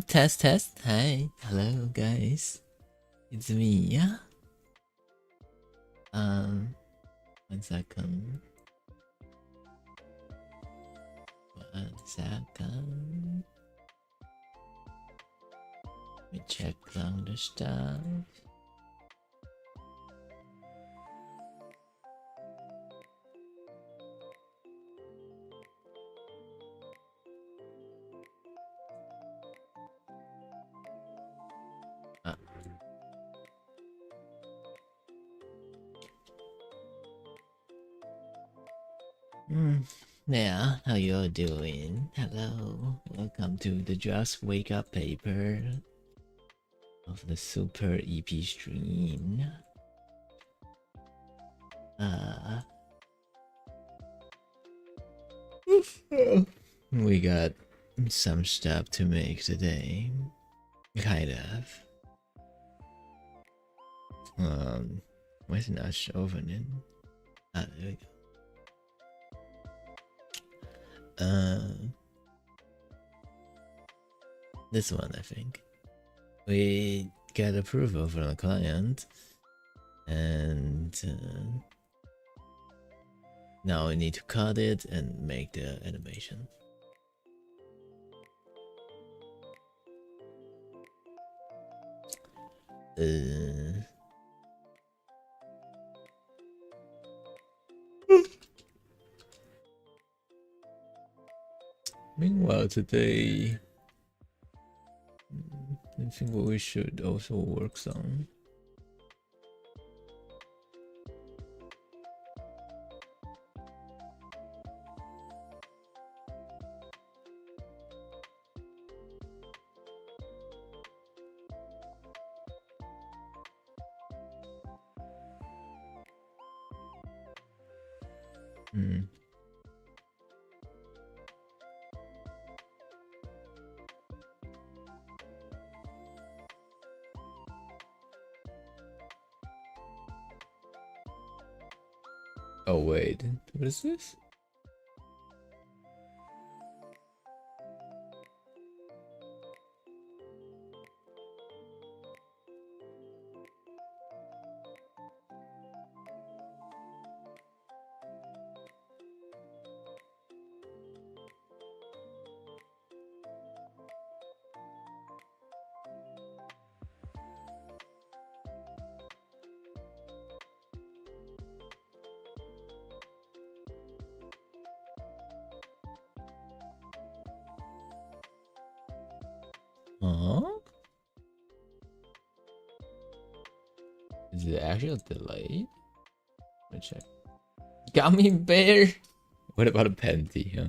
Test, test. Hi, hello, guys. It's me. Yeah. 1 second. 1 second. Let me check on the stuff. Yeah, how you all doing? Hello, welcome to the Just Wake Up paper of the Super EP stream. We got some stuff to make today. Kind of. Why is it not showing it? Ah, there we go. This one, I think. We get approval from the client, and now we need to cut it and make the animation. Meanwhile, today, I think what we should also work on. Oh wait, what is this? Is it actually delayed? Let me check. Gummy bear? What about a panty, huh?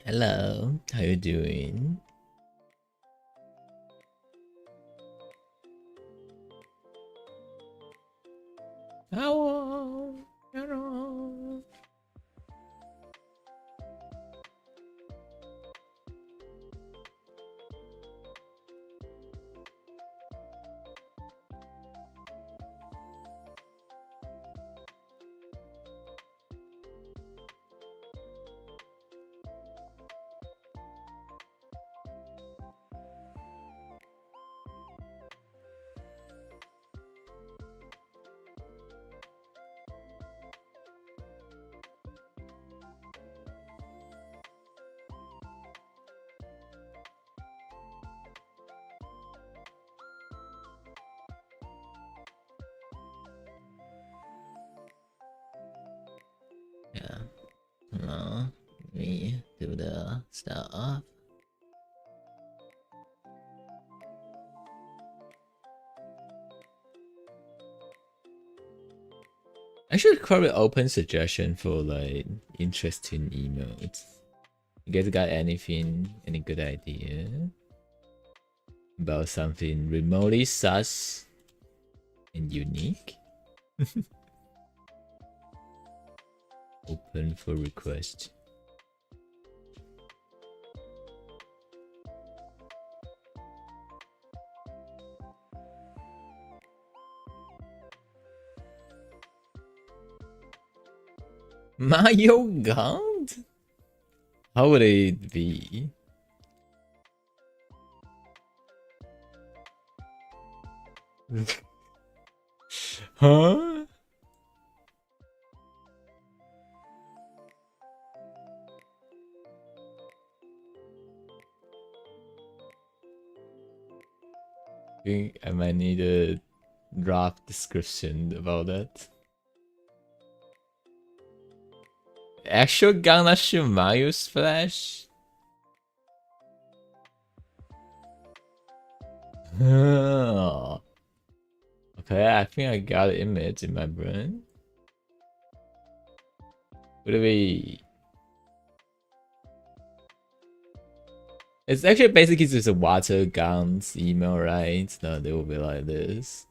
Hello, how you doing? Hello. Yeah. Me do the stuff. I should probably open suggestion for like interesting emotes. You guys got anything? Any good idea about something remotely sus? and unique. Open for request. Mayo Gaunt? How would it be? Huh? Think I might need a draft description about that. Actual Ganashu Mayu Splash? Okay, I think I got an image in my brain. Would it be? It's actually basically just a water guns email, right? No, they will be like this.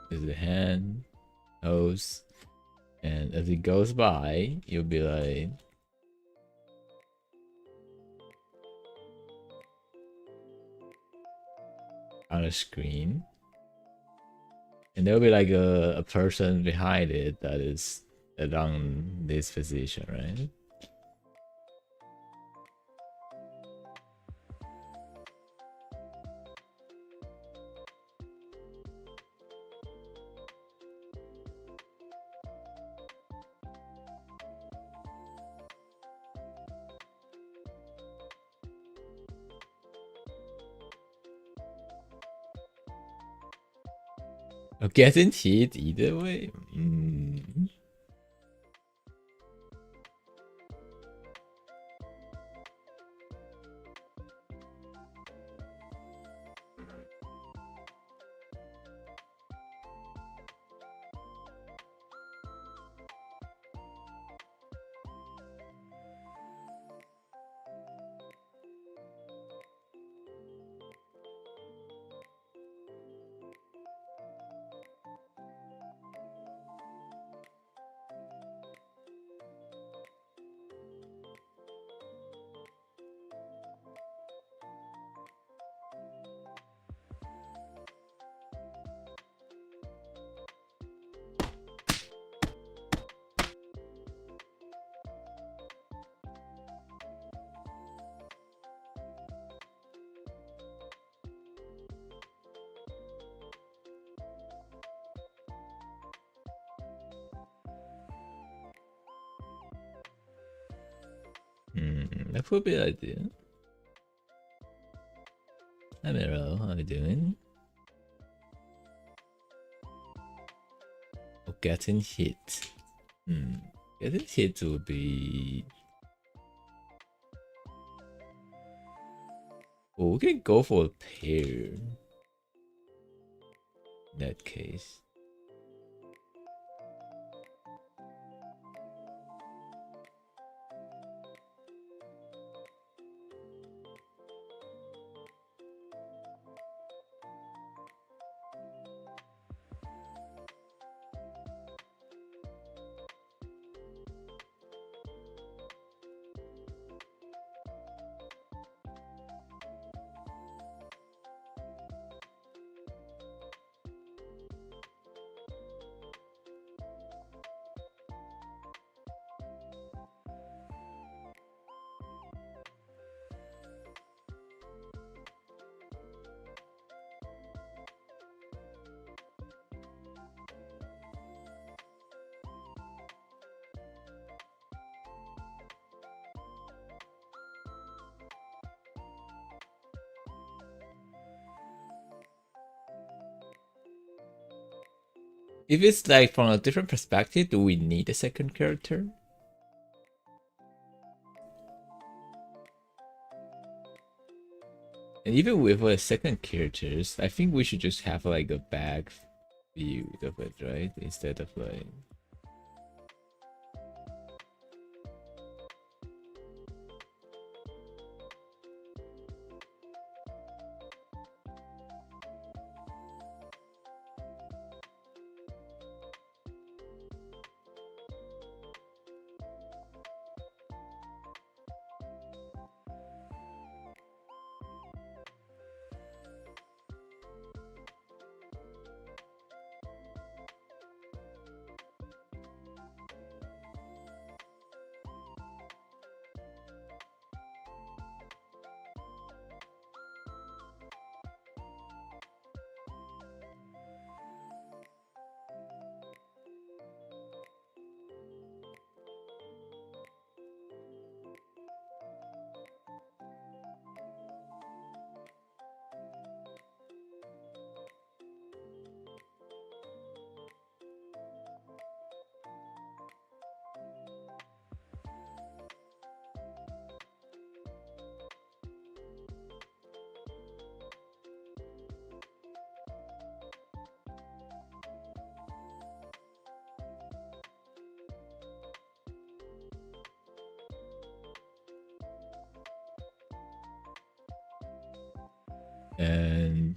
There's the hand, nose, and as it goes by, you'll be like, on a screen, and there'll be like a person behind it that is around this position, right? Getting hit either way. That would be an idea. Hi Miro, how you doing? Oh, getting hit. Getting hit would be... Oh, we can go for a pair. In that case. If it's like from a different perspective, do we need a second character? And even with second characters, I think we should just have like a back view of it, right? Instead of like. And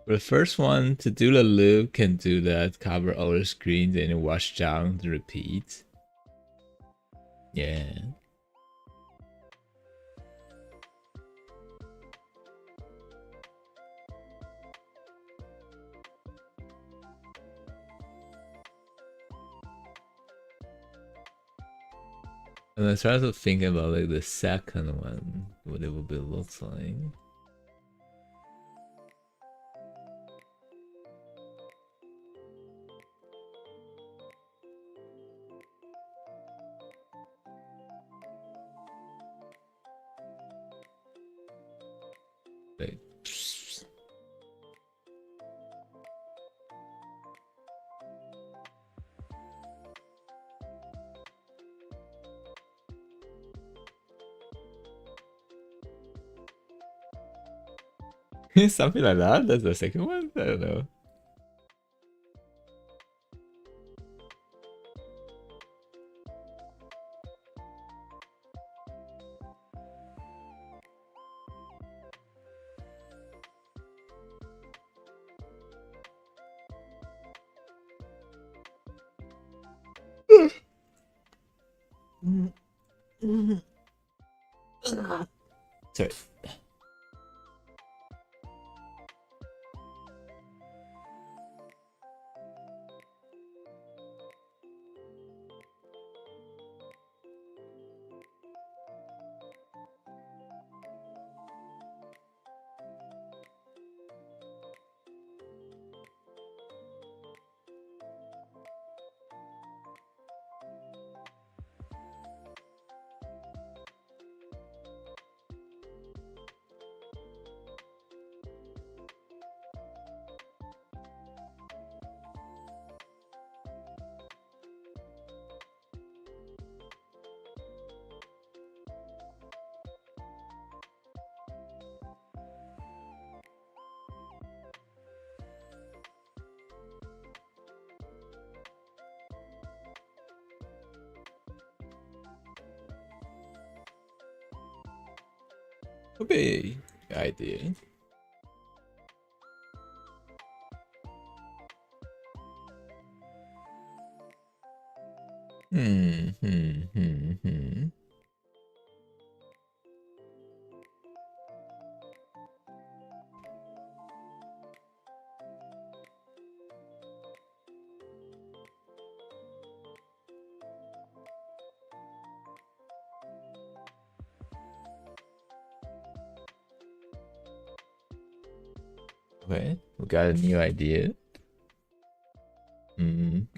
the first one to do the loop can do that, cover all the screens and watch down to repeat. Yeah. And I try to think about like the second one, what it would be looks like. Like, something like that. That's the second one. I don't know. Sorry. Could be an idea. Hmm. Okay, we got a new idea.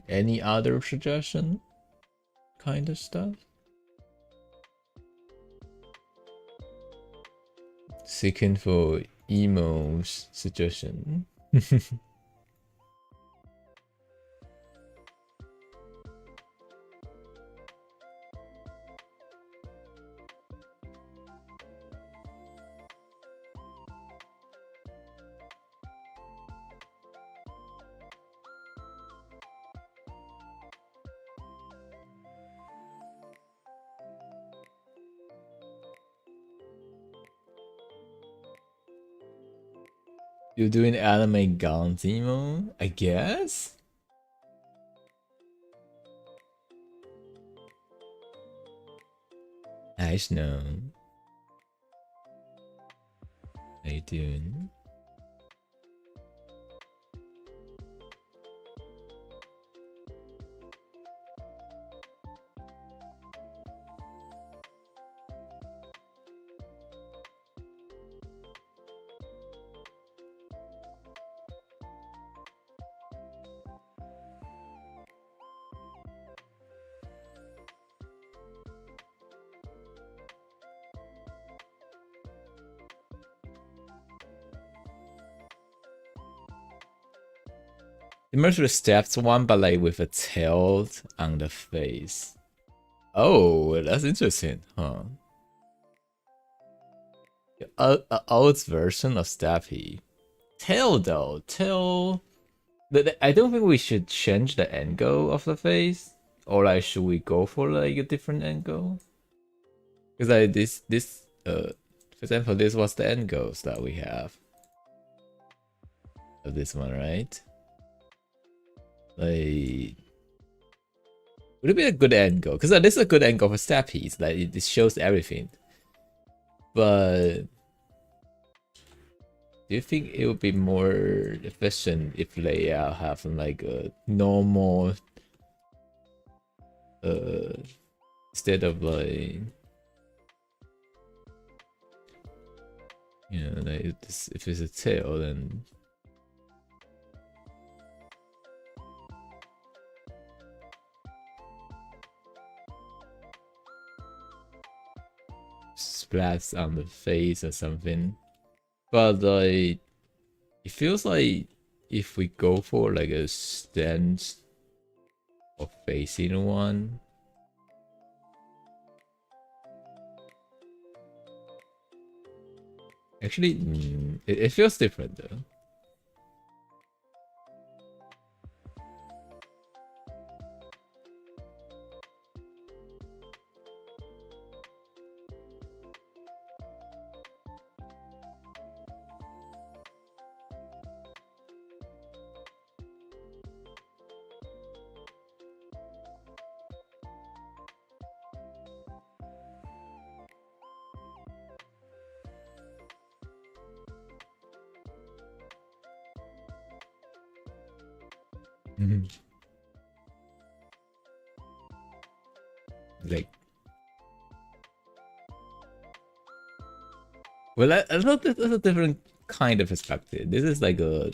Any other suggestion? Kind of stuff? Seeking for emo's suggestion. You're doing anime Gaunt emo, I guess? Nice no. How you doing? Immerse with steps one, but like with a tail on the face. Oh, that's interesting, huh? A old version of Staffy. Tail though, tail. I don't think we should change the angle of the face, or like should we go for like a different angle? Because like this for example, this was the angles that we have of this one, right? Like, would it be a good angle? Because this is a good angle for steppies. Like it shows everything. But do you think it would be more efficient if layout have like a normal instead of like, you know, like if it's a tail, then splats on the face or something. But like, it feels like if we go for like a stance of facing one, actually, it feels different though. Like, well, I thought that's a different kind of perspective. This is like a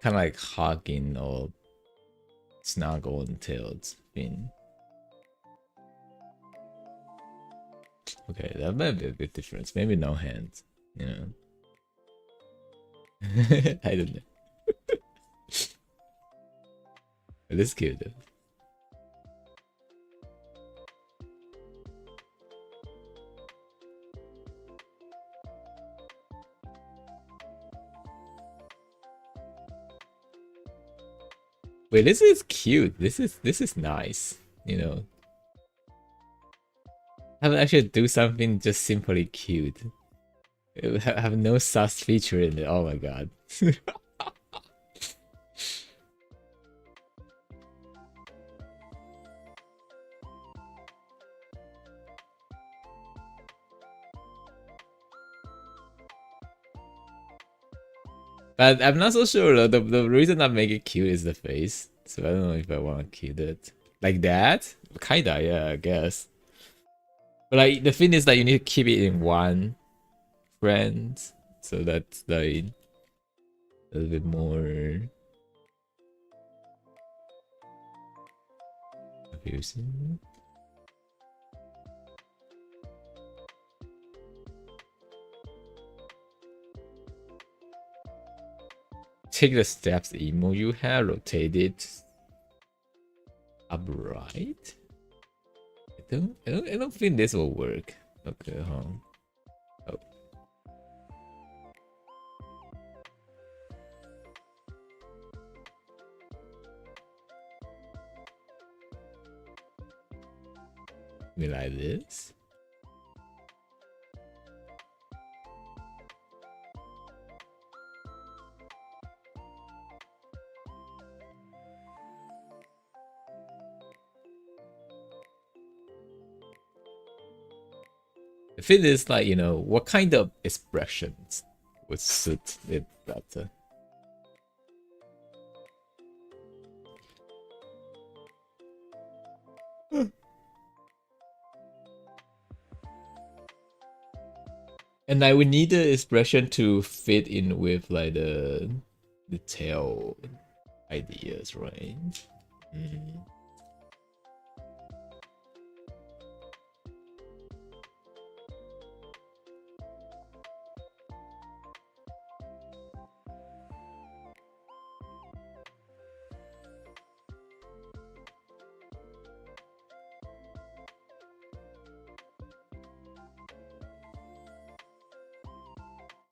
kind of like hugging or snuggle until it's been. Okay, that might be a bit different. Maybe no hands, you know. I don't know. But it's cute though. Wait, this is cute. This is nice. You know, have actually do something just simply cute. Have no sus feature in it. Oh my god. But I'm not so sure though. The reason I make it cute is the face. So I don't know if I want to keep it like that. Kinda, yeah, I guess. But like the thing is that you need to keep it in one friend, so that's like a little bit more confusing. Take the steps emo you have, rotate it upright. I don't think this will work. Okay, huh? Oh. Me like this. The thing is, like, you know, what kind of expressions would suit it better? And like we need the expression to fit in with like the tail ideas, right? Mm.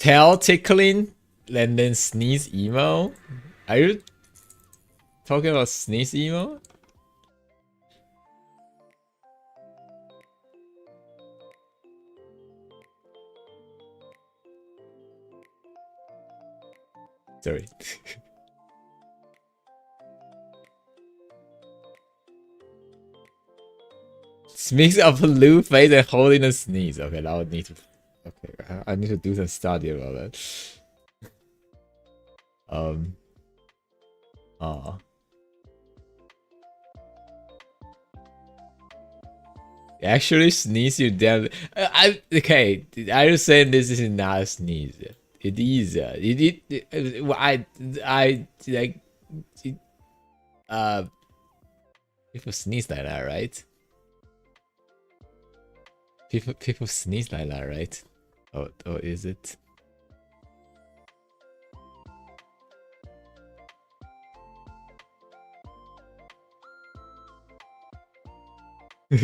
Tail tickling and then sneeze emo? Are you talking about sneeze emo? Sorry. Mix of blue face and holding a sneeze. Okay, that would need to. Okay, I need to do some study about that. Um. Oh. Actually, sneeze you down. Okay. Are you saying this is not a sneeze? It is. I like. It, uh, people sneeze like that, right? People sneeze like that, right? Oh, is it?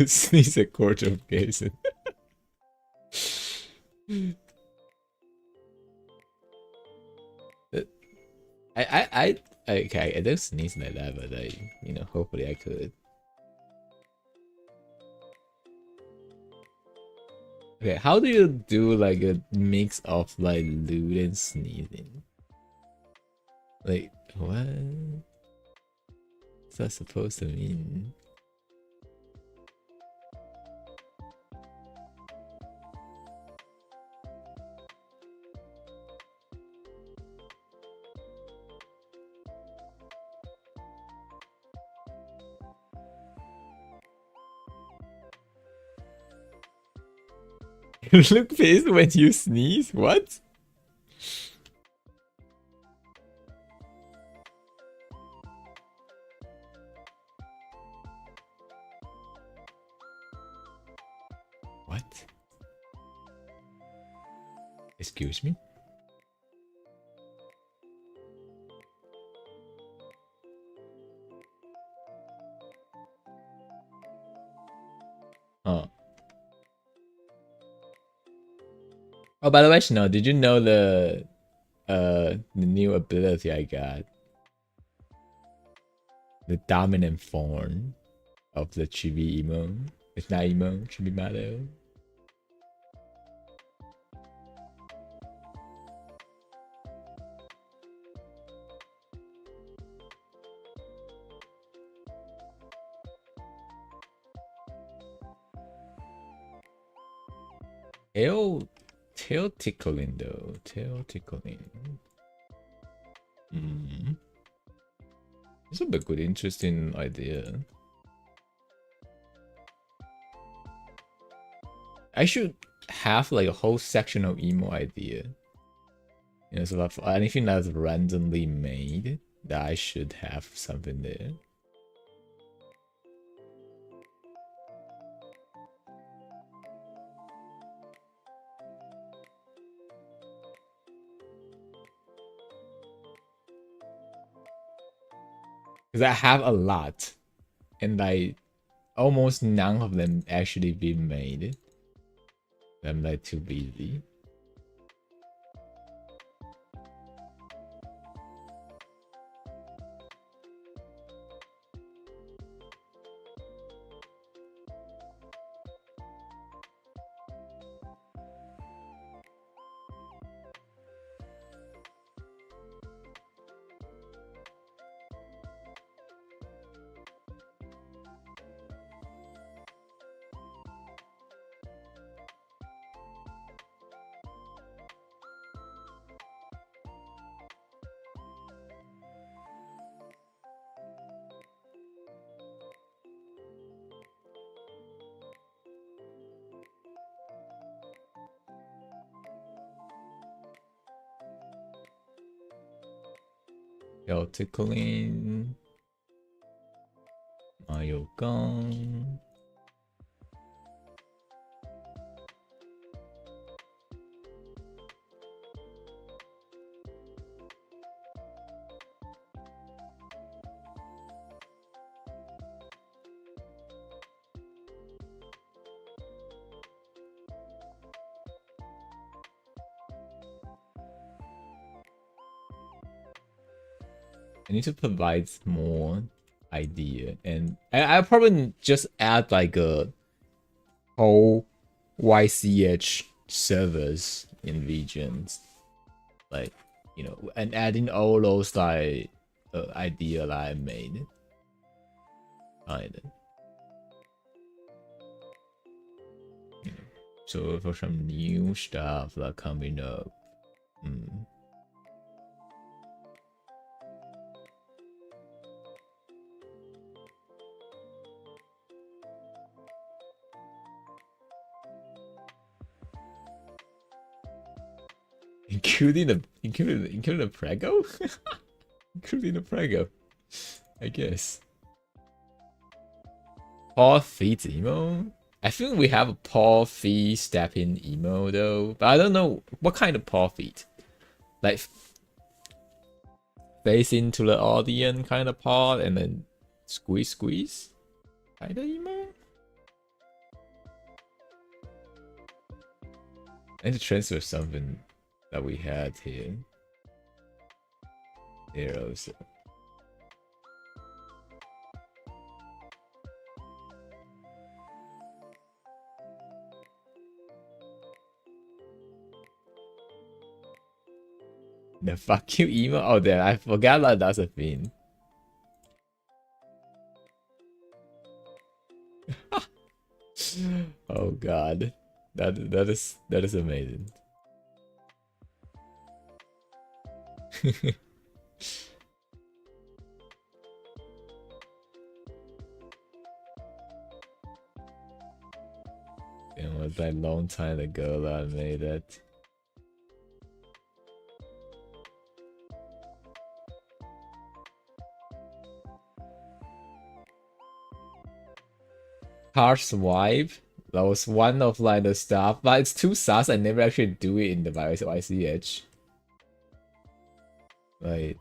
Sneeze a court of Jason. Okay, I don't sneeze like that, but you know, hopefully I could. Okay, how do you do like a mix of like lewd and sneezing? Like, what? What's that supposed to mean? Look pissed when you sneeze? What? What? Excuse me? Oh. Oh, by the way, Chanel, did you know the new ability I got? The dominant form of the chibi emo. It's not emo, chibi mato. Tail tickling though. Tail tickling. Mm. It's a bit good, interesting idea. I should have like a whole section of emo idea. You know, so of anything that's randomly made, that I should have something there. Because I have a lot, and like almost none of them actually being made. I'm like too busy. Yo, tickling. Mayo gone. I need to provide more idea, and I probably just add like a whole YCH servers in regions, like, you know, and adding all those like idea that I made. Kind of. So for some new stuff that coming up. Including the Prego? Including the Prego, I guess. Paul feet emo? I think we have a Paul feet stepping emo though, but I don't know what kind of Paul feet. Like face into the audience kind of part and then squeeze kind of emo. I need to transfer something that we had here. Here also. The fuck you emo? Oh, there, I forgot that that's a thing. Oh god, that is amazing. It was like long time ago that I made it. Car swipe. That was one of like the stuff, but it's too sus. I never actually do it in the YCH. Like,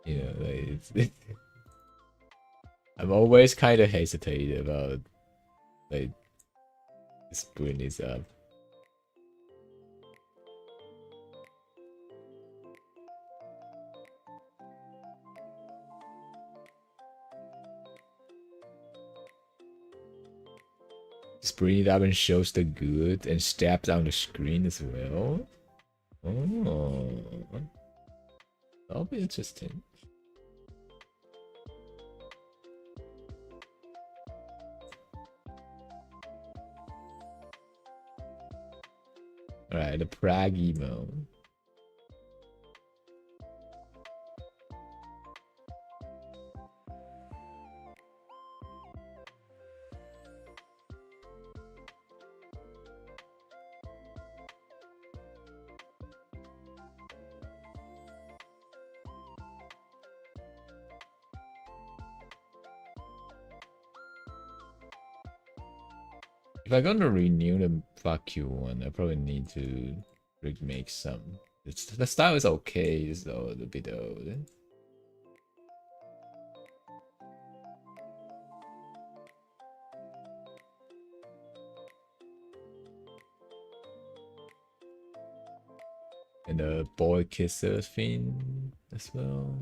you know, like I'm always kind of hesitate about like screwing this up. Just bring it up and shows the good and steps on the screen as well. Oh, that'll be interesting. Alright, the Prague emo. If I'm gonna renew the fuck you one, I probably need to remake some. The style is okay, it's a little bit old. And the boy kisser thing as well.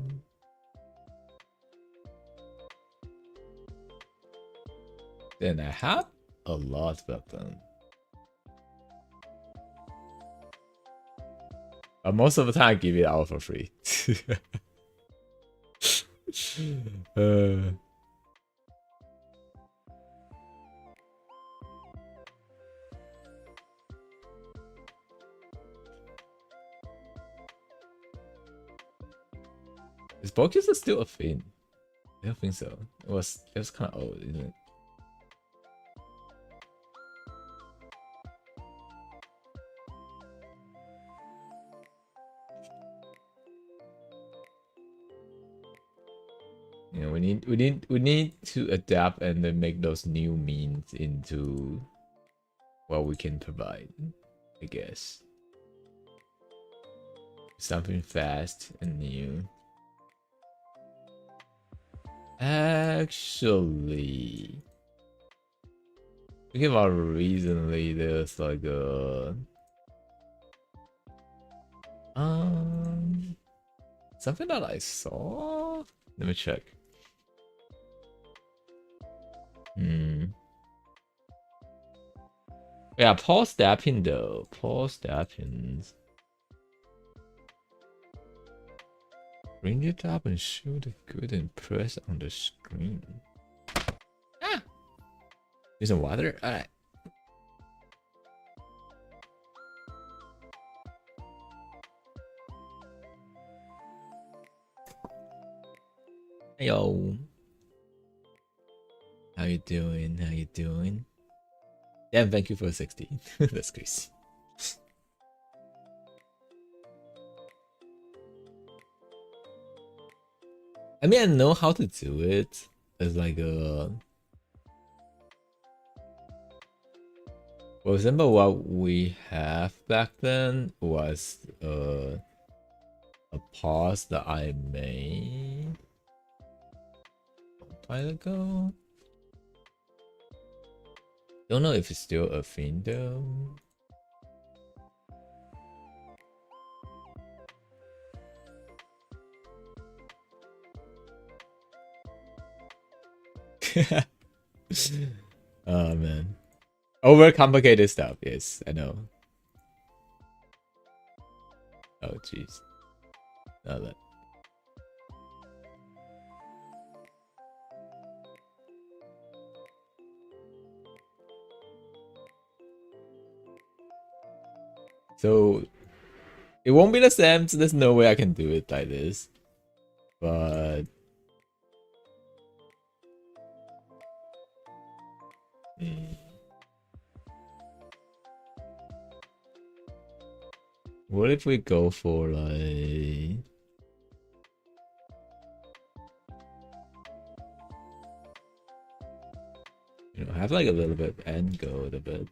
Then I have a lot of them. But most of the time I give it out for free. Is boy kisser still a thing? I don't think so. It was kind of old, isn't it? You know, we need to adapt and then make those new means into what we can provide, I guess. Something fast and new. Actually, thinking about recently, there's like a something that I saw. Let me check. Yeah, Paul Stapping though. Paul Stappings. Bring it up and show the good and press on the screen. Ah! Need some water? Alright. Hey yo. How you doing? How you doing? Damn, thank you for 16. That's crazy. I mean, I know how to do it. It's like a... For example, what we have back then was a pause that I made a while ago. Don't know if it's still a thing though. Oh man. Overcomplicated stuff, yes, I know. Oh jeez. Not that. So it won't be the same, so there's no way I can do it like this. But what if we go for like... You know, have like a little bit and go a bit.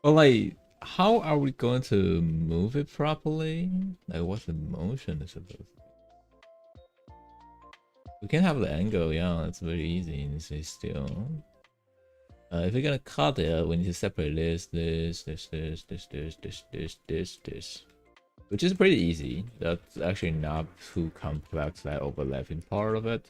But like, how are we going to move it properly? Like, what's the motion is supposed to be? We can have the angle, yeah, it's very easy and stay still. If we're gonna cut it, we need to separate this, which is pretty easy. That's actually not too complex, that overlapping part of it.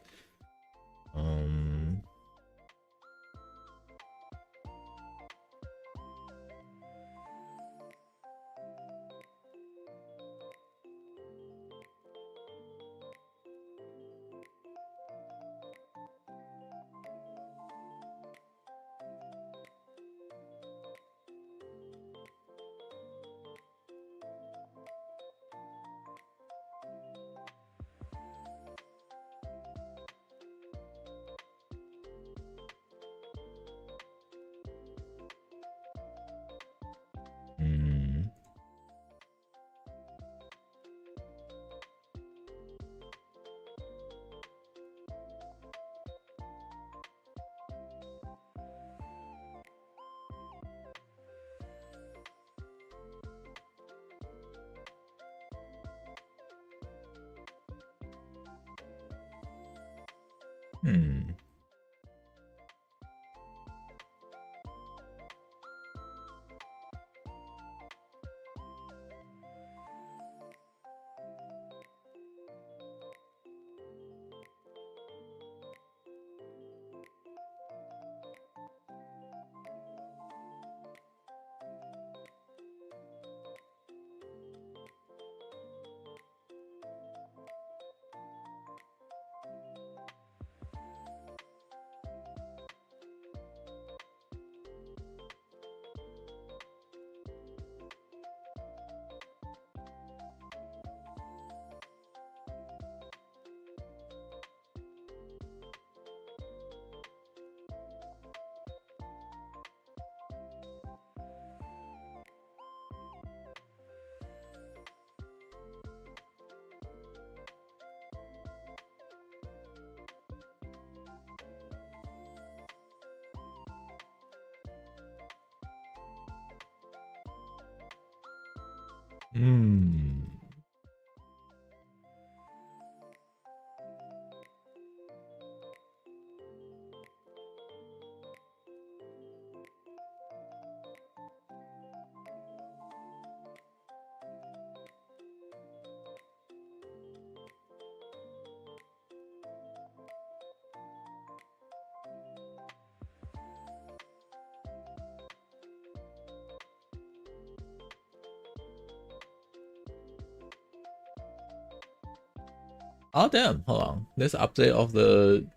Oh damn, hold on. This update of the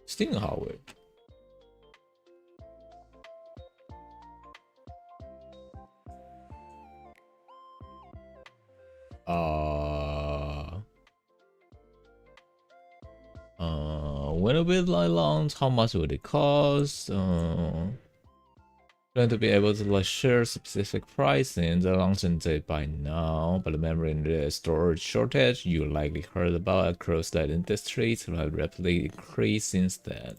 Steam hardware. When will it like launch? How much would it cost? Going to be able to like share specific pricing. The launching date by now, but the memory and the storage shortage you likely heard about across the industries will rapidly increase since then.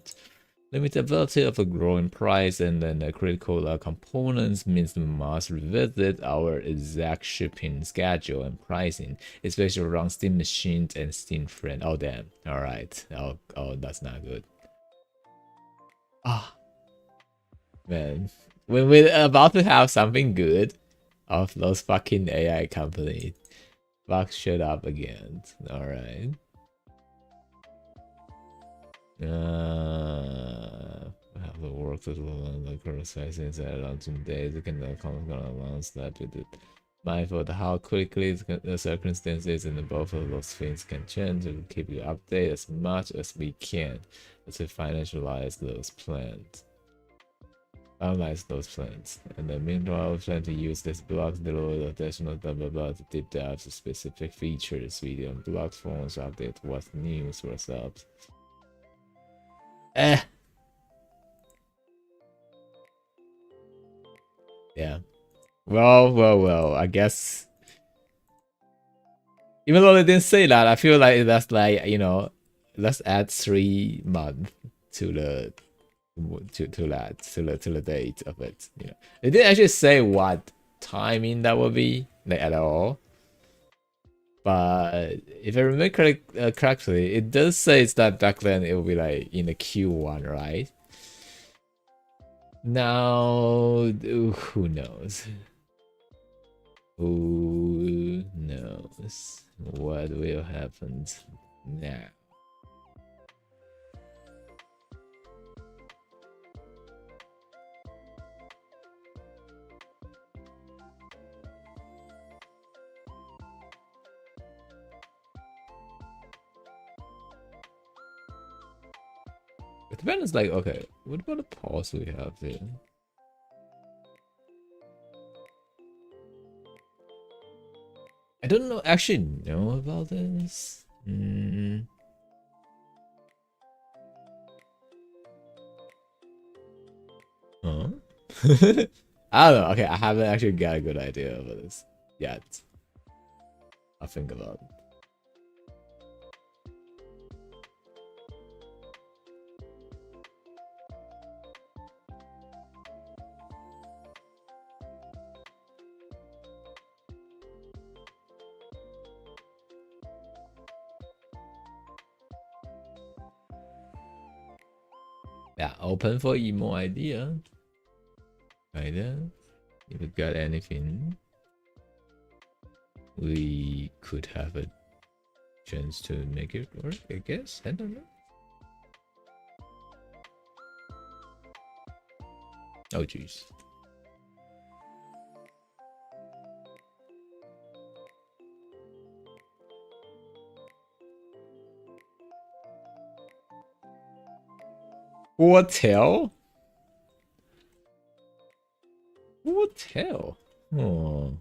Limited availability of a growing price and then the critical components means we must revisit our exact shipping schedule and pricing, especially around Steam machines and Steam friend. Oh damn! All right. Oh, that's not good. Ah, man, when we're about to have something good, of those fucking AI companies, fuck shit up again. All right. Have the work to the current size inside launching days. You can gonna announce that with it. Mindful of how quickly the circumstances and both of those things can change, and we'll keep you updated as much as we can to financialize those plans. Analyze those plans, and then meanwhile, we plan to use this block to load additional blah to deep dive to specific features, video and blog forms, update what's new, what's up. Yeah. Well. I guess even though they didn't say that, I feel like that's like, let's add 3 months to the to the date of it. They didn't actually say what timing that will be like at all. But if I remember correctly, it does say that back then it will be like in the Q1, right? Now, who knows? Who knows what will happen now? It depends, like, okay, what about the pause we have here? I don't know, actually know about this. Huh? I don't know. Okay, I haven't actually got a good idea about this yet. I'll think about it. Yeah, open for emo idea. Right there. If you got anything, we could have a chance to make it work, I guess. I don't know. Oh, jeez. Hotel? Hotel? Oh.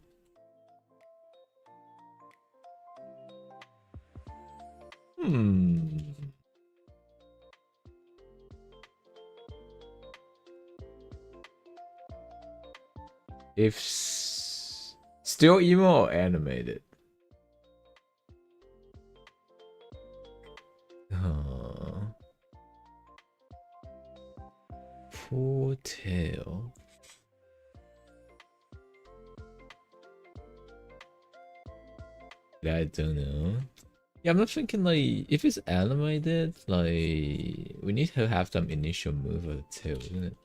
Hmm. If still emo or animated? Hotel. I don't know. Yeah, I'm not thinking like if it's animated, like we need to have some initial move or two, isn't it?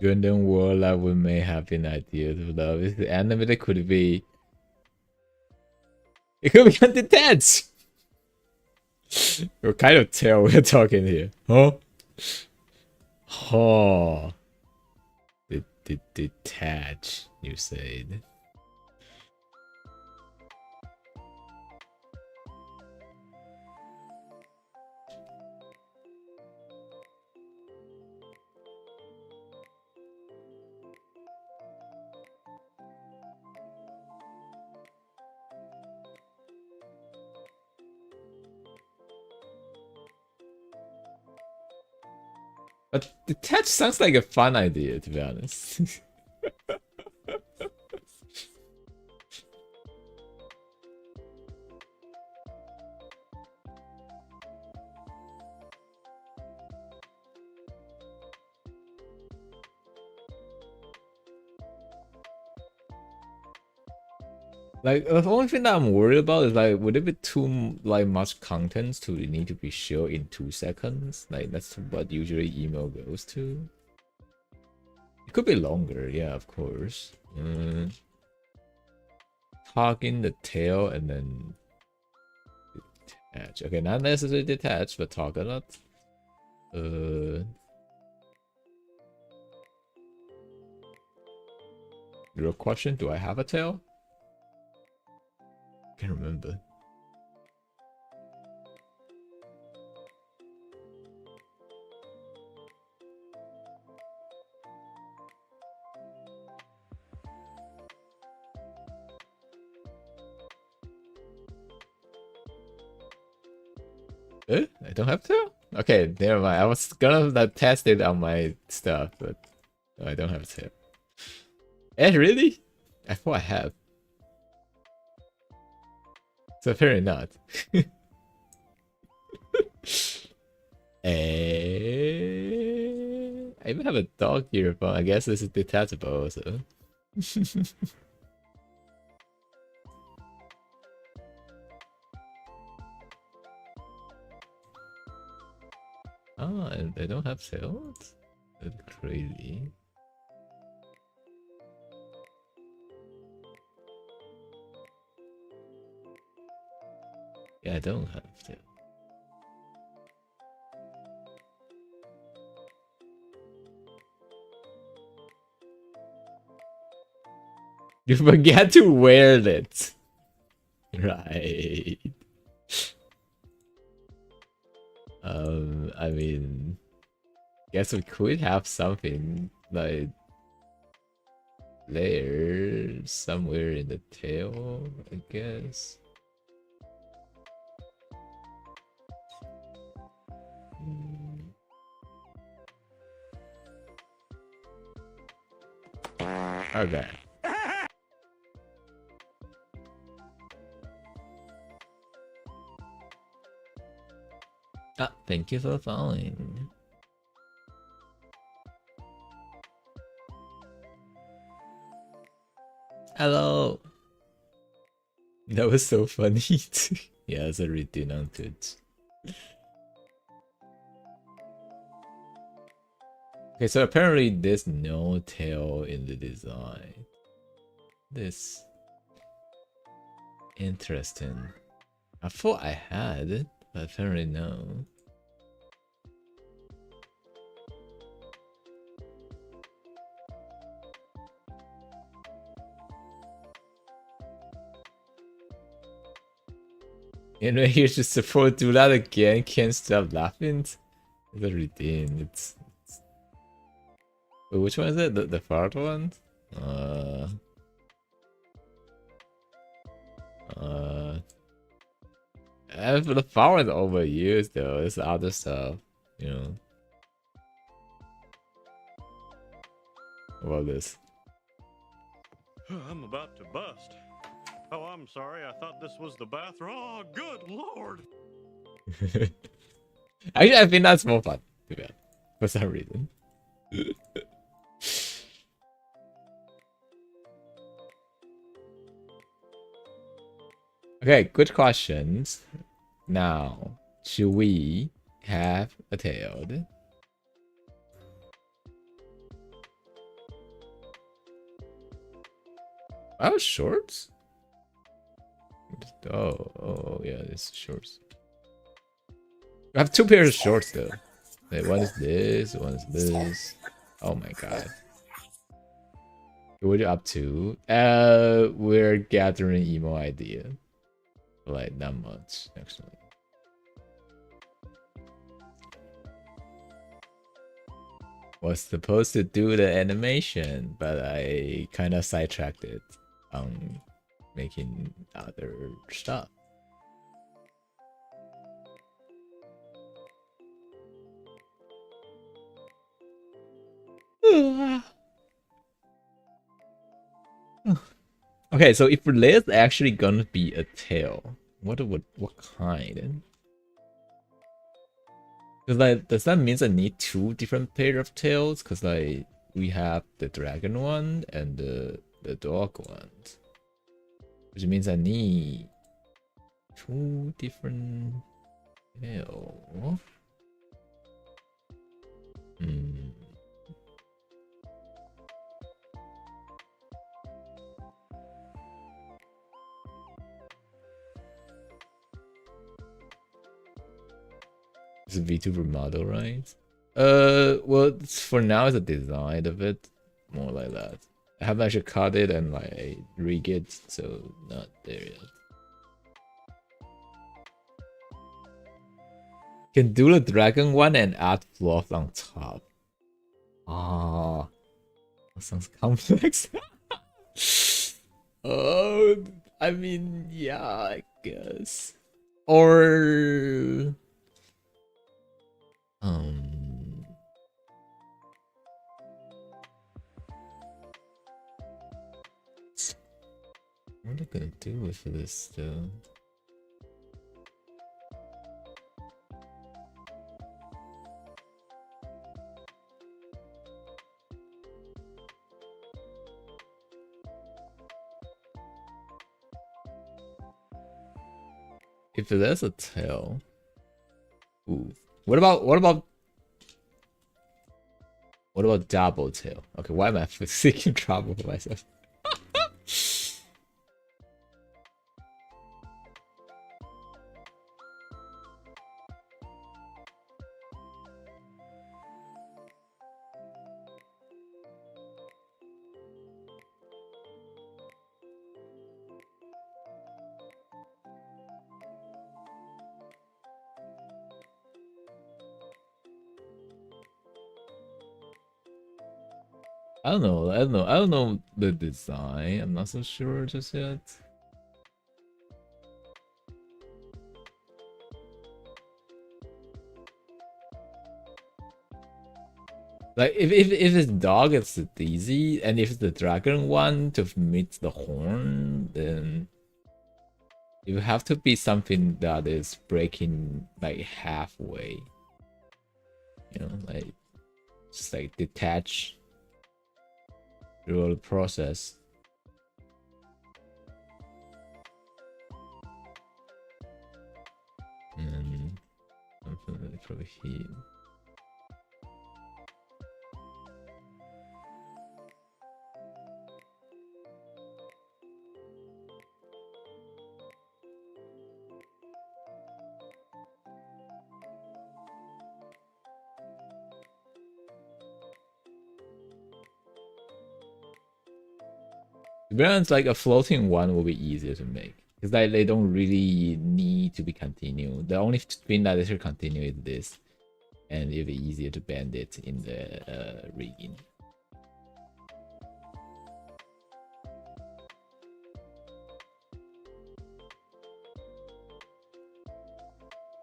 Gundam World, I we may have an idea of love. Is the animated could be? It could be undetached. What kind of tail we're talking here? Huh? Oh, the detach. You said. But detach sounds like a fun idea, to be honest. Like the only thing that I'm worried about is like, would it be too like much content to need to be shared in 2 seconds? Like that's what usually email goes to. It could be longer, yeah, of course. Talk in the tail and then detach. Okay, not necessarily detach, but talk a lot. Real question: do I have a tail? Can't remember. I don't have to? Okay, never mind. I was gonna test it on my stuff, but no, I don't have to. Eh, really? I thought I have. So apparently not. I even have a dog here, but I guess this is detachable, so. Oh, and they don't have sales? That's crazy. Yeah, I don't have sales. You forget to wear it. Right. I mean, guess we could have something like there somewhere in the tail, I guess. Okay. Ah, thank you for following. Hello. That was so funny. Yeah, it's a redundant. Okay, so apparently there's no tail in the design. This interesting. I thought I had it, but apparently no. And when you're just supposed to do that again, can't stop laughing. It's a redeem. It's... Wait, which one is it? The fart one? Uh, the fart one's overused though. It's other stuff, you know. What about this? I'm about to bust. Oh, I'm sorry. I thought this was the bathroom. Oh, good lord. Actually, I think that's more fun. Too bad. For some reason. Okay, good questions. Now, should we have a tail? Oh, shorts? Oh, yeah, it's shorts. I have two pairs of shorts though. Wait, one is this, one is this. Oh my god. What are you up to? We're gathering emo idea. Like, not much, actually. Was supposed to do the animation, but I kind of sidetracked it on making other stuff. Okay, so if there's actually gonna be a tail, what kind? Cause like, does that mean I need two different pair of tails? Cause like we have the dragon one and the dog one, which means I need two different tails. Hmm. It's a VTuber model, right? Well, for now it's a design of it, more like that. I haven't actually cut it and like rig it, so not there yet. Can do the dragon one and add fluff on top. Ah, that sounds complex. I mean, yeah, I guess. Or Um, what am I gonna do with this though? If there's a tail, ooh. What about double tail? Okay, why am I seeking trouble for myself? I don't know. I don't know the design. I'm not so sure just yet. Like if it's dog, it's easy, and if it's the dragon one to meet the horn, then it would have to be something that is breaking like halfway. You know, like just like detach through the process. And something like probably here. To be honest, like a floating one will be easier to make. Because like they don't really need to be continued. The only thing that they should continue is this. And it'll be easier to bend it in the rigging.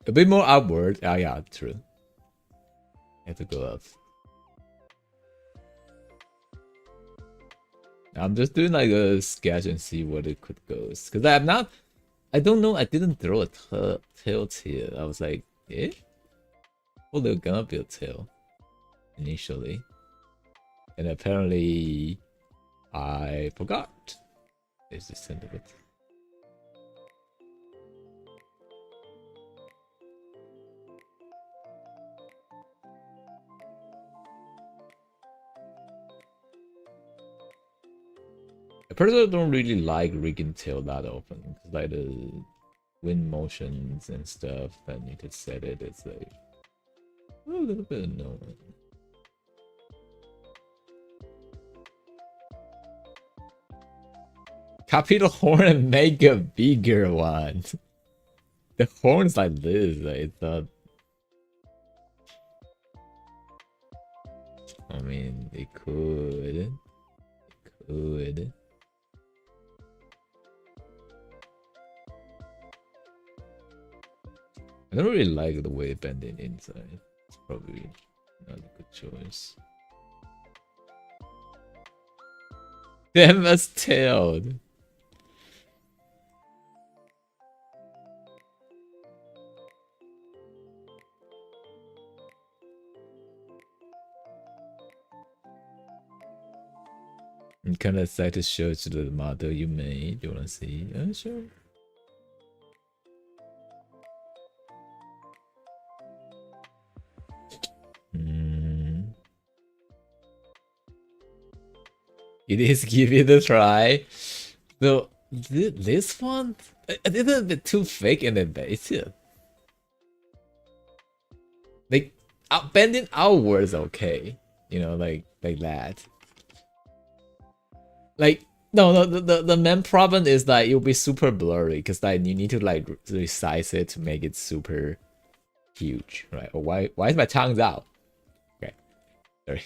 A bit more upward. Oh yeah, true. I have to go up. I'm just doing like a sketch and see what it could go. Because I'm not, I don't know, I didn't throw a tail here. I was like, eh? Oh, there's gonna be a tail initially. And apparently I forgot. It's just end of it. I personally don't really like rigging tail that often. Cause like the wind motions and stuff that need to set it, it's like a little bit annoying. Copy the horn and make a bigger one. The horn's like this, like it's not. I mean, it could. It could. I don't really like the way it bending inside. It's probably not a good choice. Damn, tailed. I'm kind of excited to show it to the model you made. You wanna see? Sure. It is, give it a try. So this one, a little bit too fake and invasive. Like bending outwards, okay, you know, like that. Like no, the main problem is that it'll be super blurry because like you need to like resize it to make it super huge, right? Or why is my tongue out? Okay, sorry.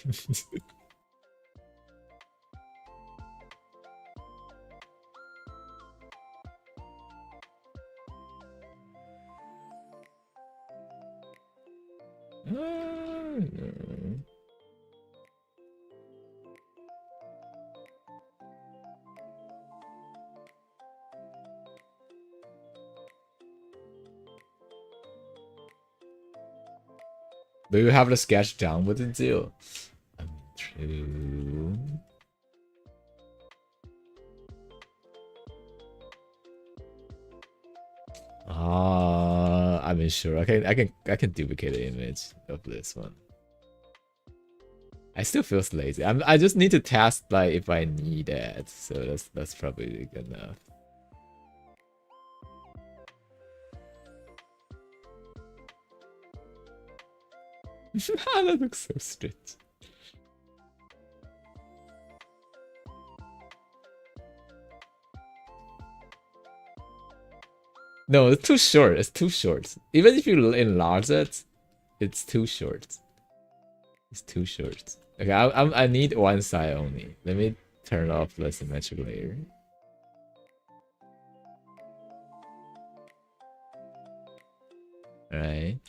Do you have the sketch down with it too? I mean, true. I mean, sure. I can duplicate the image of this one. I still feel lazy. I just need to test like if I need it. So that's probably good enough. That looks so strange. No, it's too short. It's too short. Even if you enlarge it, it's too short. It's too short. Okay, I need one side only. Let me turn off the symmetric layer. Alright.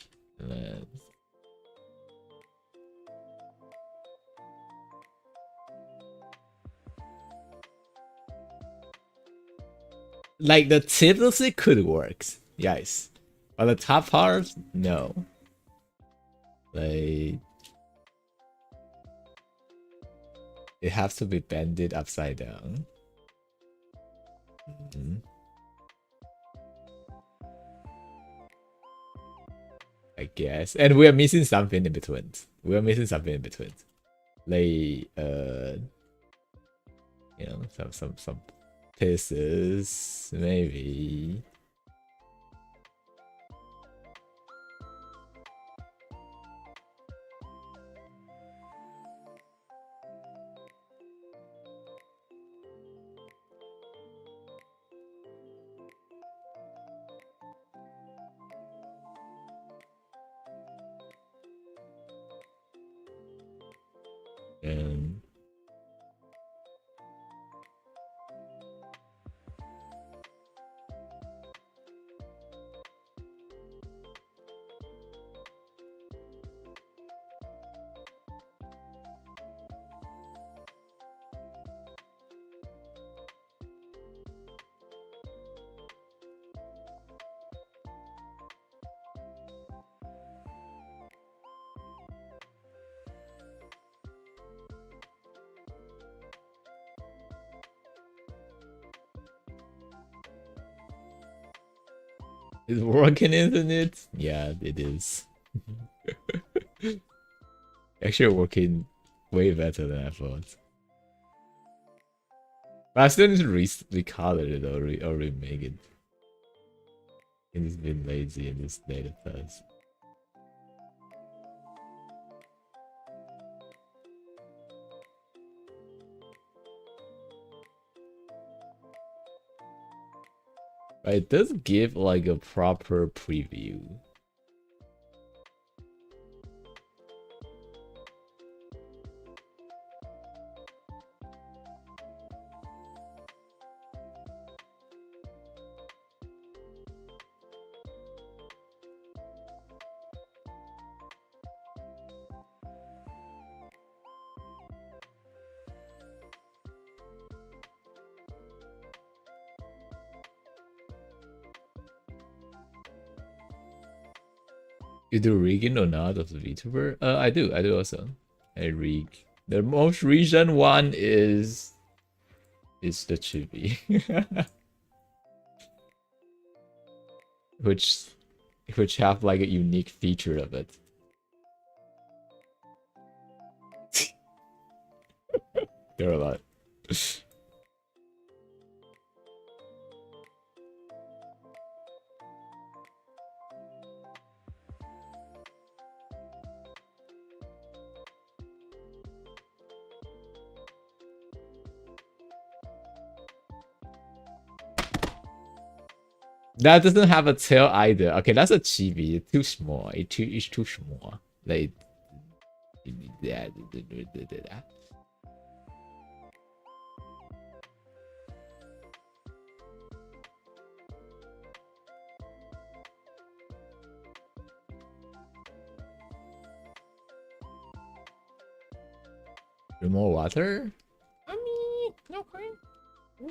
Like the tip of it could work, yes. But the top part, no. Like it has to be bended upside down. I guess. And we are missing something in between. Like you know, some pieces, maybe. And is working, isn't it? Yeah, it is. Actually working way better than I thought. But I still need to recolor it or remake it. It's been lazy in this data test. But it does give like a proper preview. You do rigging or not of the VTuber? I do also. I rig. The most recent one is the chibi. which have like a unique feature of it. There are a lot. That doesn't have a tail either. Okay, that's a chibi. It's too small. It's too small. Like that. More water? I mean, okay. Yeah.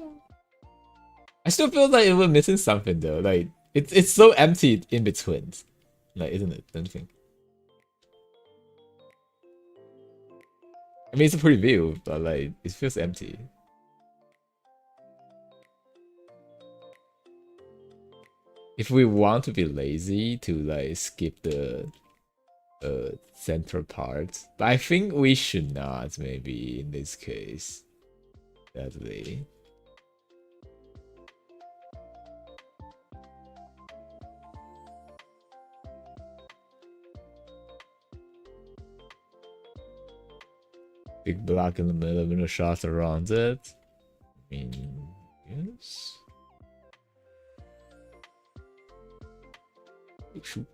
I still feel like we're missing something though. Like it's so empty in between. Like, isn't it? Don't you think? I mean, it's a pretty view, but like it feels empty. If we want to be lazy to like skip the center part, but I think we should not. Maybe in this case, sadly. Big block in the middle, window shots around it. I mean, yes. Oh, shoot.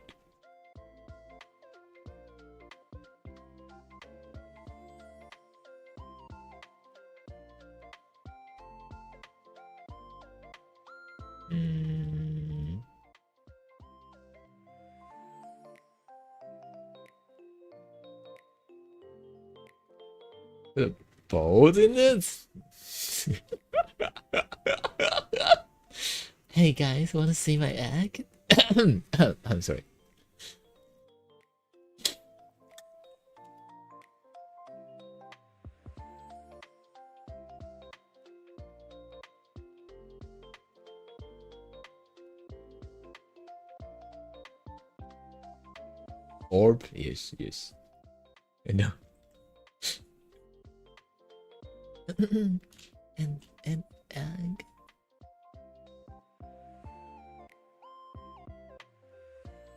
The bold in it? Hey guys, wanna see my egg? I'm sorry. Orb? Yes, yes. I know. and egg.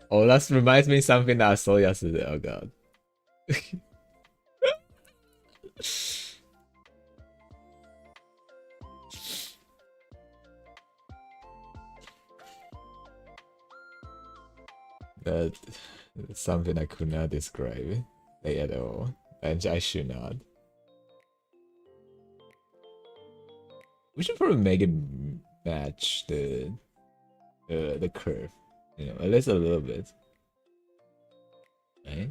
Oh, that reminds me of something that I saw yesterday. Oh god. That's something I could not describe like, at all. And I should not. We should probably make it match the curve, you know, at least a little bit. Right?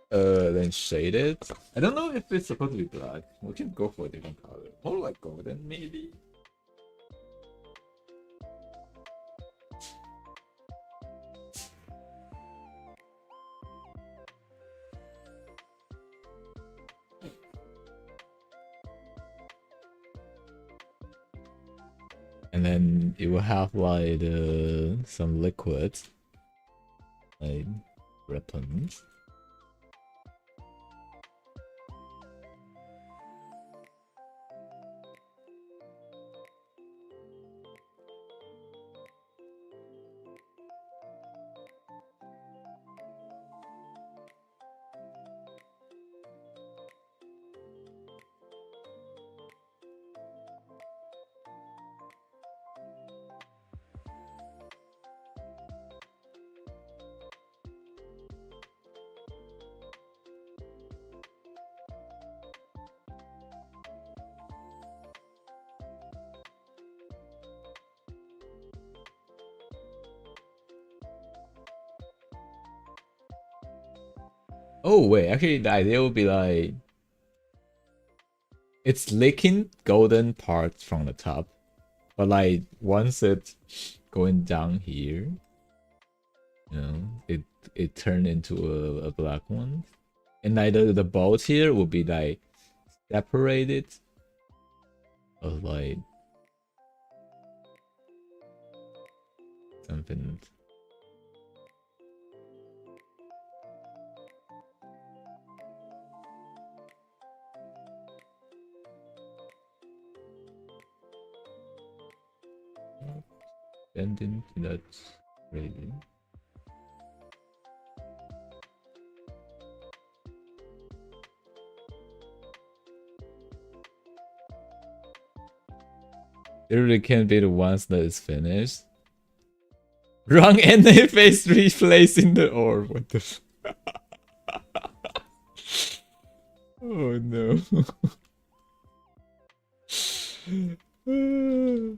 Then shade it. I don't know if it's supposed to be black. We can go for a different color. More like golden, maybe. And then it will have like some liquid, like weapons. Oh wait, actually the idea would be like it's licking golden parts from the top, but like once it going down here, you know, it turned into a black one, and like the balls here will be like separated, of like something. Bending, that's crazy. It really can't be the ones that is finished. Wrong NA face replacing the orb. What the f Oh no. It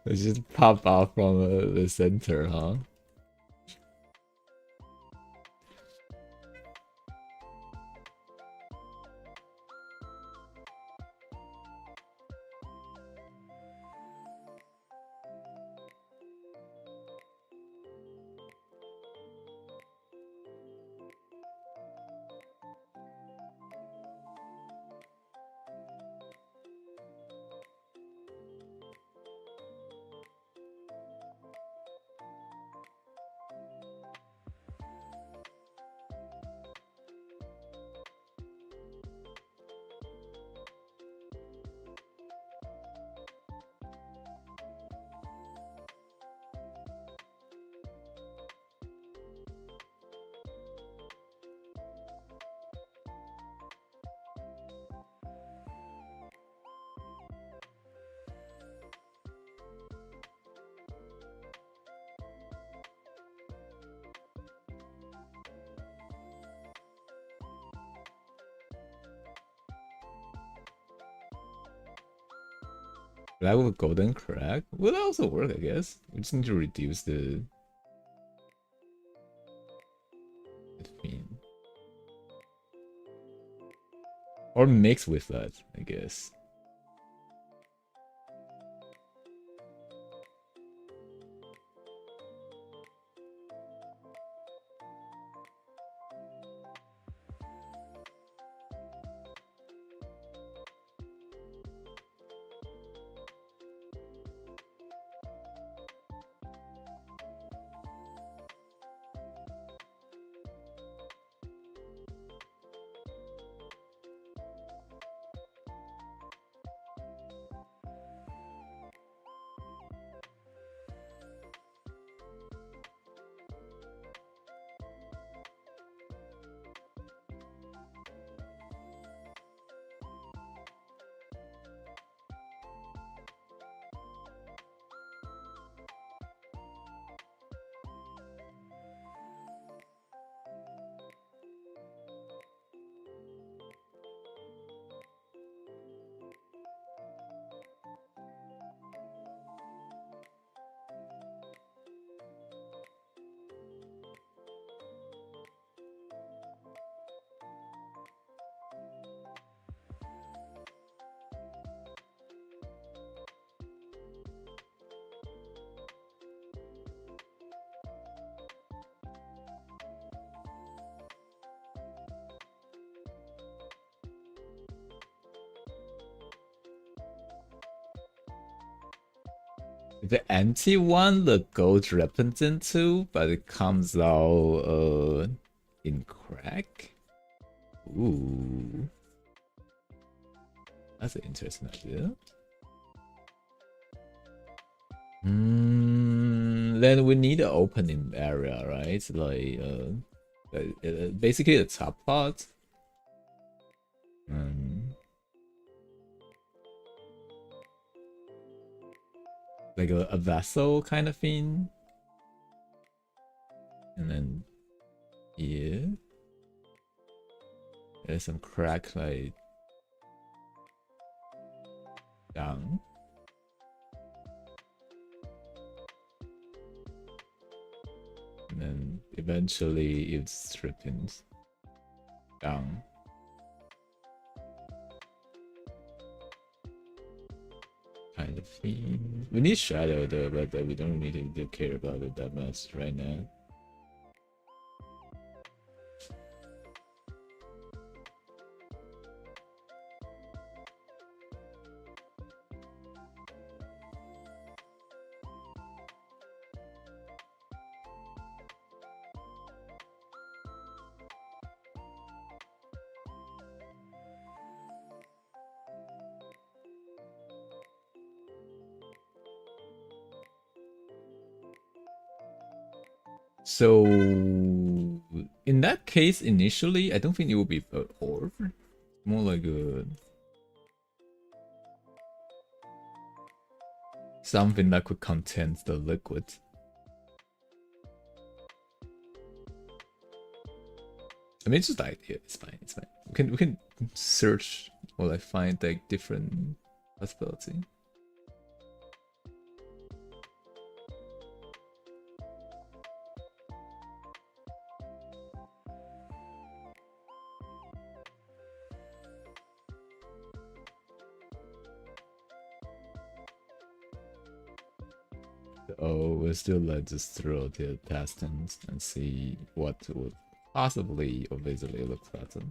just pop out from the center, huh? Black with golden crack? Will that also work, I guess? We just need to reduce the theme. Or mix with that, I guess. The empty one, the gold represent too, but it comes out in crack. Ooh, that's an interesting idea. Then we need an opening area, right? Like basically the top part. Like a vessel kind of thing. And then here, there's some crack like down. And then eventually it strippings down. Kind of thing. We need shadow though, but we don't need to care about it that much right now. So in that case, initially, I don't think it will be an orb. More like a something that could contain the liquid. I mean, it's just the idea. It's fine. It's fine. We can search or like find like different possibility. Oh, we'll still let us throw the testings and see what would possibly or visually look better.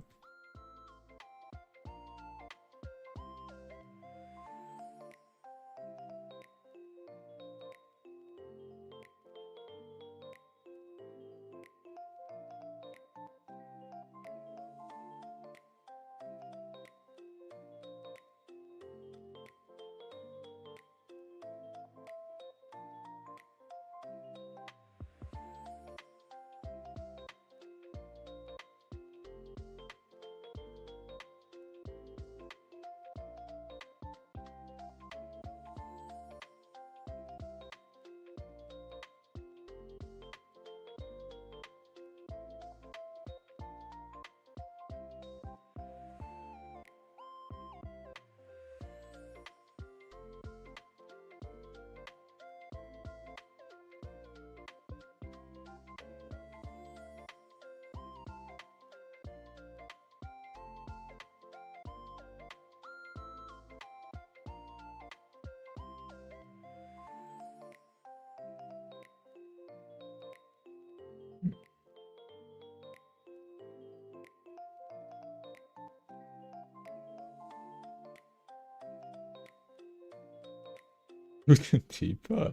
Deeper.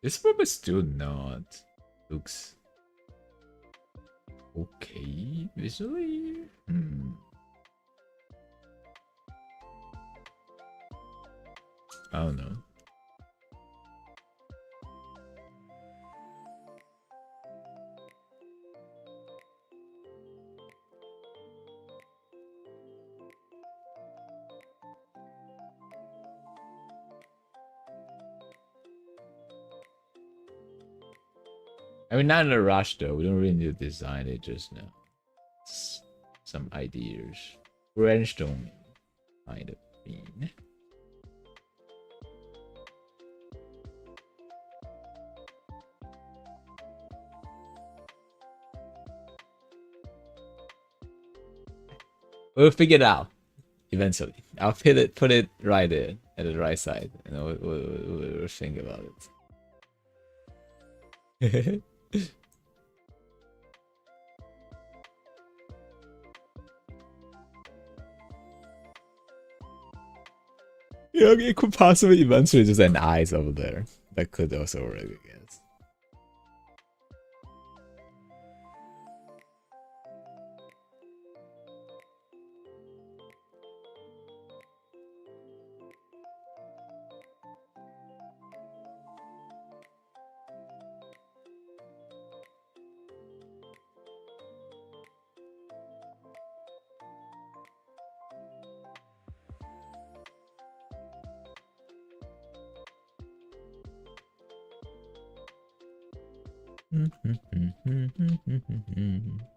This probably still not looks okay visually. I don't know. I mean, not in a rush though. We don't really need to design it just now. Some ideas. Brainstorming, kind of mean. We'll figure it out eventually. I'll put it right there at the right side, and we'll think about it. Yeah, it could possibly eventually just an eyes over there. That could also work, I guess.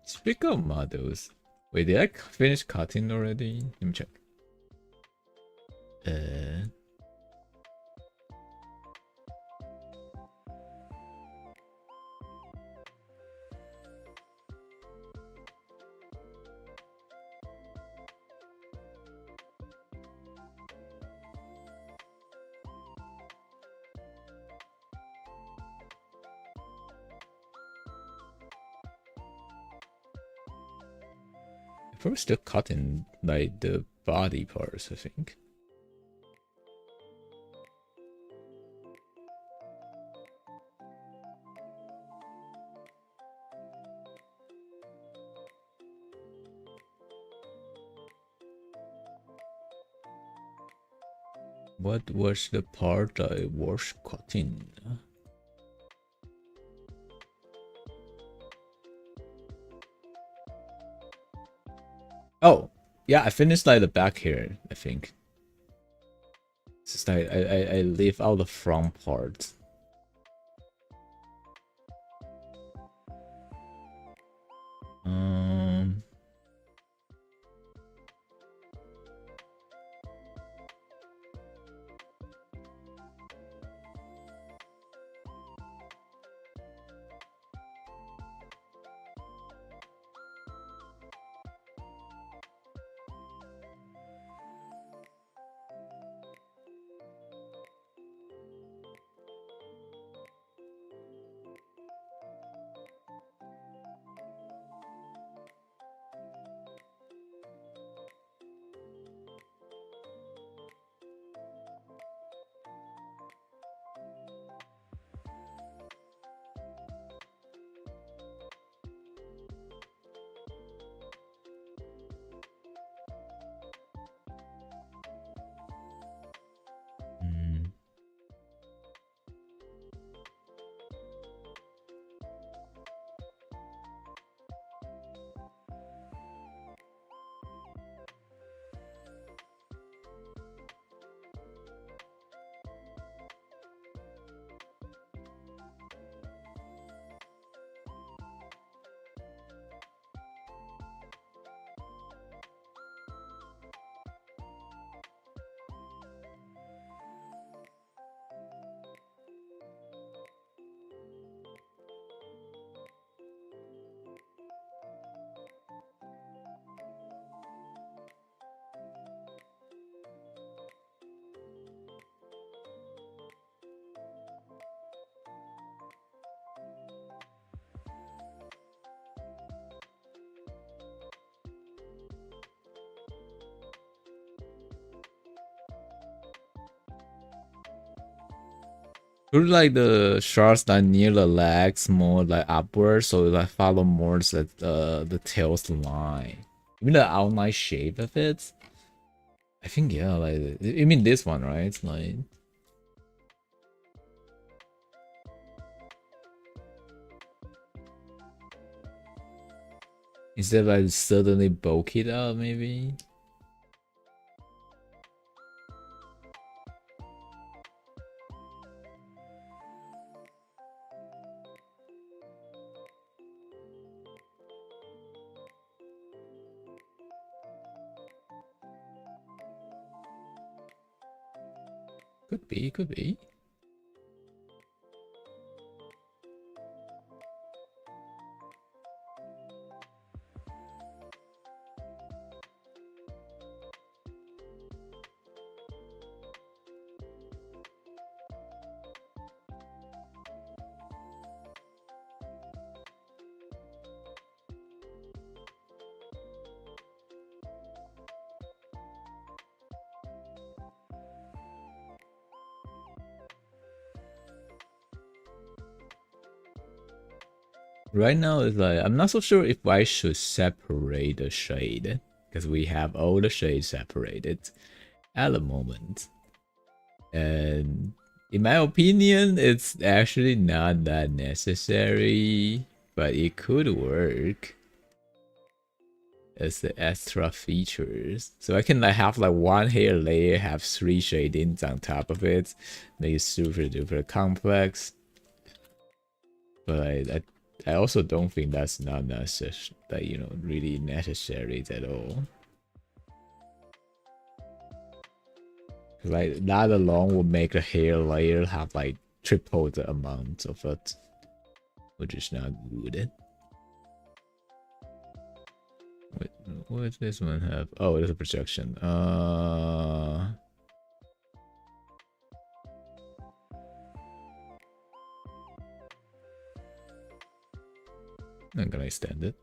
Speaking of models, wait, did I finish cutting already? Let me check. Probably still cutting like the body parts, I think. What was the part I was cutting? Oh, yeah, I finished like the back here, I think. It's just I leave out the front part. Um, hmm. Should like the shards that near the legs more like upward, so like follow more the tail's line. Even the outline shape of it. I think yeah, like you mean this one, right? It's like instead of like suddenly bulk it out, maybe. Could be, could be. Right now it's like I'm not so sure if I should separate the shade because we have all the shades separated at the moment. And in my opinion, it's actually not that necessary, but it could work as the extra features. So I can like have like one hair layer, have 3 shadings on top of it, make it super duper complex. But I also don't think that's not necessary, like, you know, really necessary at all. Like that alone will make the hair layer have like triple the amount of it, which is not good. Wait, what does this one have? Oh, it's a projection. I'm gonna extend it.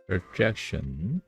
Projection.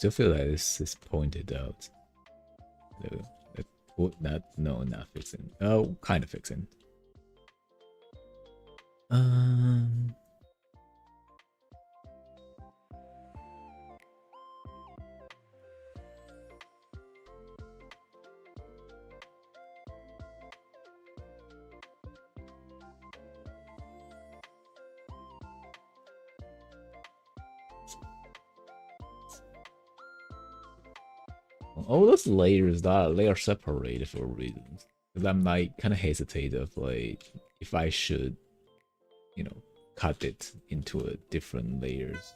still feel like this is pointed out. Not fixing. Oh, kind of fixing. Um. All those layers that they are separated for reasons. Because I'm like kind of hesitate of like if I should, you know, cut it into a different layers.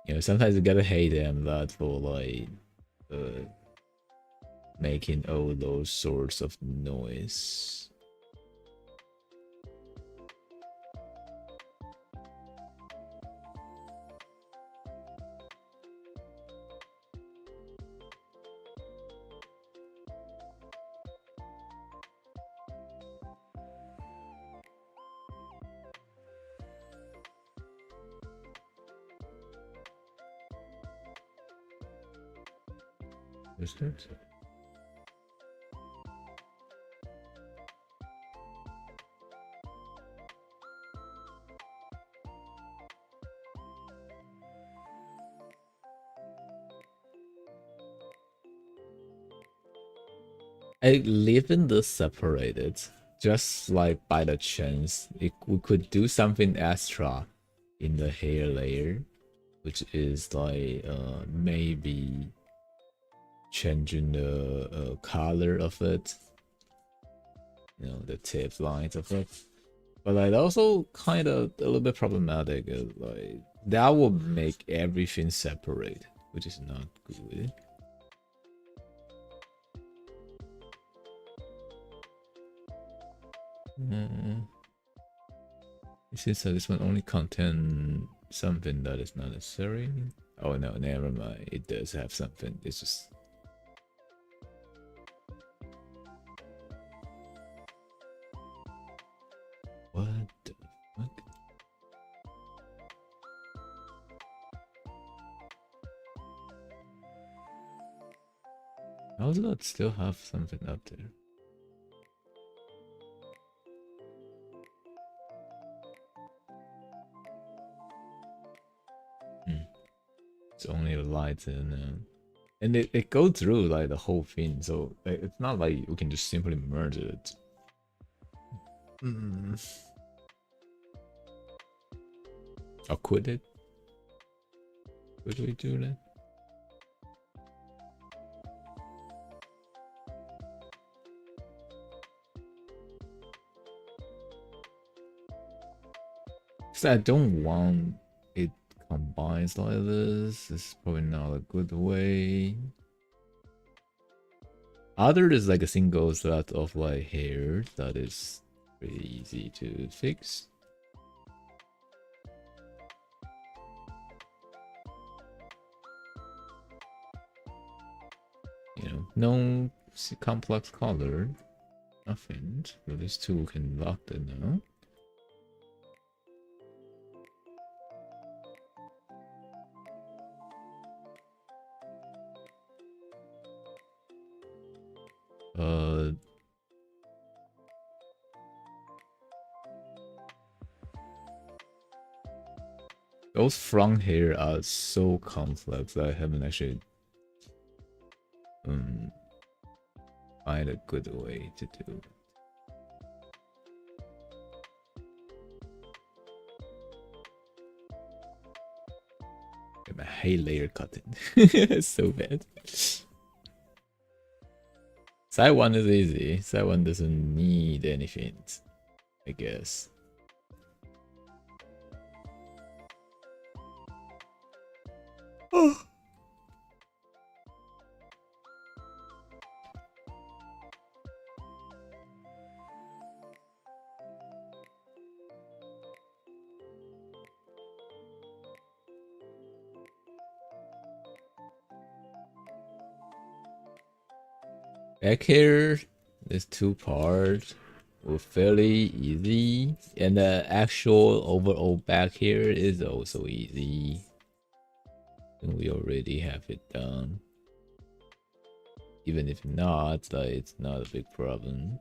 You know, sometimes you gotta hate them that for like making all those sorts of noise. Is it? I leave in this separated, just like by the chance, we could do something extra in the hair layer, which is like maybe changing the color of it, you know, the tip lines of it. But like also kind of a little bit problematic, like that will make everything separate, which is not good. It seems like this one only contain something that is not necessary. Oh no, never mind. It does have something. It's just what the fuck? How does that still have something up there? It's only the lights and it goes through like the whole thing, so like, it's not like we can just simply merge it. Or could it? Could we do that? Because I don't want it combines like this. It's probably not a good way. Other is like a single set of like hair that is pretty easy to fix. You know, no complex color, nothing. So these two can lock it now. Those front hair are so complex that I haven't actually find a good way to do it. I hate layer cutting. It's so bad. Side one is easy. Side one doesn't need anything, I guess. Oh. Back here, there's two parts. fairly easy, and the actual overall back here is also easy. And we already have it done. Even if not, it's not a big problem.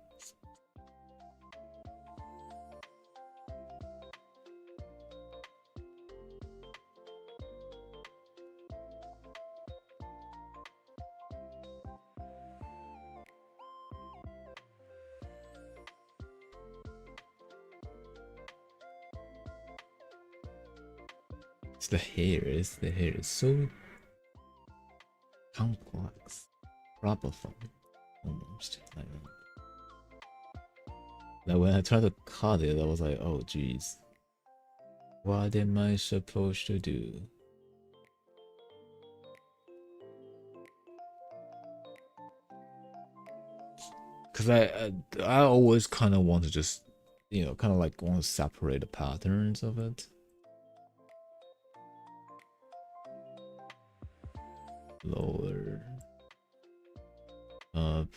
It's the hair is so complex, troublesome, almost. Like when I tried to cut it, I was like, oh geez, what am I supposed to do? Cause I always kind of want to just, kind of like want to separate the patterns of it. Lower, up.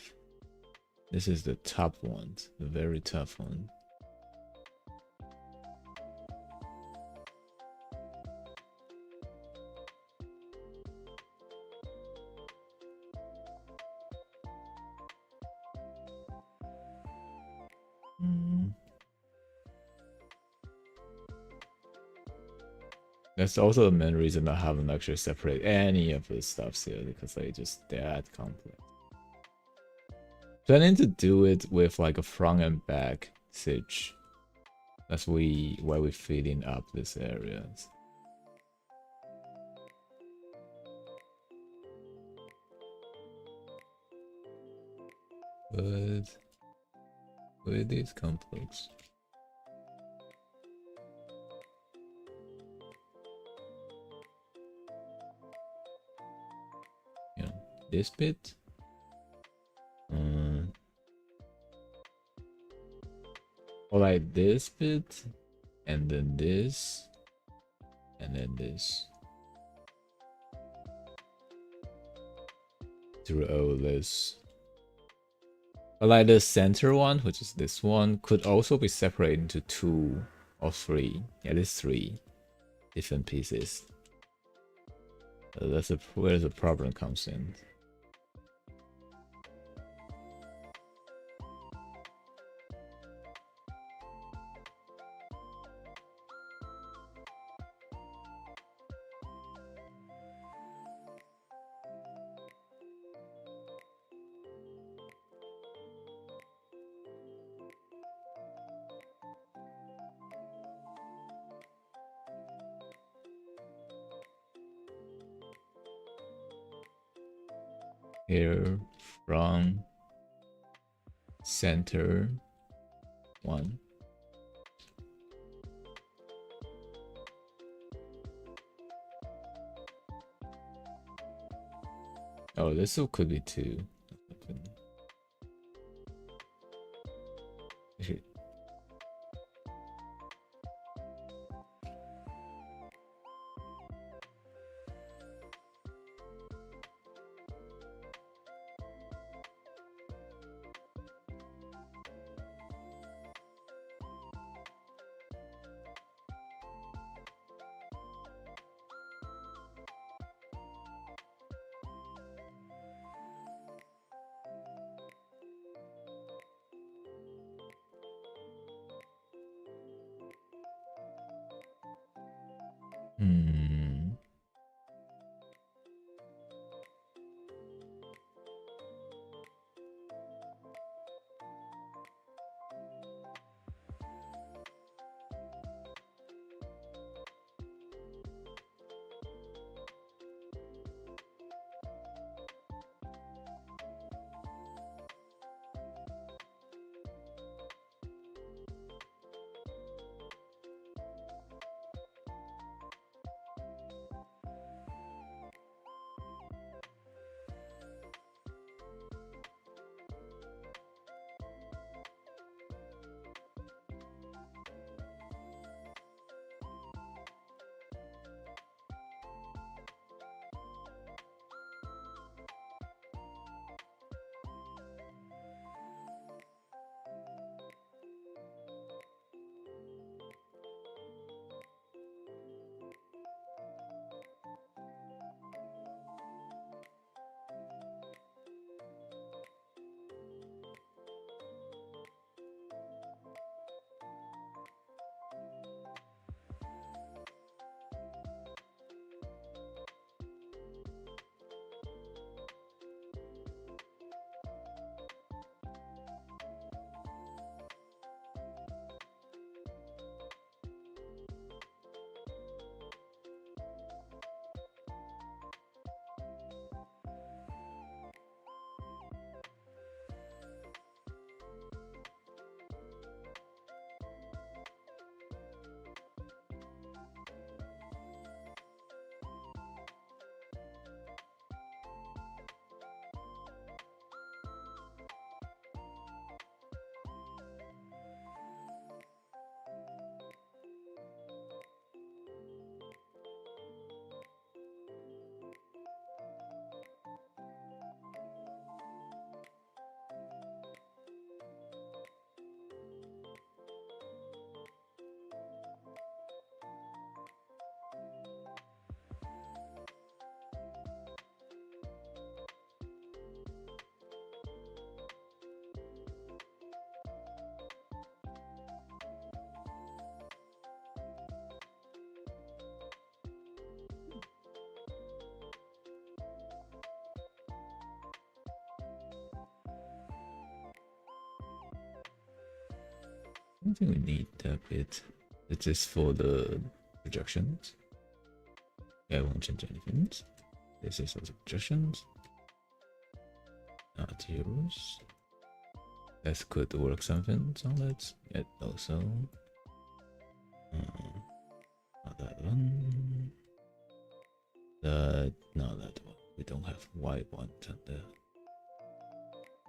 This is the top one, the very tough one. That's also the main reason I haven't actually separated any of the stuffs here, because they just that complex. Planning to do it with like a front and back stitch. That's why we're filling up these areas. But it is complex. Yeah, this bit. Or like this bit, and then this, and then this. Through all this. But like the center one, which is this one, could also be separated into 2 or 3, at least 3 different pieces. That's where the problem comes in. Here from center 1. Oh, this could be 2. don't think we need that bit. It's just for the projections. Yeah, I won't change anything. This is also projections. Not heroes. That could work something on it. Yet also. Not that one. No, that one. We don't have white one on there.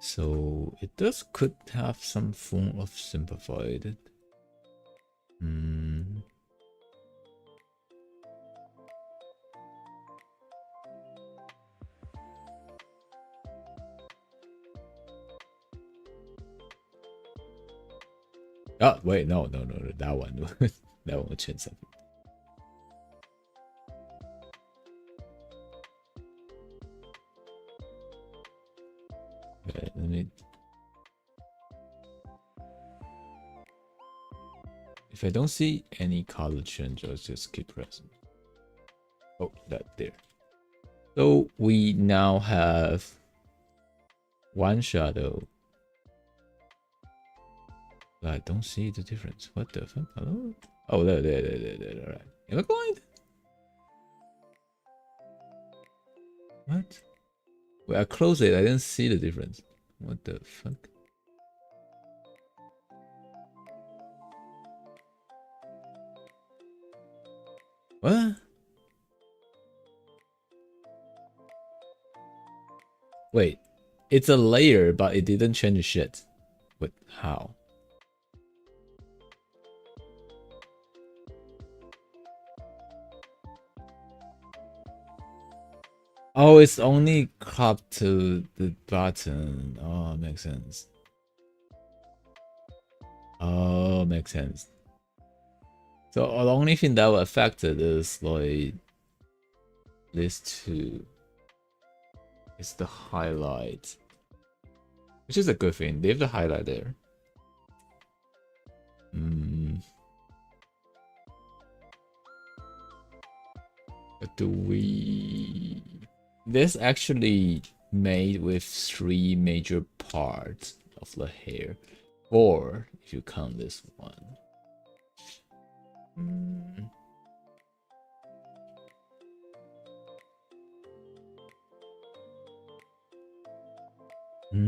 So it does could have some form of simplified. Oh wait, no, that one, that one will change something. Okay, let me. If I don't see any color change, I'll just keep pressing. Oh, that there. So we now have one shadow. I don't see the difference. What the fuck? Hello? Oh, there. All right. Am I blind? What? When I close it, I didn't see the difference. What the fuck? What? Wait, it's a layer, but it didn't change shit. What? How? Oh, it's only cropped to the button. Oh, makes sense. Oh, makes sense. So the only thing that will affect it is like this two. It's the highlight, which is a good thing. Leave the highlight there. But do we? This actually made with 3 major parts of the hair, 4 if you count this one. Oh. Oh.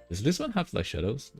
Does this one have like shadows?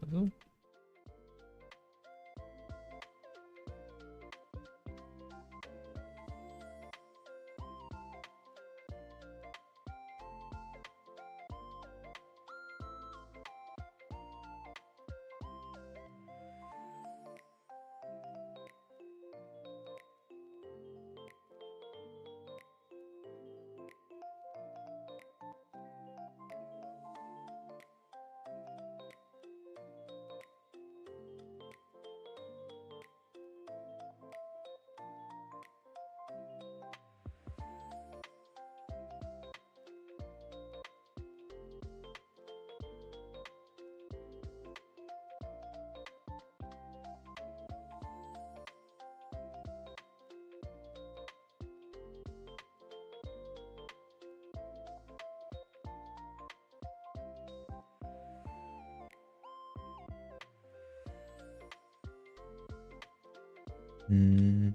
Hmm.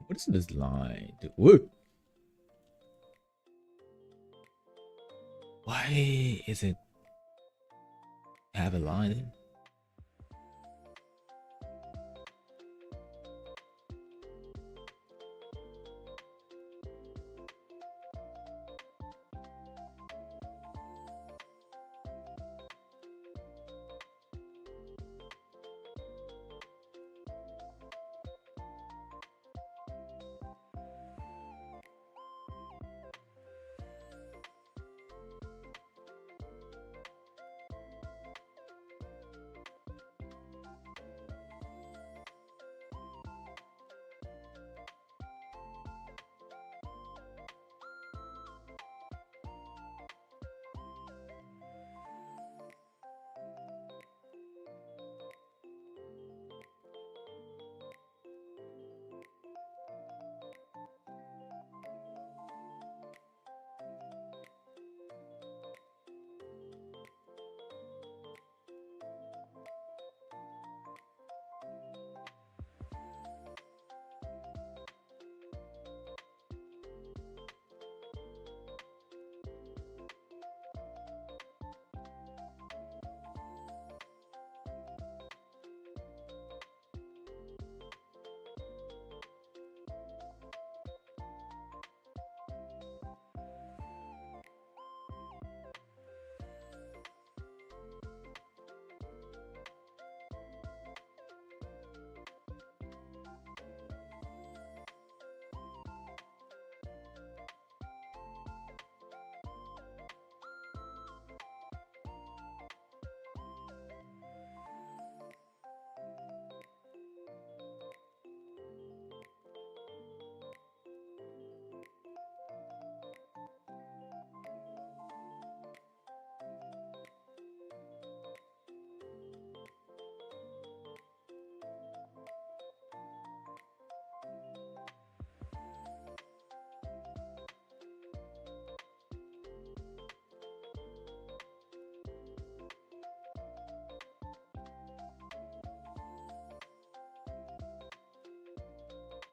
What is this line? Whoa. Why is it have a line?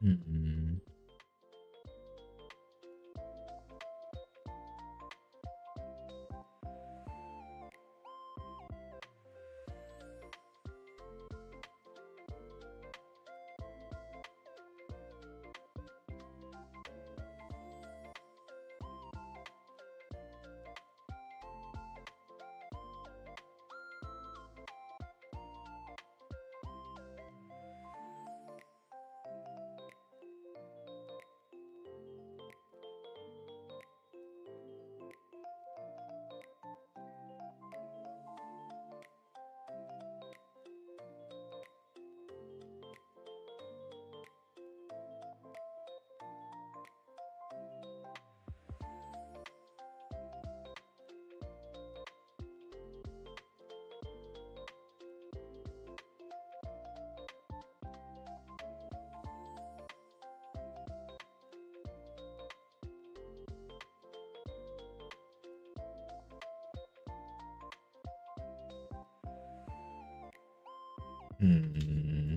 Hmm. Hmm. Hmm.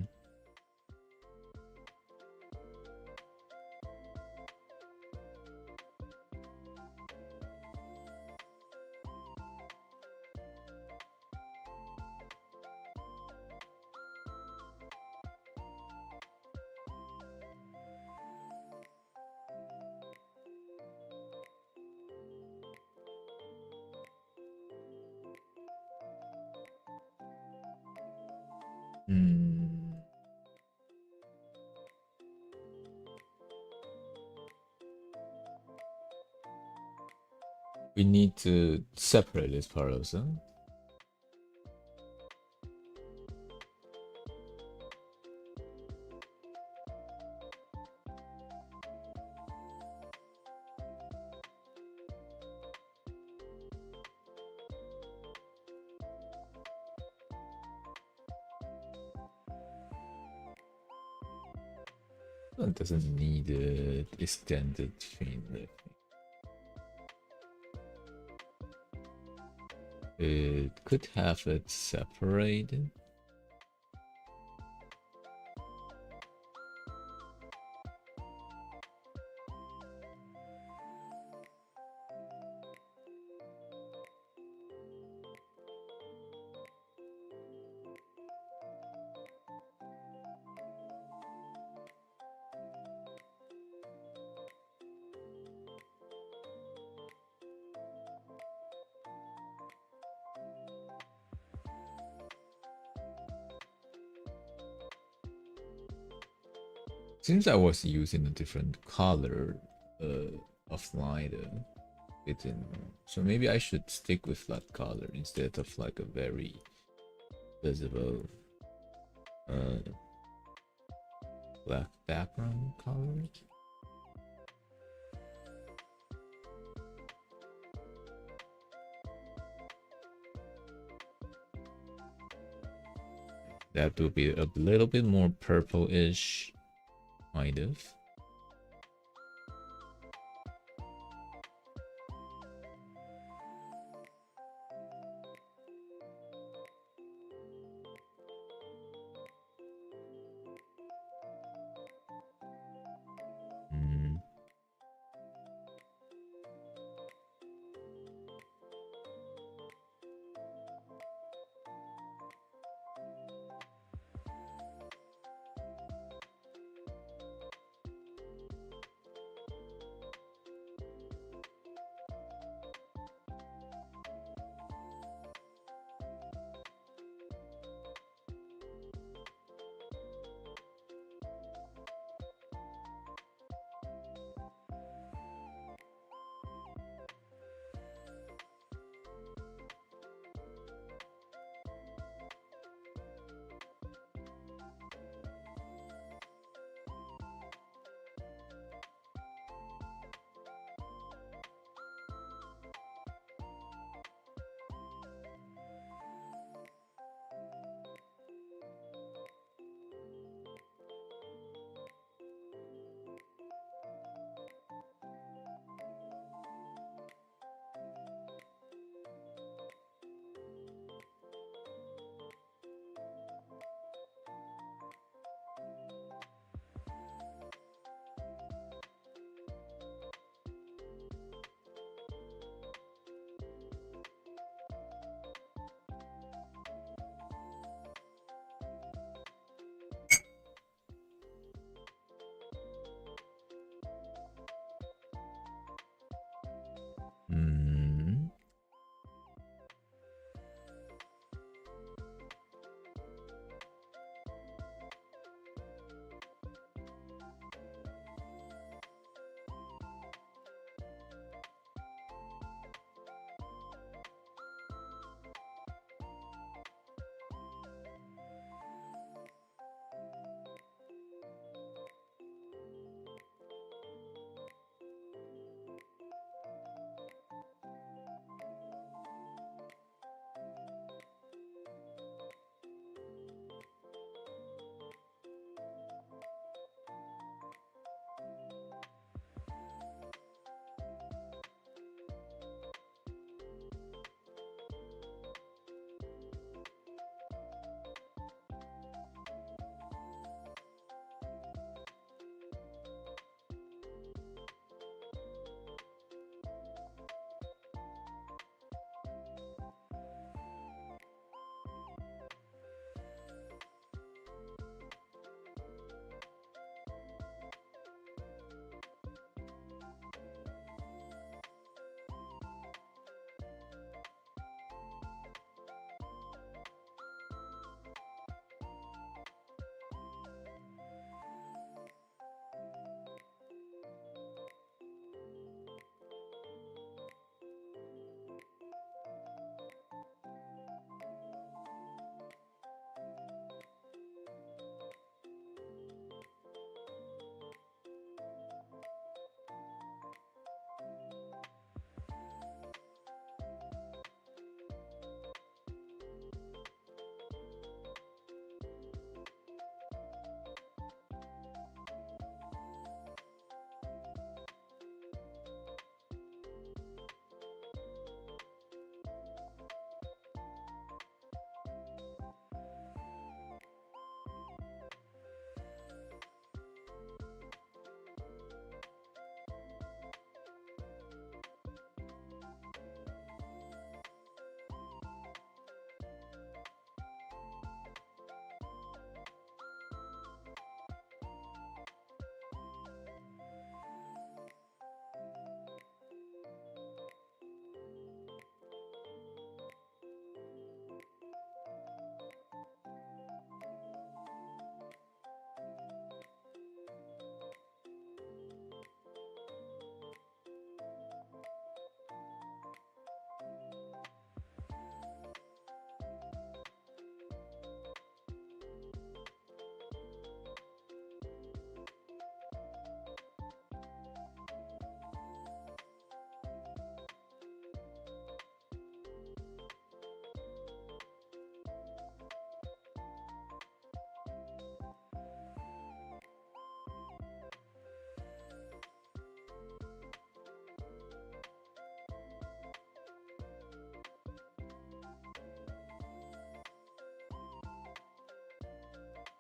We need to separate this part also. It doesn't need extended chain link. It could have it separated. Since I was using a different color of slider within, so maybe I should stick with that color instead of like a very visible black background color. That would be a little bit more purple-ish, kind of. Mm.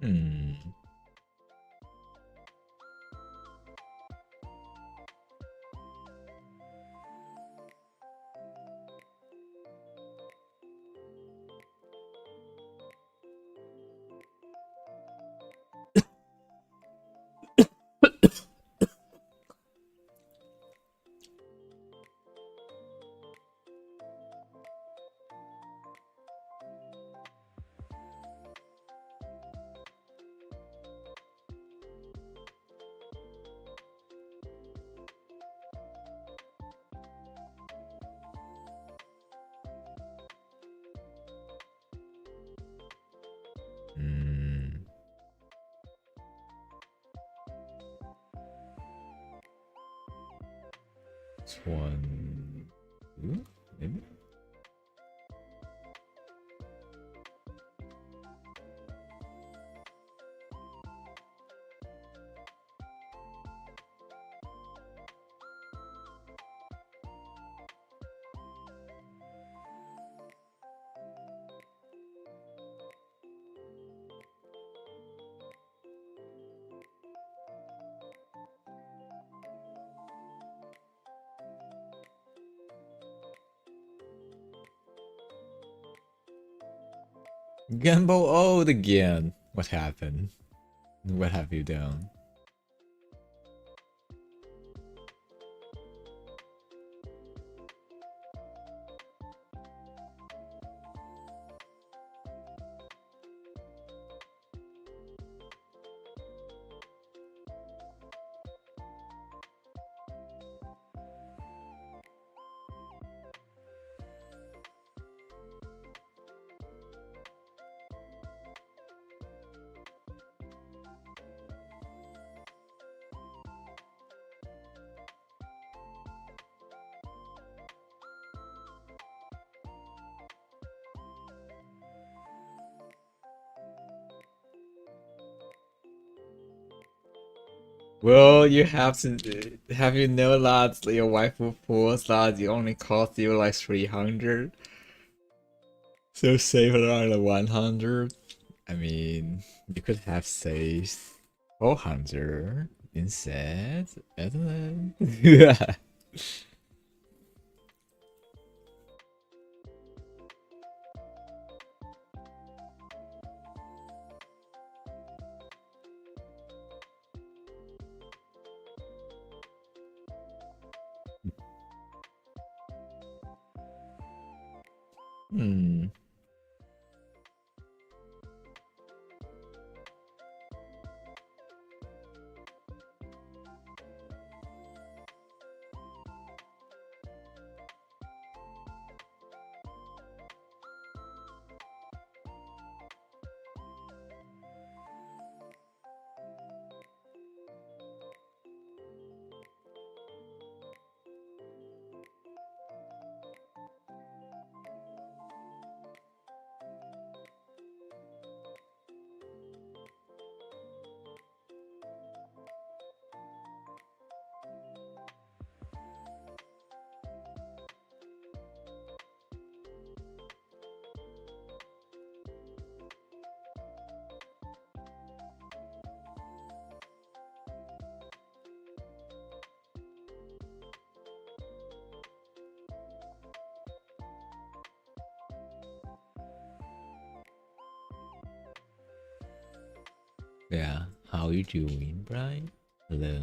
Hmm. Hmm. This one. Ooh, maybe. Gamble old again. What happened? What have you done? Well, you have to have you know that your wife will force that it only cost you like 300. So save around 100. I mean, you could have saved 400 instead. I don't know. Hmm. Yeah. How you doing, Brian? Hello.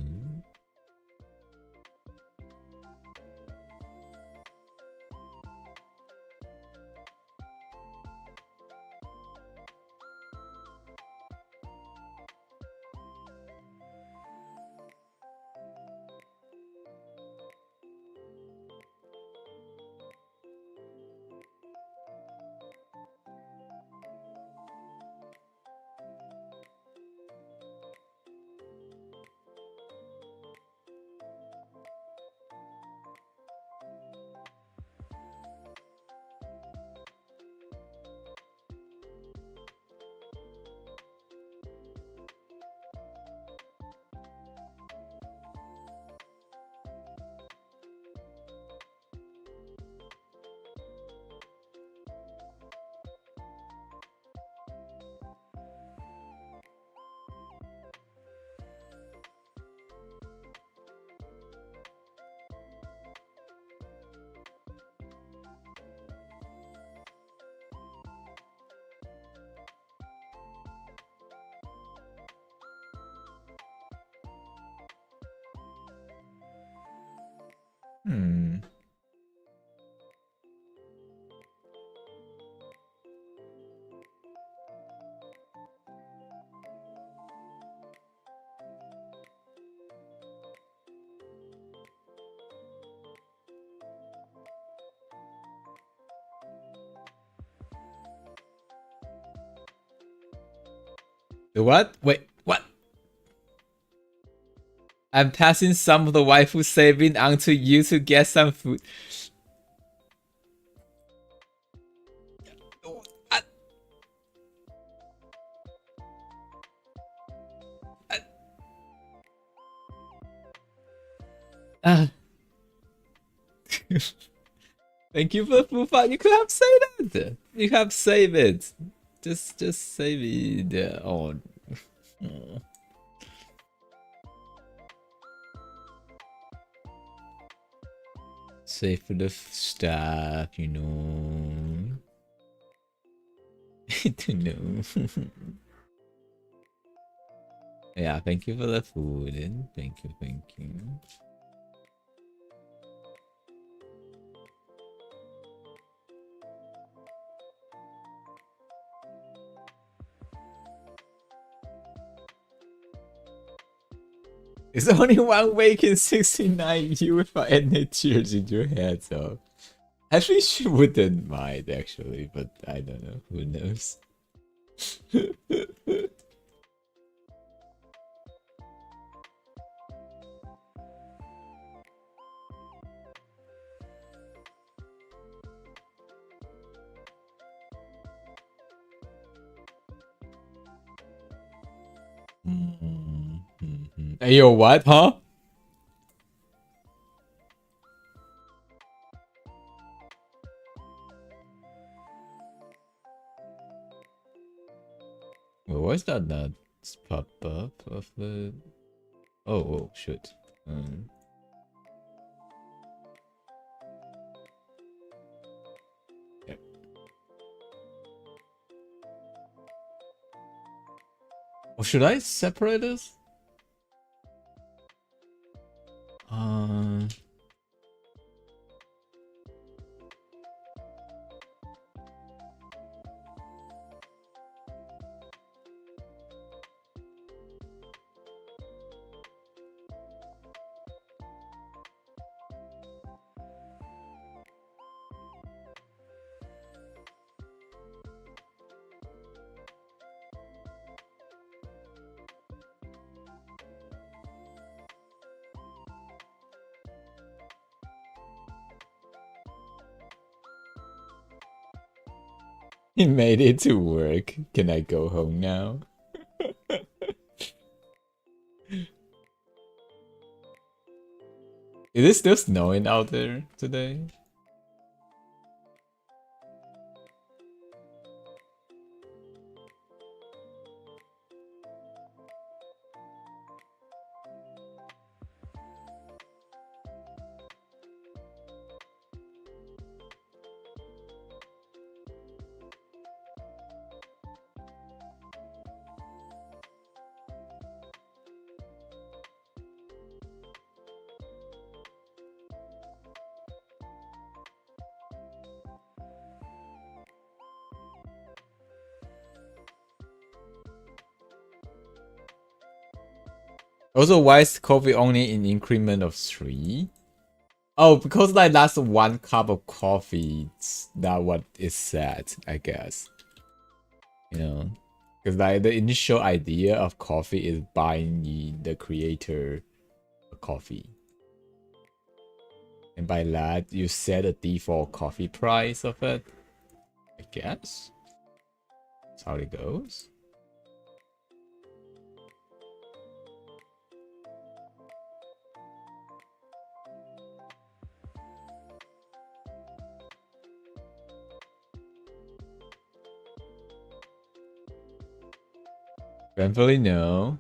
Hmm. What? Wait, what? I'm passing some of the waifu saving onto you to get some food. Uh, uh, Thank you for the food fight. You could have saved it. You have saved it. Just save it. Oh. Oh. Save for the stuff, you know. I don't know. Yeah, thank you for the food. And thank you, thank you. It's only one week in 69 you without any tears in your head, so I think she wouldn't mind actually, but I don't know. Who knows? Hey, yo, what, huh? Well, why is that not pop up of the? Oh, shit. Yep. Oh, should I separate this? He made it to work. Can I go home now? Is it still snowing out there today? Also, why is coffee only in increment of 3? Oh, because like that's 1 cup of coffee. That's what is said, I guess. You know, because like the initial idea of coffee is buying the creator a coffee, and by that you set a default coffee price of it. I guess that's how it goes. Thankfully, no.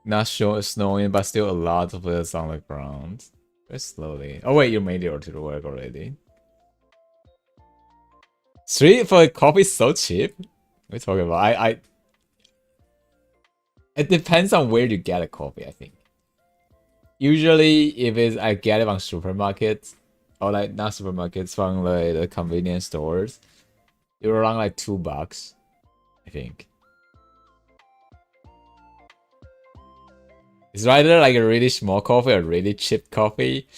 Not sure snowing, but still a lot of it on the ground. Very slowly. Oh wait, you made it to the work already. 3 for a coffee is so cheap. What are you talking about? It depends on where you get a coffee, I think. usually if it's I get it from supermarkets or like not supermarkets from like the convenience stores, it will run like $2, I think. It's either like a really small coffee or really cheap coffee.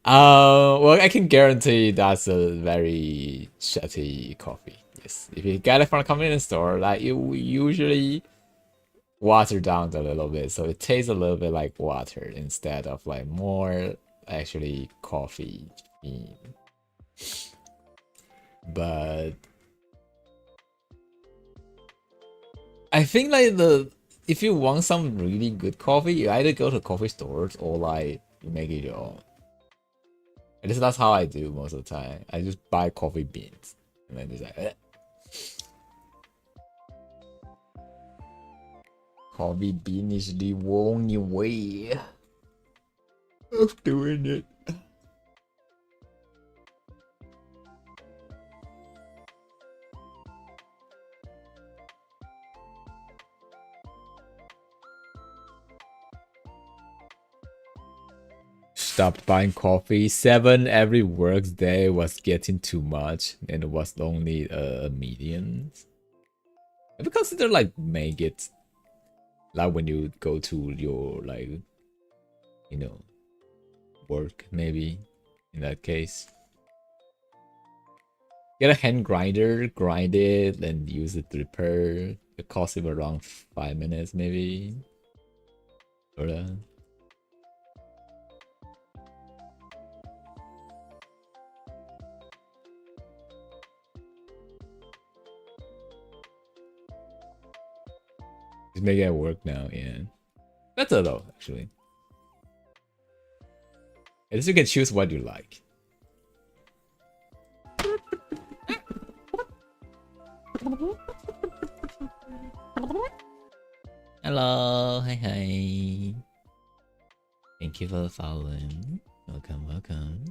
Well, I can guarantee that's a very shitty coffee. Yes, if you get it from a convenience store, like it will usually water down a little bit, so it tastes a little bit like water instead of like more actually coffee bean. But I think like if you want some really good coffee, you either go to coffee stores or like you make it your own. At least that's how I do most of the time. I just buy coffee beans and then just like coffee bean is the only way of doing it. Stopped buying coffee. 7 every work day was getting too much, and it was only a median. If you consider like make it like when you go to your like work maybe in that case. Get a hand grinder, grind it, and use it to repair. It costs you around 5 minutes maybe. Or just make it work now, yeah. Better though, actually. At least you can choose what you like. Hello, hi. Thank you for following. Welcome.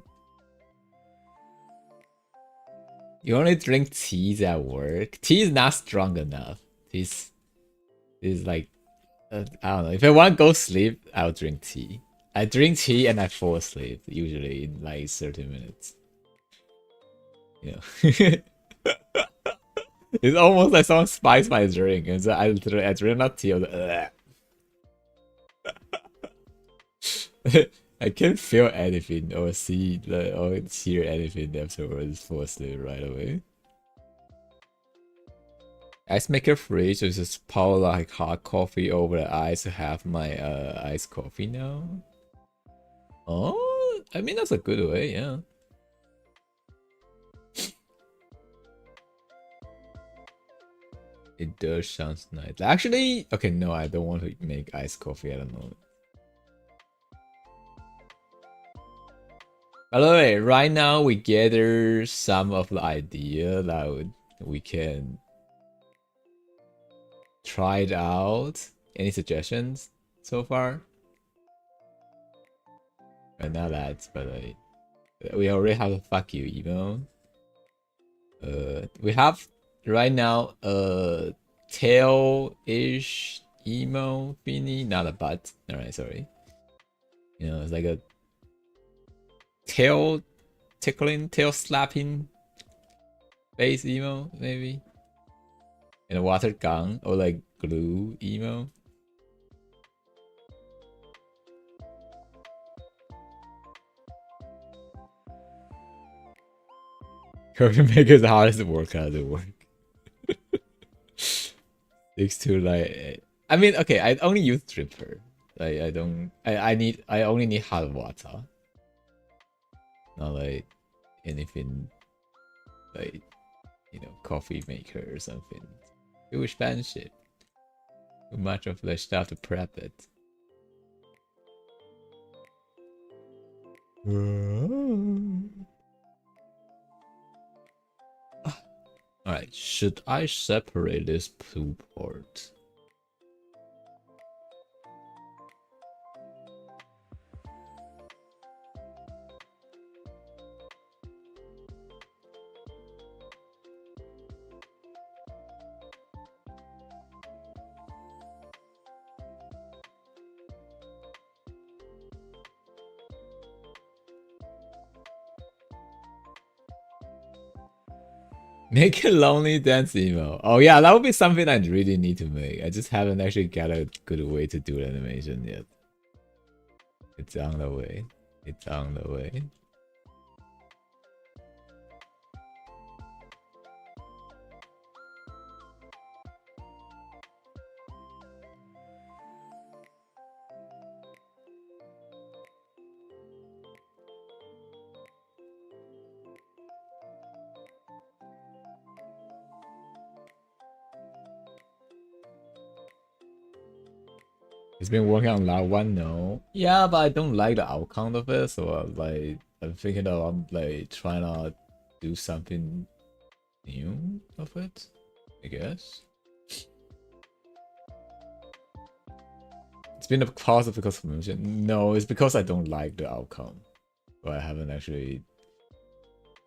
You only drink teas at work. Tea is not strong enough. Tea is like I don't know. If I want to go sleep, I'll drink tea. I drink tea and I fall asleep usually in like 30 minutes. You know. It's almost like someone spikes my drink, and so I drink not tea. I can't feel anything or see or hear anything afterwards. Fall asleep right away. Ice maker free, so just pour like hot coffee over the ice to have my iced coffee now. Oh, I mean that's a good way, yeah. It does sound nice. Actually, okay, no, I don't want to make iced coffee at the moment. By the way, right now we gather some of the idea that we can try it out. Any suggestions so far? Not that, but we already have a fuck you email. We have right now a tail-ish emo thingy, not a butt. Alright, sorry. It's like a tail tickling, tail slapping face emo, maybe. And a water gun or like glue emo. Coffee makers hardest workout at work. 6 to like I mean okay, I only use dripper. Like I only need hot water. Not like anything like coffee maker or something. Too expensive. Too much of the stuff to prep it. Alright, should I separate this two parts? Make a lonely dance emo. Oh yeah, that would be something I really need to make. I just haven't actually got a good way to do the animation yet. It's on the way. It's on the way. It's been working on that one, no. Yeah, but I don't like the outcome of it, so I'm thinking of like trying to do something new of it, I guess. It's been a cause because of motion. No, it's because I don't like the outcome. But I haven't actually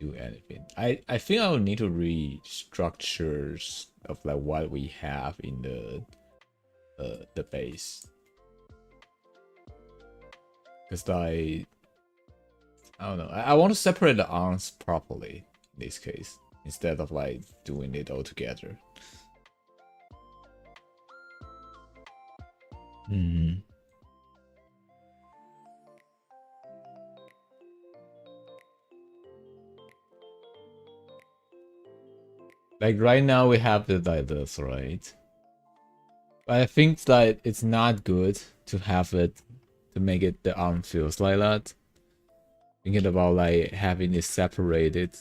do anything. I think I will need to restructure of like what we have in the base. Because I don't know. I want to separate the arms properly in this case instead of like doing it all together. Like right now we have it like this, right? But I think that it's not good to have it to make it the arm feels like that. Thinking about like having it separated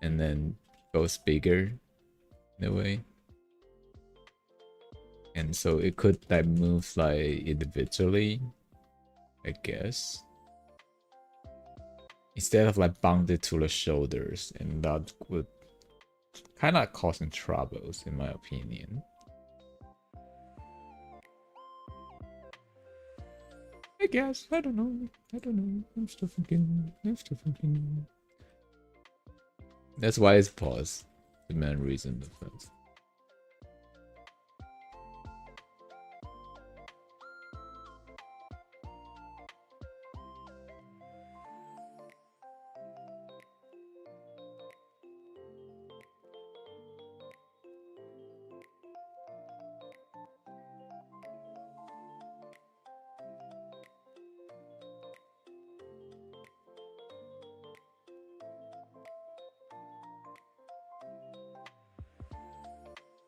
and then goes bigger in a way. And so it could like move like individually, I guess. Instead of like bounded to the shoulders, and that would kind of causing troubles in my opinion. I guess. I don't know. I'm still thinking. That's why it's paused. The main reason of that.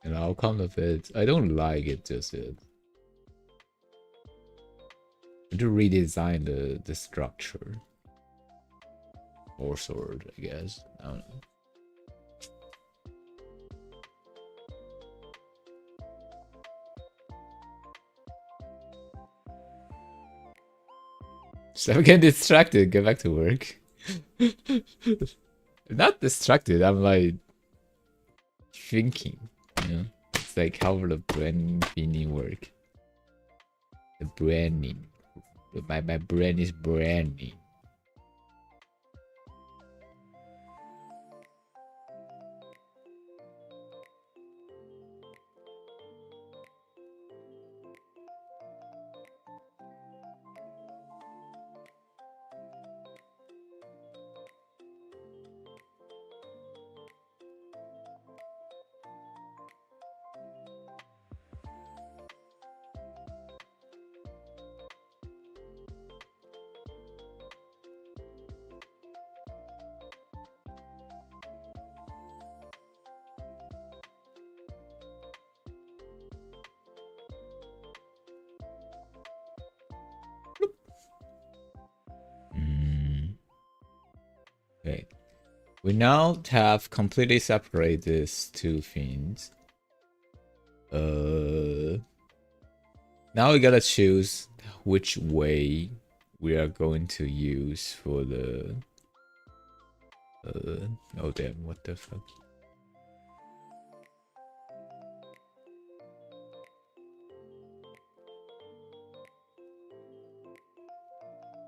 And the outcome of it, I don't like it just yet. To redesign the structure. Or sword, I guess. I don't know. Stop getting distracted, get back to work. Not distracted, I'm like thinking, you know? It's like how the branding work. The branding. My brain is branding. Okay. We now have completely separated these two things. Now we gotta choose which way we are going to use for the oh damn, what the fuck.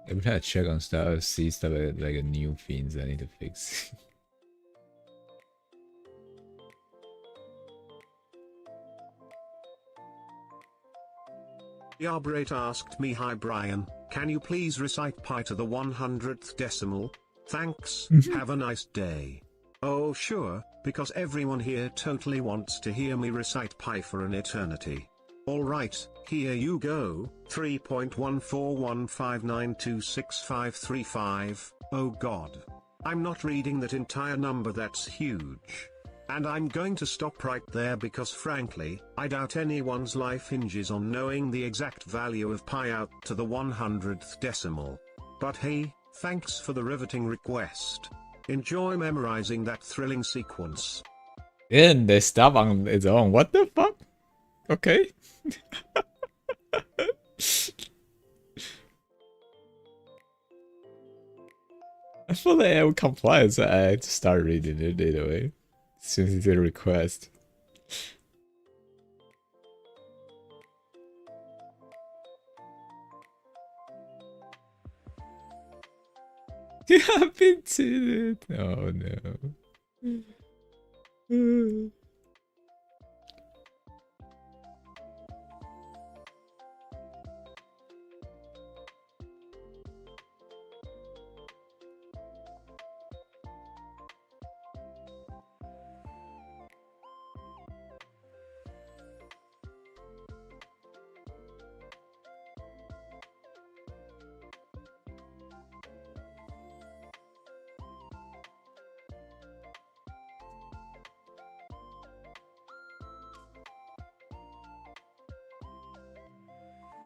Every time I check on stuff, I see stuff like a new things I need to fix. Yarbrate asked me, hi Brian, can you please recite pi to the 100th decimal? Thanks, have a nice day. Oh sure, because everyone here totally wants to hear me recite pi for an eternity. Alright, here you go, 3.14159265535, oh god. I'm not reading that entire number, that's huge. And I'm going to stop right there because frankly, I doubt anyone's life hinges on knowing the exact value of pi out to the 100th decimal. But hey, thanks for the riveting request. Enjoy memorizing that thrilling sequence. And they stop on its own. What the fuck? Okay. I feel like I would comply, so I had to start reading it anyway. As soon as it's a request. You have been to it. Oh no.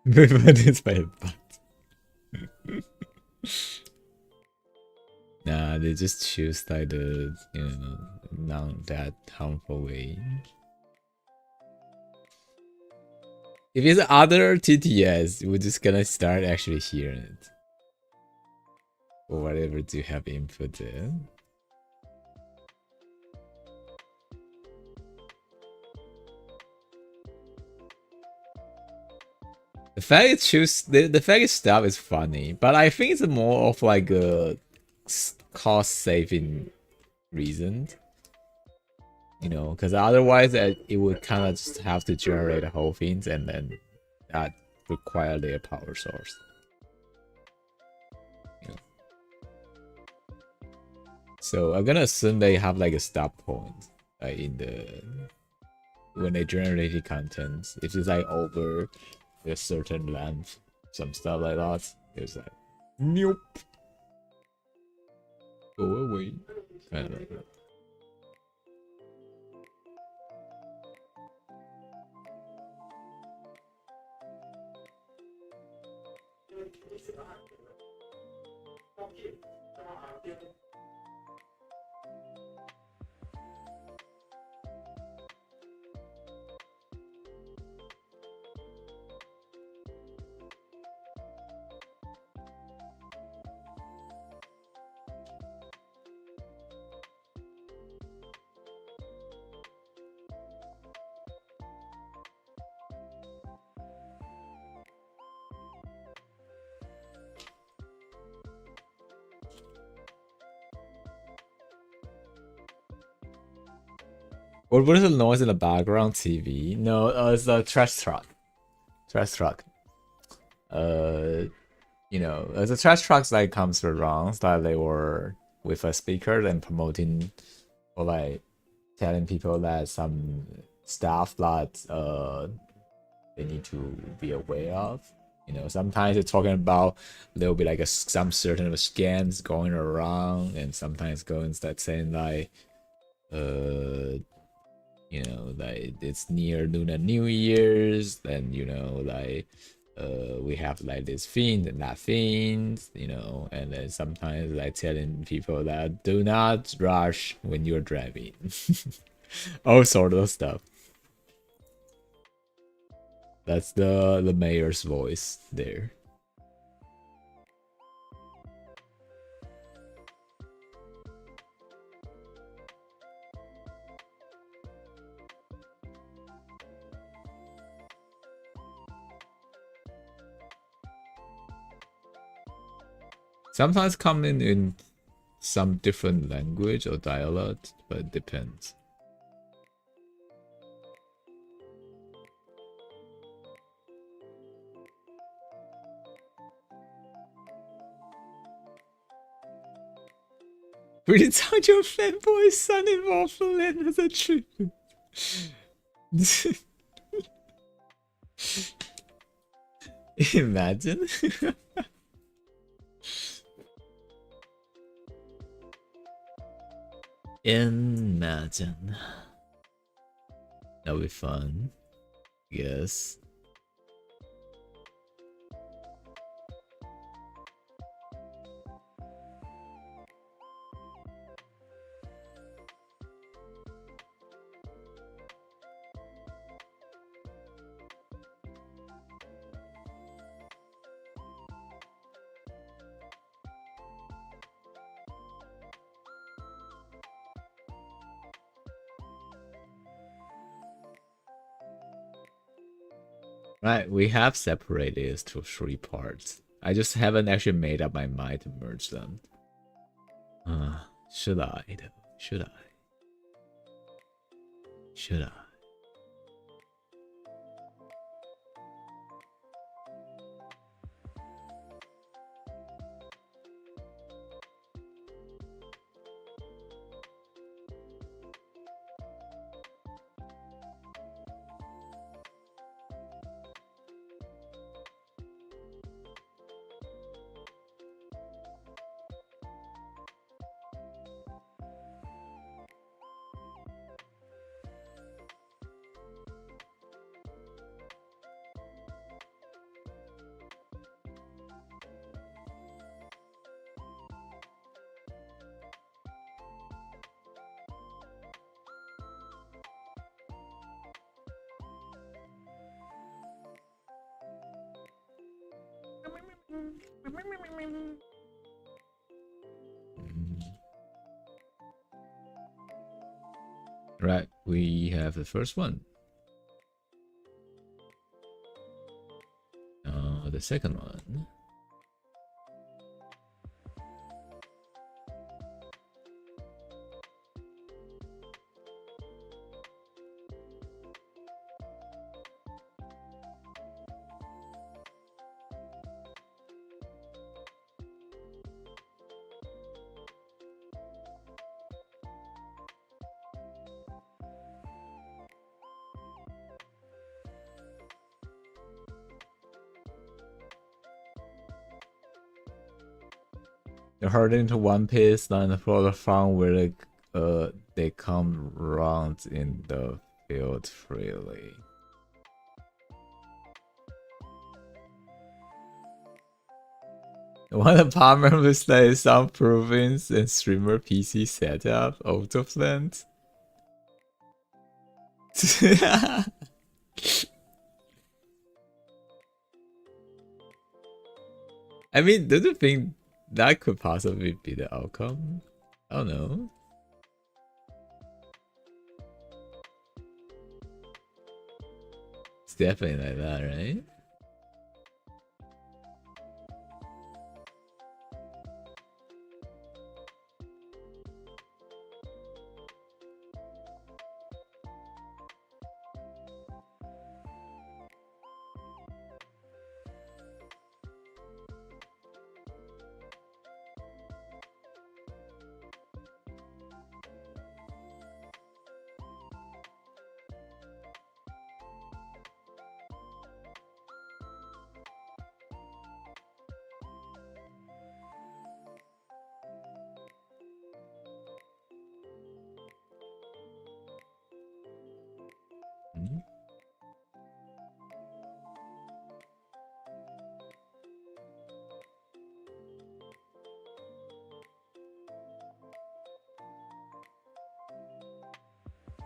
Movement is my butt. Nah, they just choose like the, you know, not that harmful way. If it's other TTS, we're just gonna start actually hearing it. Or whatever do you have input in. The fact it choose the fact it stuff is funny, but I think it's more of like a cost saving reason. You know, because otherwise it would kind of just have to generate the whole things and then that require their power source. You know. So I'm gonna assume they have like a stop point in the when they generate the content. If it's like over a certain length, some stuff like that, it's like nope, go away, kind of like that. What is the noise in the background? TV? No, it's a trash truck. Trash truck. You know, the trash trucks like comes around that they were with a speaker and promoting or like telling people that some stuff that they need to be aware of. You know, sometimes they're talking about there'll be like some certain scams going around, and sometimes going that saying like you know, like it's near Lunar New Year's, then you know, like we have like this thing and that thing, you know, and then sometimes like telling people that do not rush when you're driving. All sort of stuff. That's the mayor's voice there. Sometimes come in some different language or dialect, but it depends. really thought your fanboy son in Waffleland as a tribute. Imagine. Imagine. That'll be fun. Yes. Right, we have separated it to 3 parts. I just haven't actually made up my mind to merge them. Should I though? Should I? Should I? Right, we have the first one. The second one. They're hard into one piece, then for the fun where they come around in the field freely. One apartment with like some province and streamer PC setup out of land. I mean, do you think that could possibly be the outcome? I don't know. It's definitely like that, right?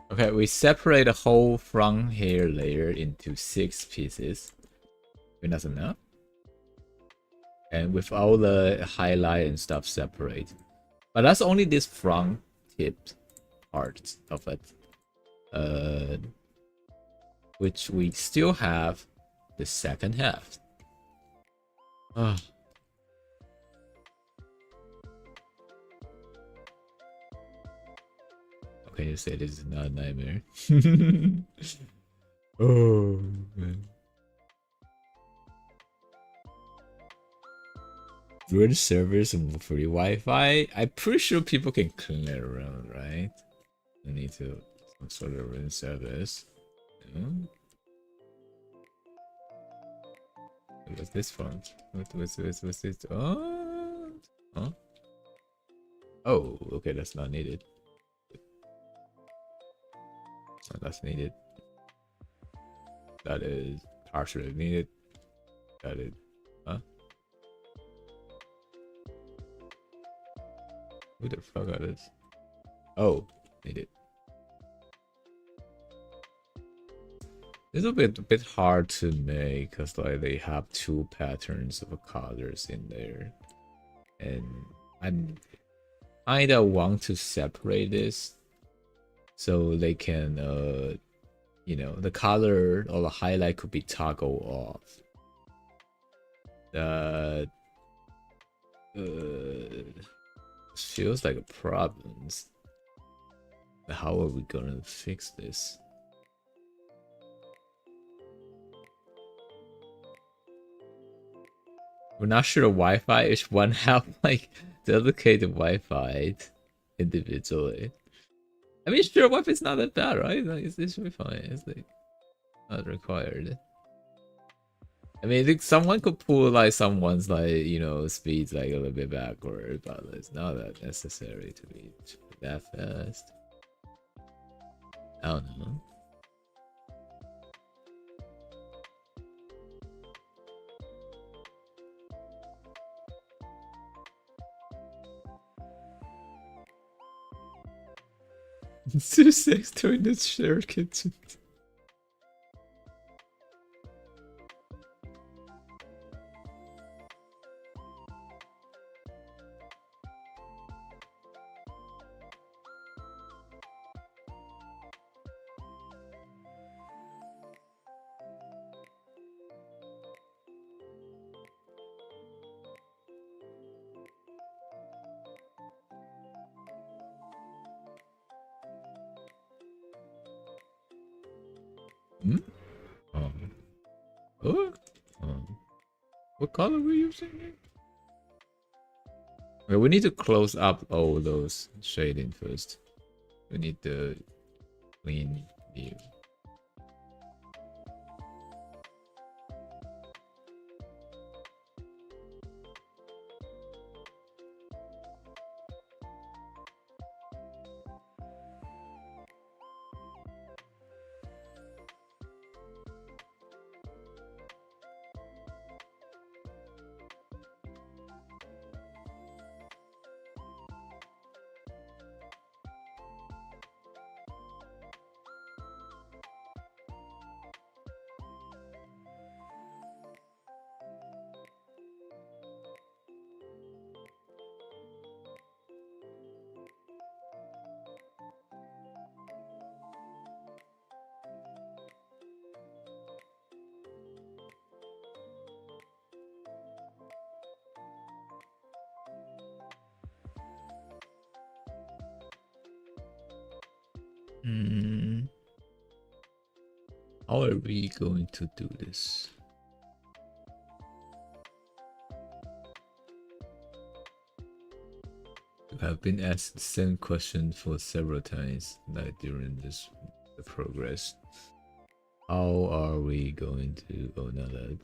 Okay, we separate the whole front hair layer into 6 pieces. If that's enough. And with all the highlight and stuff separate. But that's only this front tip part of it. Which we still have the second half. Okay, you say this is not a nightmare. Oh man. Ruin servers and free Wi-Fi. I'm pretty sure people can clean it around, right? I need to some sort of ruin service. Yeah. What's this from? What's this? Oh, huh? Oh, okay, that's not needed. Oh, that's needed. That is partially needed. That is, huh? Who the fuck are this? Oh, needed. It's a bit hard to make because like they have two patterns of colors in there, and I'm either want to separate this so they can you know, the color or the highlight could be toggled off. That feels like a problem. How are we gonna fix this? We're not sure the Wi-Fi is one have like dedicated Wi-Fi individually. I mean, sure, Wi-Fi is not that bad, right? Like, it should be fine. It's like not required. I mean, I think someone could pull like someone's like, you know, speeds like a little bit backward, but it's not that necessary to be that fast. I don't know. Two sex during this shared kitchen. Hmm? Oh, what color were you using? Okay, we need to close up all those shading first. We need the clean view. How are we going to do this? I've been asked the same question for several times, like during this the progress. How are we going to? Oh, no, that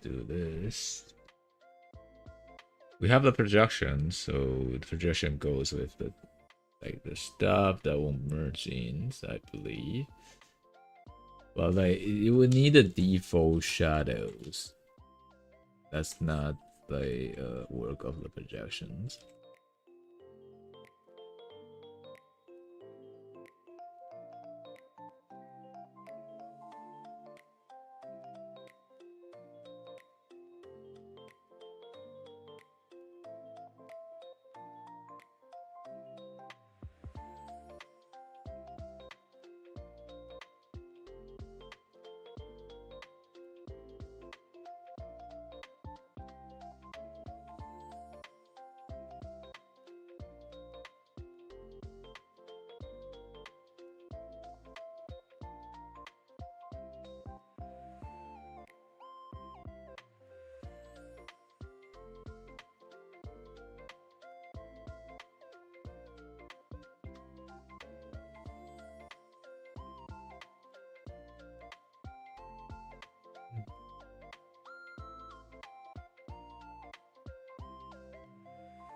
do this. We have the projection, so the projection goes with the like the stuff that will merge in, I believe. But like it would need the default shadows. That's not the work of the projections.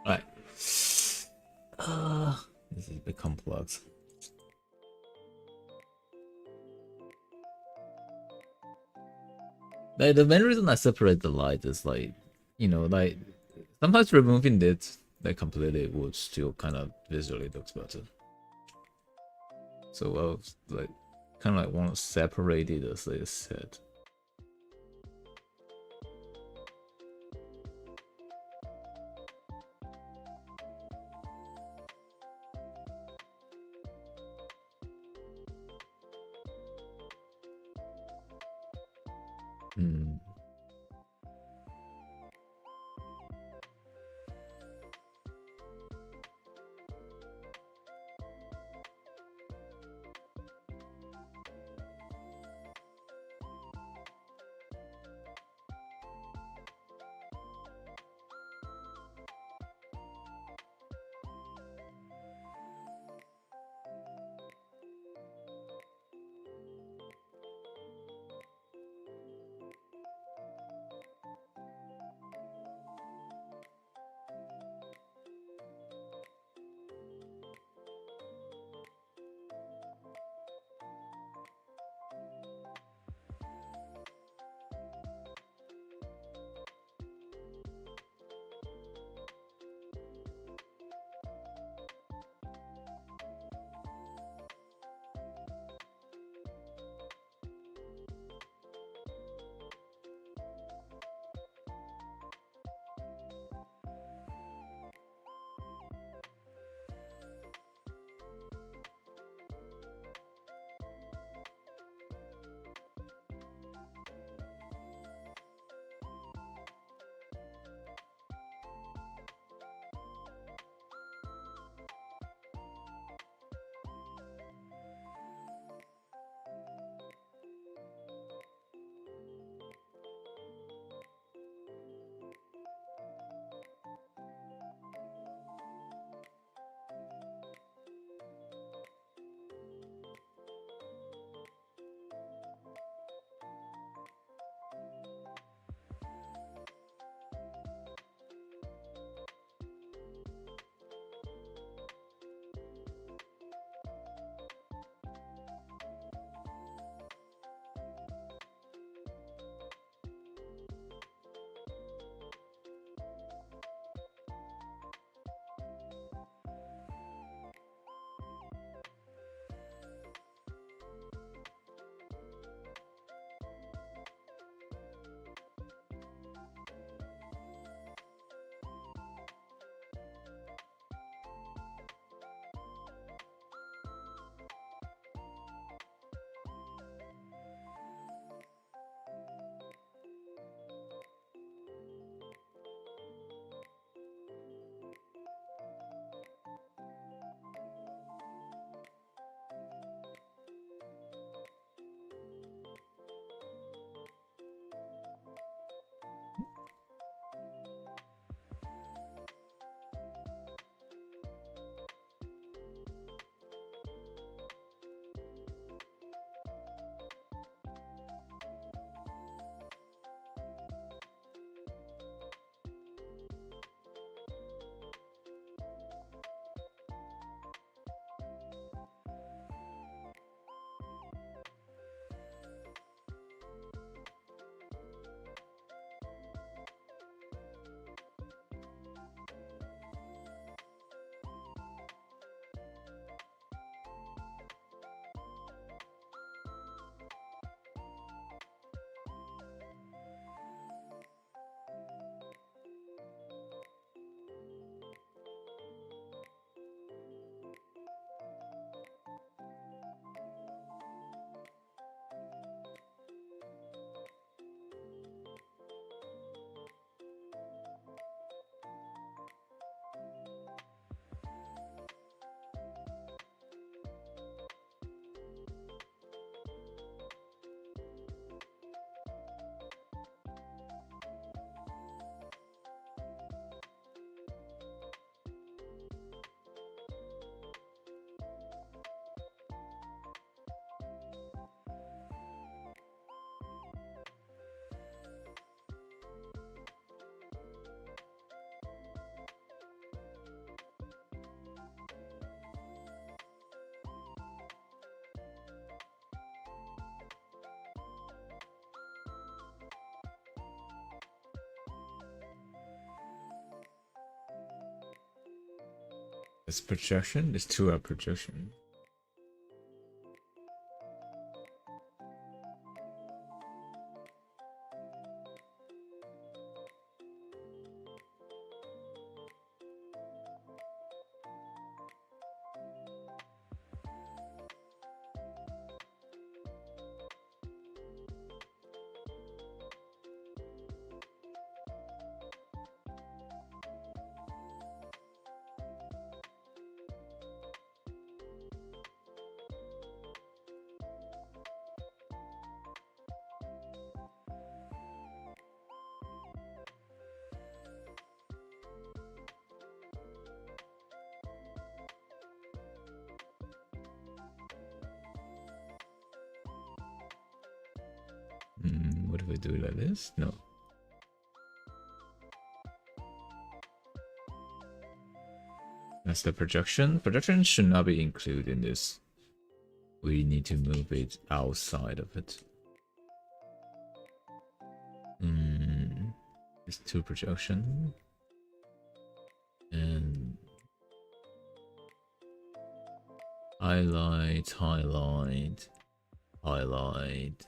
Alright. This is a bit complex. Like, the main reason I separate the light is like, like sometimes removing it like completely would still kind of visually looks better. So I was like kind of like want to separate it as I said. Hmm. It's projection. It's 2-hour projection. What if I do it like this? No. That's the projection. Projection should not be included in this. We need to move it outside of it. It's 2 projection. And highlight, highlight, highlight.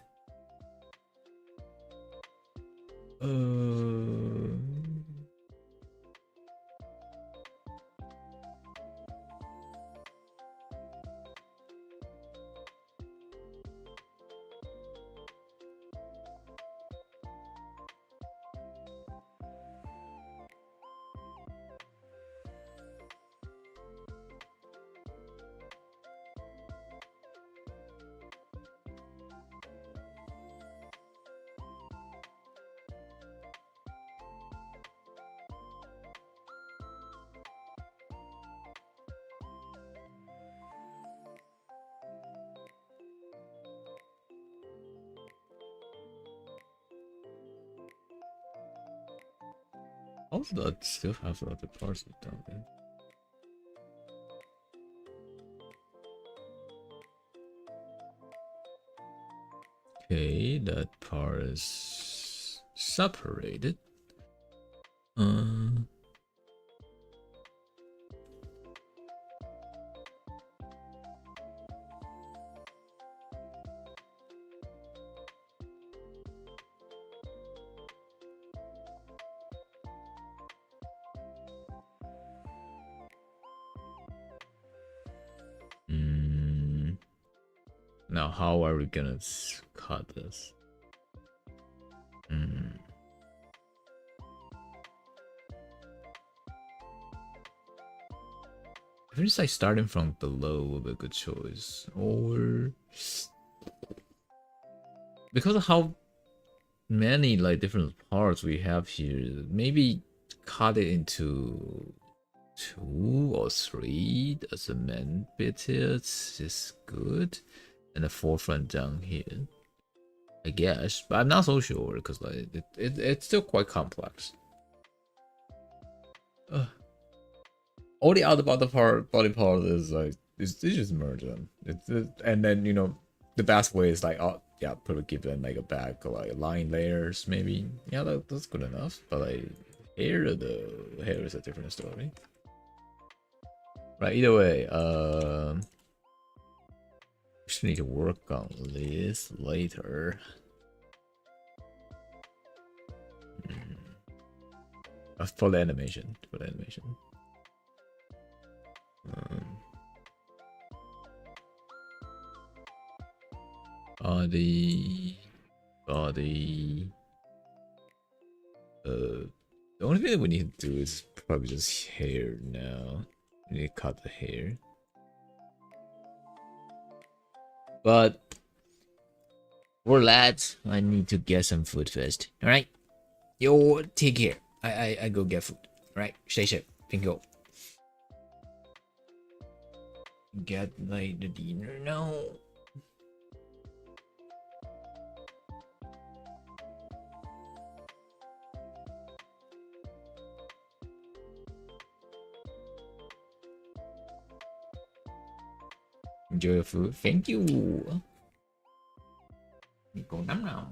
Also, that still have a lot of parts down there. Okay, that part is separated. Now, how are we gonna cut this? If it's like starting from below would be a good choice, or because of how many like different parts we have here, maybe cut it into 2 or 3 as a main bit here. It's good, and the forefront down here, I guess, but I'm not so sure because like it's still quite complex. All the other body part is like it's just merge them. And then the best way is like, oh yeah, probably give them like a back or like line layers maybe. Yeah, that's good enough. But like hair is a different story. Right, either way, just need to work on this later. For the animation. Body. The only thing that we need to do is probably just hair now. We need to cut the hair. But for that, I need to get some food first. Alright? Yo, take care. I go get food. Alright? Stay safe. Thank you. Get like the dinner now. Enjoy your food. Thank you. Mình còn nắm nào.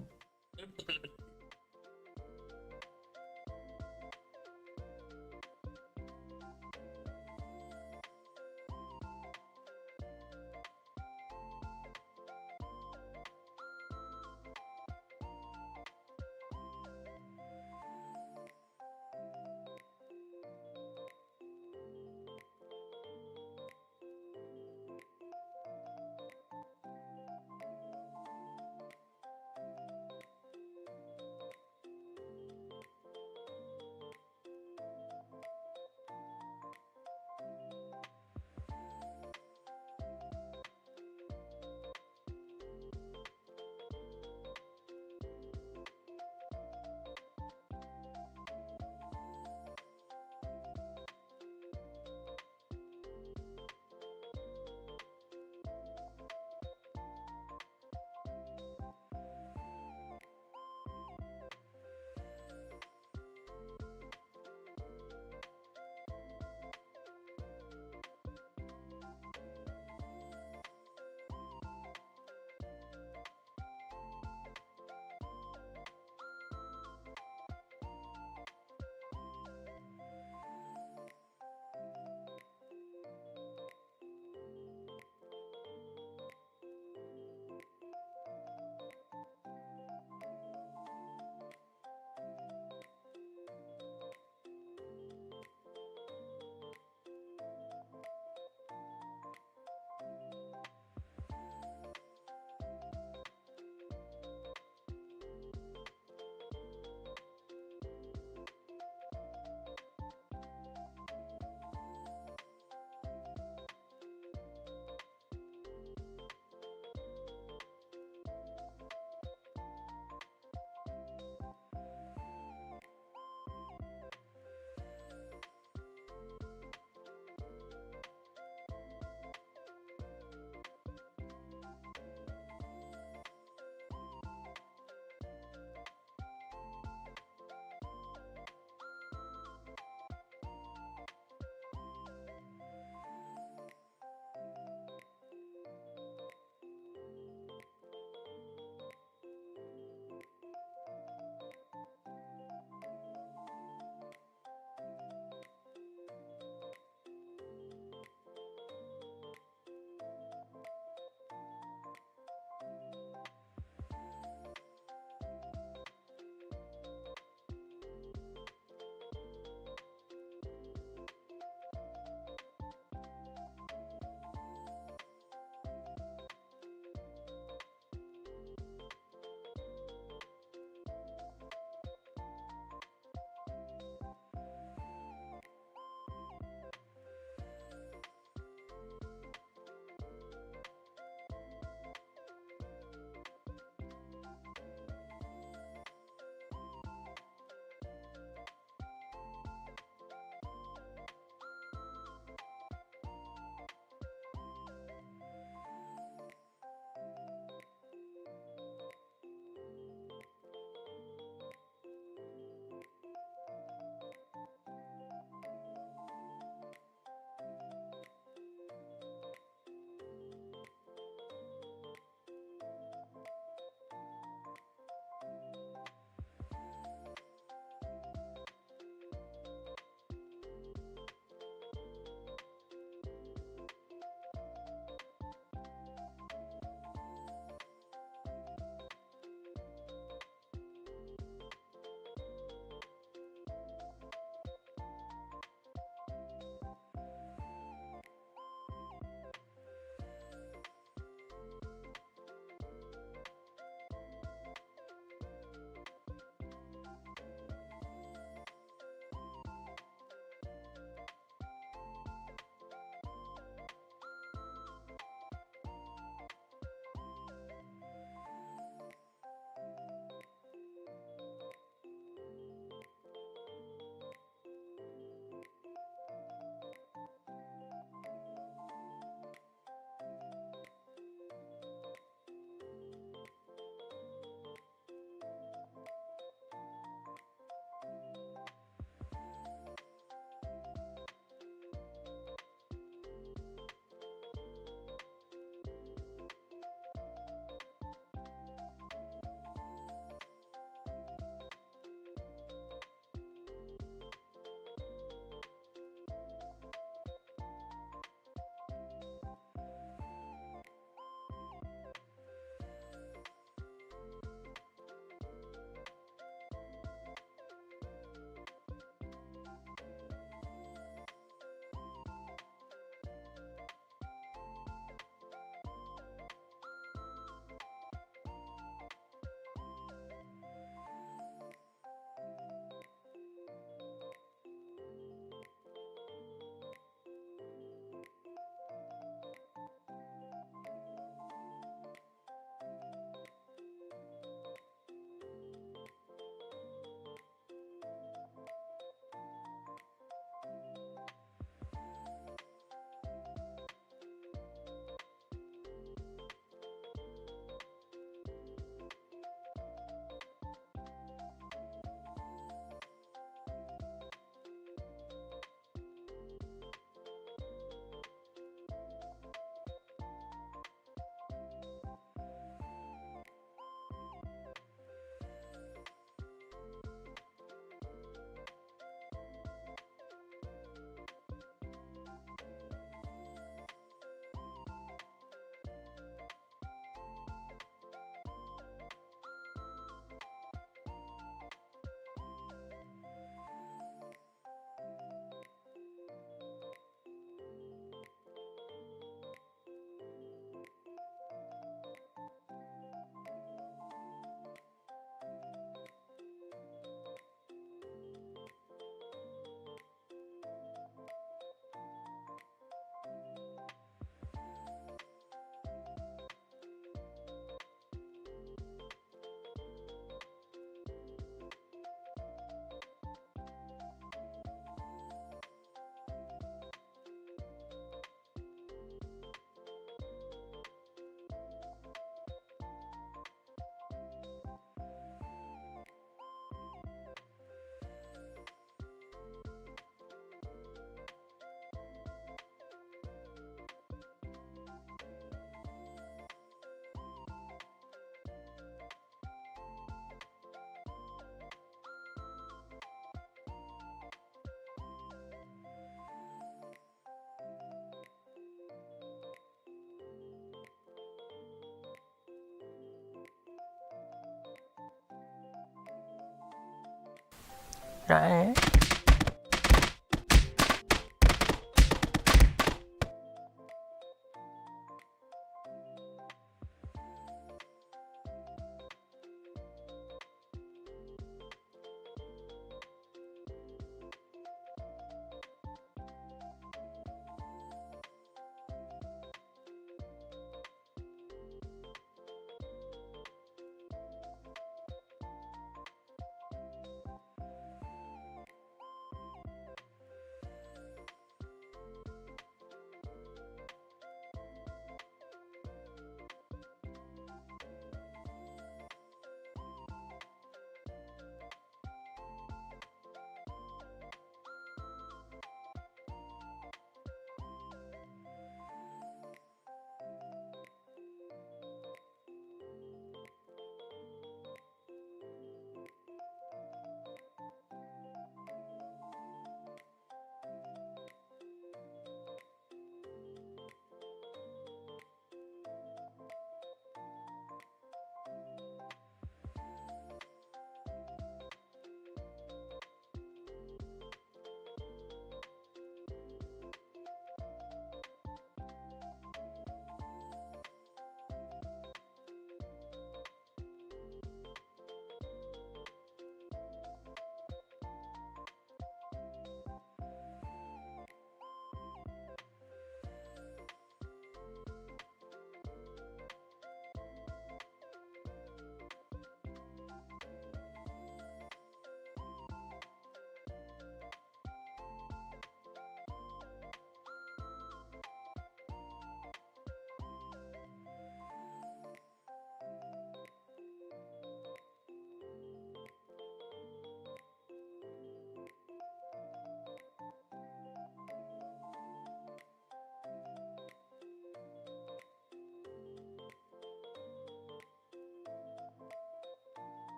Right.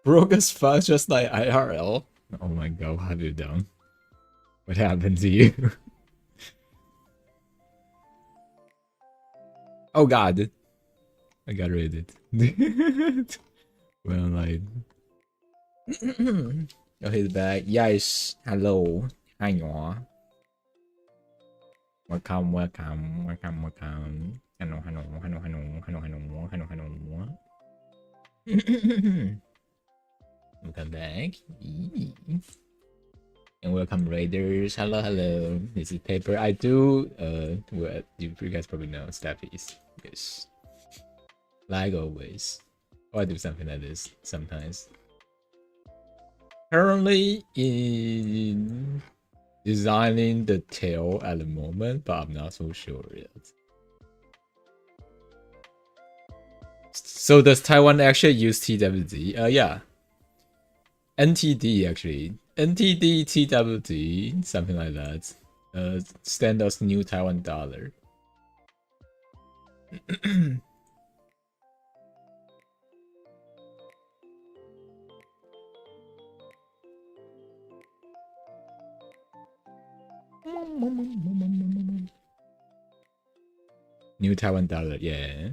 Broke as fuck, just like IRL. Oh my god, what have you done? What happened to you? Oh god. I got rid of it. Well, like. Oh, he's back. Yes. Hello. Hi, y'all. Welcome, welcome, welcome, welcome. Hello, hello, hello, hello, hello, hello, hello, hello. Welcome back. And welcome raiders. Hello, hello. This is Paper. I do well, you guys probably know Steffies. Yes. Like always. Or I do something like this sometimes. Currently in designing the tail at the moment, but I'm not so sure yet. So does Taiwan actually use TWD? Yeah. NTD actually. NTD, TWD, something like that. Standard's new Taiwan dollar. New Taiwan dollar, yeah.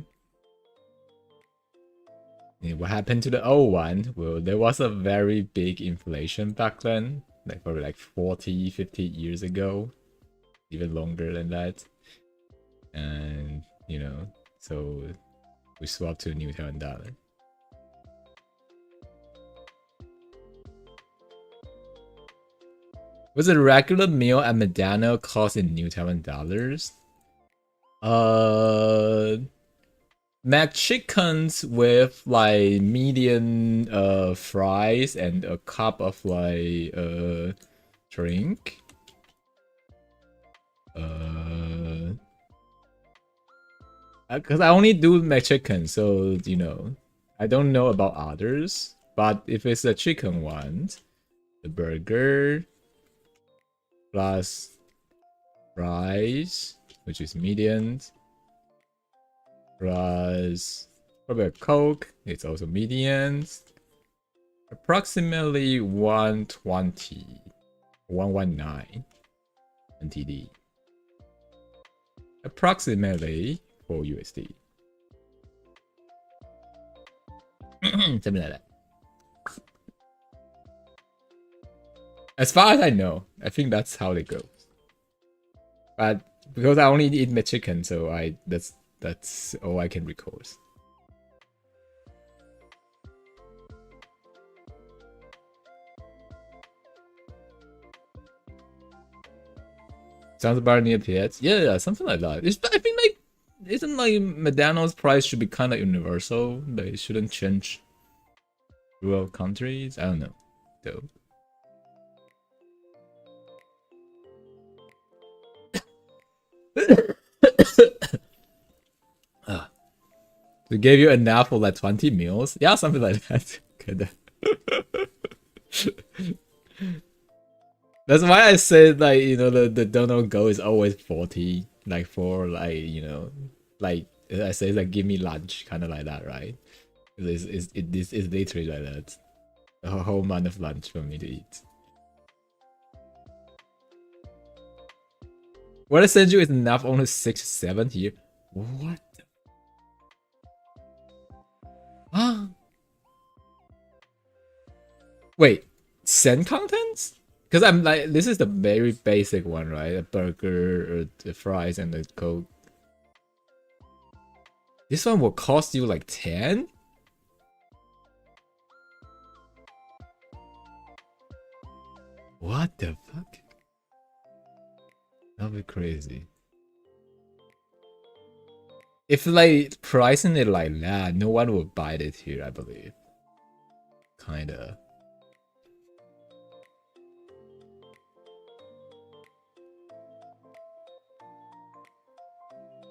What happened to the old one? Well, there was a very big inflation back then, like probably like 40, 50 years ago, even longer than that. And, you know, so we swapped to a new Taiwan dollar. Was a regular meal at Medano cost in new Taiwan dollars? McChickens with like medium fries and a cup of like drink. Because I only do McChicken, so you know, I don't know about others. But if it's a chicken one, the burger plus fries, which is medium, plus probably a Coke, it's also medium. Approximately 120, 119 NTD. Approximately 4 USD. Something like that. As far as I know, I think that's how it goes. But because I only eat my chicken, so that's all I can recall. Sounds about near PS. Yeah, something like that. I think like isn't like Medano's price should be kind of universal. They shouldn't change throughout countries. I don't know, though. They gave you enough for like 20 meals? Yeah, something like that. Kinda. That's why I said like, you know, the donut goal is always 40. Like for like, you know, like I say like give me lunch, kinda like that, right? It's literally like that. A whole month of lunch for me to eat. What I sent you is enough, only 6, 7 here. What? Huh? Wait, send contents? Because I'm like, this is the very basic one, right? A burger, the fries, and the Coke. This one will cost you like 10? What the fuck? That'll be crazy. If like pricing it like that, no one will buy it here, I believe. Kinda.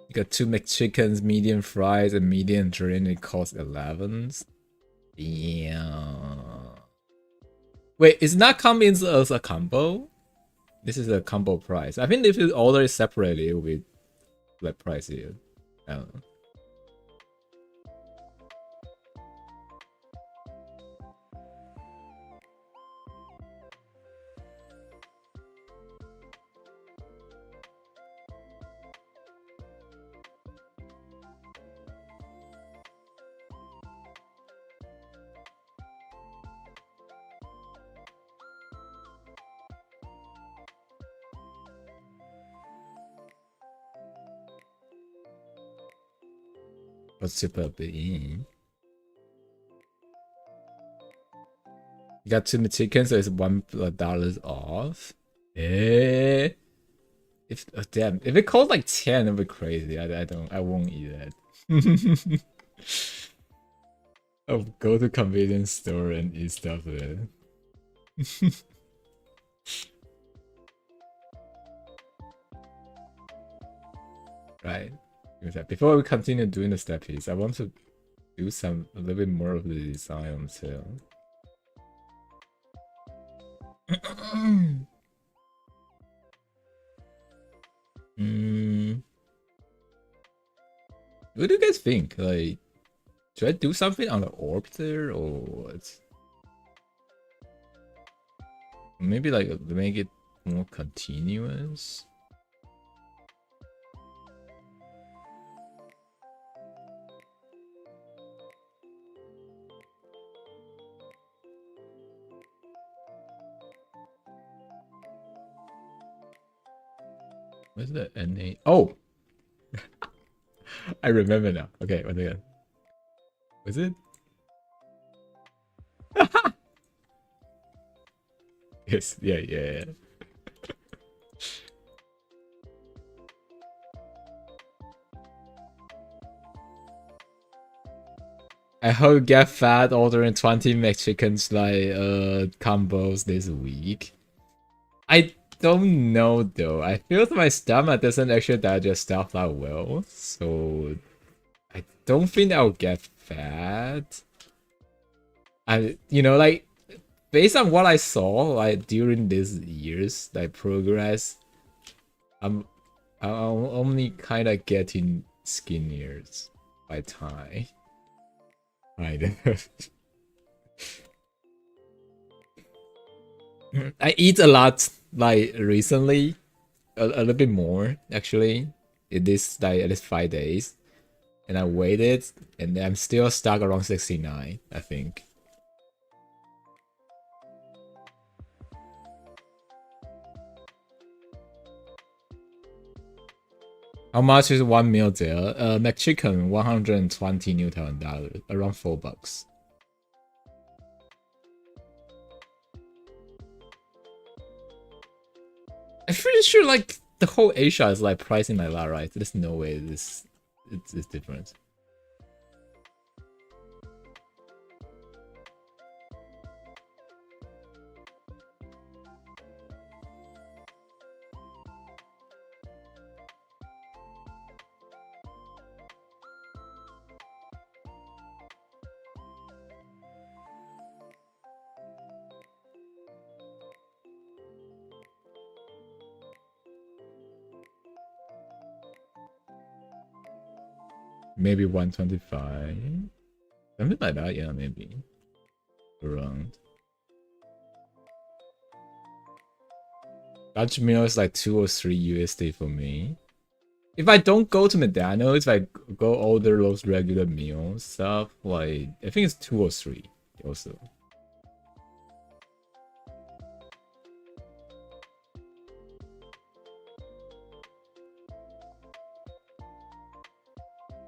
You got 2 McChickens, medium fries, and medium drink. It costs 11s. Yeah. Wait, is not coming as a combo? This is a combo price. I think if you order it separately, it will be like pricier. I don't know. What's super bean? You got 2 chickens, so it's $1 off. Eh? If damn, if it costs like 10, it'd be crazy. I won't eat that. I'll go to convenience store and eat stuff there. Right. Before we continue doing the steppies, I want to do a little bit more of the design on sale. What do you guys think? Like, should I do something on the orb there, or what? Maybe like make it more continuous? Where's the NA? Oh! I remember now. Okay, one second. Was it? Yes, yeah. I hope you get fat ordering 20 McChickens like combos this week. I don't know though. I feel my stomach doesn't actually digest stuff that well, so I don't think I'll get fat. Like based on what I saw like during these years, like progress, I'm only kind of getting skinnier by time. Right. I eat a lot like recently, a little bit more actually. It is like at least 5 days, and I waited, and I'm still stuck around 69, I think. How much is one meal there? McChicken 120 Newton dollars, around $4. I'm pretty sure like the whole Asia is like pricing like that, right? There's no way it's different. Maybe 125, something like that. Yeah, maybe around. Large meal is like 2 or 3 USD for me. If I don't go to McDonald's, if I go order those regular meal stuff, like I think it's 2 or 3 also.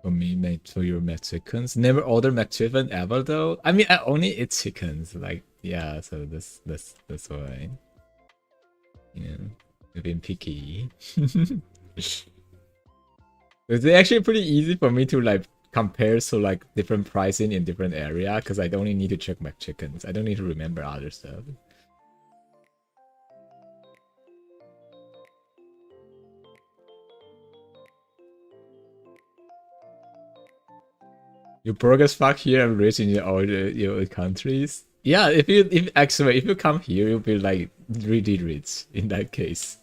For me, for your McChickens. Never order McChicken ever though. I mean, I only eat chickens. Like, yeah, so that's why. Yeah, I've been picky. It's actually pretty easy for me to like compare like different pricing in different area because I don't need to check McChickens. I don't need to remember other stuff. You broke as fuck here and rich in your countries. Yeah, if you come here, you'll be like really rich in that case.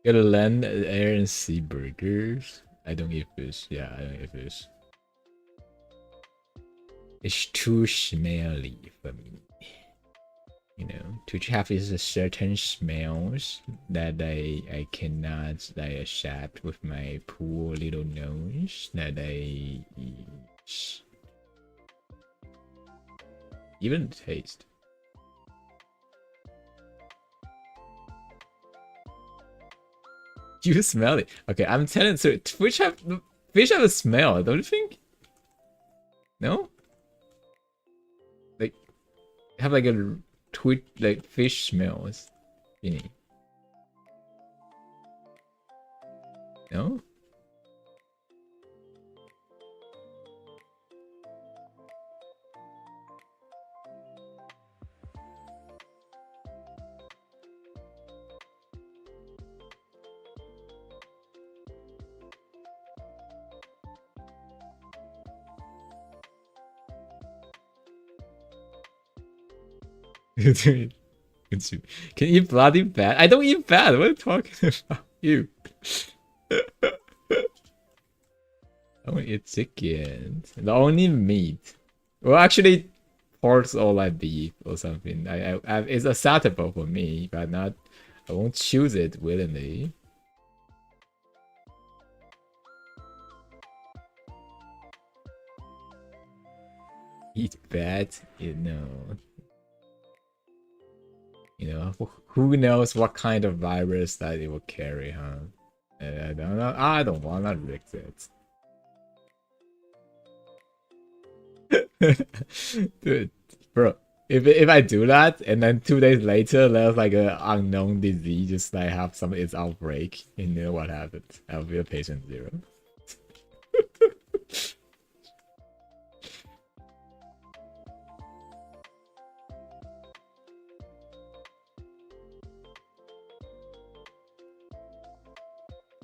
Gotta land, air, and sea burgers. I don't eat fish. Yeah, I don't eat fish. It's too smelly for me. You know, to have is a certain smells that I cannot like accept with my poor little nose that I even taste. You smell it. Okay, I'm telling so fish have a smell, don't you think? No? Like have like a tweet like fish smells. You know? Can you eat bloody bad? I don't eat bad. What are you talking about? You. I don't eat chicken. The only meat. Well, actually, pork's all I beef or something. It's acceptable for me, but not. I won't choose it willingly. Eat bad? You know. You know, who knows what kind of virus that it will carry, huh? I don't know. I don't want to risk it. Dude, bro, if I do that and then 2 days later there's like an unknown disease just like have some its outbreak, you know what happens? I'll be a patient zero.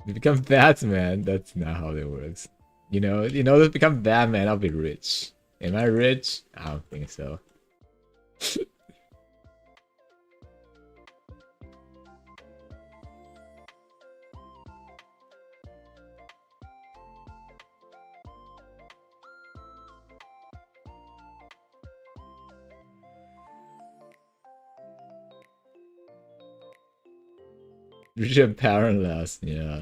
You become Batman. That's not how it works. To become Batman, I'll be rich. Am I rich? I don't think so. Richard Parentless, yeah.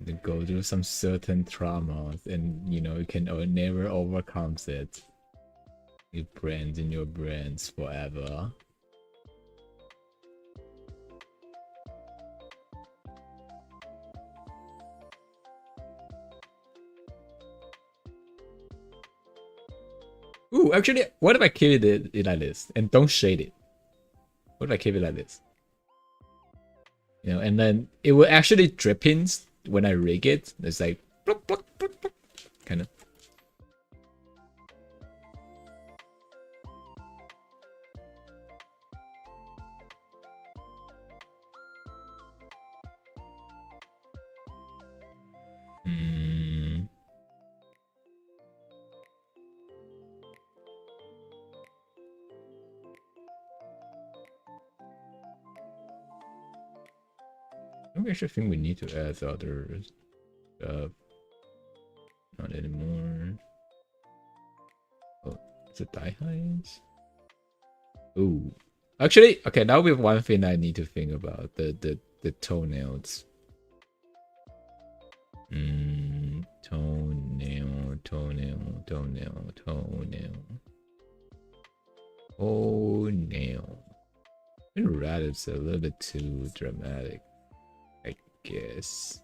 You go through some certain traumas and you can never overcome it. It brands in your brains forever. Ooh, actually, what if I keep it like this and don't shade it? What if I keep it like this? And then it will actually drip in when I rig it. It's like kind of. I actually think we need to add other stuff. Not anymore. Oh, is it die hides? Ooh. Actually, okay, now we have one thing I need to think about. The toenails. Toenail. Oh, nail. Rat is a little bit too dramatic, I guess.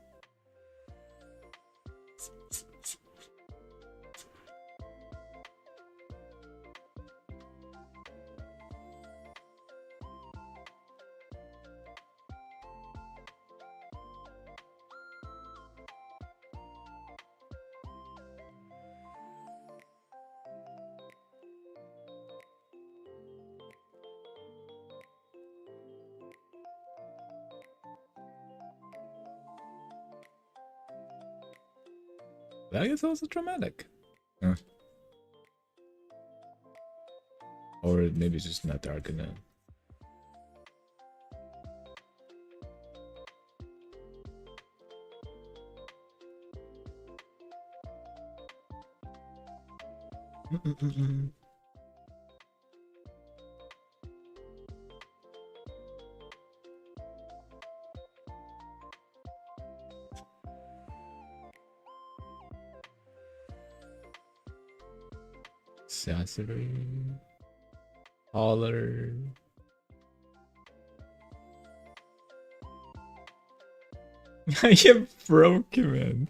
That is also dramatic. Or maybe it's just not dark enough. Accessory. Color. I am broken, man.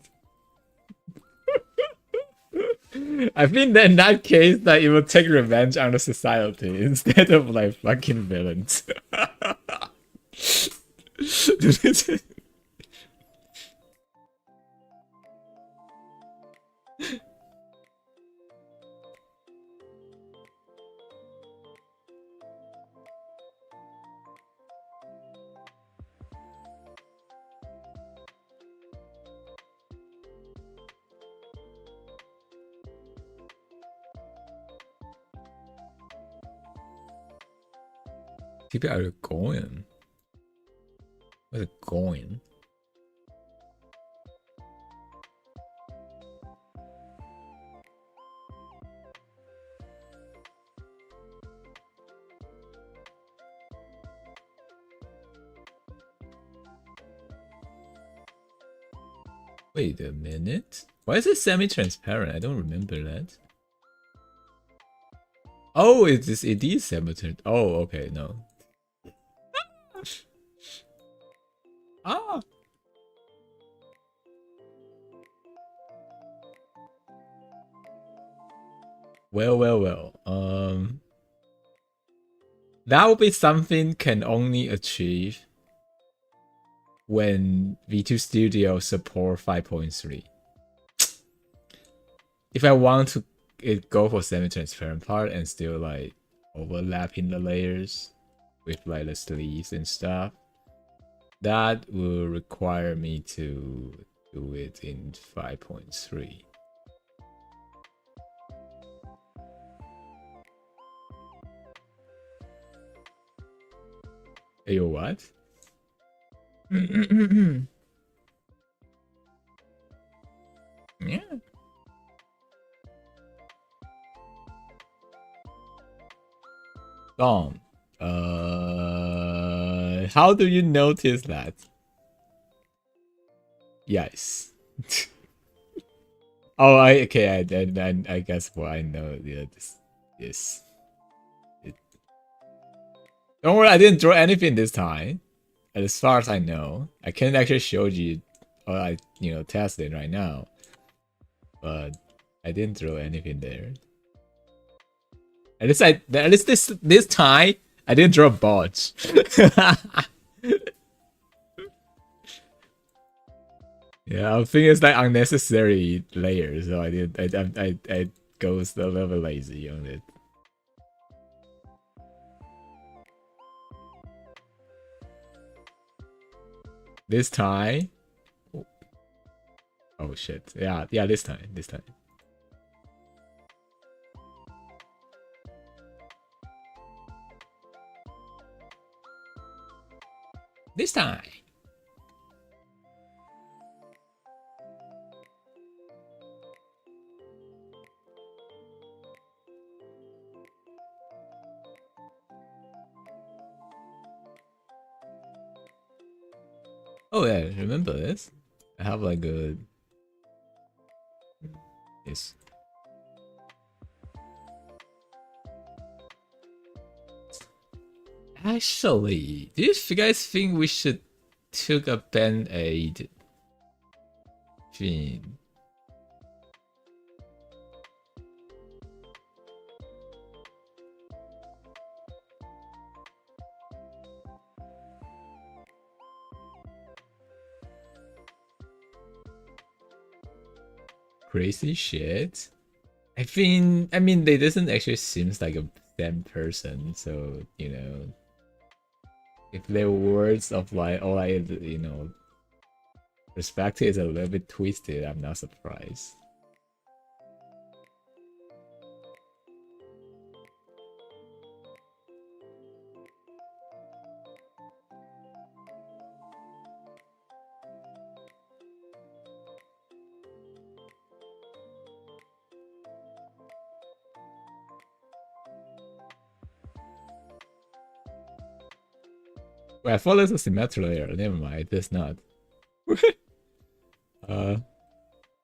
I think that in that case, that it will take revenge on the society instead of like fucking villains. People are going. Where's it going? Wait a minute. Why is it semi-transparent? I don't remember that. Oh, it is semi-transparent. Oh, okay, no. Ah. Well. That would be something can only achieve when V2 Studio support 5.3. If I want to go for semi-transparent part and still like overlapping the layers with like the sleeves and stuff, that will require me to do it in 5.3. Ayo, what? Yeah. Dom, how do you notice that? Yes. Oh, I guess what I know. Yeah, this. Don't worry, I didn't draw anything this time. As far as I know, I can't actually show you, or I test it right now. But I didn't draw anything there. At least this time I didn't draw bots. Yeah, I think it's like unnecessary layers, so I goes a little bit lazy on it. This time. Oh shit. Yeah, this time. This time. Oh yeah, remember this? I have like a this. Actually, do you guys think we should took a band-aid thing? Crazy shit. I mean, they doesn't actually seems like a same person, so if their words of like all I perspective is a little bit twisted, I'm not surprised. Wait, I thought there's a symmetry layer. Never mind, there's not. uh,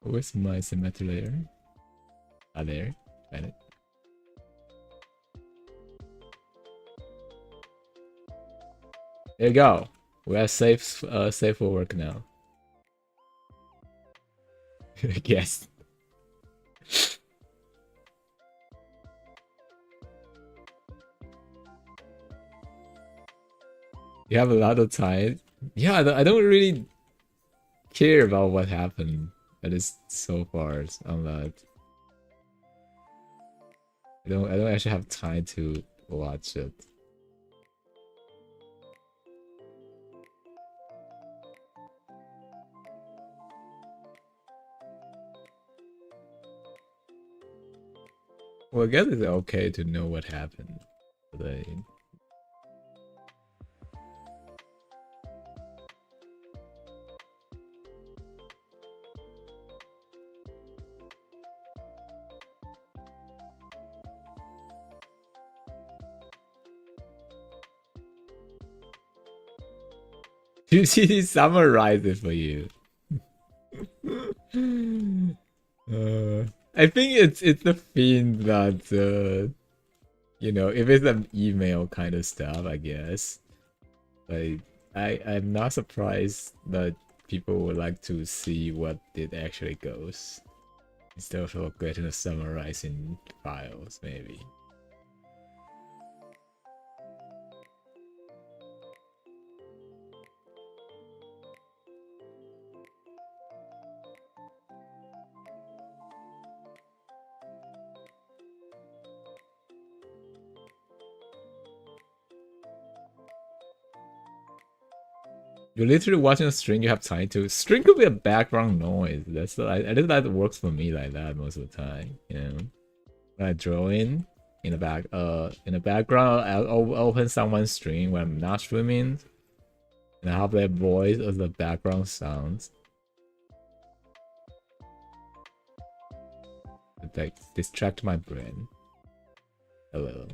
where's my symmetry layer? Ah, there. Got it. There you go. We are safe. Safe for work now. Yes. You have a lot of time. Yeah, I don't really care about what happened, at least so far on that. I don't actually have time to watch it. Well, I guess it's okay to know what happened. But she summarized it for you. I think it's the thing that you know, if it's an email kind of stuff, I guess. Like I'm not surprised that people would like to see what it actually goes instead of getting a summarizing files, maybe. You're literally watching a string you have time to. String could be a background noise. That's I think that works for me like that most of the time. You know, when I draw in the background, I'll open someone's stream when I'm not streaming, and I have their voice as the background sounds. It like distract my brain a little.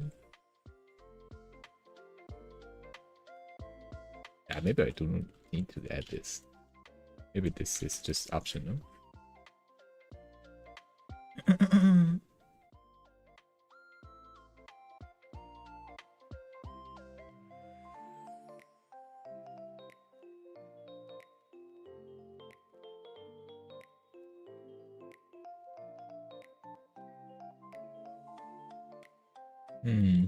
Yeah, maybe I don't need to add this. Maybe this is just optional. Hmm.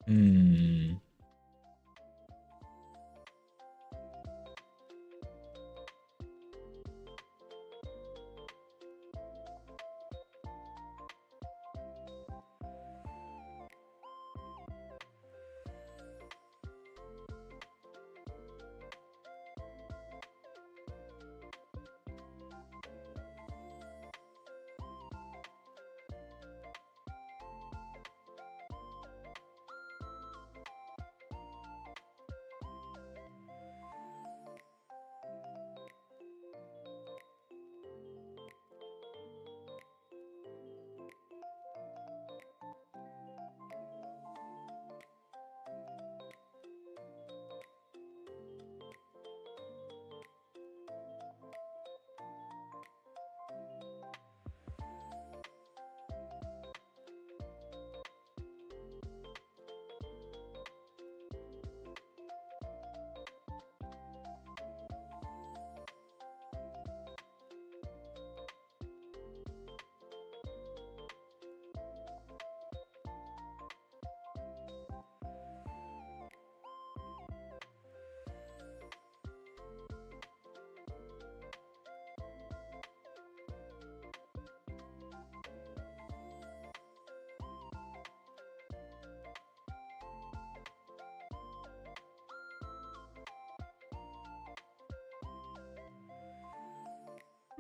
Hmm.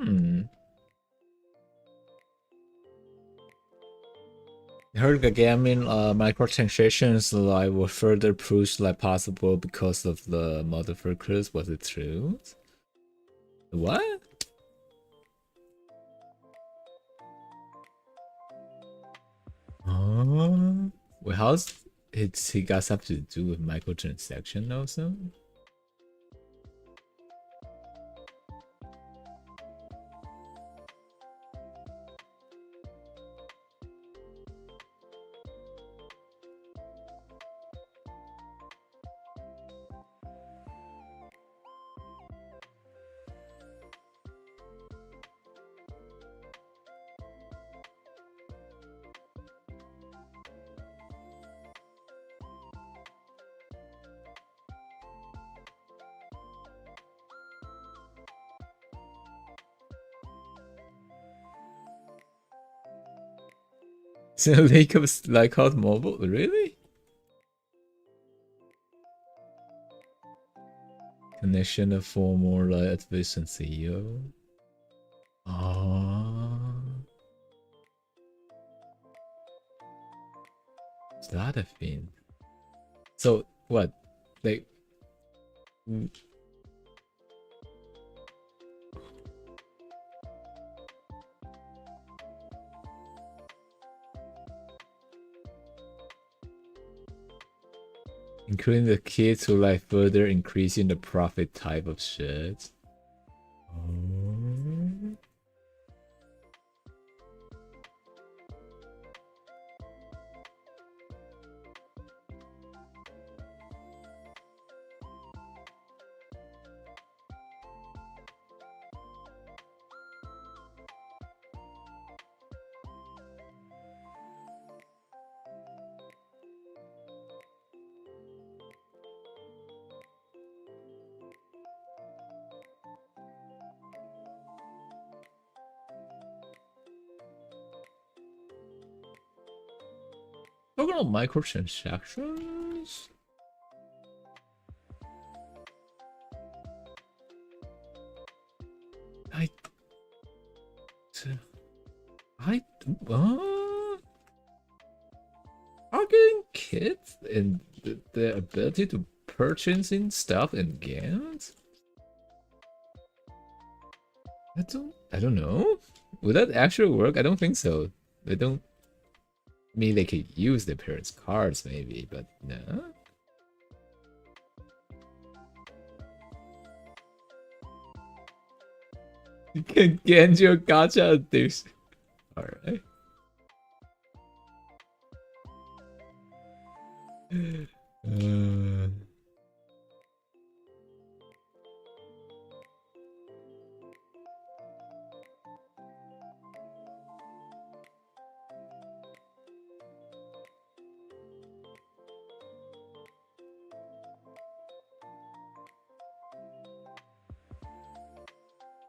Hmm. Heard the gaming microtransactions like were further pushed like possible because of the motherfuckers. Was it true? What? Well, how's he got something to do with microtransaction also? So Lake of like hot mobile, really? Connection of former like advice CEO. Oh, is that a thing? So what? Like, including the kids who like further increasing the profit type of shit. Oh. Talking about microtransactions. I, I, are getting kids and the ability to purchasing stuff in games? I don't know. Would that actually work? I don't think so. They don't mean they could use their parents' cards, maybe, but no. You can get your gacha this. Alright.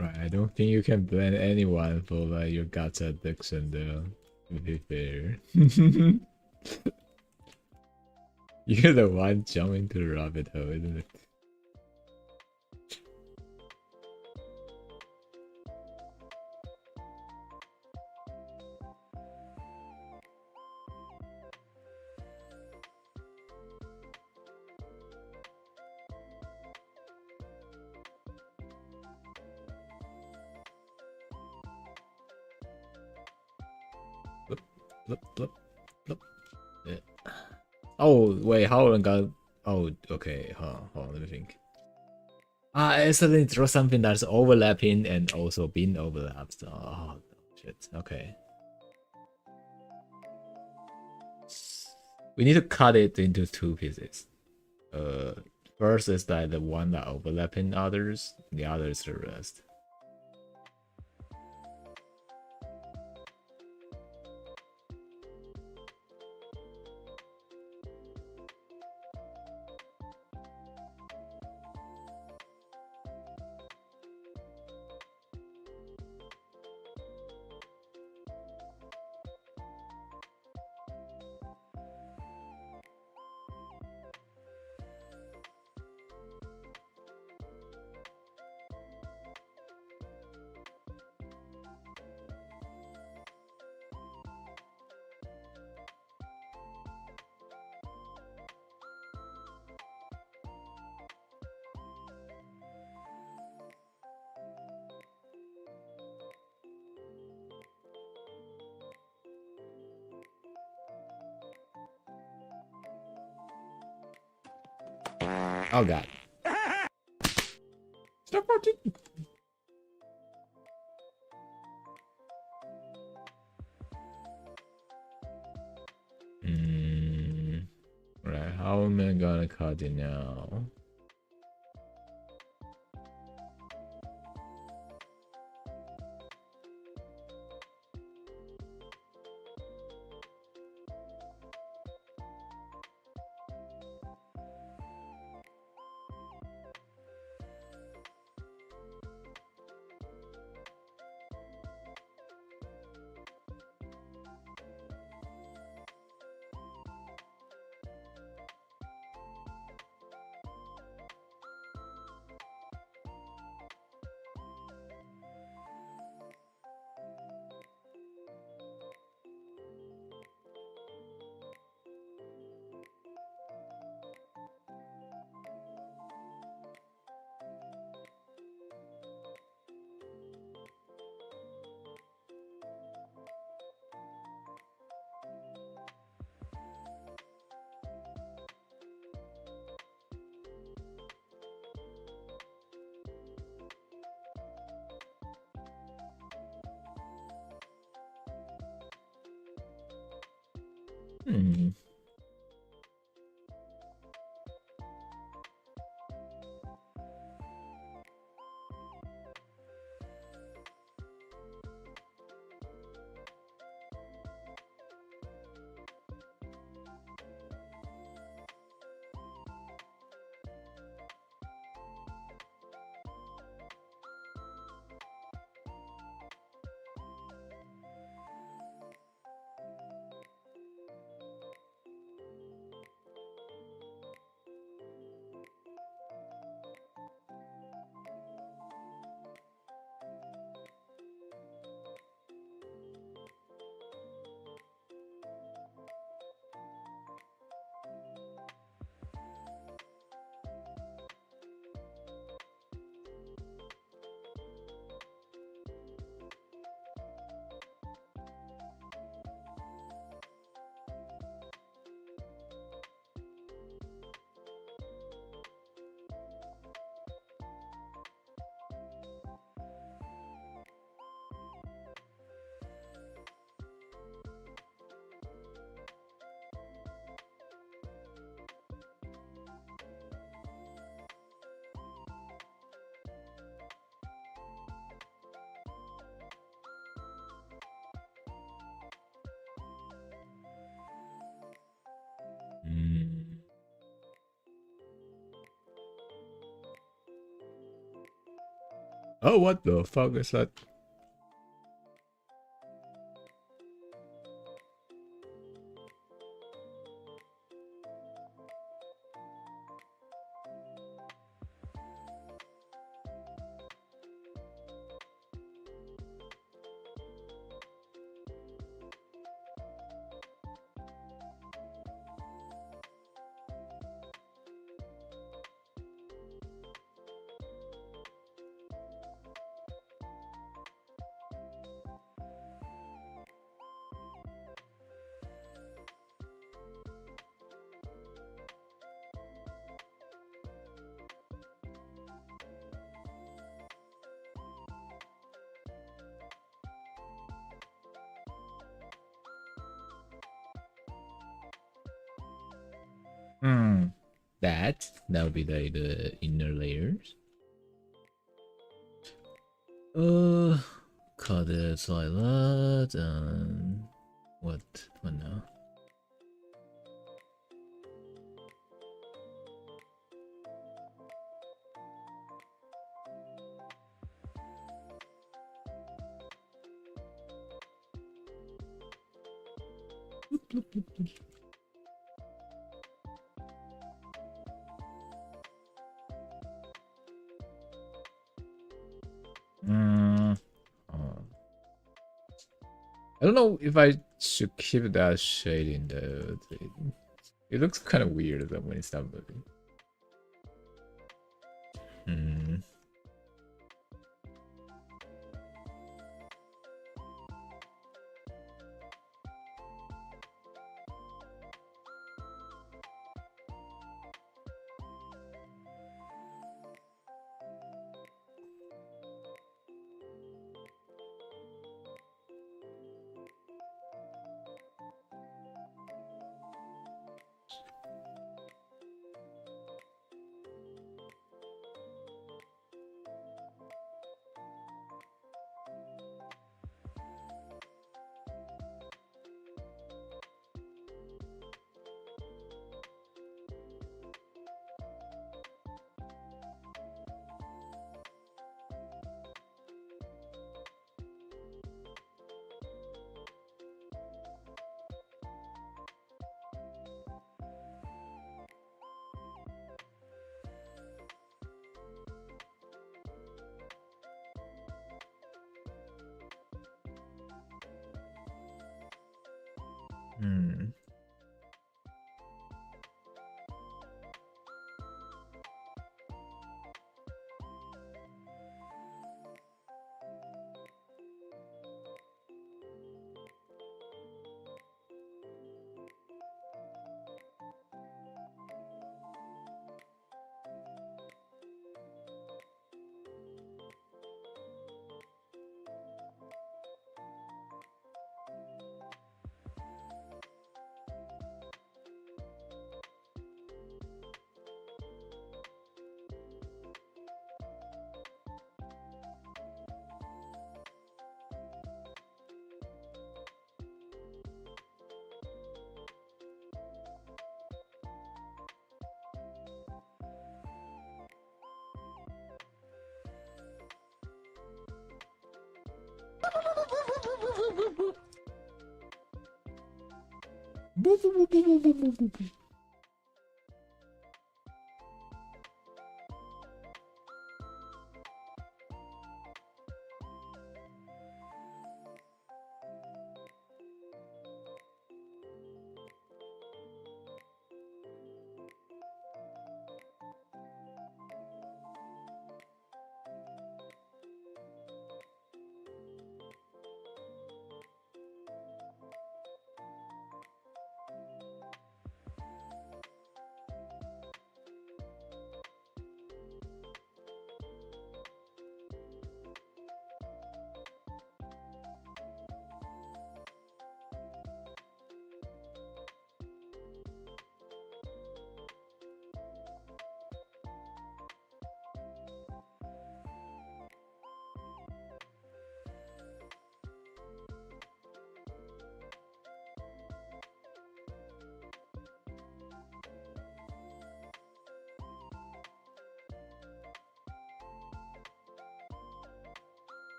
Right, I don't think you can blame anyone for like your gacha addiction though. To be fair. You're the one jumping to the rabbit hole, isn't it? Blip, blip, blip, blip. Yeah. Oh, wait, how long got... Oh, okay, hold on, let me think. I accidentally draw something that's overlapping and also being overlapped. Oh, shit, okay. We need to cut it into two pieces. First is like the one that overlapping others, the other is the rest. Oh god. Stop watching. Right, how am I gonna cut it now? Hmm. Oh, what the fuck is that? That would be like the inner layers. Cut it like that, and what now? I don't know if I should keep that shading though. It looks kind of weird when it's not moving.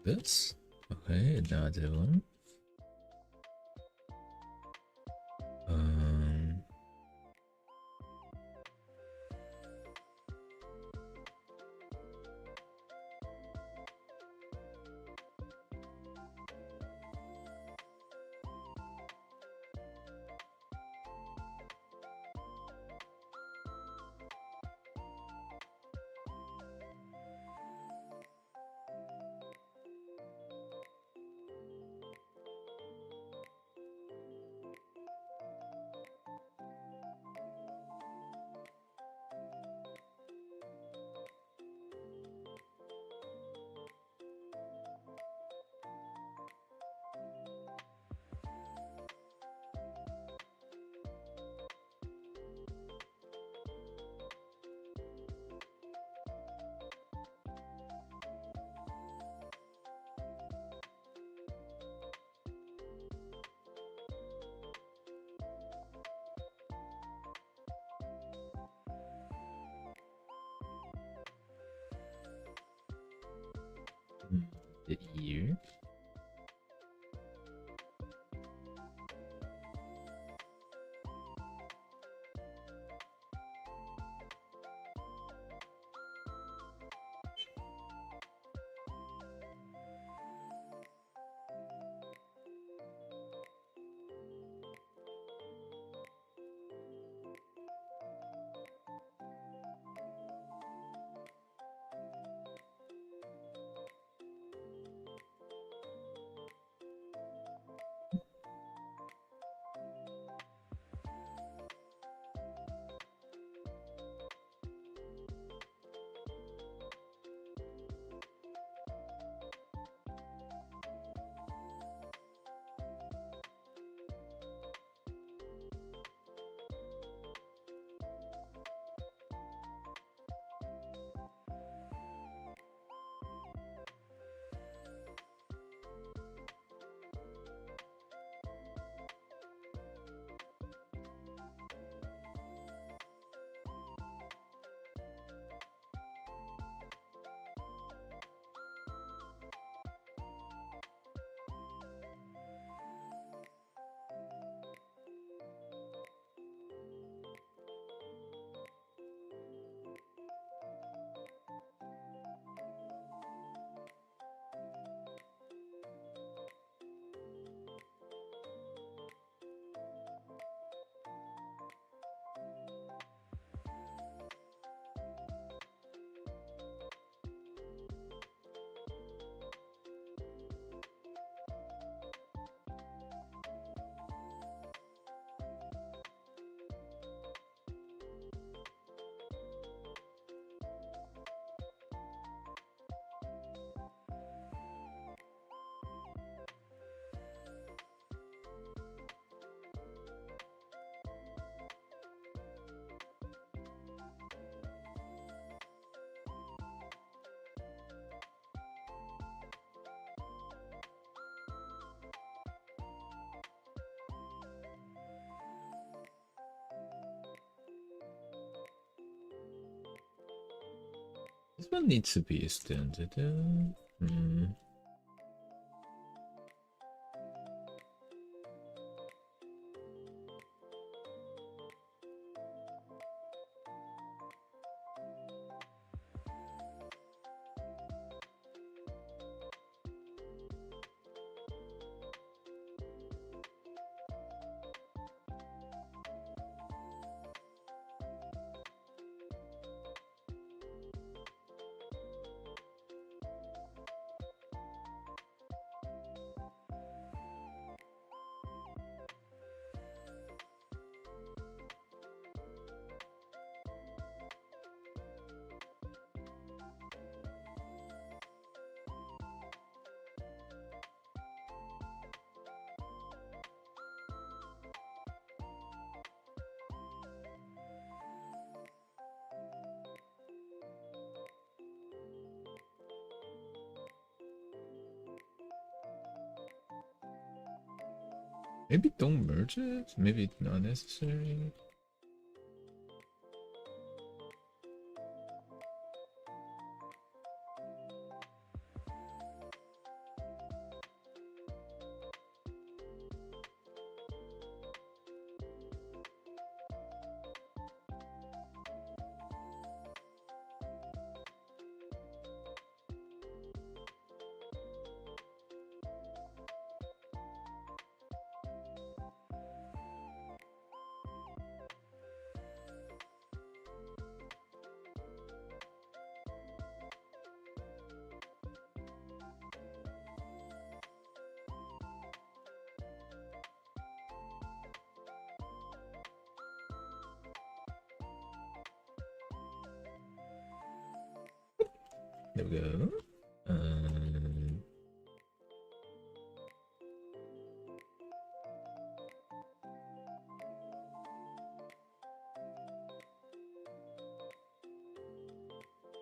This. Okay, another one. The ear. This one needs to be extended. Hmm. Maybe don't merge it. Maybe it's not necessary. There we go.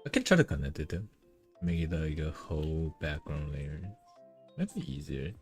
I can try to connect it. Make it like a whole background layer. Might be easier.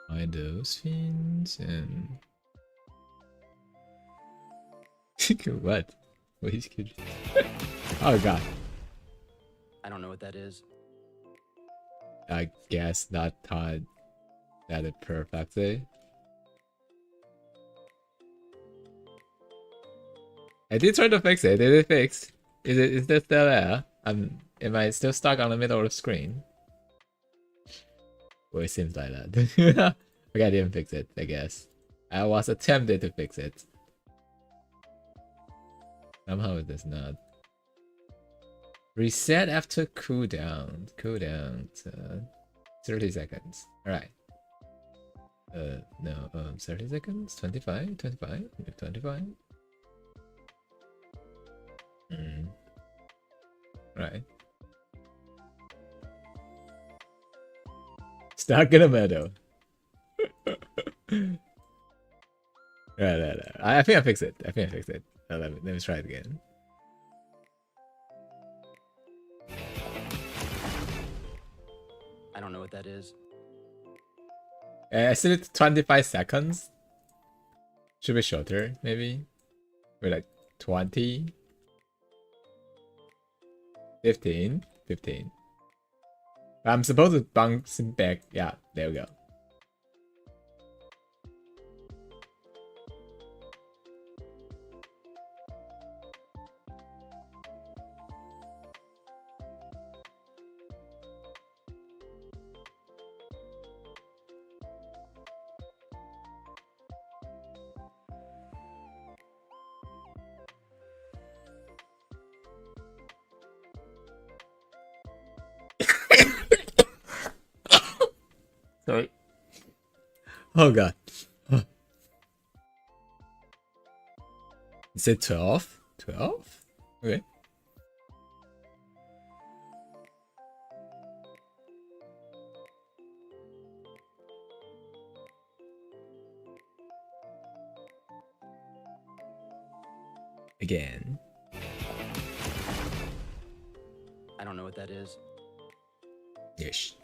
Hide those fins and what? Wait, oh god. I don't know what that is. I guess not taught that it perfectly. I did try to fix it. Did it fix? Is that still there? Am I still stuck on the middle of the screen? Well, it seems like that. Okay, I didn't fix it, I guess. I was attempted to fix it. Somehow it does not. Reset after cooldown. Cooldown to 30 seconds. Alright. No, 30 seconds? 25? 25? 25? Right. Stuck in the middle. No. I think I fixed it. Let me try it again. I don't know what that is. I set it to 25 seconds. Should be shorter, maybe. Or like 20. 15. I'm supposed to bounce back. Yeah, there we go. Sorry. Oh god. Is it 12? 12? Okay. Again. I don't know what that is. Yes.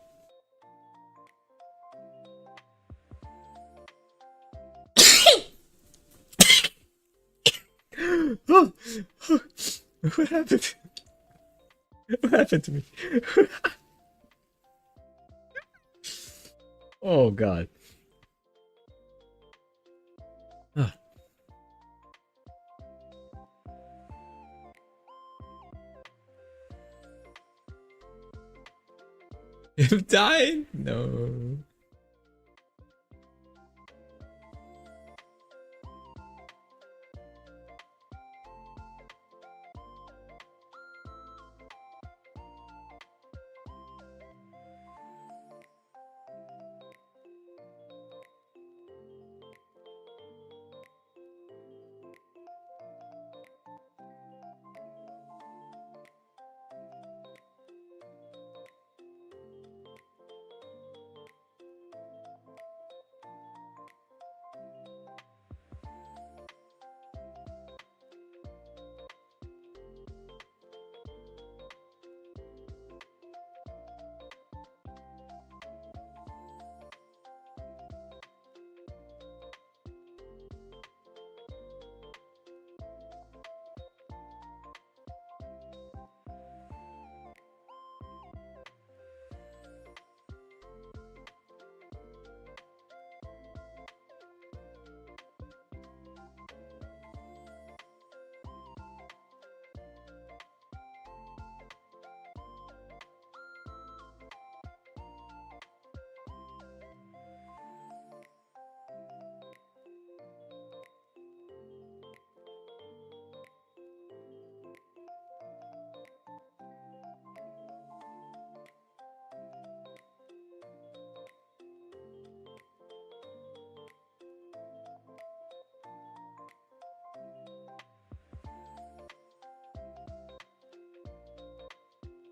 Oh, what happened? What happened to me? Oh god. Ah. I'm dying? No.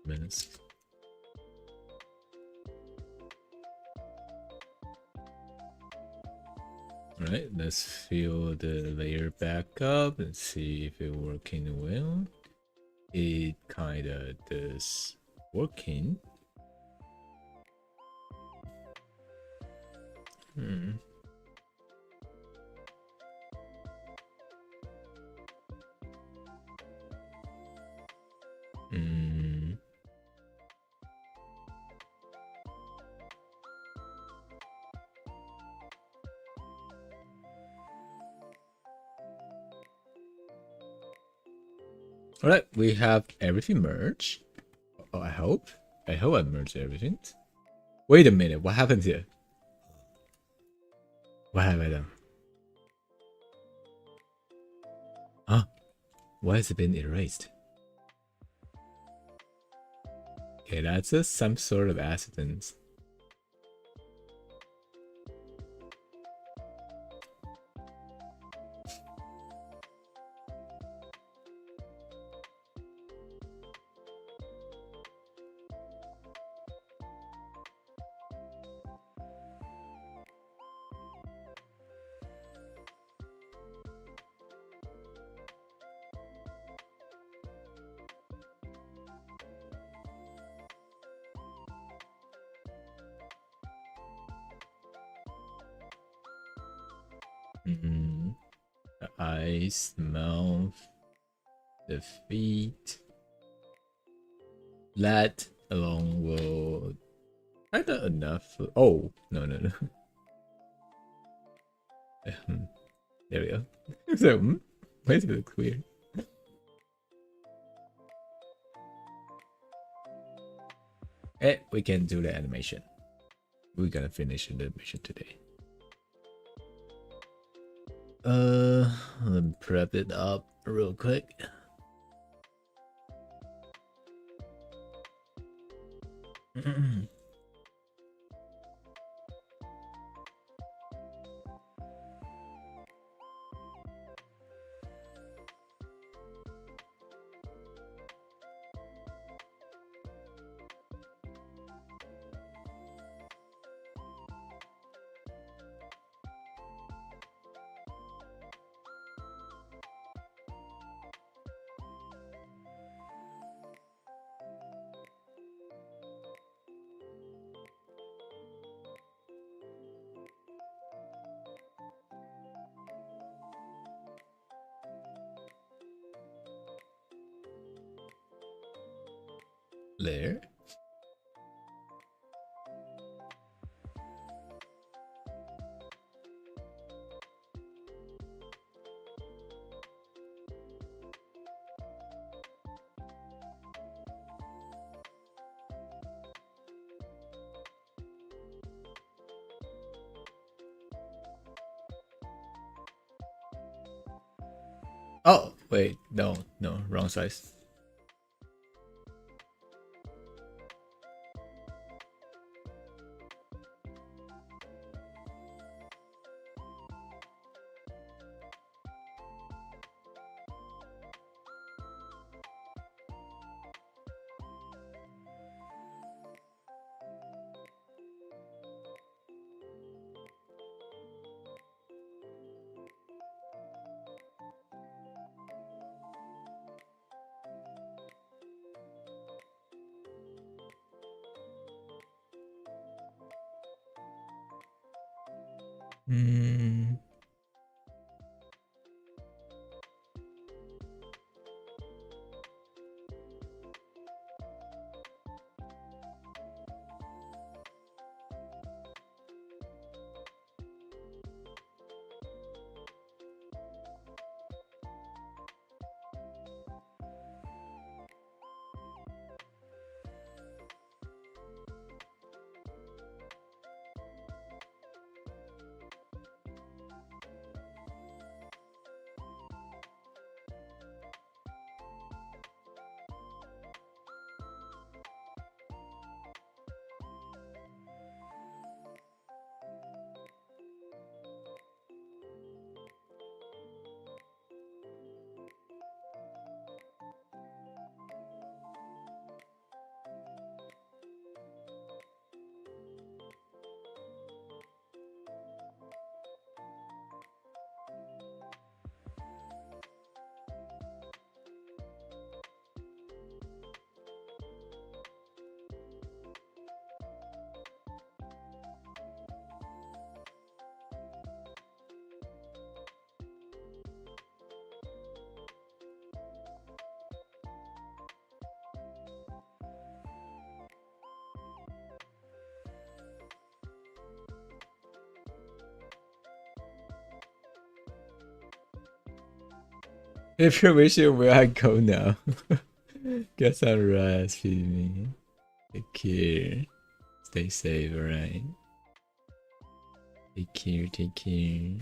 Minutes. Alright, let's fill the layer back up and see if it's working well. It kinda does working. Hmm. Hmm. Alright, we have everything merged. Oh, I hope. I merged everything. Wait a minute, what happened here? What have I done? Huh? Why has it been erased? Okay, that's some sort of accident. The eyes, mouth, the feet. That alone will kinda enough. Oh, no. There we go. So, why does it look weird? We can do the animation. We're gonna finish the animation today. Let me prep it up real quick. There. Oh, wait, no, wrong size. If you're wishing where I go now. Get some rest, feed me. Take care. Stay safe, alright? Take care, take care.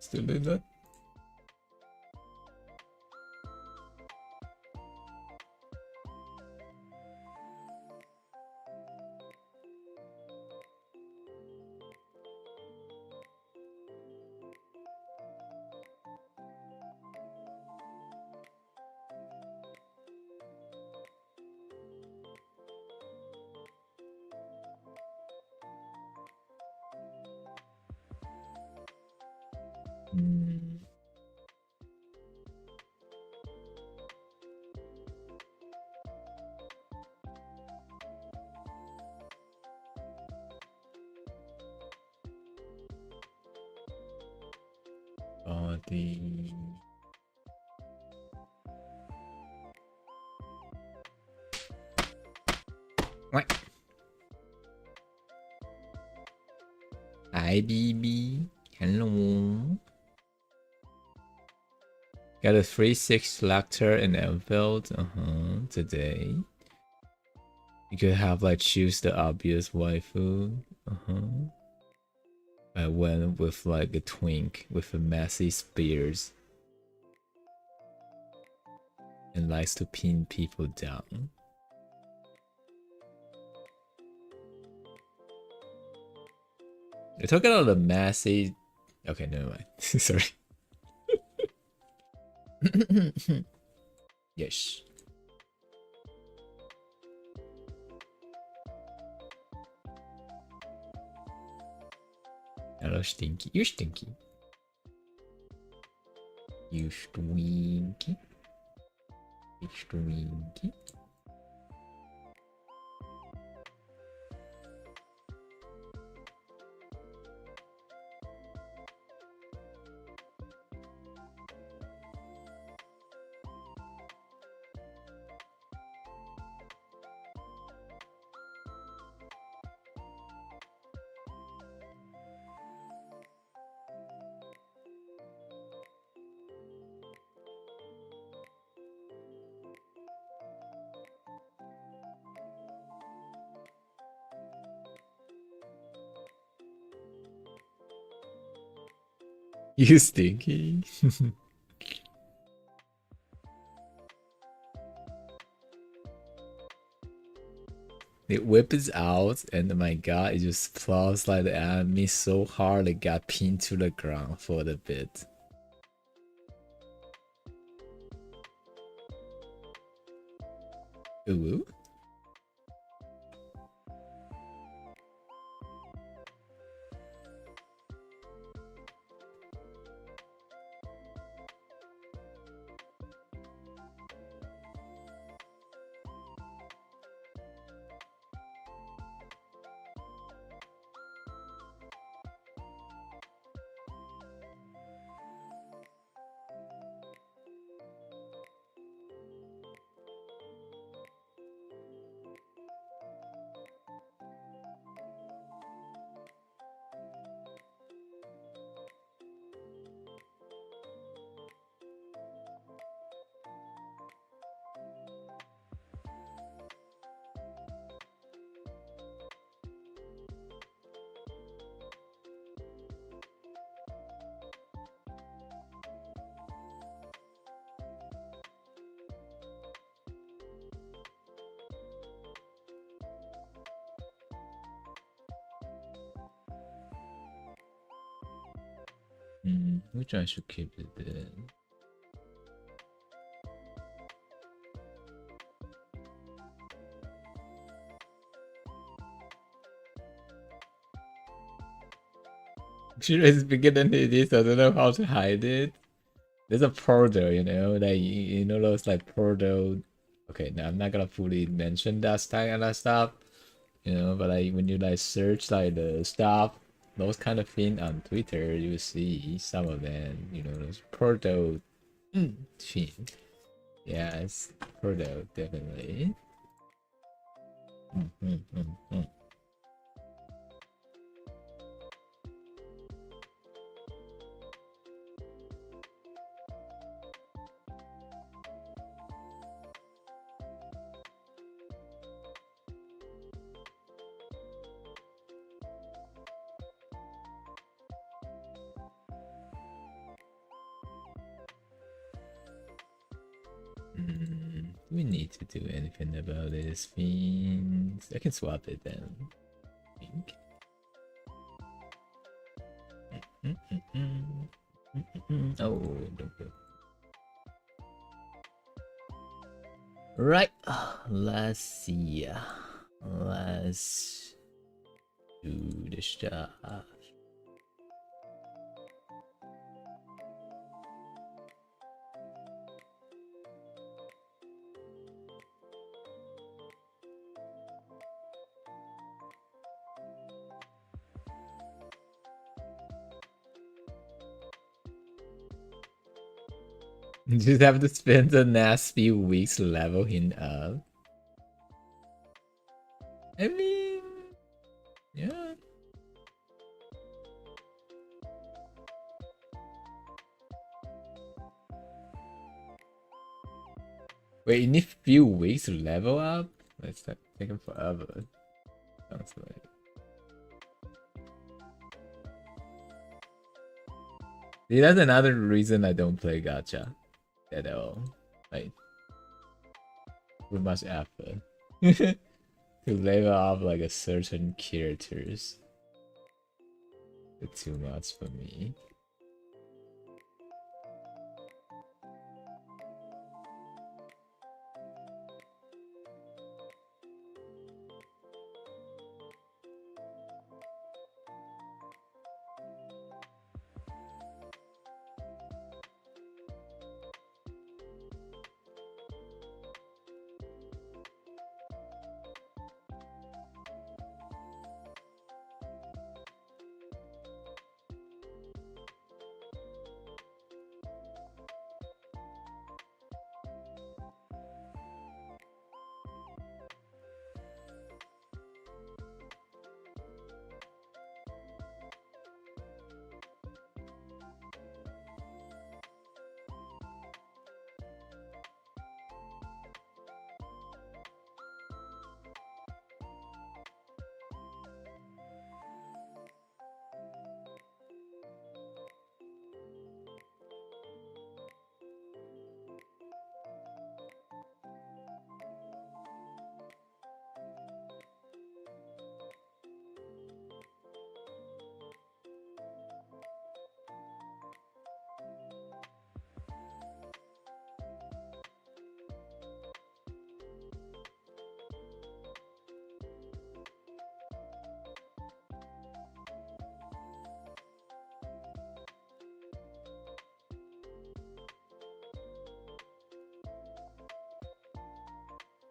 Still doing that? Body. What? Hi, BB. Hello. Got a free 6 Lacter and Enfield. Today. You could have like choose the obvious waifu. I went with like a twink with a messy spears. And likes to pin people down. You're talking about the messy. Okay, never mind. Sorry. Yes. Hello, Stinky. You stinky. You stinky. You stinky. You stinky. It whips out, and my god, it just plows like the enemy so hard it got pinned to the ground for the bit. Ooh. Which one should keep it then? Should I begin into this? I don't know how to hide it. There's a portal, you know, like you know those like portal. Okay, now I'm not gonna fully mention that kind of stuff, you know, but like when you like search like the stuff, those kind of thing on Twitter, you see some of them, you know, those portal thing. Yeah, it's portal definitely. Do we need to do anything about this means I can swap it then. I think. Oh, don't go. Right, let's see. Let's do the stuff. You just have to spend the next few weeks leveling up. I mean, yeah. Wait, you need few weeks to level up? That's taking forever. Sounds like. See, that's another reason I don't play gacha at all. Like, with much effort to level up like a certain characters. It's too much for me.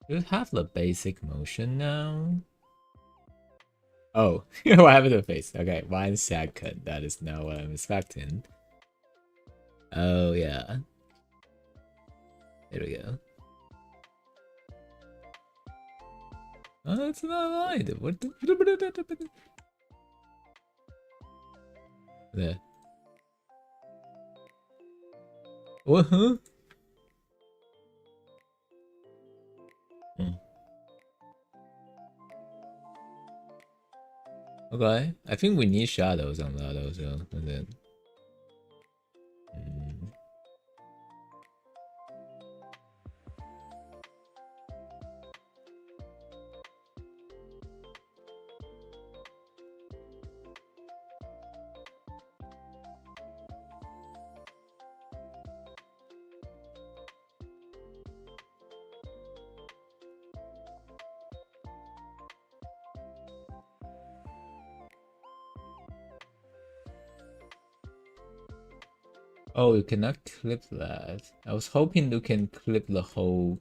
You have the basic motion now. Oh, what happened to the face? Okay, 1 second. That is not what I'm expecting. Oh yeah. There we go. Oh, it's not right. What the? There. What? Huh? Okay, I think we need shadows on that also. And then, oh, you cannot clip that. I was hoping you can clip the whole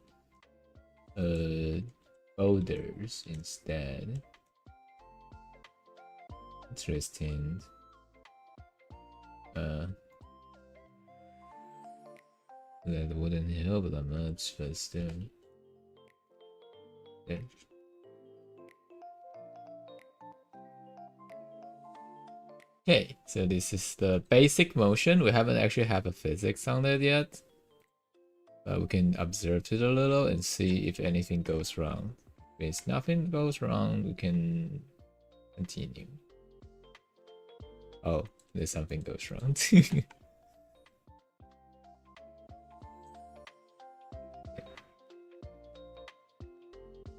boulders instead. Interesting. That wouldn't help that much, but still. Yeah. Okay, so this is the basic motion. We haven't actually have a physics on it yet. But we can observe it a little and see if anything goes wrong. If nothing goes wrong, we can continue. Oh, there's something goes wrong.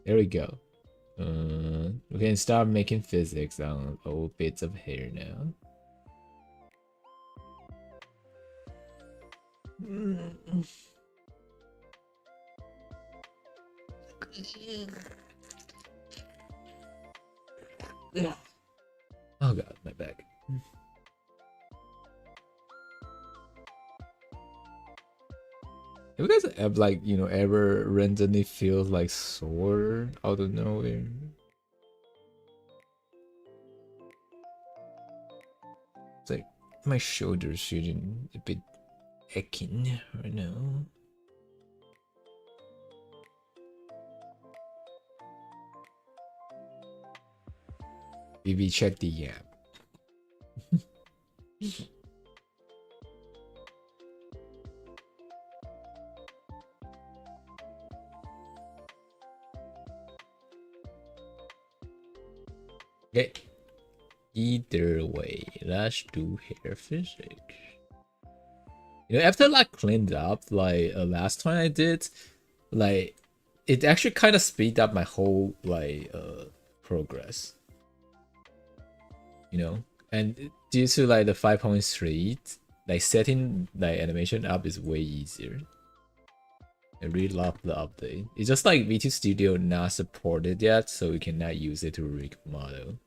There we go. We can start making physics on all bits of hair now. Oh god, my back. Have you guys ever ever randomly feels like sore out of nowhere? It's like my shoulders feeling a bit aching right now. Maybe check the app. Okay. Either way, let's do hair physics. After like cleaned up last time I did, like it actually kind of speed up my whole progress. And due to like the 5.3, like setting like animation up is way easier. I really love the update. It's just like V2 Studio not supported yet, so we cannot use it to rig model.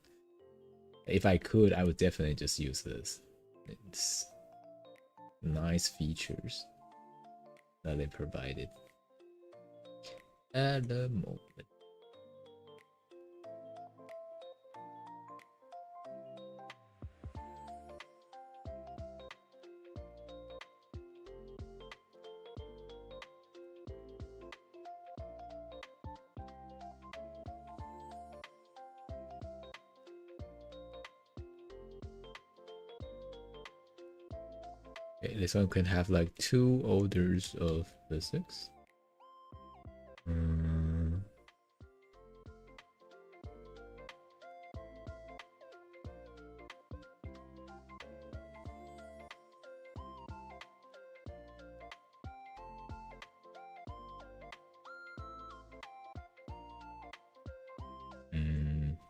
If I could, I would definitely just use this. It's nice features that they provided at the moment. Okay, this one can have like 2 orders of physics.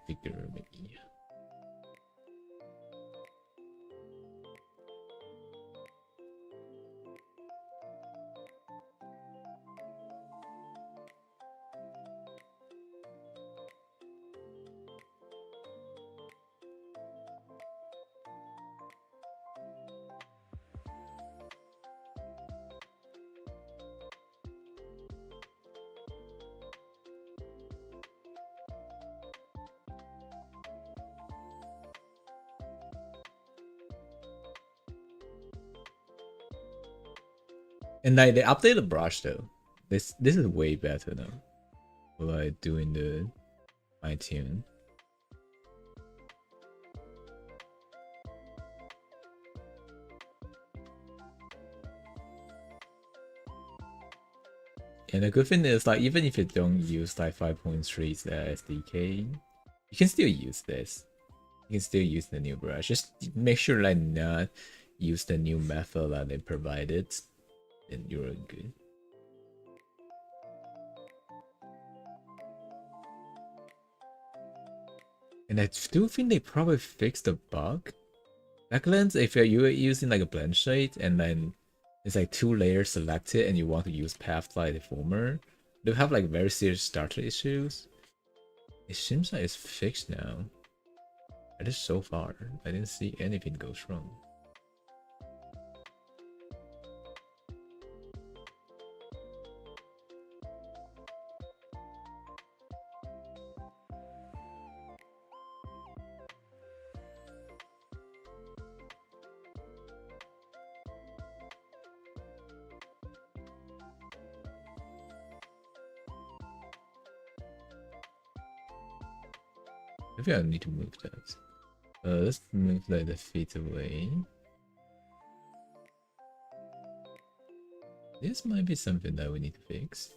Bigger maybe. And like they updated the brush though. This is way better now. Like doing the iTunes. And the good thing is like even if you don't use like 5.3's SDK, you can still use this. You can still use the new brush. Just make sure like not use the new method that they provided, and you're good. And I still think they probably fixed the bug. Backlands, if you're using like a blend shade and then it's like 2 layers selected and you want to use pathlight deformer, they have like very serious starter issues. It seems like it's fixed now. At least so far, I didn't see anything goes wrong. Maybe I need to move that. Let's move like the feet away. This might be something that we need to fix.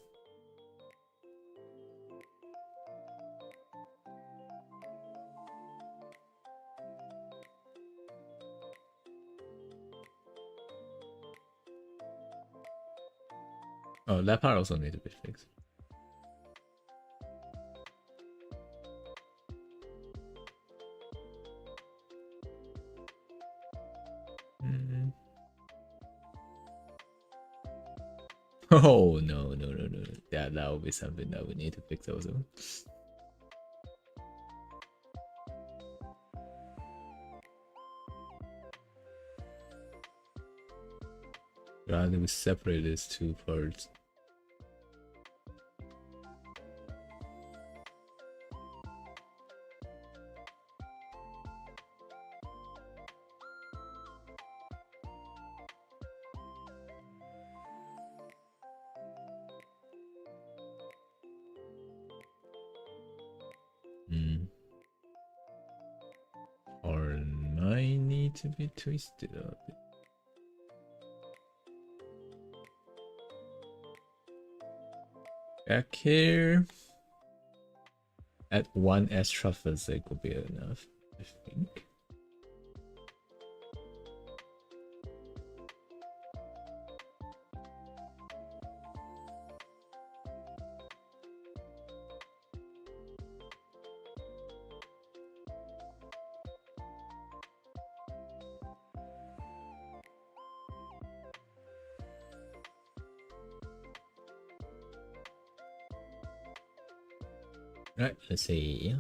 Oh, that part also needs to be fixed. Oh no, no, no, no. That will be something that we need to fix also. Rather we separate these two parts. Or might need to be twisted a bit. Back here. Add one extra physic will be enough, I think. Right, let's see.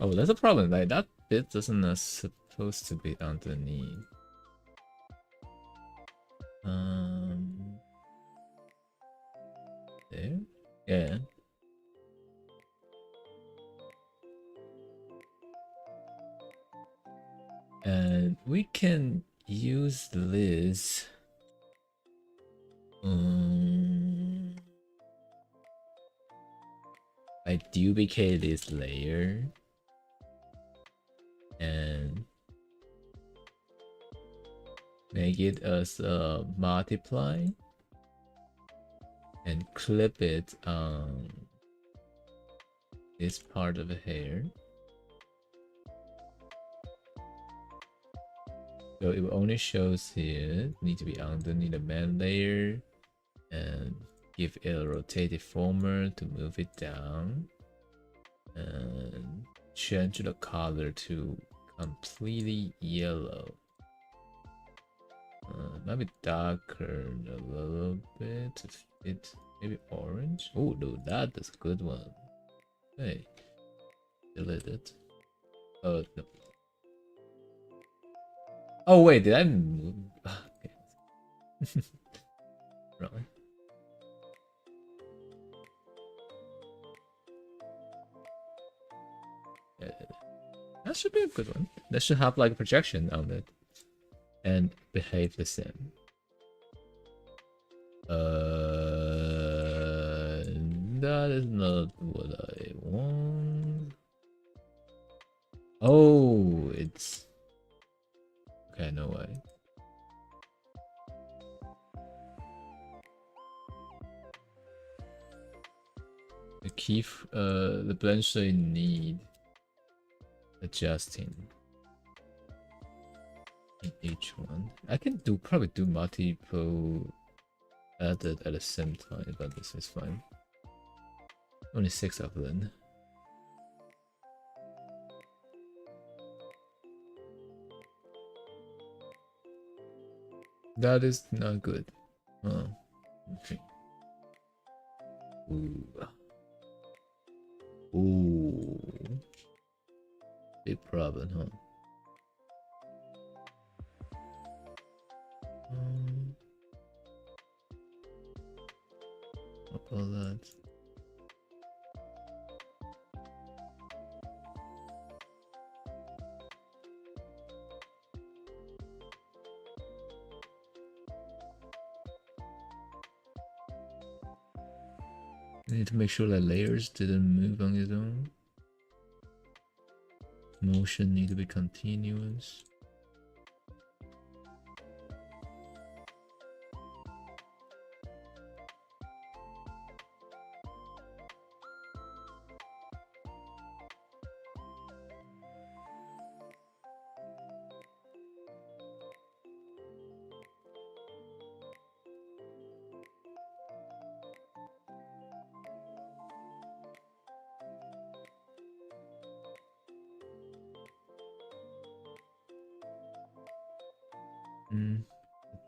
Oh, that's a problem. Like that bit doesn't supposed to be underneath. There? Yeah. And we can use this. I duplicate this layer and make it as a multiply and clip it on this part of the hair. So it only shows here, need to be underneath the main layer and give it a rotated former to move it down and change the color to completely yellow. Maybe darker a little bit to fit, maybe orange. Oh no, that is a good one. Hey, delete it. Oh no. Oh wait, did I move? Okay. Really? Yeah, that should be a good one. That should have like a projection on it and behave the same. That is not what I want. Oh, it's okay. No way. The key, the blend should need adjusting in each one. I can probably do multiple edit at the same time, but this is fine. Only 6 of them. That is not good. Oh, okay. Ooh. Ooh. Big problem, huh? All that. I need to make sure that layers didn't move on its own. Motion need to be continuous.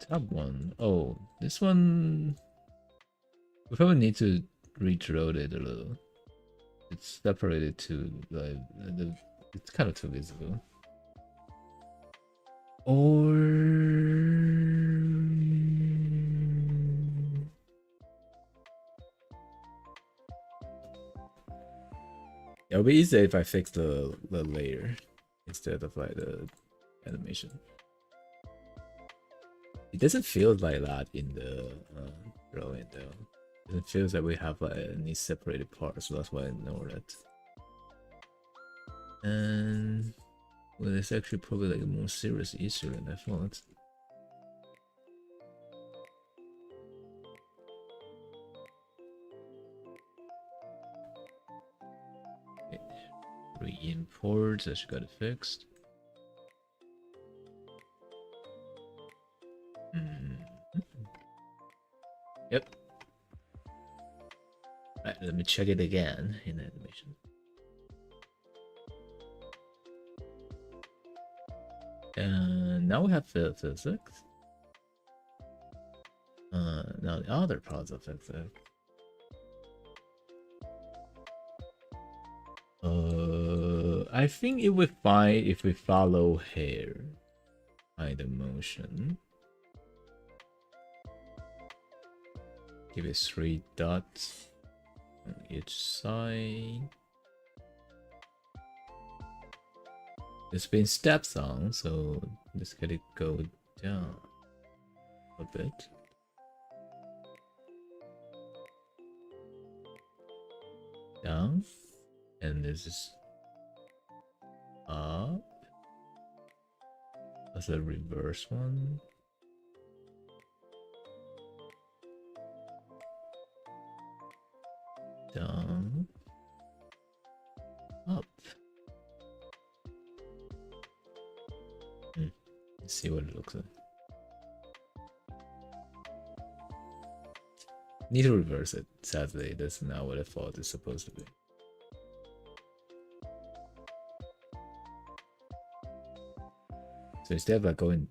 Top one. Oh, this one. We probably need to redraw it a little. It's separated to like it's kind of too visible. Or it'll be easier if I fix the layer instead of like the animation. It doesn't feel like that in the drawing though. It feels like we have like any separated parts, so that's why I know that. And well, it's actually probably like a more serious issue than I thought. Okay. Re-import, I should got it fixed. Yep. Right, let me check it again in the animation. And now we have physics. Now the other parts of physics. I think it would fine if we follow hair by the motion. Give it 3 dots on each side. It's been steps on, so let's get it go down a bit. Down, and this is up. That's a reverse one. Down, up. Let's see what it looks like. Need to reverse it. Sadly, that's not what I thought it's supposed to be. So instead of like going,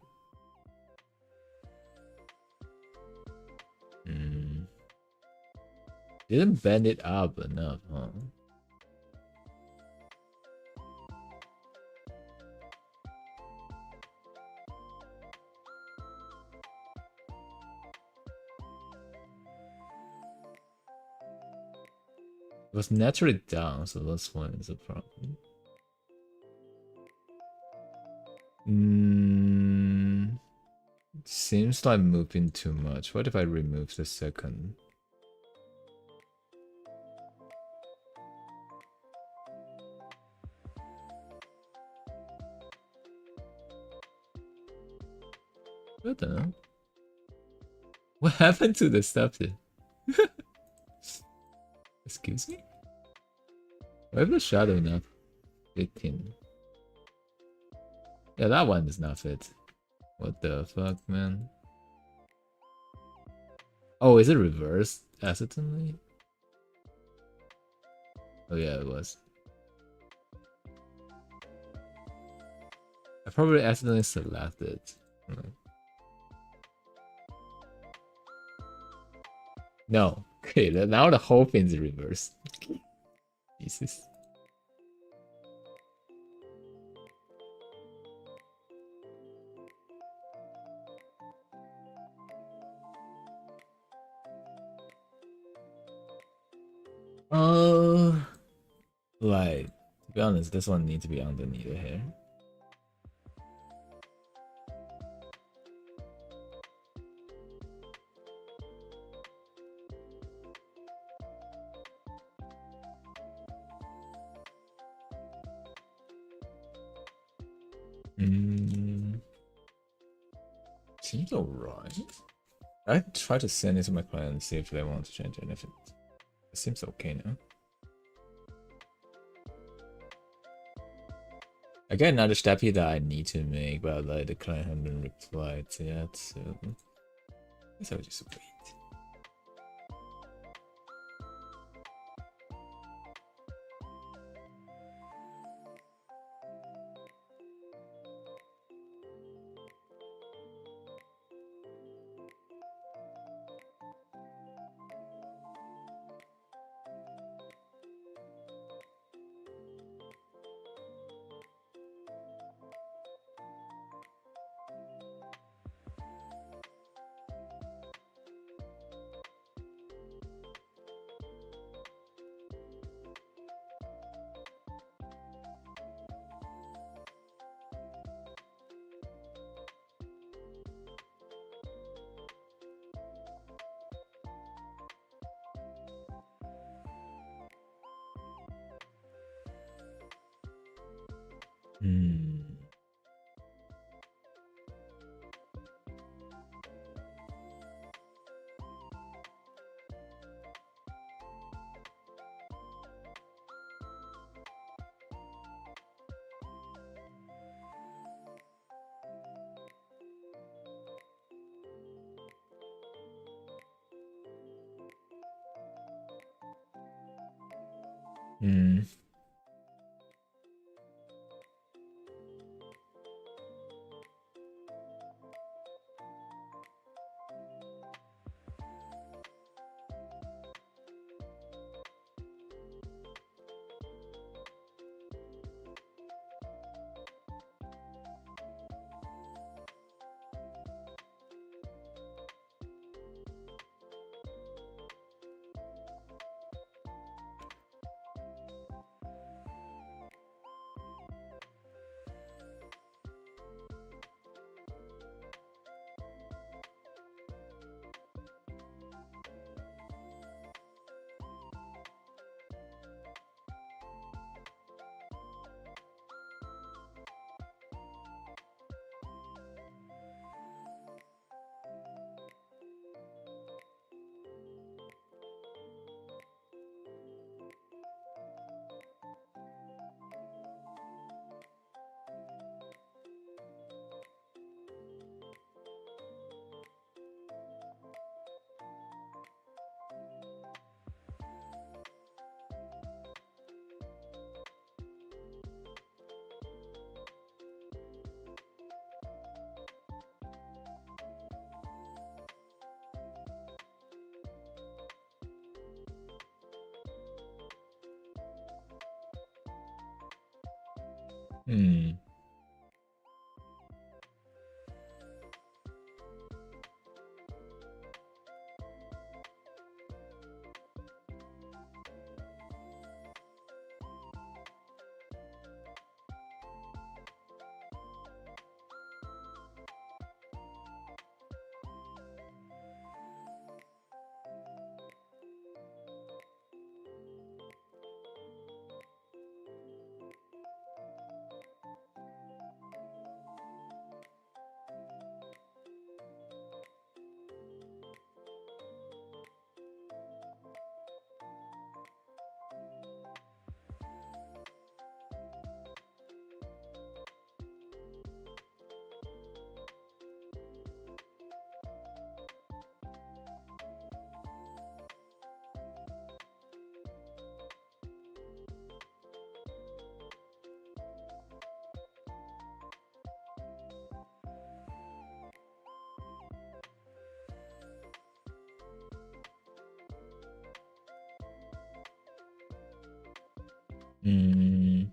didn't bend it up enough, huh? It was naturally down, so that's why it's a problem. Seems like moving too much. What if I remove the second? I don't know. What happened to the stuff then? Excuse me? Why is the shadow not fitting? Yeah, that one does not fit. What the fuck, man? Oh, is it reversed accidentally? Oh yeah, it was. I probably accidentally selected. No. Okay, now the whole thing's reversed. Jesus. Like, to be honest, this one needs to be underneath the hair. Seems alright. I try to send it to my client and see if they want to change anything. It seems okay now. I got another step here that I need to make, but like the client hasn't replied yet, so I guess I'll just wait. Hmm. Hmm. Hmm. Hmm.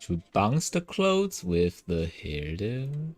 To bounce the clothes with the hairdo.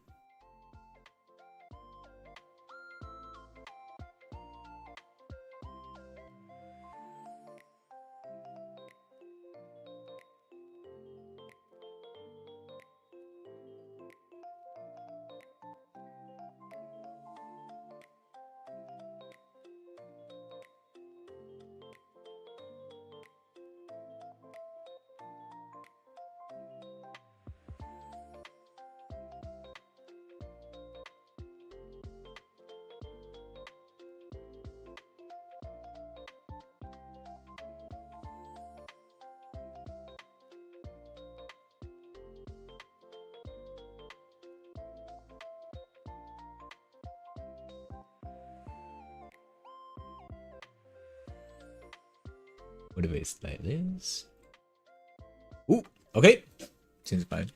What if it's like this? Ooh, okay. Seems fine.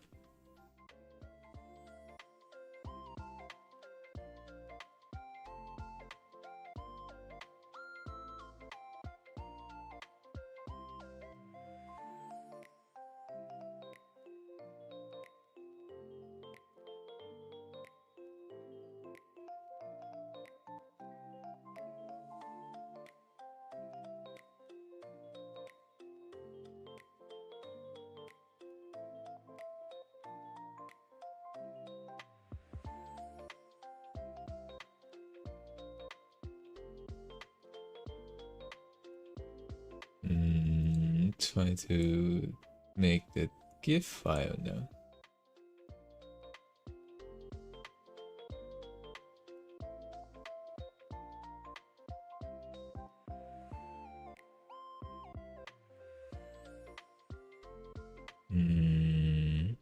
Try to make the GIF file now. Hmm.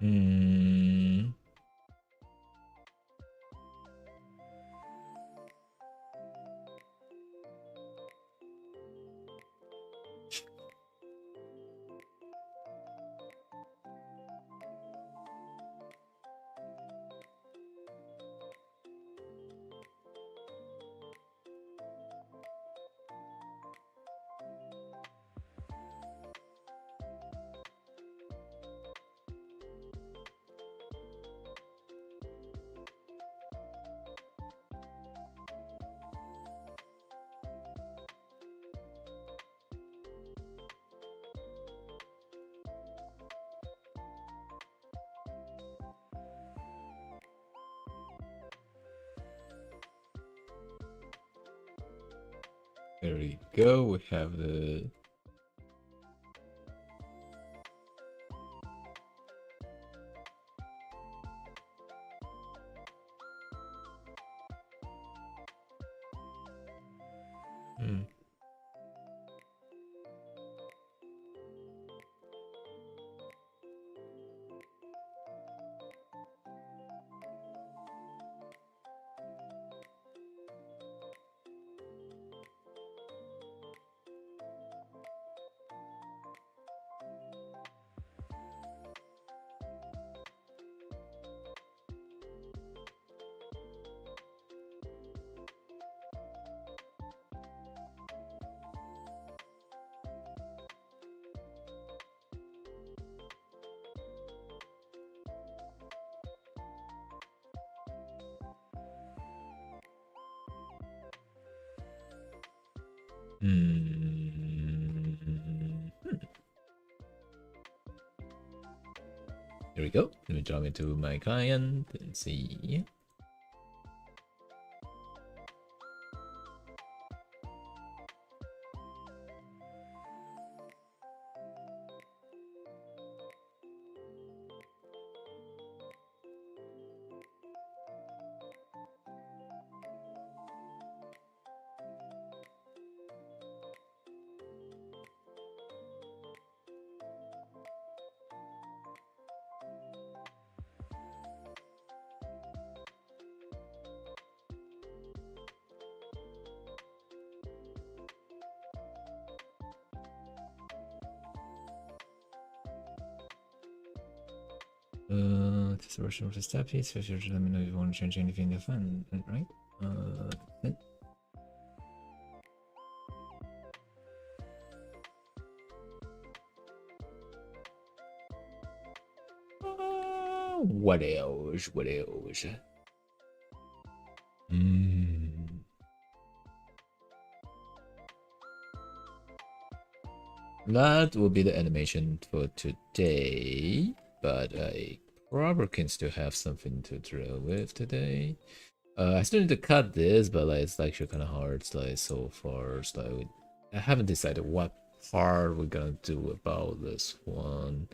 Hmm. There we go. We have the hmm. Hmm. There we go. Let me jump into my client and see. This version of the step piece. So just let me know if you want to change anything to fun, right? Then. What else? What else? Hmm. That will be the animation for today, but I probably can still have something to drill with today. I still need to cut this, but like it's actually kind of hard. Like so far, I haven't decided what part we're gonna do about this one.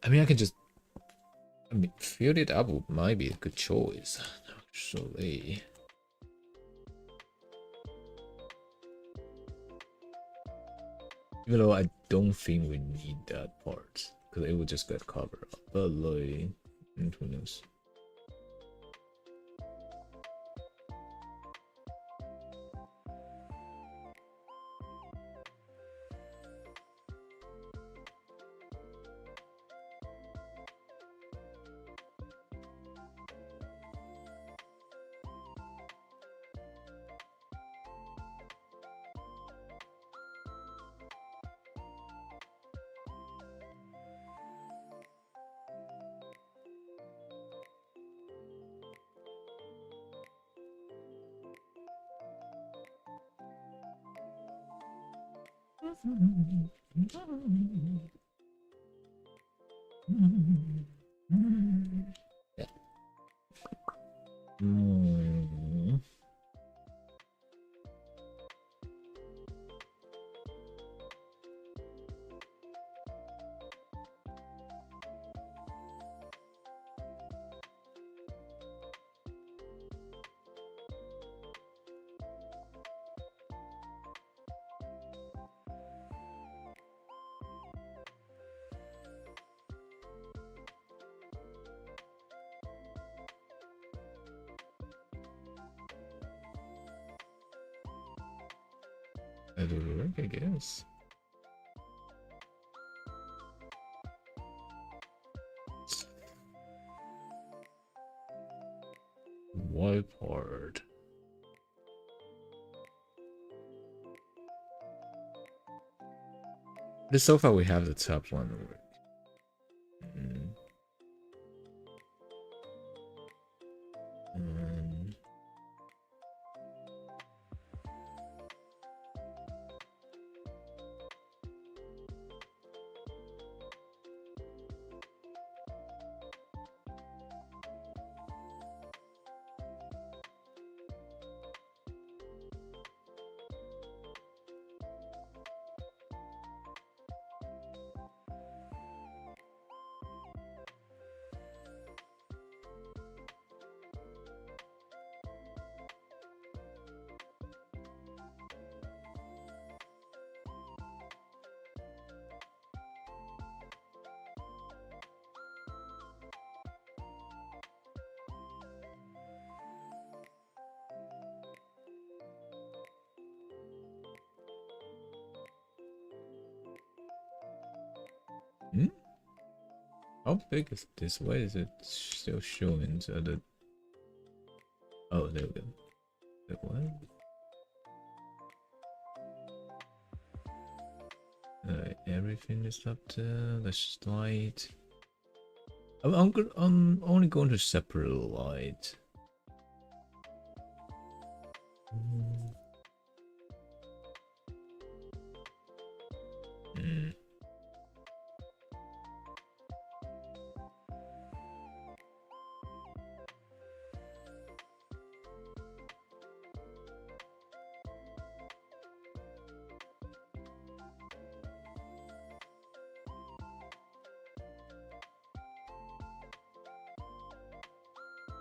I mean, fill it up might be a good choice, actually. Even though I don't think we need that part, because it will just get covered up. But like, who knows? Yeah. That would work, I guess. Wipeout. But so far we have the top one. Mm. Mm. Hmm? How big is this? Why is it still showing so that... Oh, there we go. Wait, what? Everything is up there. The slide. I'm only going to separate light. Mm.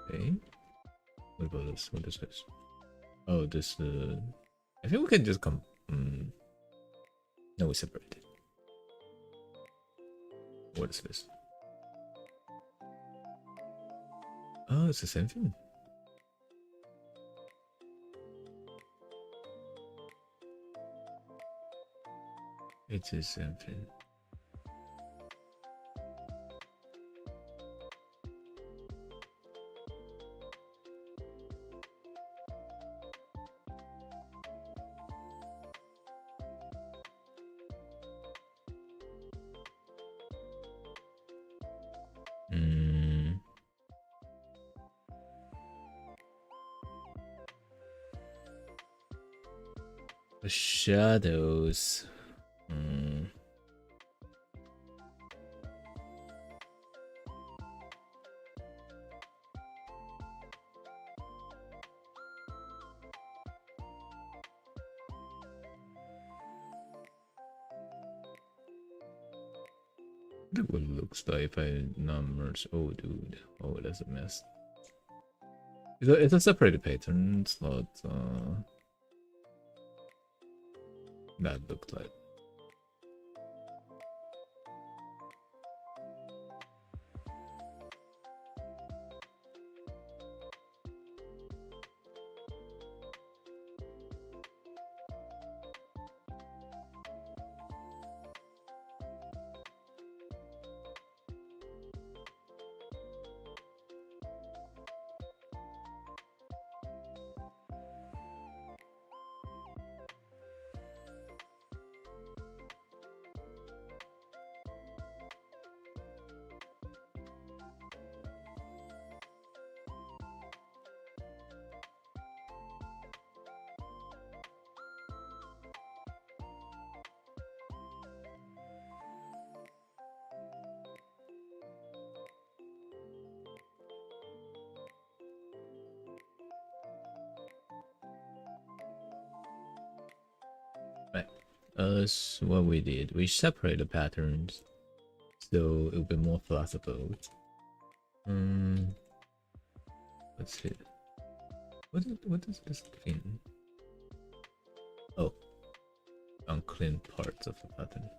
Okay. What about this? What is this? Oh, this. I think we can just come. No, we separate it. What is this? Oh, it's the same thing. It's the same thing. Mm. The shadows. Mm. Look what it looks like if I numbers. Oh, dude. Oh, that's a mess. It's a separated pattern. It's not. That looked like. Right. So what we did, we separate the patterns so it'll be more flexible. Let's see. What is this thing? Oh, unclean parts of the pattern.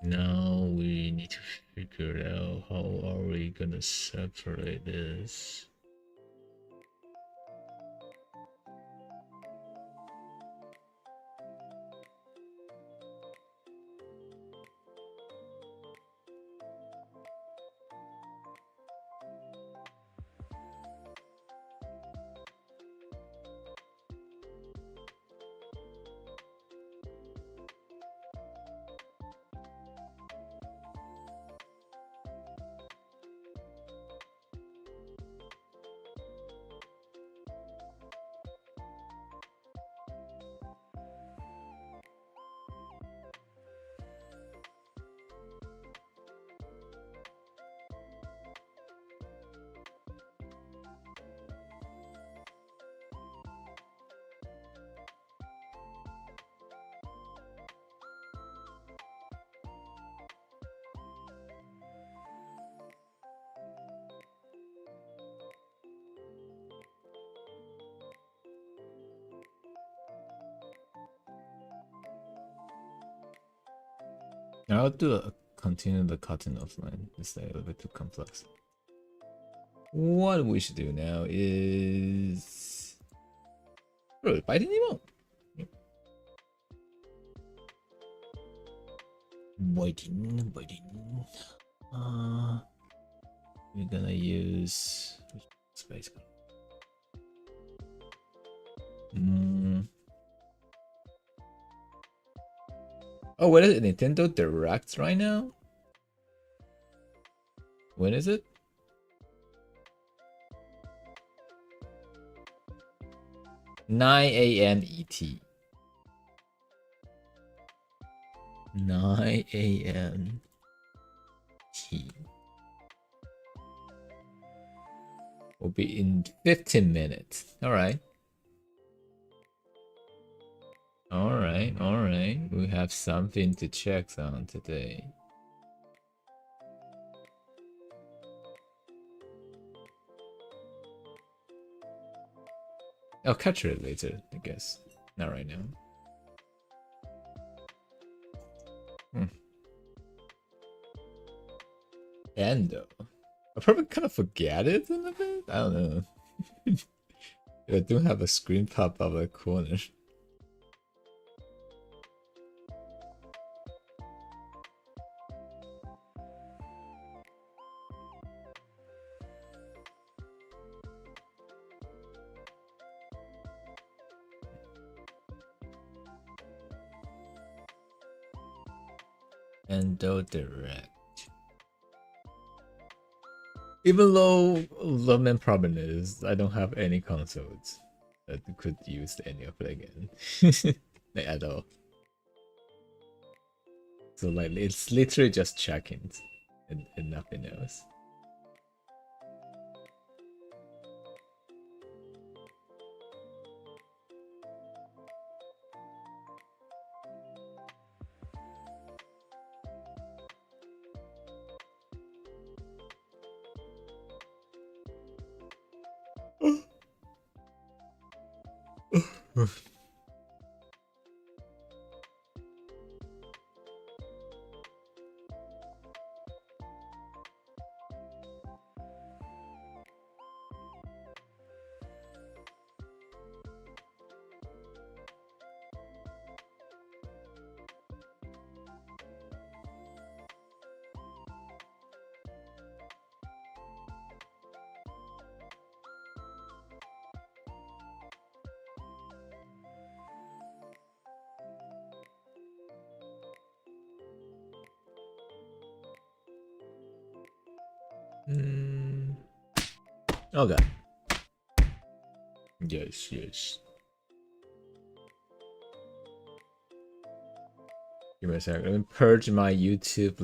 Now we need to figure out how are we gonna separate this. I'll continue the cutting offline. It's a little bit too complex. What we should do now is bro, biting him up. Biting. We're gonna use space. Oh, what is it? Nintendo Direct right now? When is it? Nine a.m. ET. 9 a.m. T. Will be in 15 minutes. All right. All right. We have something to check on today. I'll catch it later, I guess. Not right now. Endo. I probably kind of forget it in a bit. I don't know. I do have a screen pop up at the corner. Endo Direct. Even though the main problem is I don't have any consoles that could use any of it again. Like, at all. So like it's literally just check-ins and nothing else. Okay. Yes. Give me a second. Let me purge my YouTube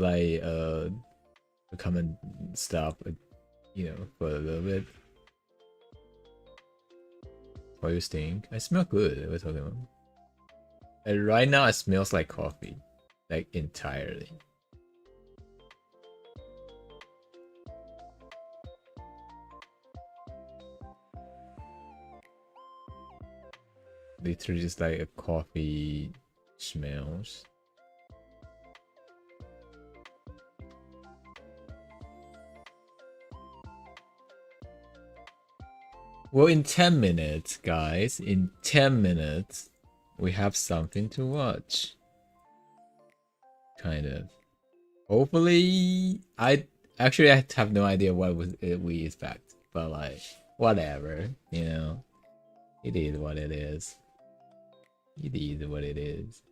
comment stuff, for a little bit. What do you think? I smell good. We're talking about. And right now, it smells like coffee, like entirely. Literally just like a coffee smells. Well, in 10 minutes, guys, in 10 minutes, we have something to watch. Kind of. Hopefully, I have no idea what we expect, but like, whatever, you know. It is what it is. It is what it is.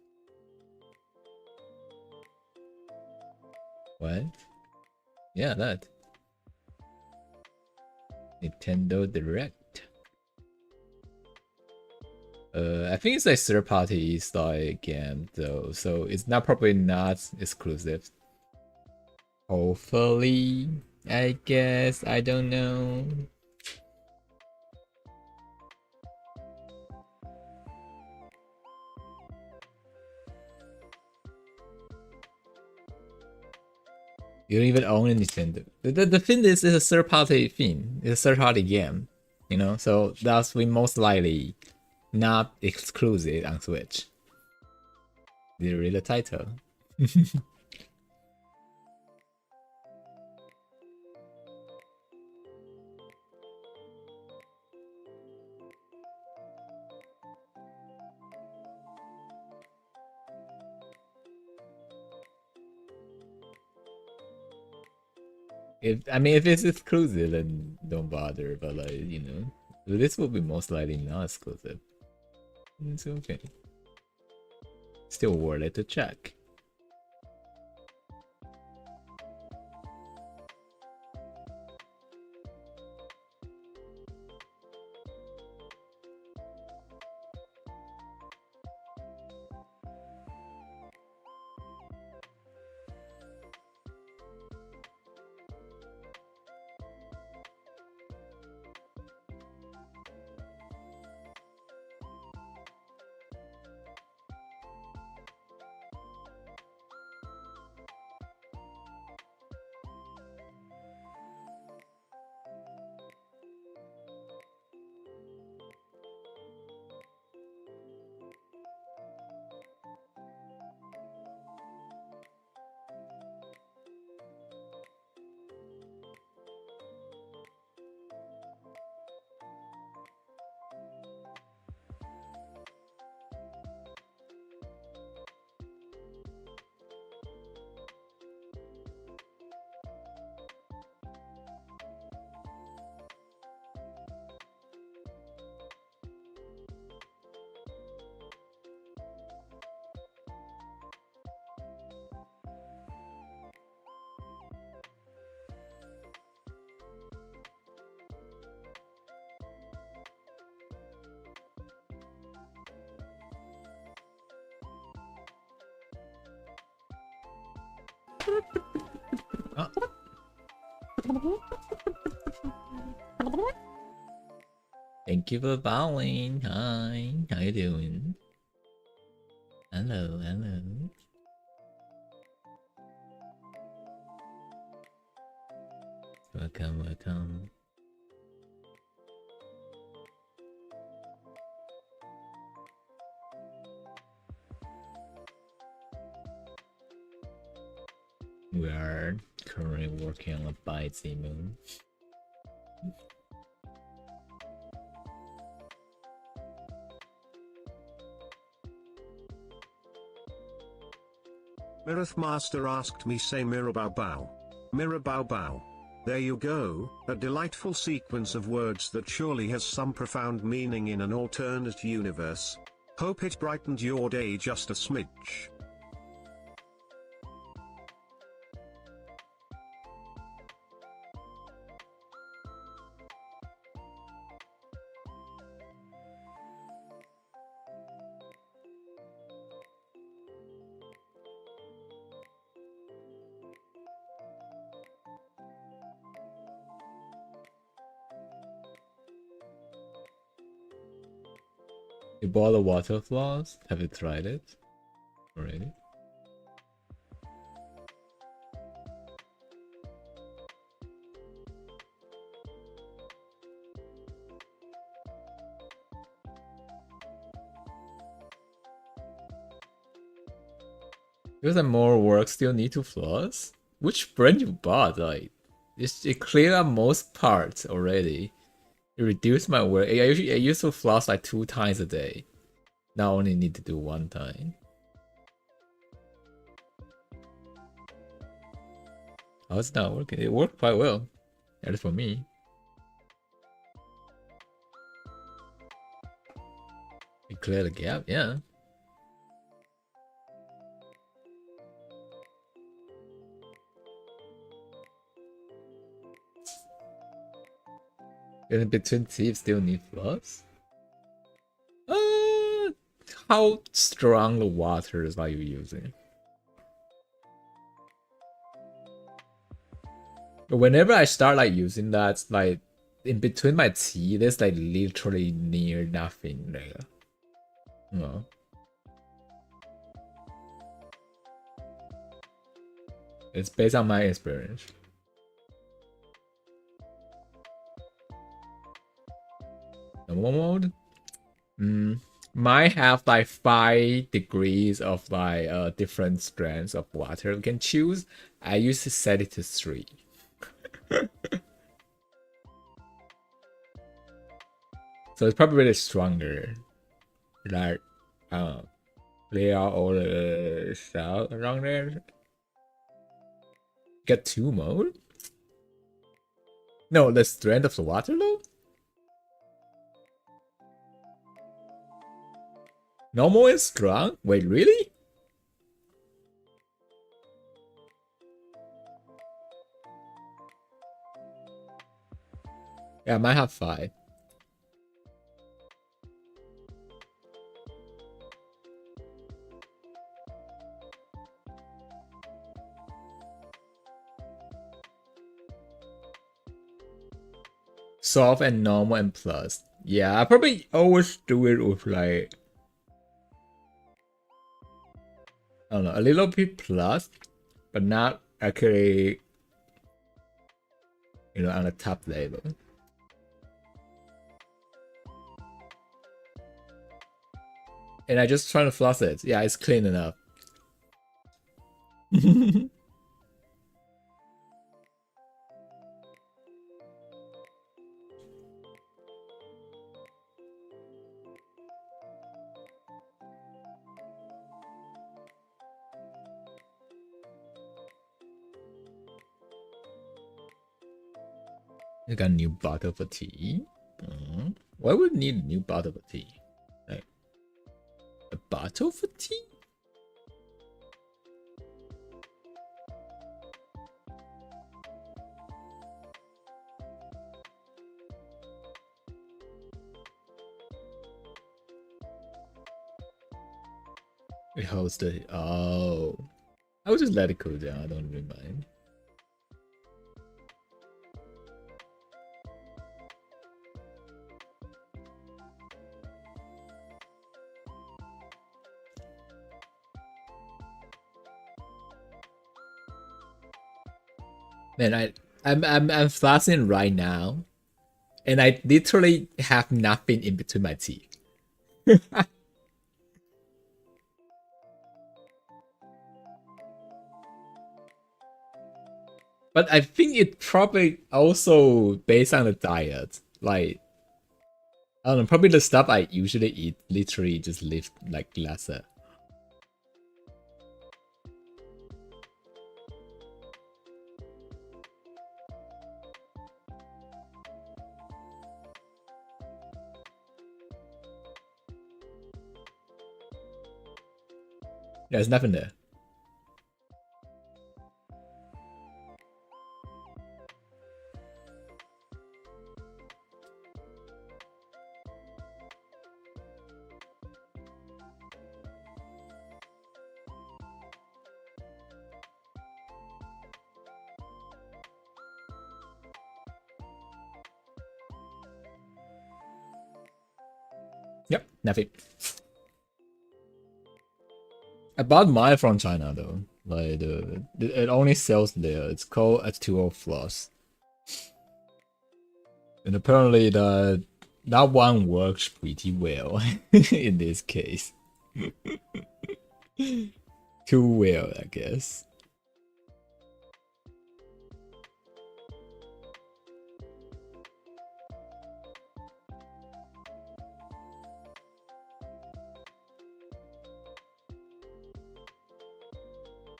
What? Yeah, that. Nintendo Direct. I think it's like third party style game though, so it's probably not exclusive. Hopefully, I guess, I don't know. You don't even own a Nintendo. The thing is, it's a third party thing. It's a third party game, you know. So that's we most likely not exclusive on Switch. Did you read the title? If it's exclusive, then don't bother. But like, you know, this will be most likely not exclusive. It's okay. Still worth it to check. Oh. Thank you for bowing. Hi, how you doing? Hello, hello. Welcome, welcome. We are currently working on a Bitesy moon. Mirith Master asked me say Mirror Bow Bow. Mirror Bow Bow. There you go, a delightful sequence of words that surely has some profound meaning in an alternate universe. Hope it brightened your day just a smidge. You bought a water floss? Have you tried it already? There's a more work still need to floss? Which brand you bought? Like, it cleared up most parts already. It reduced my work. I used to floss like 2 times a day. Now I only need to do 1 time. How is it not working? It worked quite well. At least for me. You clear the gap, yeah. In between teeth still need floss? How strong the waters are you using? Whenever I start like using that, like in between my teeth, there's like literally near nothing there. No. It's based on my experience. Normal mode? Might have like 5 degrees of like different strands of water we can choose. I used to set it to 3. So it's probably really stronger. Like lay out all the stuff around there. Get 2 mode? No, the strength of the water though? Normal is strong? Wait, really? Yeah, I might have 5. Soft and normal and plus. Yeah, I probably always do it with like, I don't know, a little bit plus, but not actually, you know, on the top level. And I just trying to floss it. Yeah, it's clean enough. I got a new bottle for tea. Why would need a new bottle for tea? Like a bottle for tea? It holds the I would just let it cool down. I don't really mind. Man, I'm flossing right now, and I literally have nothing in between my teeth. But I think it probably also based on the diet. Like, I don't know, probably the stuff I usually eat literally just live like lesser. There's nothing there. Yep, nothing. I bought mine from China though. Like it only sells there. It's called H2O Floss. And apparently that one works pretty well in this case. Too well, I guess.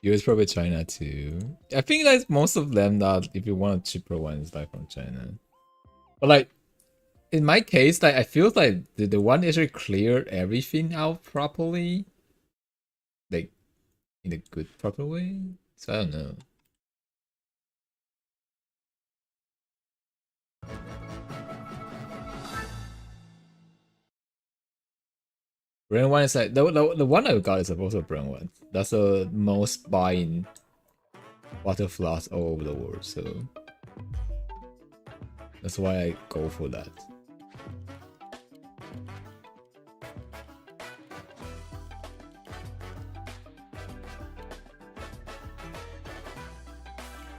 US probably China too. I think like most of them that if you want a cheaper one is like from China. But like in my case, like I feel like the one actually cleared everything out properly. Like in a good proper way. So I don't know. Brand one is like the one I got is also a brand one. That's the most buying water flask all over the world, so that's why I go for that.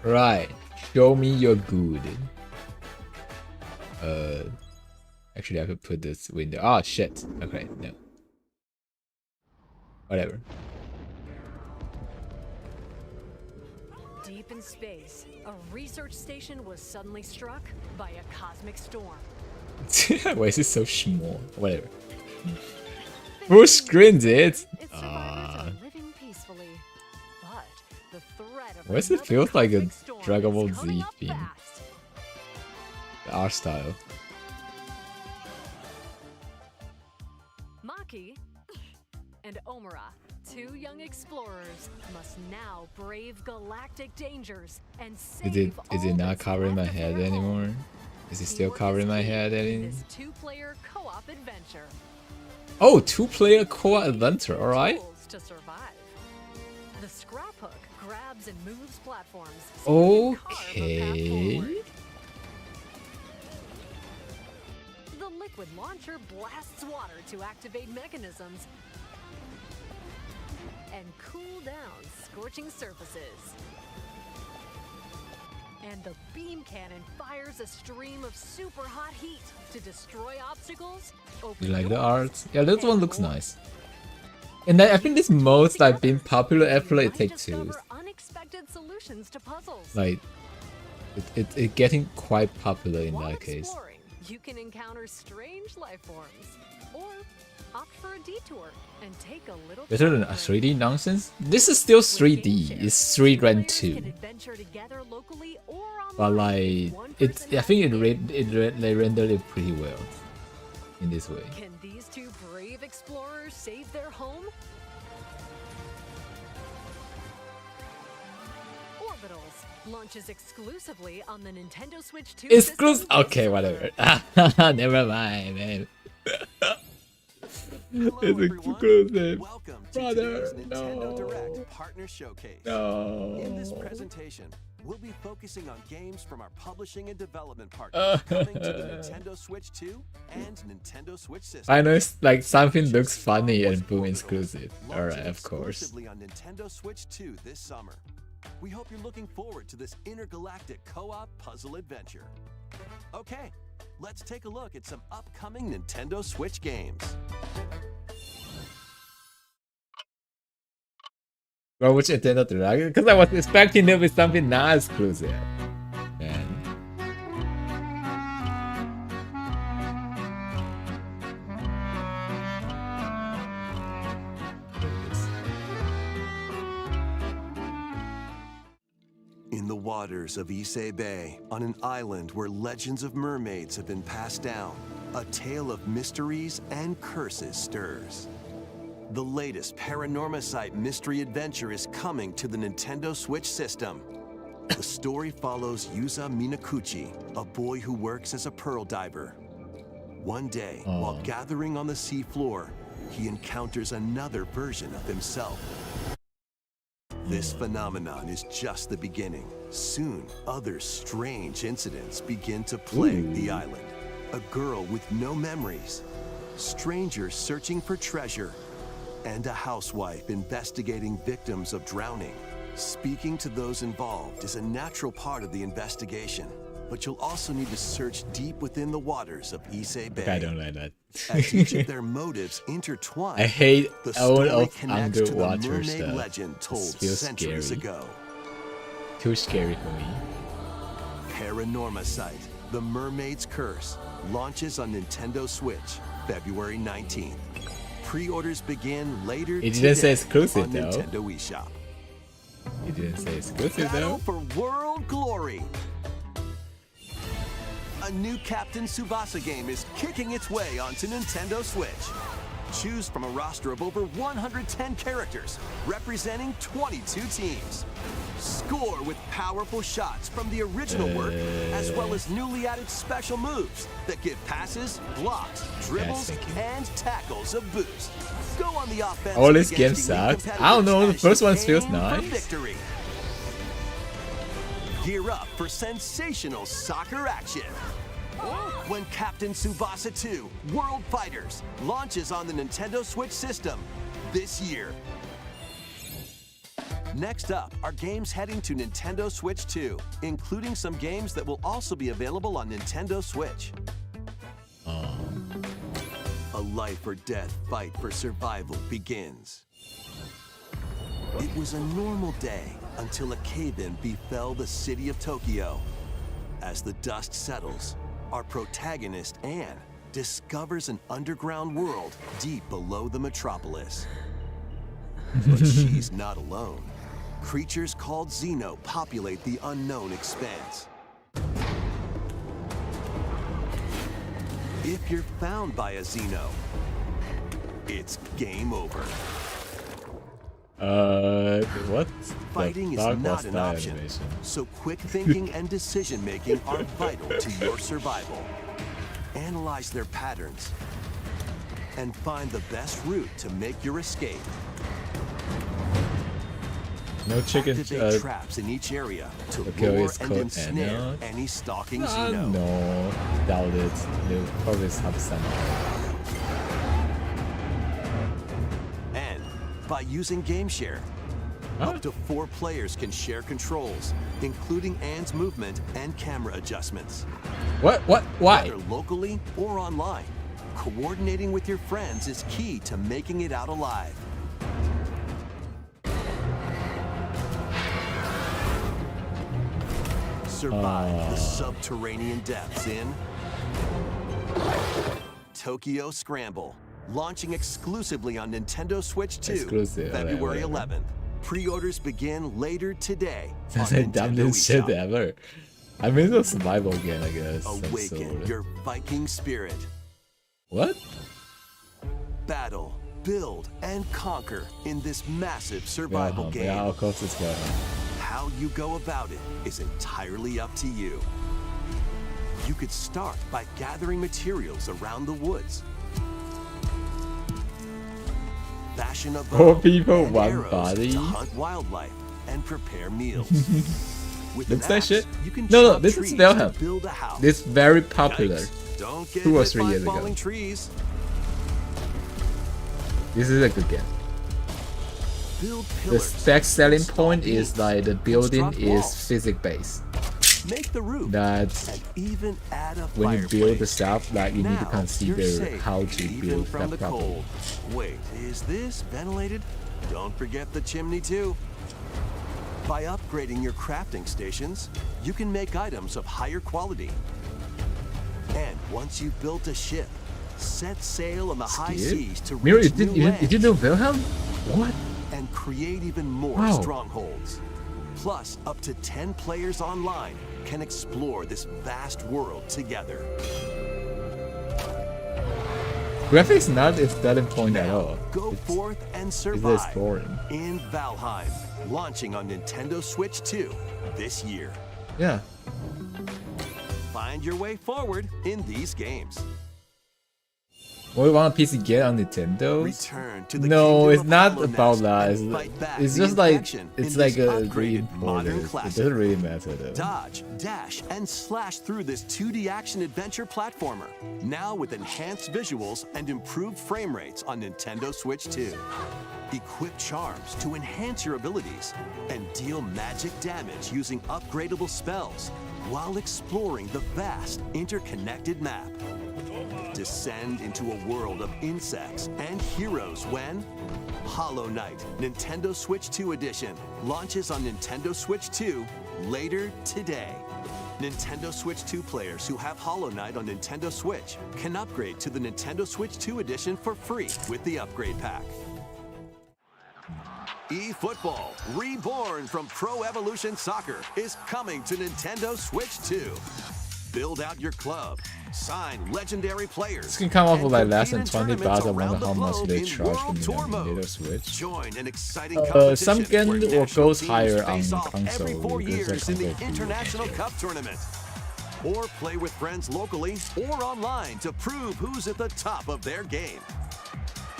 Right, show me your good. Actually I could put this window. Ah, shit. Okay, no. Whatever. Deep in space, a research station was suddenly struck by a cosmic storm. Why is it so small? Whatever. Full screen, dude. Its survivors are living peacefully, but the threat of Why does it another feel like a cosmic storm Dragon Ball is coming Z up theme? fast. The art style. Maki and Omura, two young explorers, must now brave galactic dangers and save Is all it not that's covering my left of head their anymore? home. Is it still Teamwork is covering my key head in anymore? this two-player co-op adventure. Oh, two-player co-op adventure, alright. Tools to survive. The scrap hook grabs and moves platforms, so you can carve a path Okay. forward. The liquid launcher blasts water to activate mechanisms and cool down scorching surfaces. And the beam cannon fires a stream of super hot heat to destroy obstacles. Open You like the doors, art? Yeah, this and one looks more. nice. And I think this mode's like been popular after like You Take might Two. discover unexpected solutions to puzzles. Like it getting quite popular in While that case. exploring, you can encounter strange life forms, or opt for a detour and take a little. Better than a time. 3D nonsense? This is still 3D. It's 3 Rend 2. Can adventure together locally or But online. like One it's person I think they navigating. rendered it pretty well in this way. Can these two brave explorers save their home? Orbitals launches exclusively on the Nintendo Switch 2 Exclusive. system this Okay, summer. whatever. Never mind, man. Hello, It's everyone. exclusive. Welcome to Brother, today's Nintendo no. Direct Partner Showcase. In this No. presentation, we'll be focusing on games from our publishing and development partners coming to the Nintendo Switch 2 and Nintendo Switch system. I know it's like something Just looks funny was and boom Orbitals, exclusive. launching Alright, of course. exclusively on Nintendo Switch 2 this summer. We hope you're looking forward to this intergalactic co-op puzzle adventure. Okay, let's take a look at some upcoming Nintendo Switch games. Well, which Nintendo Direct? Because I was expecting there to be something not exclusive. Man. In the waters of Issei Bay, on an island where legends of mermaids have been passed down, a tale of mysteries and curses stirs. The latest Paranormacite mystery adventure is coming to the Nintendo Switch system. The story follows Yuza Minakuchi, a boy who works as a pearl diver. One day, while gathering on the seafloor, he encounters another version of himself. This phenomenon is just the beginning. Soon, other strange incidents begin to plague the island. A girl with no memories, strangers searching for treasure, and a housewife investigating victims of drowning. Speaking to those involved is a natural part of the investigation, but you'll also need to search deep within the waters of Issei Bay. I don't like that. As each of their motives intertwine, I hate the all story of connects to the underwater mermaid stuff. legend told It feels centuries scary. ago. Too scary for me. Paranormacite, The Mermaid's Curse, launches on Nintendo Switch, February 19th. Pre-orders begin later It didn't today say exclusive, on though. Nintendo eShop. You didn't say exclusive Battle though. for world glory. A new Captain Tsubasa game is kicking its way onto Nintendo Switch. Choose from a roster of over 110 characters, representing 22 teams. Score with powerful shots from the original work, as well as newly added special moves that give passes, blocks, dribbles, thinking. and tackles a boost. Go on the offense. Oh, this game sucks. I don't know, the first one feels nice. Victory. Gear up for sensational soccer action. When Captain Tsubasa 2 World Fighters launches on the Nintendo Switch system this year. Next up are games heading to Nintendo Switch 2, including some games that will also be available on Nintendo Switch. A life or death fight for survival begins. It was a normal day until a cave-in befell the city of Tokyo. As the dust settles, our protagonist, Anne, discovers an underground world deep below the metropolis. But she's not alone. Creatures called Xeno populate the unknown expanse. If you're found by a Xeno, it's game over. What? Fighting the is fuck not was an that option, animation? so quick thinking and decision making are vital to your survival. Analyze their patterns and find the best route to make your escape. No chicken. Activate traps in each area to okay, lure it's and called ensnare Anna. any stalking Xeno. No, doubt it. They'll probably have some. And by using Game Share, up to 4 players can share controls, including Anne's movement and camera adjustments. What? Why? Whether locally or online, coordinating with your friends is key to making it out alive. Survive the subterranean depths in Tokyo Scramble, launching exclusively on Nintendo Switch 2, Exclusive, February whatever. 11th. Pre-orders begin later today on That's the Nintendo dumbest shit eShop. ever. I mean, it's a survival game, I guess. some Awaken sort. your Viking spirit. What? Battle, build, and conquer in this massive survival game. Yeah, of course it's going. How you go about it is entirely up to you. You could start by gathering materials around the woods. Fashion a bow 4 people, and 1 arrows body. to hunt wildlife and prepare meals. With an Looks like axe, shit. you can No, chop this is trees Wilhelm. to build a house. It's very popular. Yikes. Don't get 2 or hit 3 by years ago. falling trees. This is a good game. Build The pillars, best selling install point is beams, like the building construct is walls, physics based. make the roof, That and even add a when you build the fireplace. stuff, like you need to Now, consider you're safe, how to even build from that the properly. cold. Wait, is this ventilated? Don't forget the chimney too. By upgrading your crafting stations, you can make items of higher quality. And once you've built a ship, set sail on the high Skip? seas to Mirror, reach you new did you know Wilhelm? What? and create even more Wow. strongholds. Plus, up to 10 players online can explore this vast world together. Graphics not its selling point at Now, all. go It's, forth and it's survive exploring. in Valheim, launching on Nintendo Switch 2 this year. Yeah. Find your way forward in these games. What want a PC get on Nintendo? Return to the No, kingdom it's of not Hollow about Nest that. and It's, fight back it's the just like infection it's in like this a upgraded modern re-imported. It classic. doesn't really matter though. Dodge, dash, and slash through this 2D action adventure platformer, now with enhanced visuals and improved frame rates on Nintendo Switch 2. Equip charms to enhance your abilities and deal magic damage using upgradable spells while exploring the vast interconnected map. Descend into a world of insects and heroes when Hollow Knight Nintendo Switch 2 Edition launches on Nintendo Switch 2 later today. Nintendo Switch 2 players who have Hollow Knight on Nintendo Switch can upgrade to the Nintendo Switch 2 Edition for free with the upgrade pack. eFootball, reborn from Pro Evolution Soccer, is coming to Nintendo Switch 2. Build out your club, sign legendary players. This can come off and with like less than compete in 20 bucks. I tournaments wonder around how the much globe they in charge for World the Tour Nintendo mode. Switch. Join an exciting competition Some can where or national goes teams higher on face off console. every 4 because years in the console International Cup Tournament. Or play with friends locally or online to prove who's at the top of their game.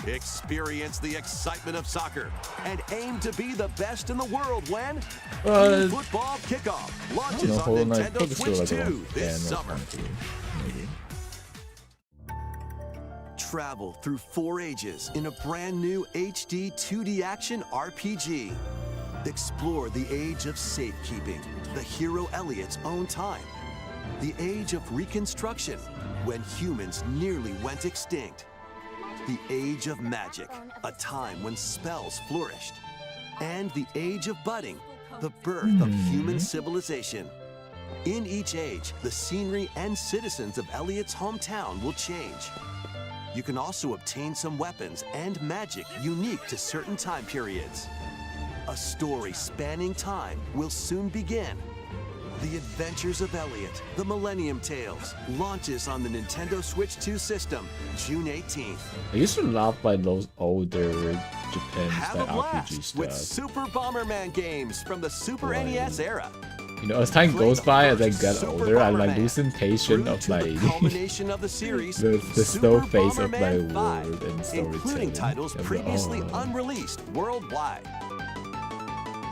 Experience the excitement of soccer and aim to be the best in the world when Football Kickoff launches on Hollow Knight Nintendo probably still Switch like 2 this 10 or summer. 20, maybe. Travel through 4 ages in a brand new HD 2D action RPG. Explore the age of safekeeping, the hero Elliot's own time. The age of reconstruction, when humans nearly went extinct. The age of magic, a time when spells flourished. And the age of budding, the birth of human civilization. In each age, the scenery and citizens of Elliot's hometown will change. You can also obtain some weapons and magic unique to certain time periods. A story spanning time will soon begin. The Adventures of Elliot, The Millennium Tales, launches on the Nintendo Switch 2 system, June 18th. I used to love by those older Japan Have style a blast RPG with stuff. Super Bomberman games from the Super Right. NES era. You know, as time goes by, as I get Super older, I like Bomberman. losing Through patience of to like the culmination of the series, the slow Super pace of my Bomberman 5, world and including storytelling. titles I'm like, previously oh. unreleased worldwide.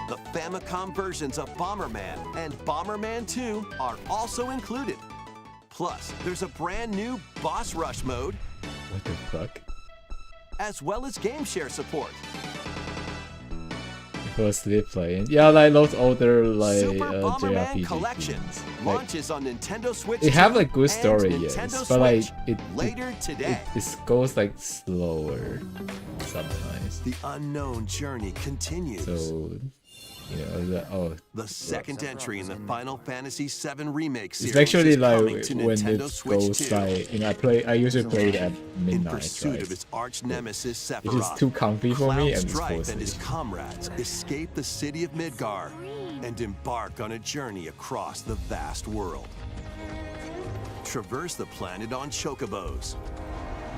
The Famicom versions of Bomberman and Bomberman 2 are also included. Plus, there's a brand new Boss Rush mode, What the fuck? as well as game share support. Fall asleep playing. Yeah, like those older like Super Bomberman JRPG Collection games. Like, launches on Nintendo Switch. they have 2 like good story, and yes, Nintendo but like Switch later today. it goes like slower sometimes. The unknown journey continues. So you know, The second entry in the Final Fantasy VII Remake series it's actually is like coming to when Nintendo it Switch goes 2. like, you know, I usually play it at In midnight, pursuit right? of its arch nemesis It is Sephiroth, too comfy for me Cloud and it's Strife forced and his me. comrades escape the city of Midgar and embark on a journey across the vast world. Traverse the planet on chocobos.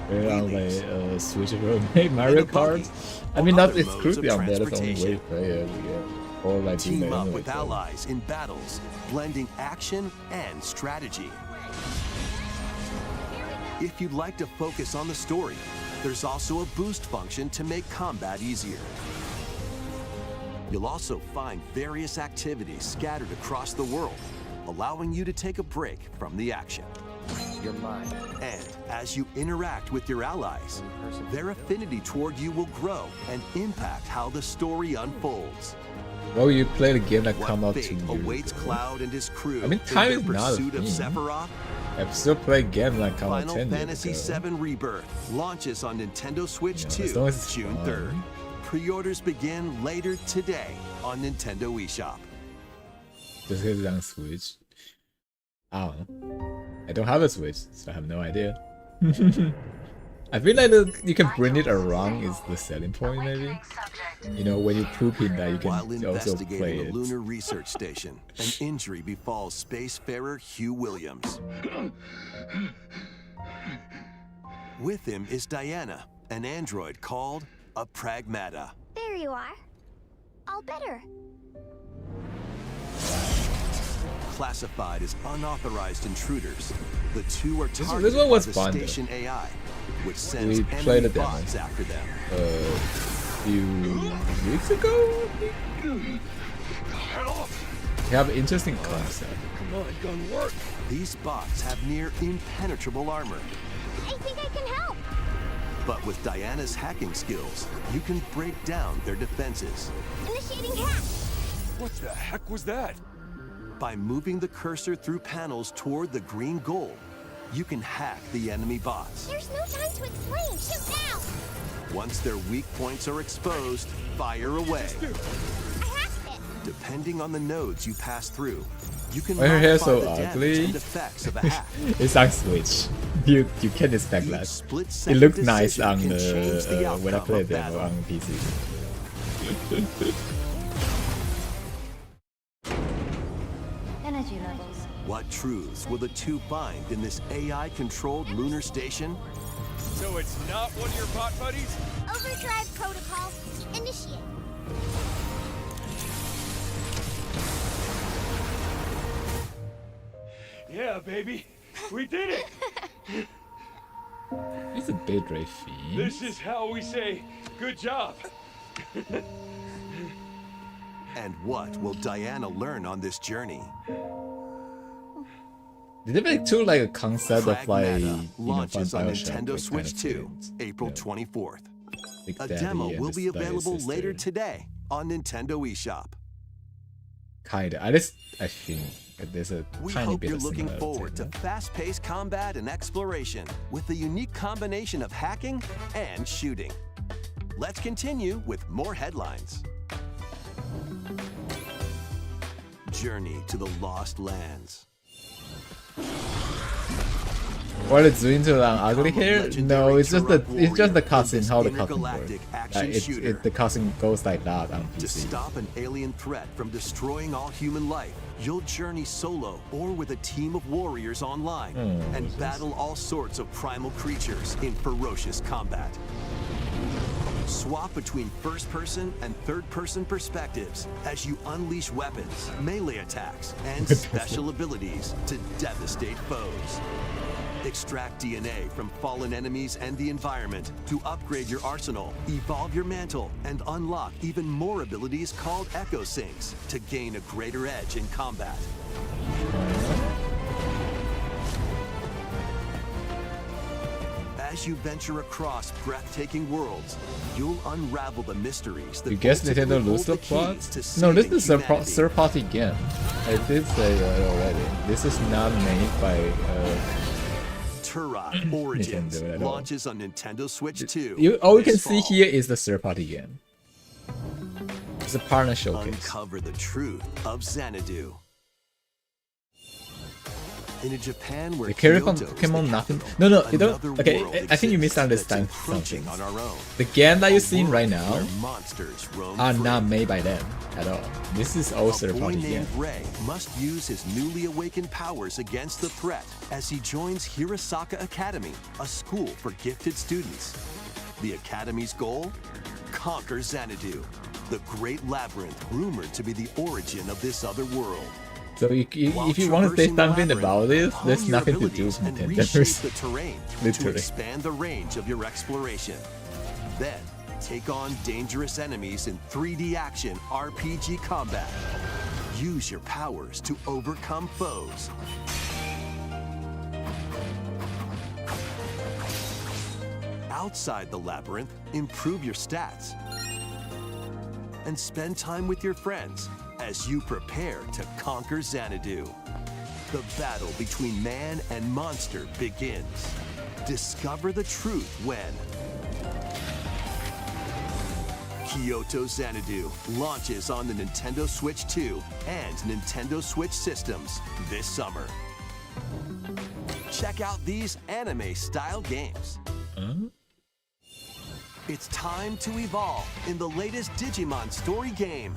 We're on Wheelies. like switchable Mario a buggy, Kart. I or mean, not other modes of exclusively on that. That's the only way to transportation. play it. Yeah. Or like do Team that up anyway, with so. allies in battles, blending action and strategy. If you'd like to focus on the story, there's also a boost function to make combat easier. You'll also find various activities scattered across the world, allowing you to take a break from the action. You're mine. And as you interact with your allies, their affinity toward you will grow and impact how the story unfolds. Well, you played a game that come What out 2 fate years awaits ago. Cloud and his crew I mean, time in is their not a pursuit of thing. Sephiroth? I've still played games that come out Final 10 Fantasy years ago. VII Rebirth launches on Nintendo Switch Yeah, as 2, long as it's June fun. 3rd. Pre-orders begin later today on Nintendo eShop. Just because it's on Switch. I don't know. I don't have a Switch, so I have no idea. I feel like you can bring it around is the selling point, maybe. You know, when you poop in that, you can While also investigating play a it. lunar research station, an injury befalls spacefarer Hugh Williams. With him is Diana, an android called a Pragmata. There you are. All better. Classified as unauthorized intruders, the two are This targeted one was by the fun, though. station AI, which sends We played enemy a demo. bots after them. A few weeks ago, I think? They have an interesting concept. These bots have near impenetrable armor, I think I can help. but with Diana's hacking skills, you can break down their defenses. Initiating hack. What the heck was that? By moving the cursor through panels toward the green goal, you can hack the enemy bots. There's no time to explain. Shoot now. Once their weak points are exposed, fire away. I hacked it. Depending on the nodes you pass through, you can Why her hair modify so the damage ugly? and effects of a hack. It's on Switch. You can expect Each that. It split-second looked nice decision on can change the the when I outcome played of demo battle. on PC. Energy levels. What truths will the two find in this AI-controlled lunar station? So it's not one of your bot buddies? Overdrive protocol. Initiate. Yeah, baby. We did it! It's a bit Fiend. This is how we say good job. And what will Diana learn on this journey? Did they make too like a concept of like Pragmata launches on Bioshock, Nintendo like, Switch kind of 2, games? April Yeah. 24th. Big A Daddy demo and will his be like, available later sister. today on Nintendo eShop. Kinda. I think there's a We tiny hope bit you're of looking similarity, forward to no? fast-paced combat and exploration with a unique combination of hacking and shooting. Let's continue with more headlines. Journey to the Lost Lands. What it's doing to an ugly Become a hair? legendary No, it's just the Turok cutscene, how the cutscene intergalactic works. action shooter. The cutscene goes like that on To PC. stop an alien threat from destroying all human life, you'll journey solo or with a team of warriors online and battle all sorts of primal creatures in ferocious combat. Swap between first-person and third-person perspectives as you unleash weapons, melee attacks, and special abilities to devastate foes. Extract DNA from fallen enemies and the environment to upgrade your arsenal, evolve your mantle, and unlock even more abilities called Echo Syncs to gain a greater edge in combat. As you venture across breathtaking worlds, you'll unravel the mysteries that You guess ultimately Nintendo hold lose the keys plot? to No, this saving is a humanity. third-party game. I did say that already. This is not made by. Turok Origins Nintendo at all. launches on Nintendo Switch 2. All you can this see fall. here is the third-party game. It's a partner showcase. Uncover the truth of Xanadu. In a Japan where The character from Kyoto is Pokemon the nothing. capital, No, you don't. another Okay, world I think you exists misunderstand that's encroaching something. on our own. The game that A you're seeing right world now where monsters roam are free. not made by them at all. This is all A boy third-party game. named Ray must use his newly awakened powers against the threat as he joins Hirasaka Academy, a school for gifted students. The Academy's goal? Conquer Xanadu, the great labyrinth rumored to be the origin of this other world. So if you While want to say traversing the something labyrinth, about this, hone there's your nothing to do abilities with and Nintendo. reshape the terrain to Literally. expand the range of your exploration. Then, take on dangerous enemies in 3D action RPG combat. Use your powers to overcome foes. Outside the labyrinth, improve your stats. And spend time with your friends as you prepare to conquer Xanadu. The battle between man and monster begins. Discover the truth when Kyoto Xanadu launches on the Nintendo Switch 2 and Nintendo Switch systems this summer. Check out these anime-style games. It's time to evolve in the latest Digimon story game.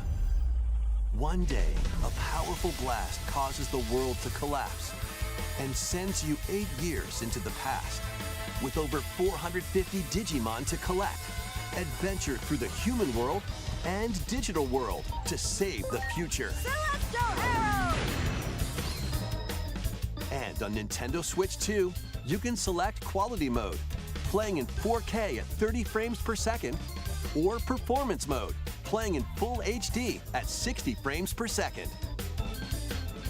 One day, a powerful blast causes the world to collapse and sends you 8 years into the past. With over 450 Digimon to collect, adventure through the human world and digital world to save the future. And on Nintendo Switch 2, you can select quality mode, playing in 4K at 30 frames per second, or performance mode, playing in full HD at 60 frames per second.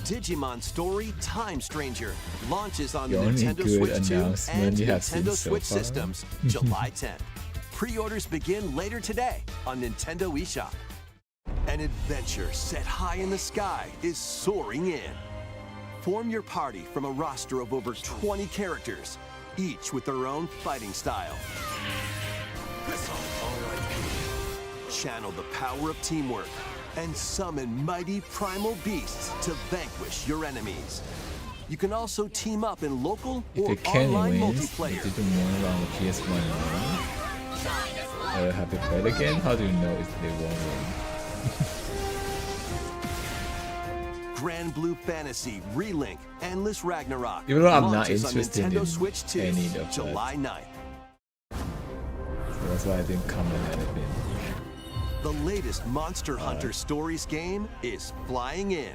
Digimon Story Time Stranger launches on the The only Nintendo good Switch 2 announcement and you have seen Nintendo so Switch far. systems July 10th. Pre-orders begin later today on Nintendo eShop. An adventure set high in the sky is soaring in. Form your party from a roster of over 20 characters, each with their own fighting style. Channel the power of teamwork and summon mighty primal beasts to vanquish your enemies. You can also team up in local If or the Kenny online wins, multiplayer. they do more around the PS1. Have you played again? How do you know if they won't win? Grand Blue Fantasy Relink Endless Ragnarok. Even though I'm not launches on interested Nintendo in Switch 2, any of that. July 9th. So that's why I didn't comment anything. The latest Monster Hunter Stories game is flying in.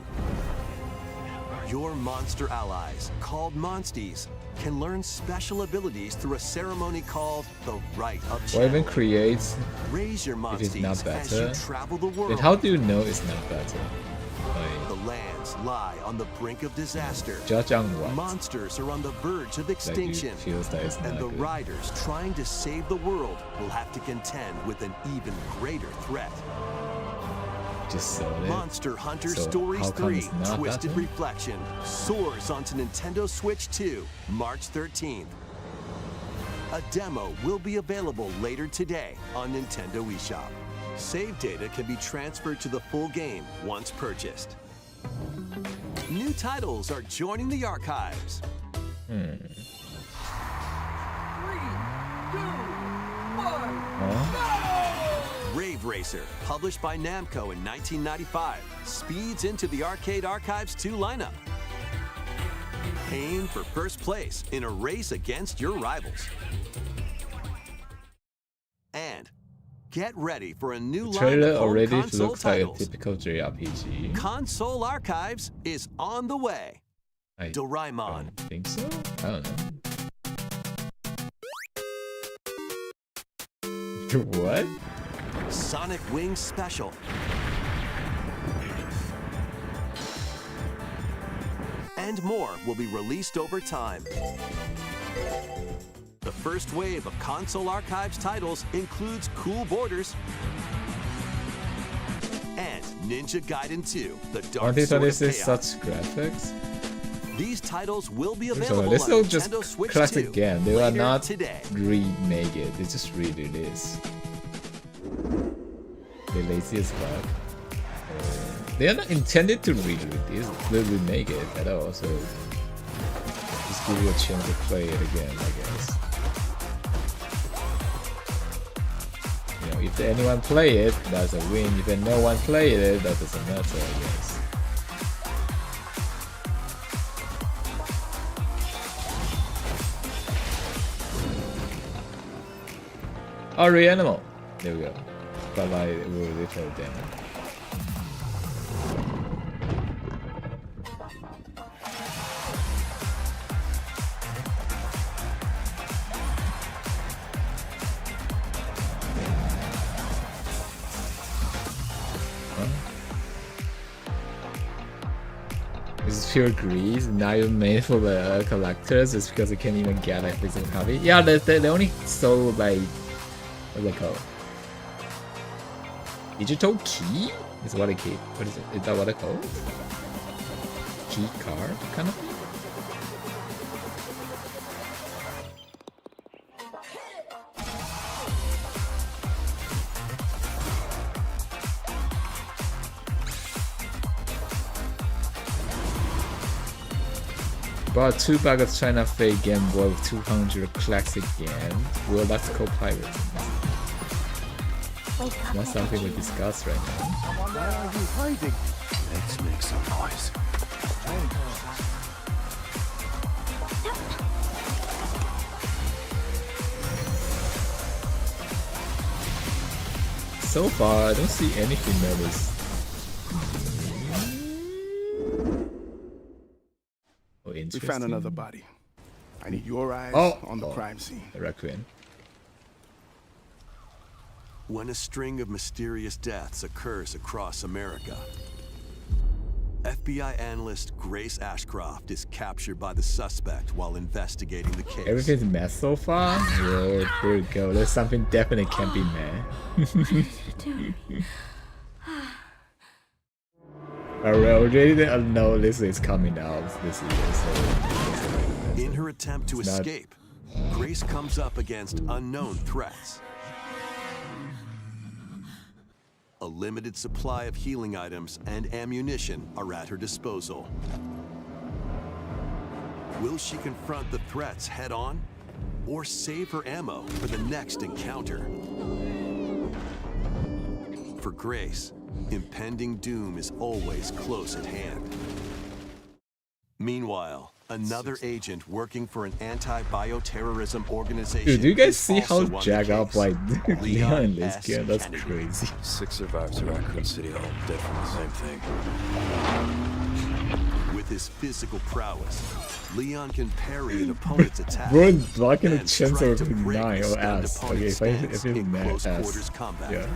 Your monster allies, called Monsties, can learn special abilities through a ceremony called the Rite of Or even Channeling. creates Raise your if it's not Monsties as you better. travel the world. Then how do you know it's not better? The Like, lands lie on the brink of disaster. judge on what? Monsters are on the verge of That you extinction. feels that it's And not the good. riders trying to save the world will have to contend with an even greater threat. Just sold it. Monster Hunter So Stories how come 3 it's not Twisted better? Reflection soars onto Nintendo Switch 2 March 13th. A demo will be available later today on Nintendo eShop. Save data can be transferred to the full game once purchased. New titles are joining the archives. Huh? Rave Racer, published by Namco in 1995, speeds into the Arcade Archives 2 lineup. Aim for first place in a race against your rivals. And get ready for a new The line trailer of home already console looks like a titles. typical JRPG. Console Archives is on the way. I Doraemon. don't think so. I don't know. What? Sonic Wings Special. And more will be released over time. The first wave of Console Archives titles includes Cool Borders and Ninja Gaiden 2, The Dark Sword of 2026 Chaos. such graphics. These titles will be So available this on is just Nintendo Switch classic 2 game. They are later not today. remake it. They just re-release. They're lazy as fuck. They are not intended to re-release. They remake it at all. So just give you a chance to play it again, I guess. You know, if anyone play it, that's a win. If no one play it, that doesn't matter, I guess. Oh, Reanimal. There we go. But like, we'll literally demo. This is pure grease. Now you're made for the collectors. It's because they can't even get like physical copy. Yeah, they only sold like, what's it called? Digital key is what it keep. What is it? Is that what it called? Key card kind of thing. Bought 2 bags of China fake Game Boy with 200 classic games. Well, that's called pirating. That's something we discussed right now. Why are you hiding? Let's make some noise. So far, I don't see anything that is. Oh, We interesting. found another body. I need your eyes on the crime scene. Requiem. When a string of mysterious deaths occurs across America, FBI analyst Grace Ashcroft is captured by the suspect while investigating the case. Everything's mess so far. Well, here we go. There's something definitely can't be meh. I already know this is coming out this year. So In her attempt to It's not- escape, Grace comes up against unknown threats. A limited supply of healing items and ammunition are at her disposal. Will she confront the threats head on or save her ammo for the next encounter? for Grace, impending doom is always close at hand. Meanwhile, another agent working for an anti-bioterrorism organization. Dude, do you guys is see how also on the jacked up case. like Leon in this S. game? That's Kennedy. crazy. 6 survivors of Raccoon City Hall, dead from the same thing. With his physical prowess, Leon can parry an opponent's attack. Bro, blocking the and chance strike of to break 9 the or stunned S. Okay, opponent's if stance it's in mad close S. quarters combat. Yeah.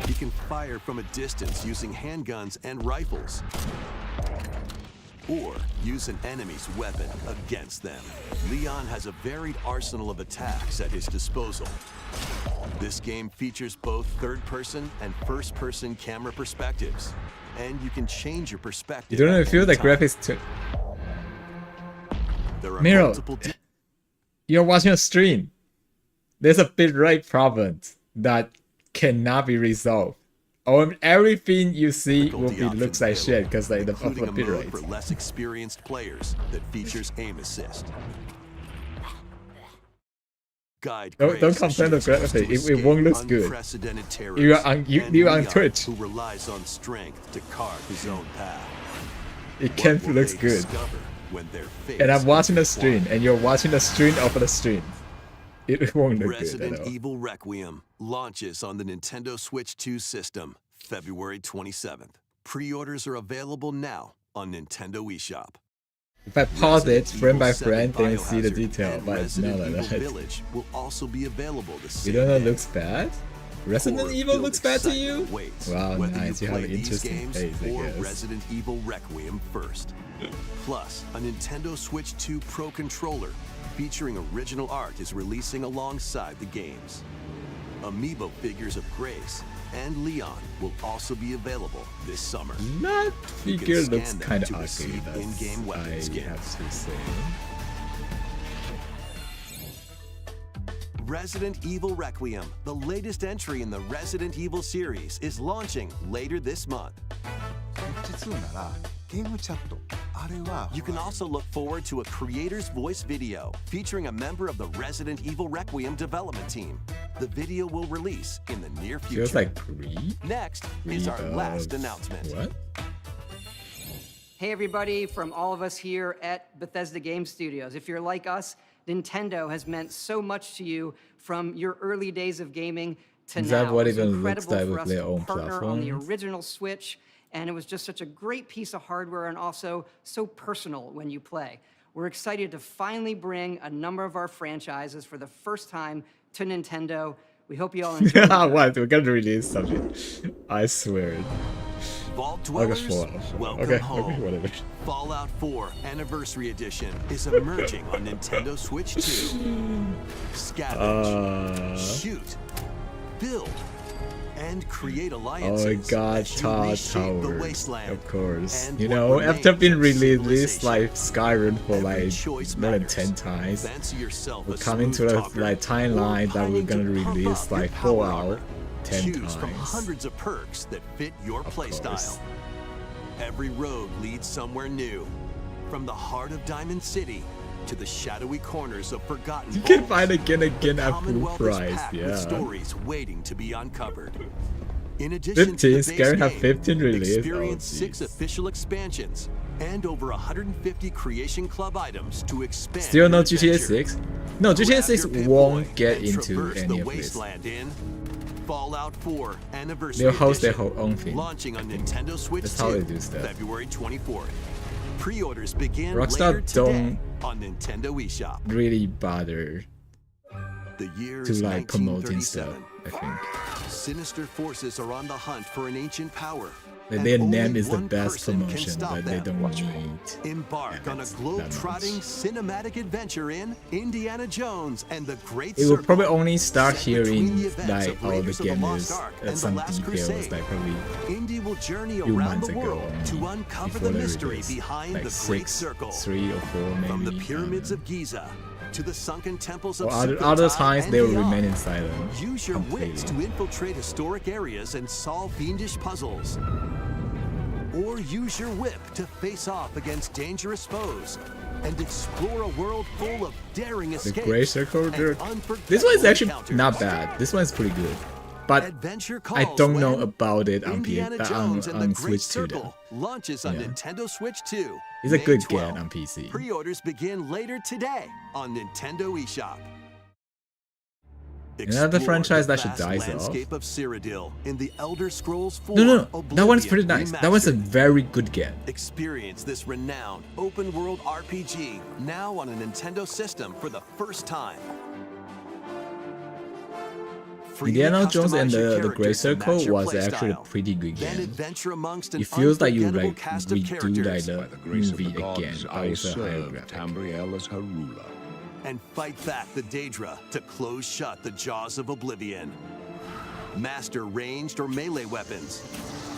He can fire from a distance using handguns and rifles, or use an enemy's weapon against them. Leon has a varied arsenal of attacks at his disposal. This game features both third-person and first-person camera perspectives, and you can change your perspective. You don't at feel any the time. graphics too. There are Miro, multiple you're watching a stream. There's a bitrate problem that cannot be resolved. Or everything you see will be looks like shit because like the including a mode bitrate. for less experienced players that features aim assist. Guide Don't Grace complain as the she attempts to graphics. It escape won't look good. unprecedented terrors, You are on and on Leon, Twitch. who relies on strength to carve his own path. It What can't will looks they good. discover when they're faced And I'm watching the with stream, and you're watching the stream of the stream. It won't look good Resident at all. Evil Requiem launches on the Nintendo Switch 2 system February 27th. Pre-orders are available now on Nintendo eShop. If I pause it Resident frame Evil by 7 frame, then you see the Biohazard detail, and but it's not Resident like Evil that. Village will also be available the You same don't know it day. looks bad? Resident Horror Evil filled looks bad to you? excitement awaits, Wow, whether nice. You have play an these interesting games taste, I or guess. Resident Evil Requiem first. Plus, a Nintendo Switch 2 Pro controller featuring original art is releasing alongside the games. Amiibo figures of Grace and Leon will also be available this summer. That You can figure scan looks them kind of to ugly. receive That's in-game weapon I skins. have to say. Resident Evil Requiem, the latest entry in the Resident Evil series, is launching later this month. You can also look forward to a creator's voice video featuring a member of the Resident Evil Requiem development team. The video will release in the near future. Feels like pre. Next is our last announcement. What? Hey everybody, from all of us here at Bethesda Game Studios. If you're like us, Nintendo has meant so much to you from your early days of gaming to Is now. that what It was it looks incredible like for with us their to own partner on the platforms? original Switch, and it was just such a great piece of hardware and also so personal when you play. We're excited to finally bring a number of our franchises for the first time to Nintendo. We hope you all enjoy it. What? We're gonna release something. I swear it. Vault August Dwellers, 4. welcome Okay, home. okay, whatever. Fallout 4 Anniversary Edition is emerging on Nintendo Switch 2. Scavenge, shoot, build, and create alliances. Oh my god, as you Todd reshape the Towers. wasteland. Of course. And You what know, remains after being of released civilization. like Skyrim for Every like choice more than matters. 10 times. Fancy yourself We're a coming to smooth a talker like timeline or that we're pining gonna to pump release up your like power 4 armor. out 10 Choose times. from hundreds of perks that fit your course. playstyle. Every road leads somewhere new. From the heart of Diamond City to the shadowy corners of forgotten You can vaults, find again the at full Commonwealth is price, packed with yeah. stories waiting to be uncovered. In addition 15, to the base Scary have game, 15 released. experience Oh, 6 jeez. official expansions and over 150 Creation Club items to expand. Still your no GTA adventure. 6? No, GTA Grab 6 your Pip-Boy won't get and into traverse any the of this. wasteland in Fallout 4 Anniversary They'll host their Edition, whole own thing. launching on Nintendo Switch That's 2 how they do stuff. February 24th. Pre-orders begin Rockstar later today don't on Nintendo eShop. Really bother The year to is like promoting stuff, 1937. I think. Sinister forces are on the hunt for an ancient power. Like, and their only name is the one best person can promotion, stop but they them. don't need. Embark on a that globe-trotting much. cinematic adventure in Indiana Jones and the Great It will Circle. probably only start Set between hearing the events like of all the Raiders of the game Lost is Ark and the some Last details Crusade. like probably Indy will journey few around months the ago world only, to uncover before the they mystery released, behind like the 6, Great Circle. 3 or 4 maybe. From the pyramids of Giza to the sunken temples of or other Sukhothai times and they will beyond. remain in silence. Use your wits to completely. infiltrate historic areas and solve fiendish puzzles. Or use your whip to face off against dangerous foes and explore a world full of daring The escapes. Gray Circle, and this one is unforgettable actually encounters. not bad. This one is pretty good. but Adventure I calls don't know when about it on Indiana Jones and the on Great Switch 2 though. Circle launches on Yeah. Nintendo Switch 2. It's a May good 12th. game on PC. Pre-orders begin later today on Nintendo eShop. Another Explore franchise the that should vast die off. landscape of Cyrodiil in the Elder Scrolls 4 No, that one's Oblivion pretty nice. That one's a Remastered. very good game. Experience this renowned open-world RPG now on a Nintendo system for the first time. Freely Indiana Jones and customize your the character Great to Circle match your was actually a playstyle. pretty good Then game. adventure amongst an It feels like you unforgettable like cast of redo like characters the By the grace of movie the again, gods, but I with a higher serve graphic. Tamriel as her ruler. and fight back the Daedra to close shut the jaws of oblivion. Master ranged or melee weapons,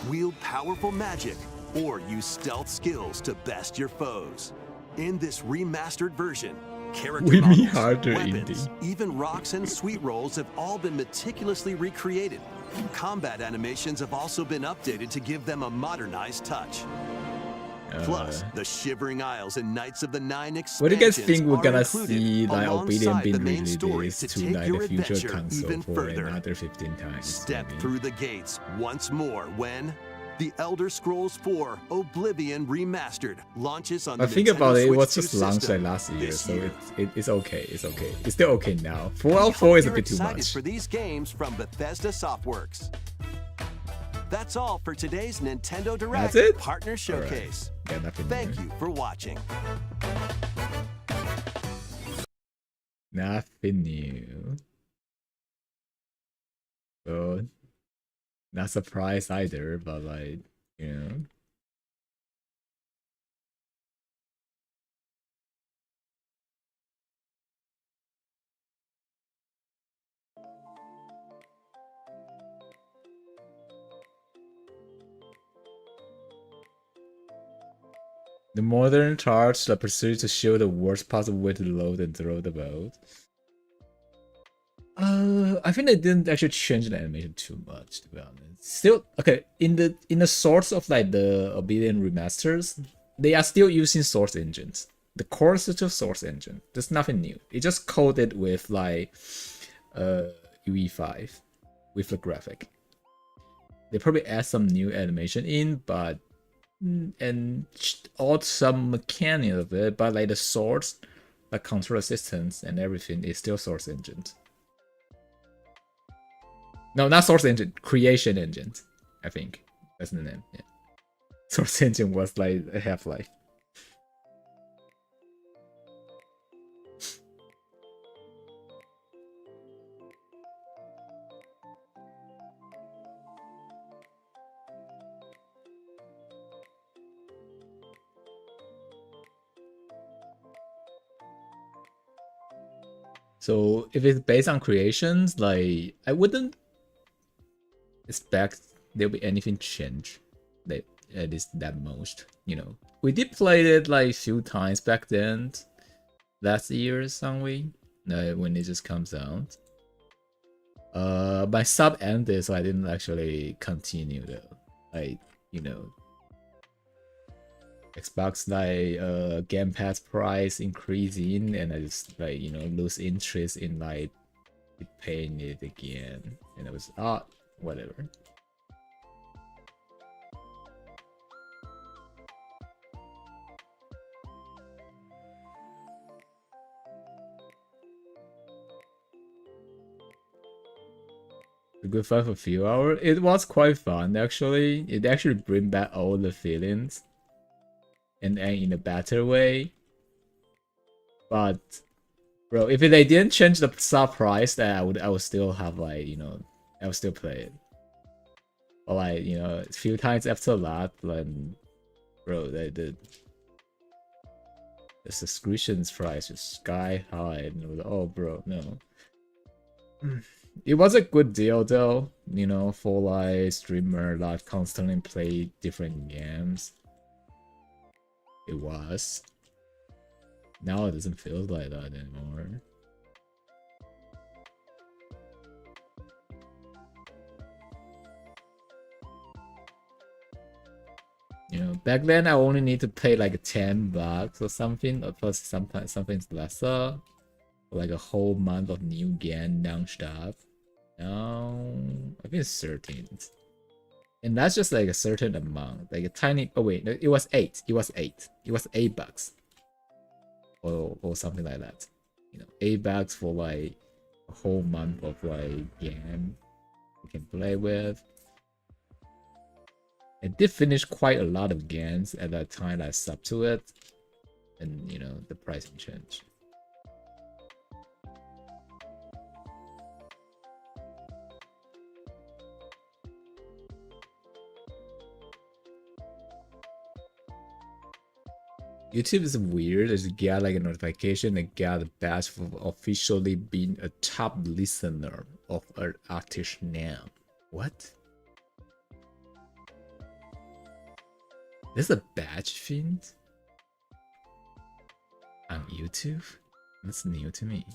wield powerful magic, or use stealth skills to best your foes. In this remastered version, character We mean models, harder, weapons, indie. even rocks and sweet rolls have all been meticulously recreated. Combat animations have also been updated to give them a modernized touch. Plus, the Shivering Isles and Knights of the Nine expansions What do you guys think we're are gonna included see like Oblivion alongside being the main story released to to take like your the future adventure console even for further. another 15 times? Step maybe? through the gates once more when The Elder Scrolls 4 Oblivion Remastered launches on I the think Nintendo about it, it Switch was 2 just launched like system last year, this so year. it's okay. It's okay. It's still okay now. Fallout 4 is a You're bit too excited much. for these games from Bethesda Softworks. That's all for today's Nintendo Direct That's it? Partner Showcase. Yeah, nothing Thank new. you for watching. Nothing new. So, not surprised either, but like, you know. The modern charge that pursues to show the worst possible way to load and throw the boat. I think they didn't actually change the animation too much, to be honest. Still, okay, in the source of like the Oblivion remasters, they are still using source engines. The core such of source engine. There's nothing new. It just coded with like UE5 with the graphic. They probably add some new animation in, but and add some mechanics of it, but like the source, like control assistance and everything is still source engines. No, not source engine, creation engine. I think that's the name. Yeah, source engine was like a Half-Life. So if it's based on creations, like I wouldn't expect there'll be anything change. That at least that most, you know. We did play it like a few times back then, last year, we when it just comes out. My sub ended, so I didn't actually continue though. Like, you know, Xbox like Game Pass price increasing, and I just like, you know, lose interest in like paying it again, and it was whatever. A good fun for a few hours. It was quite fun actually. It actually bring back all the feelings, and in a better way. But bro, if they didn't change the sub price, then I would still have like, you know, I would still play it. But like, you know, a few times after that, like, bro, the subscriptions price was sky high, and it was, oh bro, no. It was a good deal though, you know, for like streamer that constantly play different games. It was. Now it doesn't feel like that anymore. You know, back then I only need to pay like $10 or something, or plus sometimes something's lesser. Like a whole month of new game non-stop. No, I think it's 13th. And that's just like a certain amount, like a tiny. Oh wait, no, it was 8. It was 8. It was $8, or something like that. You know, $8 for like a whole month of like game you can play with. I did finish quite a lot of games at that time that I subbed to it, and you know the pricing changed. YouTube is weird. As you get like a notification and get a badge for officially being a top listener of an artist name. What? There's a badge fiend on YouTube? That's new to me.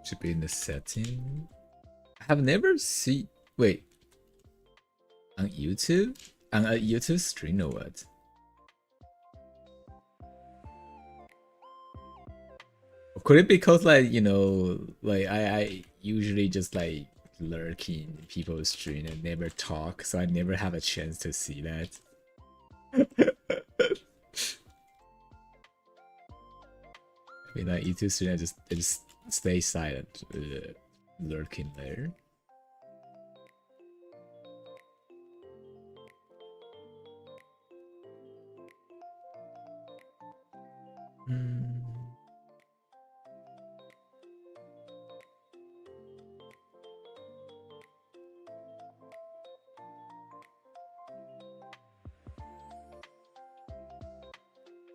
Should be in the setting. I have never seen. Wait. On YouTube? On a YouTube stream or what? Could it be because like, you know, like I usually just like lurk in people's stream and never talk, so I never have a chance to see that. I mean, like YouTube stream, I just stay silent, lurking there.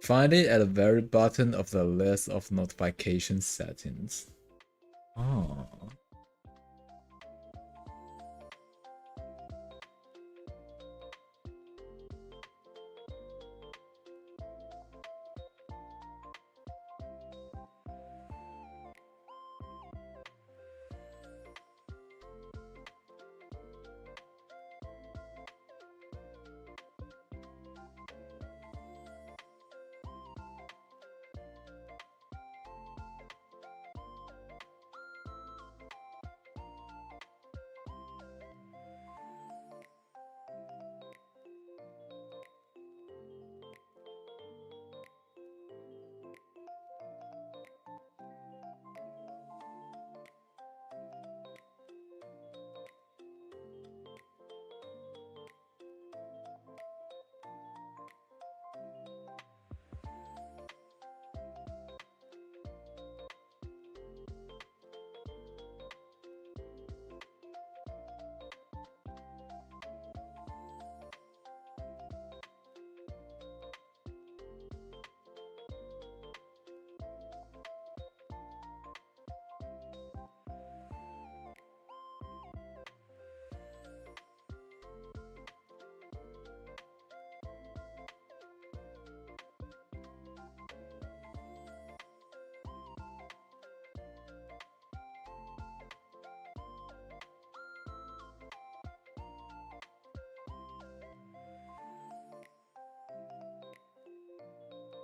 Find it at the very bottom of the list of notification settings. Oh.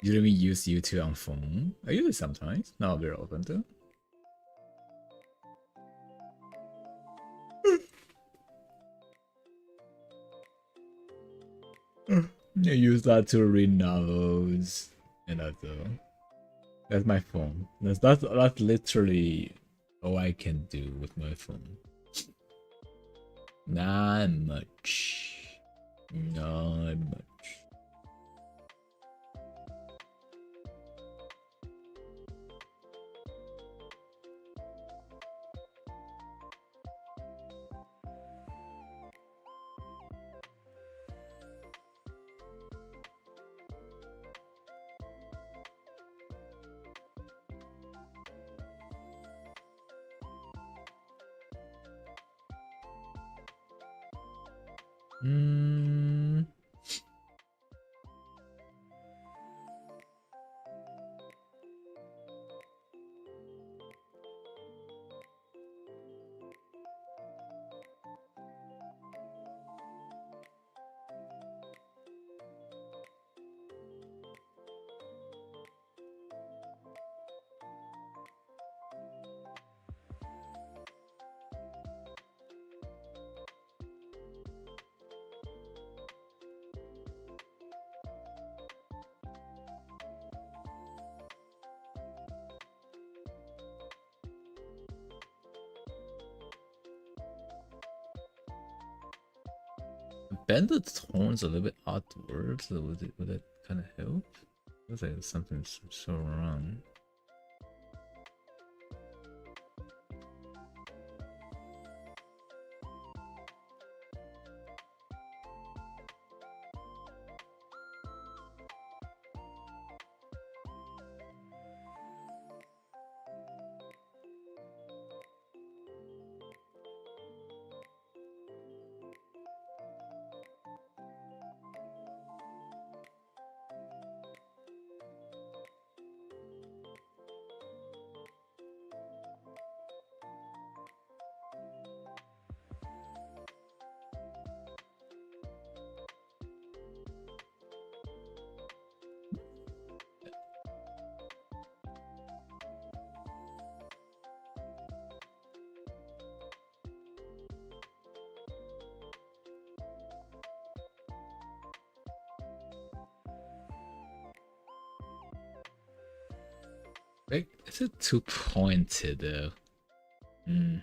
You don't even use YouTube on phone? I use it sometimes, not very often though. I use that to read novels and that's that's my phone. That's literally all I can do with my phone. Not much. Not much. Mm. Bend the horns a little bit outwards. So would that kind of help? Looks like something's so wrong. Like, is it too pointed though? Hmm.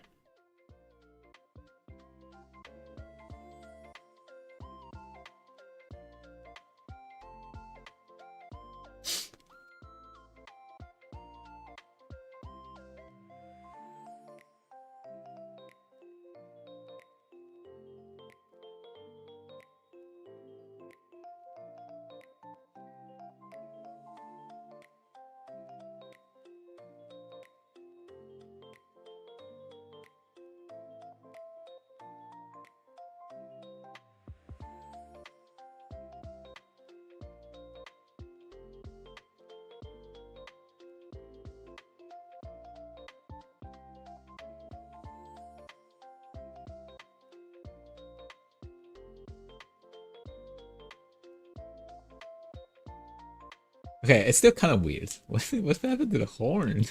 Okay, it's still kind of weird. What happened to the horn?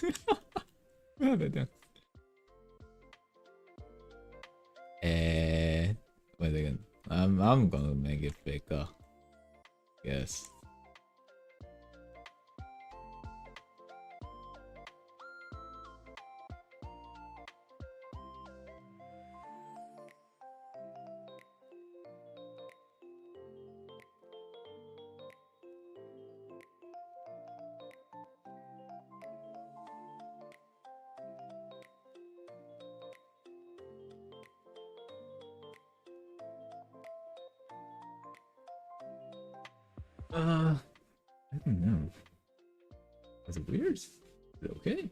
What happened there? Wait a second. I'm gonna make it bigger. Yes. I don't know. Was it weird? Is it okay?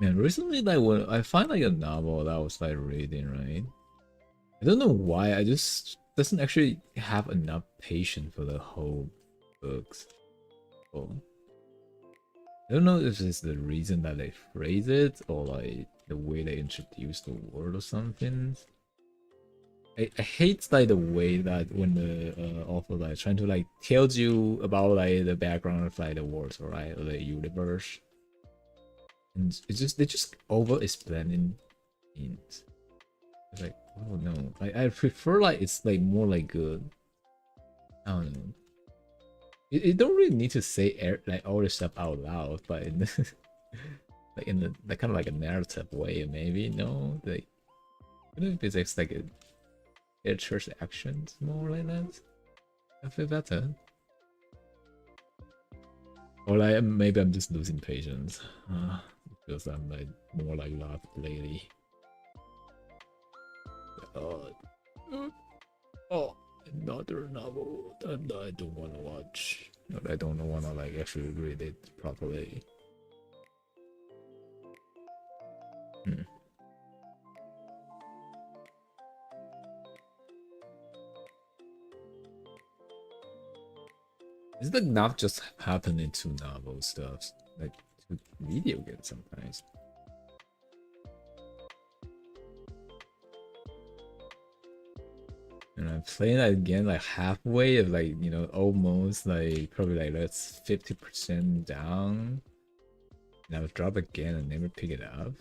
Man, recently, like, when I find like a novel that I was like reading, right? I don't know why. I just doesn't actually have enough patience for the whole books. Oh, I don't know if it's the reason that they phrase it or like the way they introduce the word or something. I hate like the way that when the author like trying to like tells you about like the background of like the words, right, or the universe. And it's just they just over explaining it. It's like, oh no, I prefer like it's like more like good. I don't know. You don't really need to say like all this stuff out loud, but in the, like in the kind of like a narrative way, maybe no. Like, I don't know if it's like a character's actions more like that. I feel better. Or like maybe I'm just losing patience because I'm like more like that lately. Oh, another novel that I don't want to watch. I don't want to like actually read it properly. It's like not just happening to novel stuff, like to video games sometimes. And I'm playing that again like halfway of like, you know, almost like probably like that's 50% down. And I would drop again and never pick it up.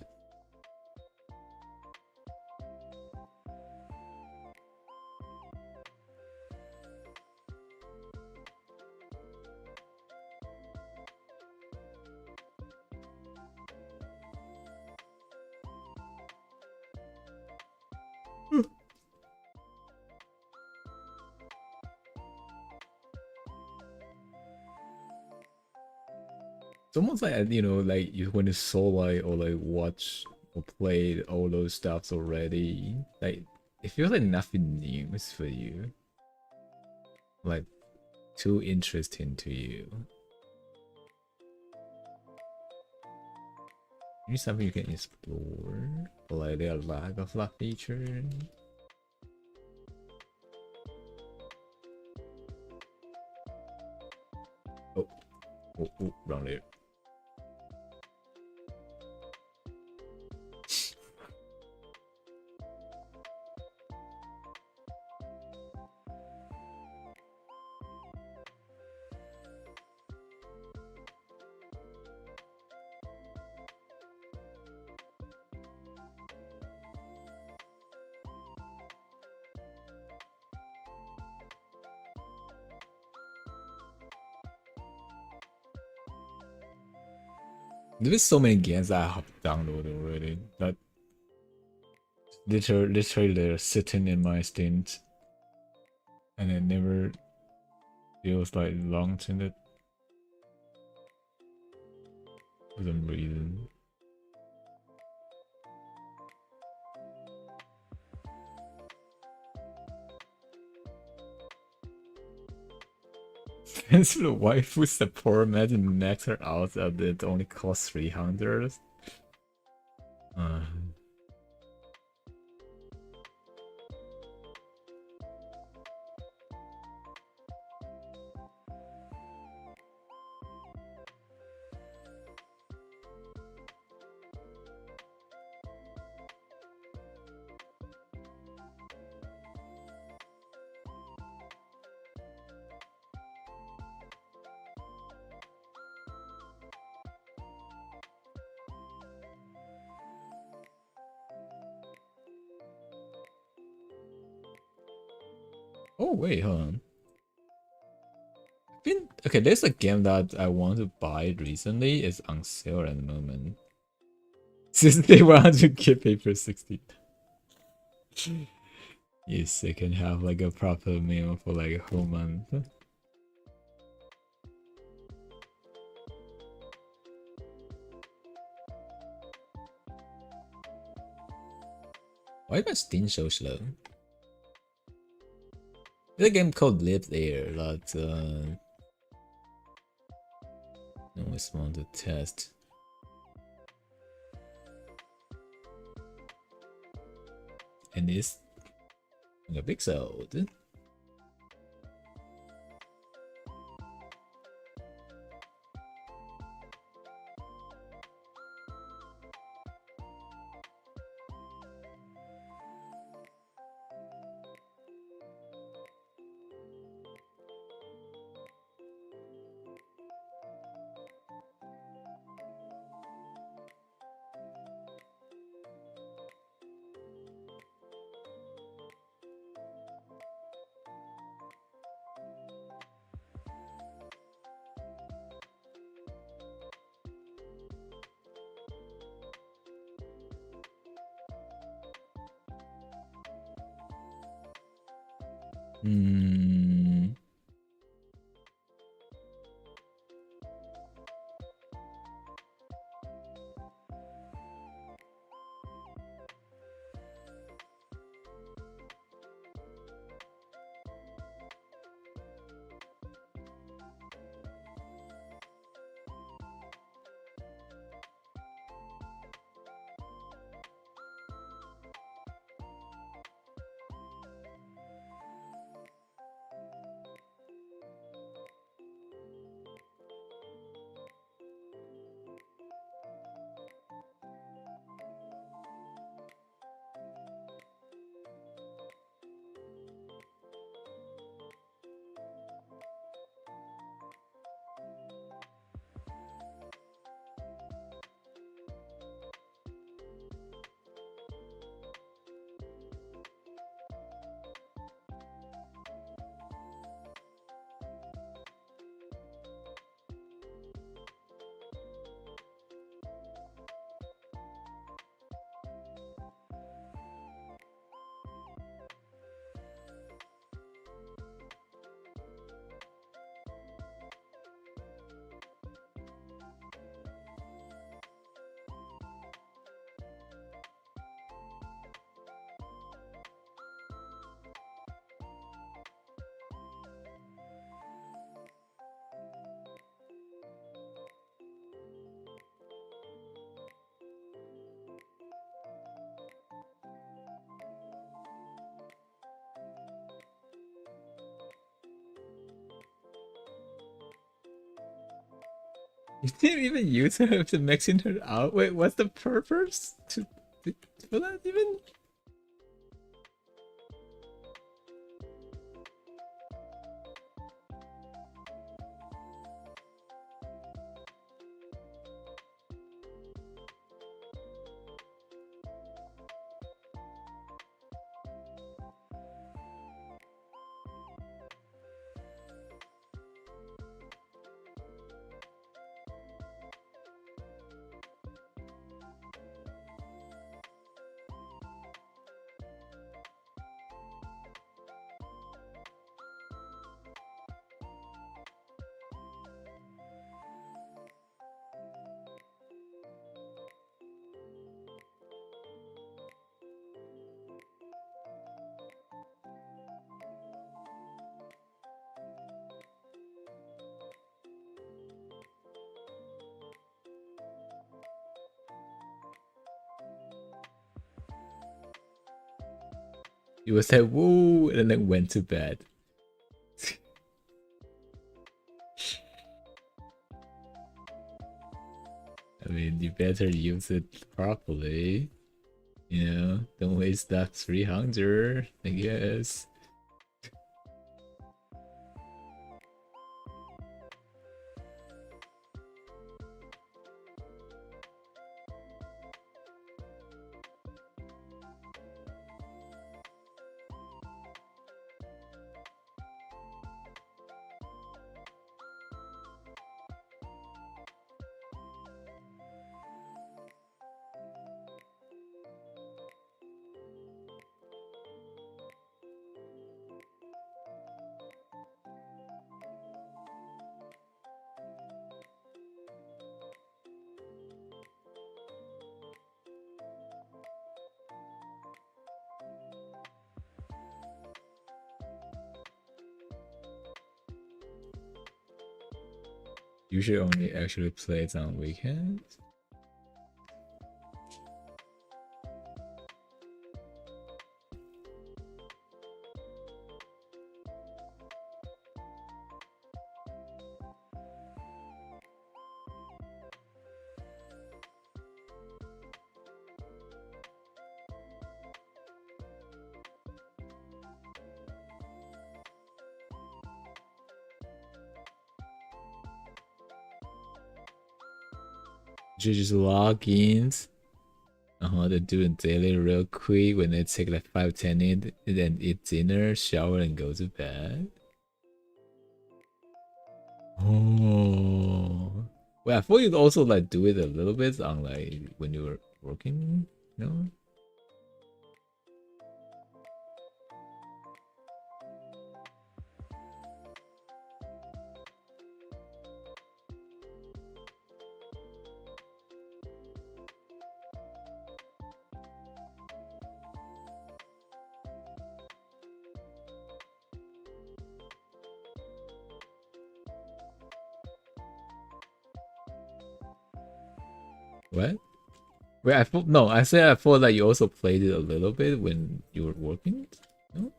It's almost like, you know, like you when you saw like or like watch or played all those stuffs already, like it feels like nothing new is for you. Like too interesting to you. Maybe something you can explore, or like their lack of that feature. Oh, wrong layer. There's so many games that I have downloaded already that literally they're sitting in my Steam and it never feels like launched in it for some reason. Cancel the waifu support, imagine max her out and it only costs 300. Oh wait, hold on. Okay, there's a game that I want to buy recently. It's on sale at the moment. 100k paper 60. Yes, I can have like a proper meal for like a whole month. Why is my Steam so slow? There's a game called Live There that I always want to test. And it's megapixel. Hmm. You didn't even use her to mixing her out. Wait, what's the purpose for that even? You was like, woo, and then went to bed. I mean, you better use it properly. You know, don't waste that 300, I guess. You should only actually play it on weekends. Just logins. They do a daily real quick when they take like 5-10 in, then eat dinner, shower, and go to bed. Oh, well, I thought you'd also like do it a little bit on like when you were working, you know? What? Wait, I thought no. I said I thought that you also played it a little bit when you were working. No.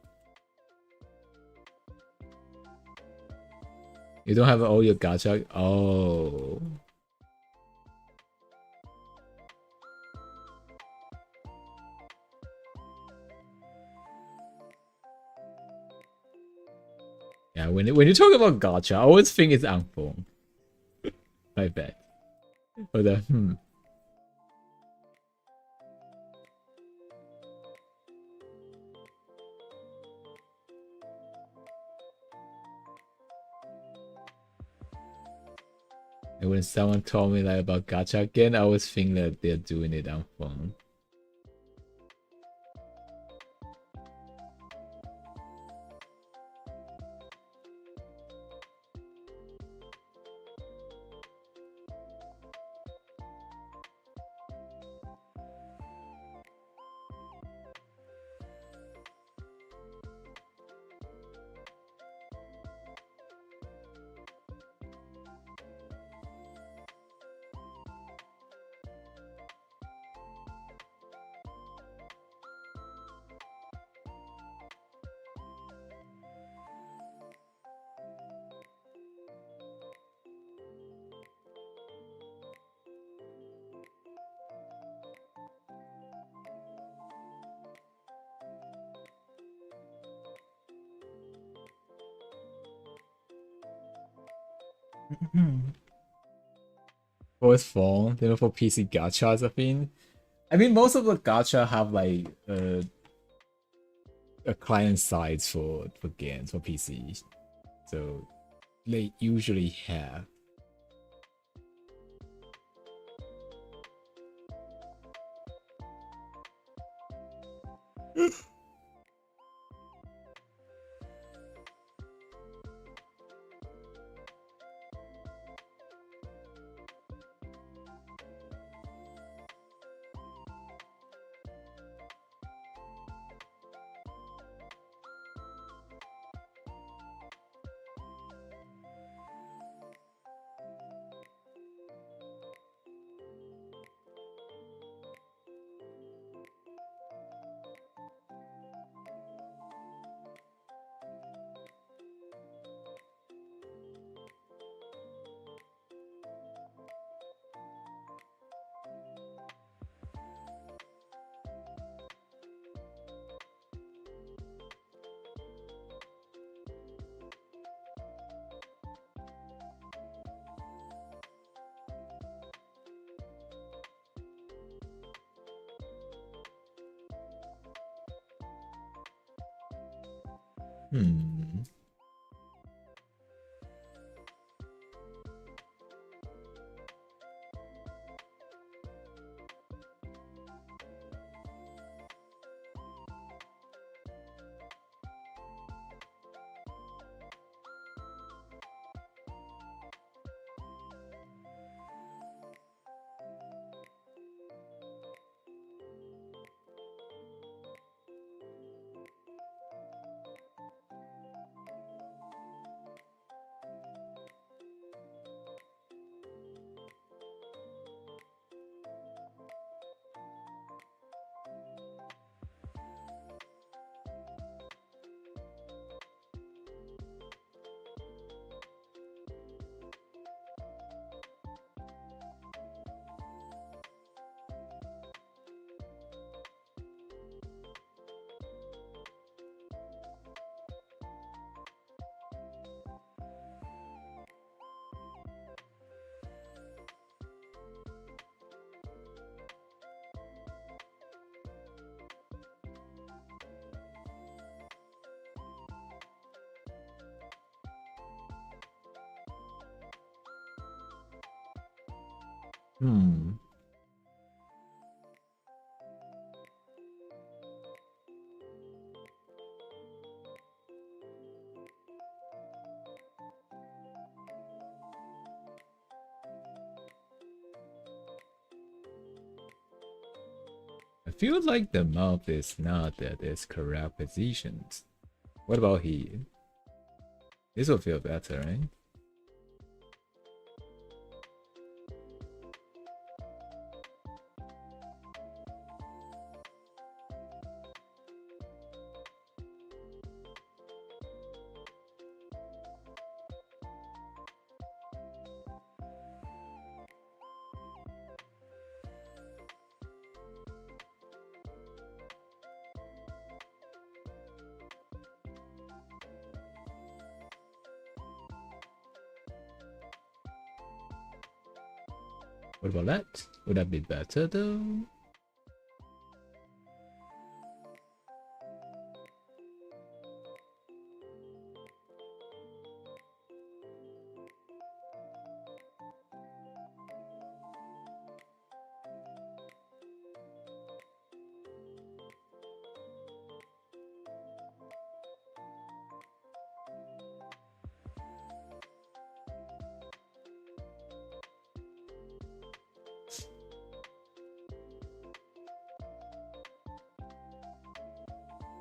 You don't have all your gacha. Oh. Yeah, when you talk about gacha, I always think it's Anfeng. I bet. But And when someone told me like about gacha again, I always think that they're doing it on phone. For phone, you know, for PC gachas, I think. I mean, most of the gacha have like a client side for games for PC, so they usually have. I feel like the mouth is not at its correct positions. What about here? This will feel better, right? What about that? Would that be better though?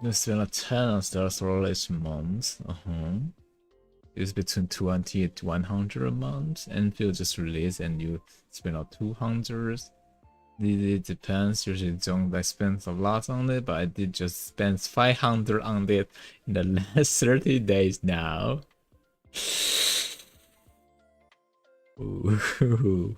You spend a 10 on stars for each month. It's between 20 and 100 a month. Enfield just released and you spend out 200. It depends. Usually don't like spend a lot on it, but I did just spend 500 on it in the last 30 days now. Ooh.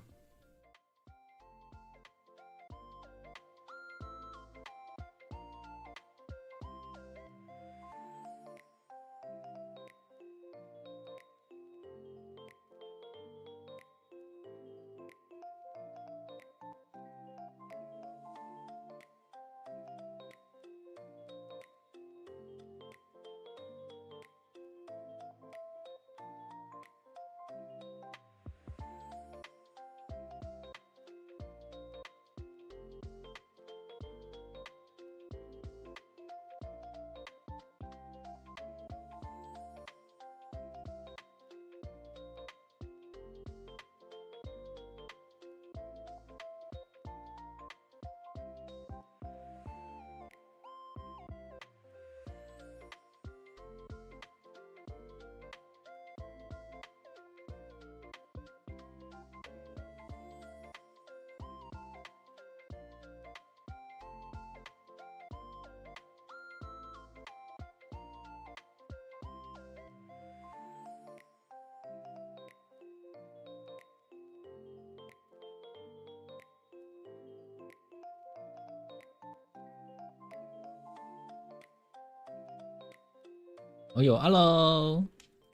Oh yo, hello.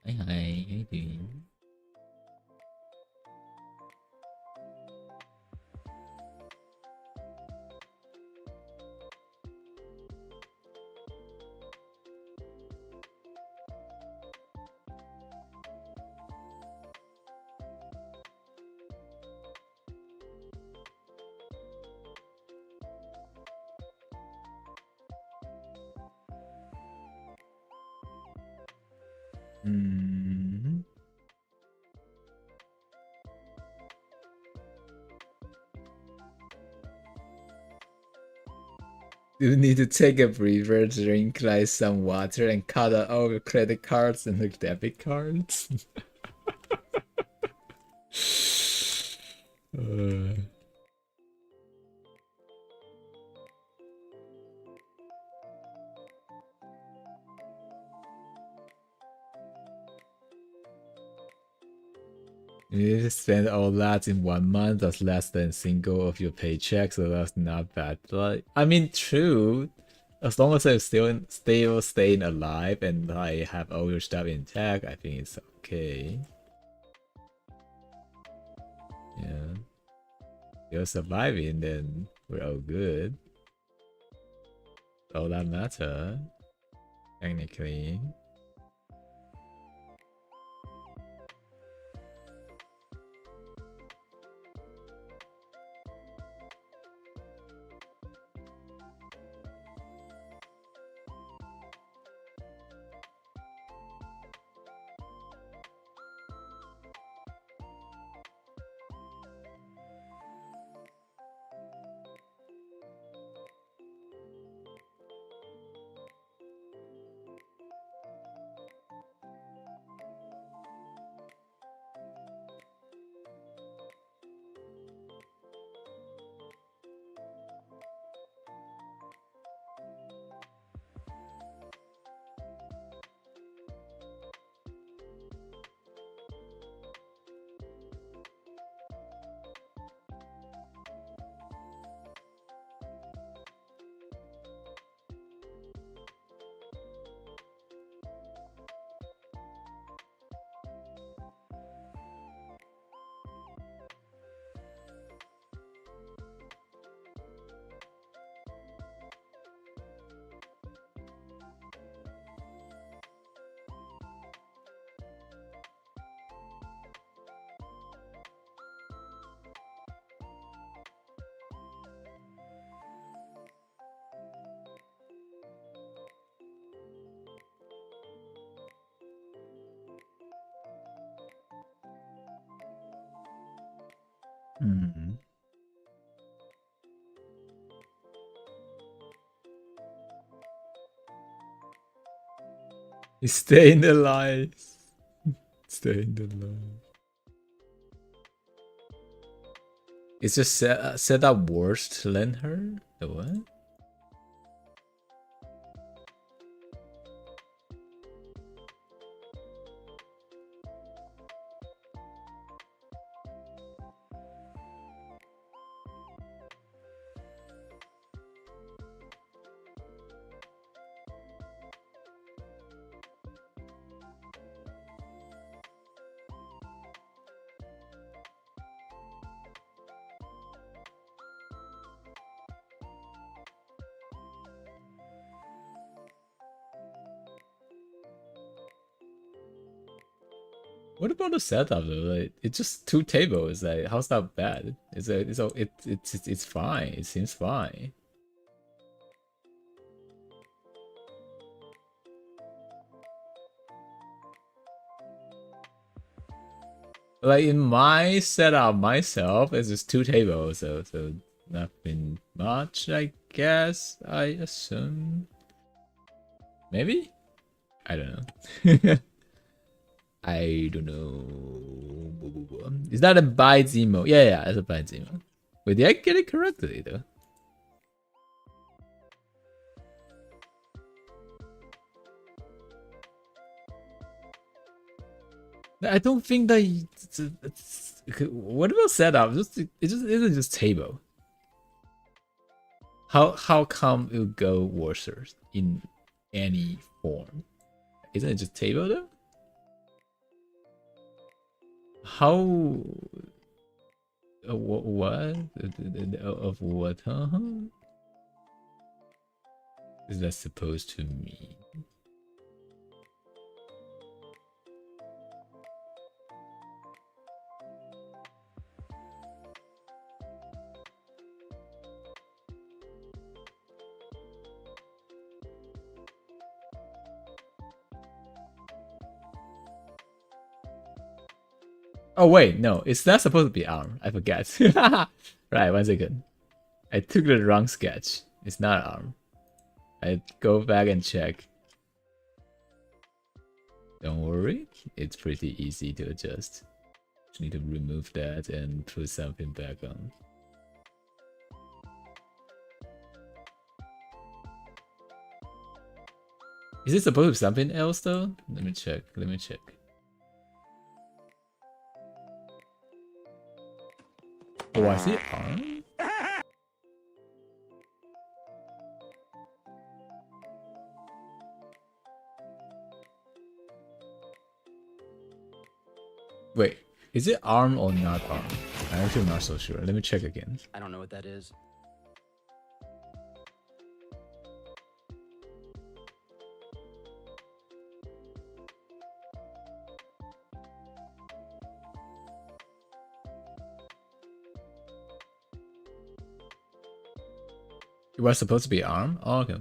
Hi, how you doing? You need to take a breather, drink like some water, and cut out all your credit cards and the debit cards. You need to spend all that in 1 month. That's less than single of your paycheck, so that's not bad. Like, I mean, true. As long as I'm still staying alive and I have all your stuff intact, I think it's okay. Yeah. You're surviving, then we're all good. All that matter, technically. Hmm. Stay in the light. Stay in the light. It's just set up worse to lend her? The what? What about the setup though? Like, it's just 2 tables. Like, how's that bad? It's fine. It seems fine. Like in my setup myself, it's just 2 tables, so nothing much, I guess. I assume. Maybe? I don't know. I don't know. Is that a by Zemo? Yeah, it's a by Zemo. Wait, did I get it correctly though? I don't think that what about setup? It just isn't just table. How come it would go worse in any form? Isn't it just table though? How what of what? Is that supposed to mean? Oh wait, no, it's not supposed to be arm. I forget. Right, 1 second. I took the wrong sketch. It's not arm. I go back and check. Don't worry, it's pretty easy to adjust. Just need to remove that and put something back on. Is it supposed to be something else though? Let me check. Oh, I see arm? Wait, is it arm or not arm? I'm actually not so sure. Let me check again. I don't know what that is. It was supposed to be arm? Oh, okay.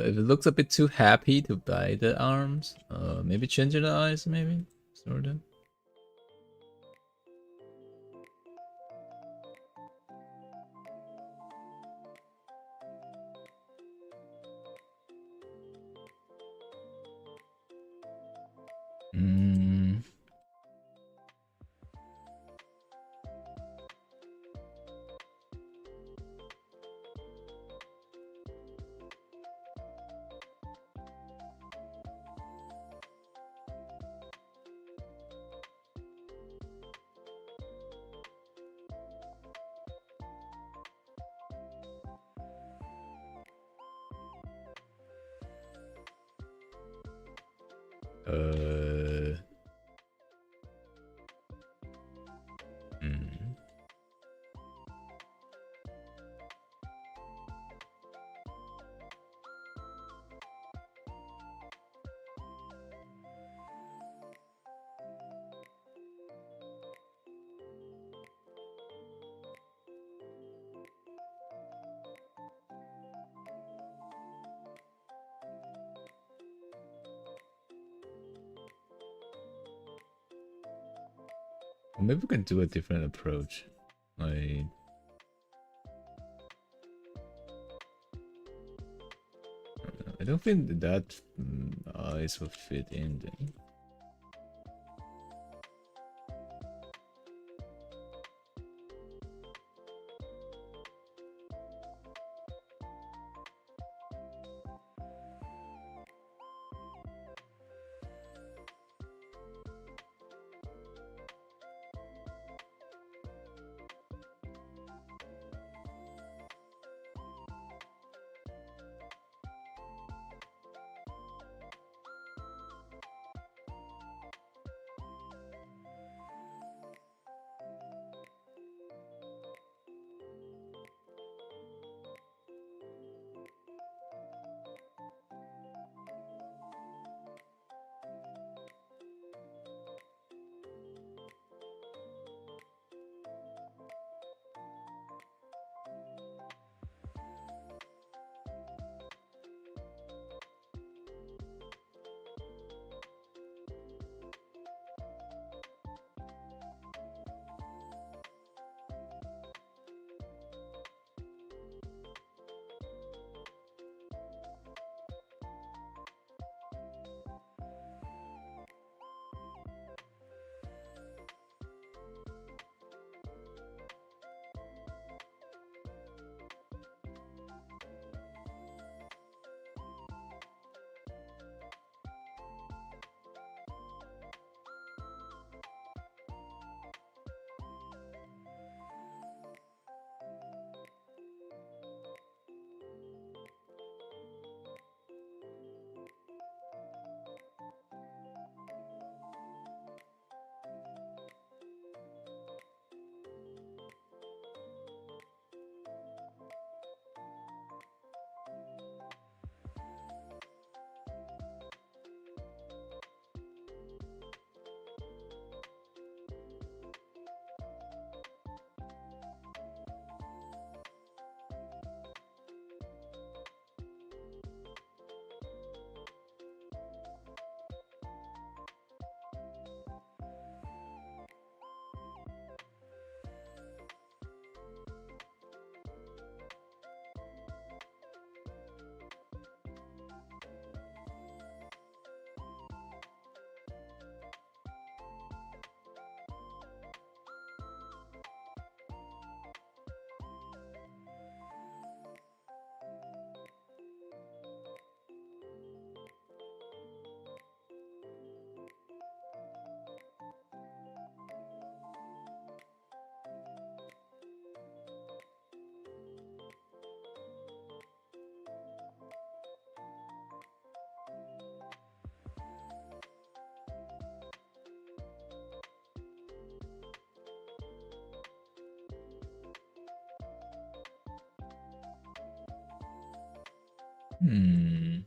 If it looks a bit too happy to buy the arms, maybe change the eyes, maybe? Sort of. Maybe we can do a different approach. Like, I don't think that eyes will fit in then. Hmm.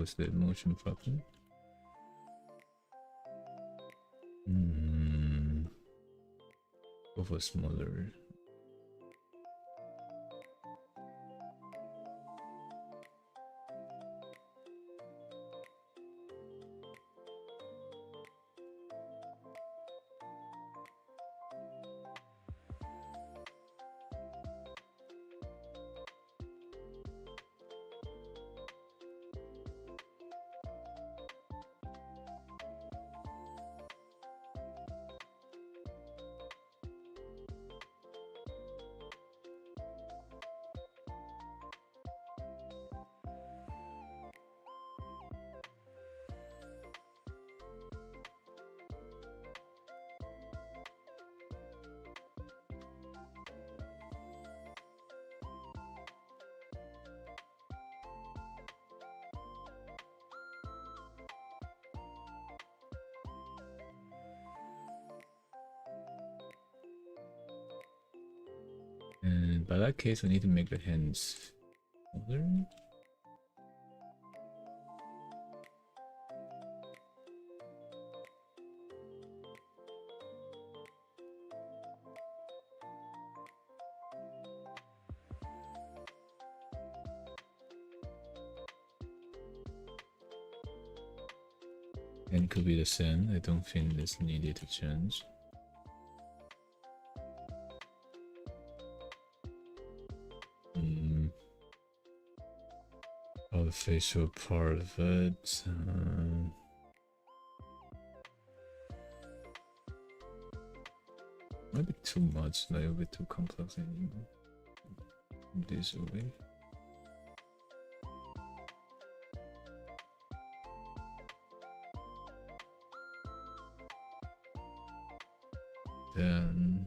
compose the emotion properly. Go for smaller. And by that case, we need to make the hands smaller. And could be the same. I don't think this needed to change. Oh, the facial part of it. Might be too much, like a bit too complex in this way. Then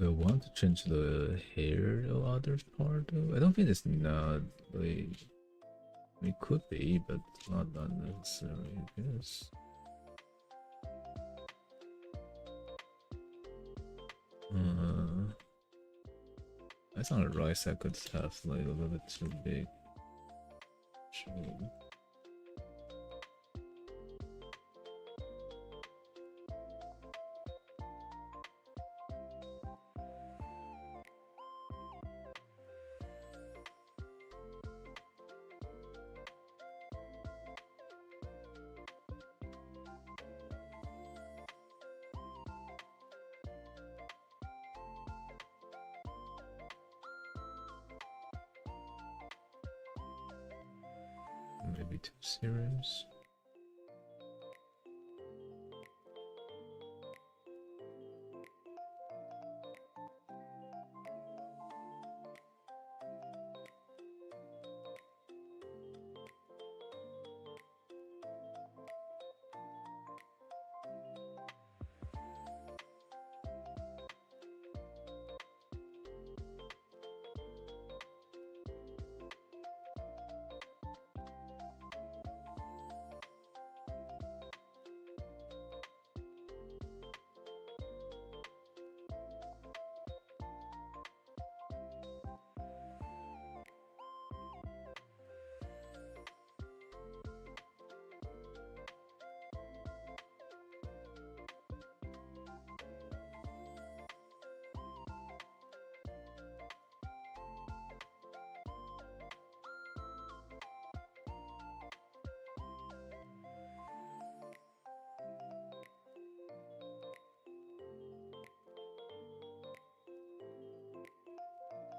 I want to change the hair or other part though. I don't think it's not like it could be, but not necessarily, I guess. I thought the right side could have like a little bit too big. Sure. Maybe too serious.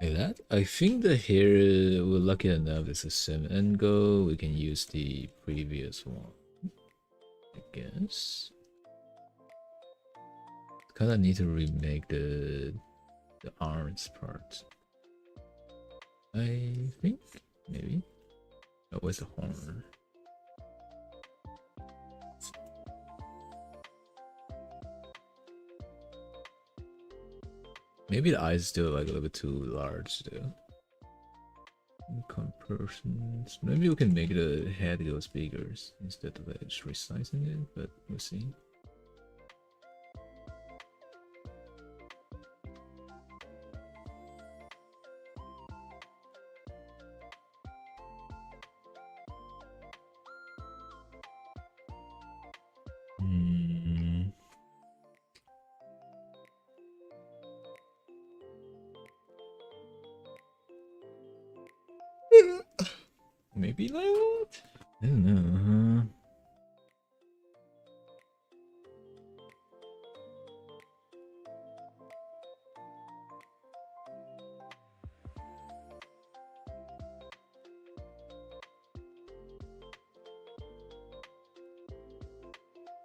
Hey, that I think that here we're lucky enough it's the same angle. We can use the previous one, I guess. Kinda need to remake the arms part. I think maybe. Oh, where's the horn? Maybe the eyes still like a little bit too large though. Compressions. Maybe we can make the head go bigger instead of just resizing it, but we'll see. Maybe like that? I don't know.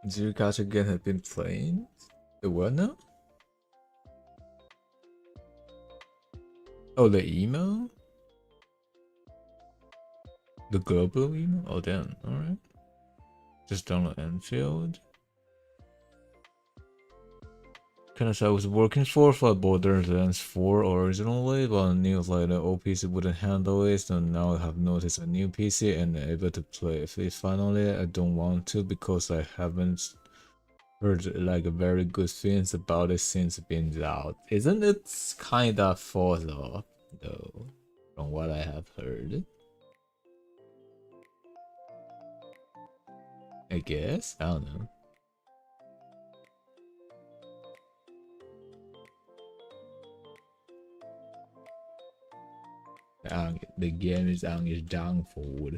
Zirikacha again had been playing? The what now? Oh, the email? The global email? Oh damn, alright. Just download Enfield. Kinda I was working for Borderlands 4 originally, but I knew like the old PC wouldn't handle it, so now I have noticed a new PC and able to play it finally. I don't want to because I haven't heard like very good things about it since being out. Isn't it kinda thought of though, from what I have heard? I guess? I don't know. The game is on its downfall.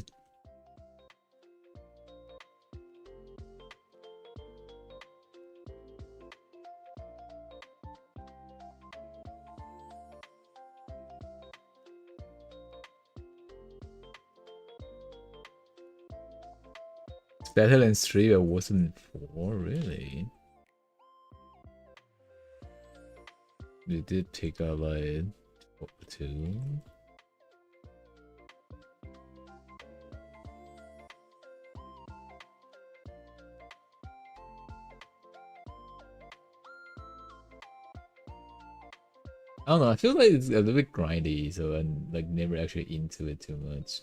Better than 3 but wasn't 4, really? They did pick up like 2. I don't know, I feel like it's a little bit grindy, so I'm like never actually into it too much.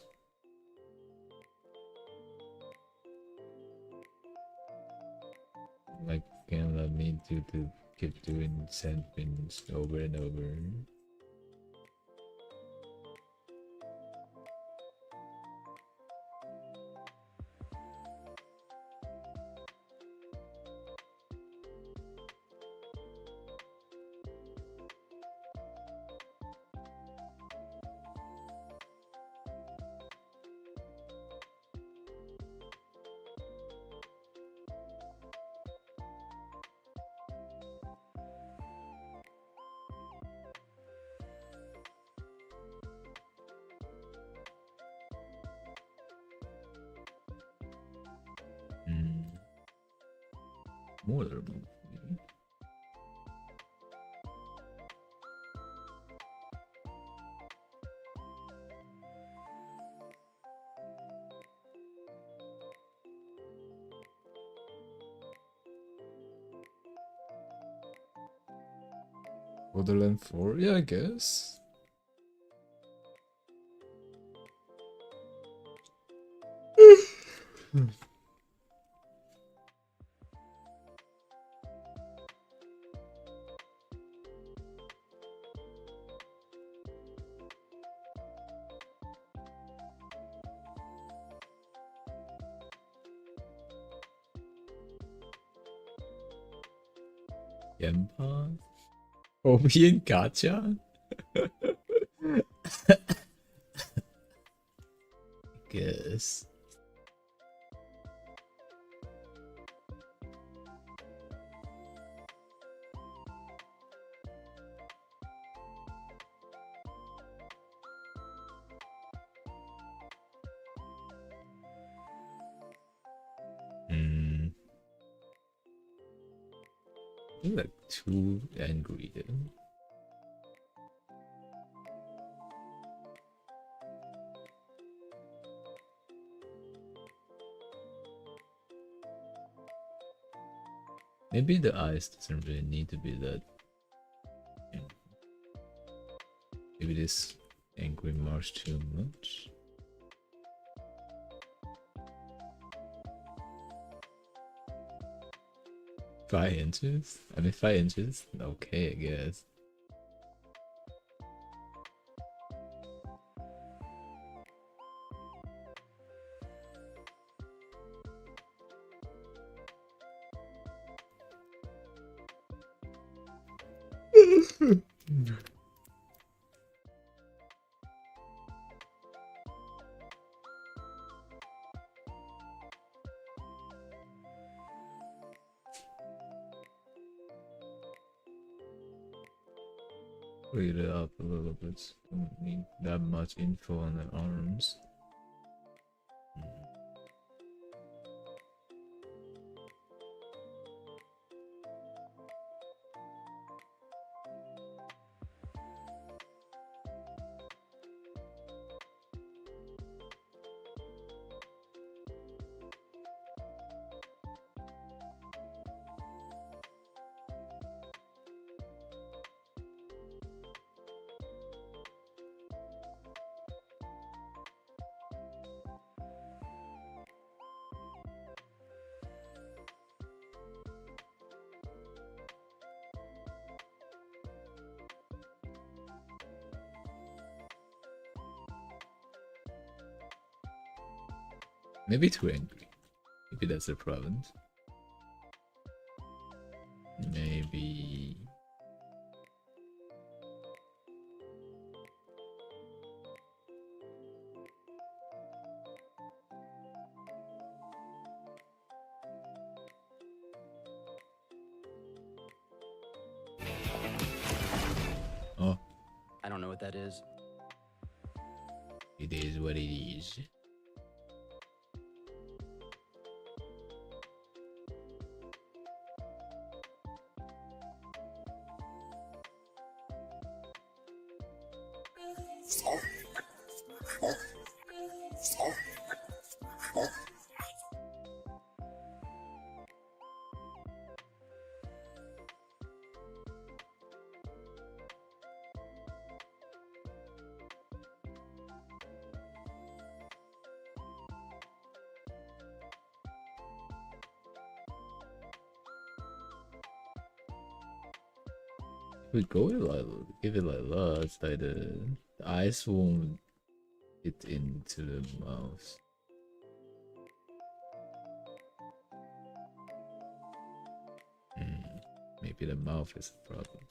Like can't let me to keep doing sentence over and over. Moderable. Borderlands 4? Yeah, I guess. Gempa? Obi and Gacha? Guess. I'm like too angry there. Maybe the eyes doesn't really need to be that. Maybe this angry marks too much. 5 inches? I mean 5 inches? Okay, I guess. Read it up a little bit. Don't need that much info on the arms. Maybe too angry. Maybe that's the problem. Maybe. Oh. I don't know what that is. It is what it is. We go with like, give it like that, it's like the eyes won't get into the mouth. Maybe the mouth is a problem.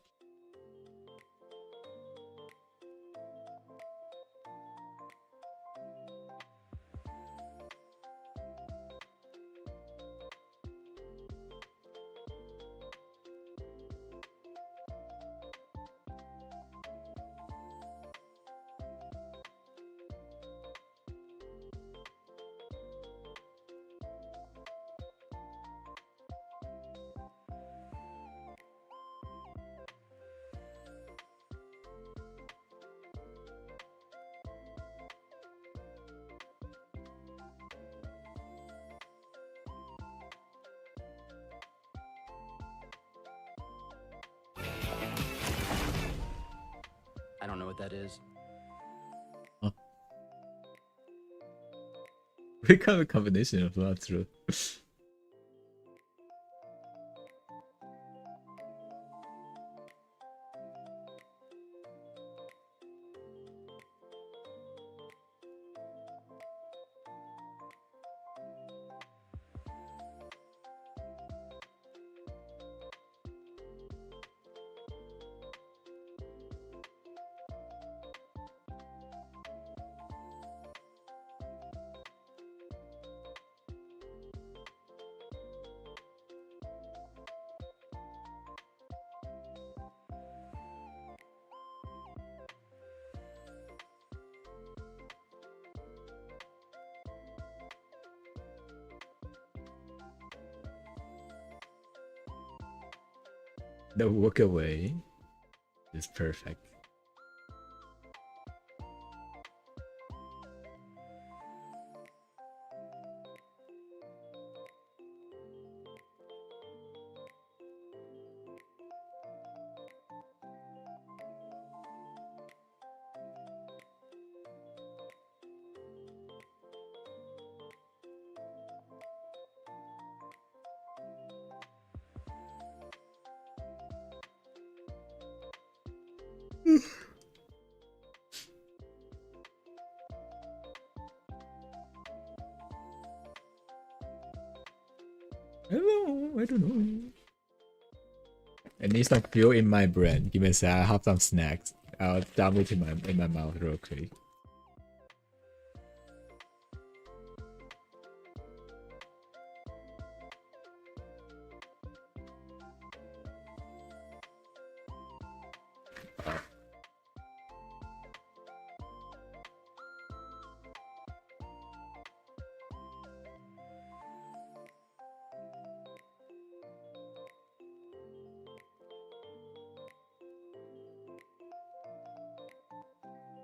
I don't know what that is. Huh. We got a combination of that through. The walk away is perfect. I don't know. It needs some fuel in my brain. Give me a sec. I have some snacks. I'll dump it in my mouth real quick.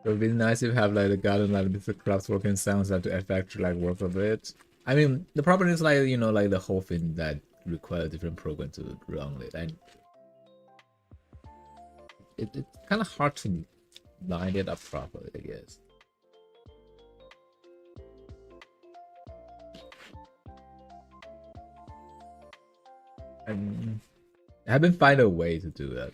It would be nice if you have like the garden like with the crafts working sounds that to affect like work of it. I mean the problem is like like the whole thing that requires a different program to run it, and it's kind of hard to line it up properly, I guess. And I haven't found a way to do that.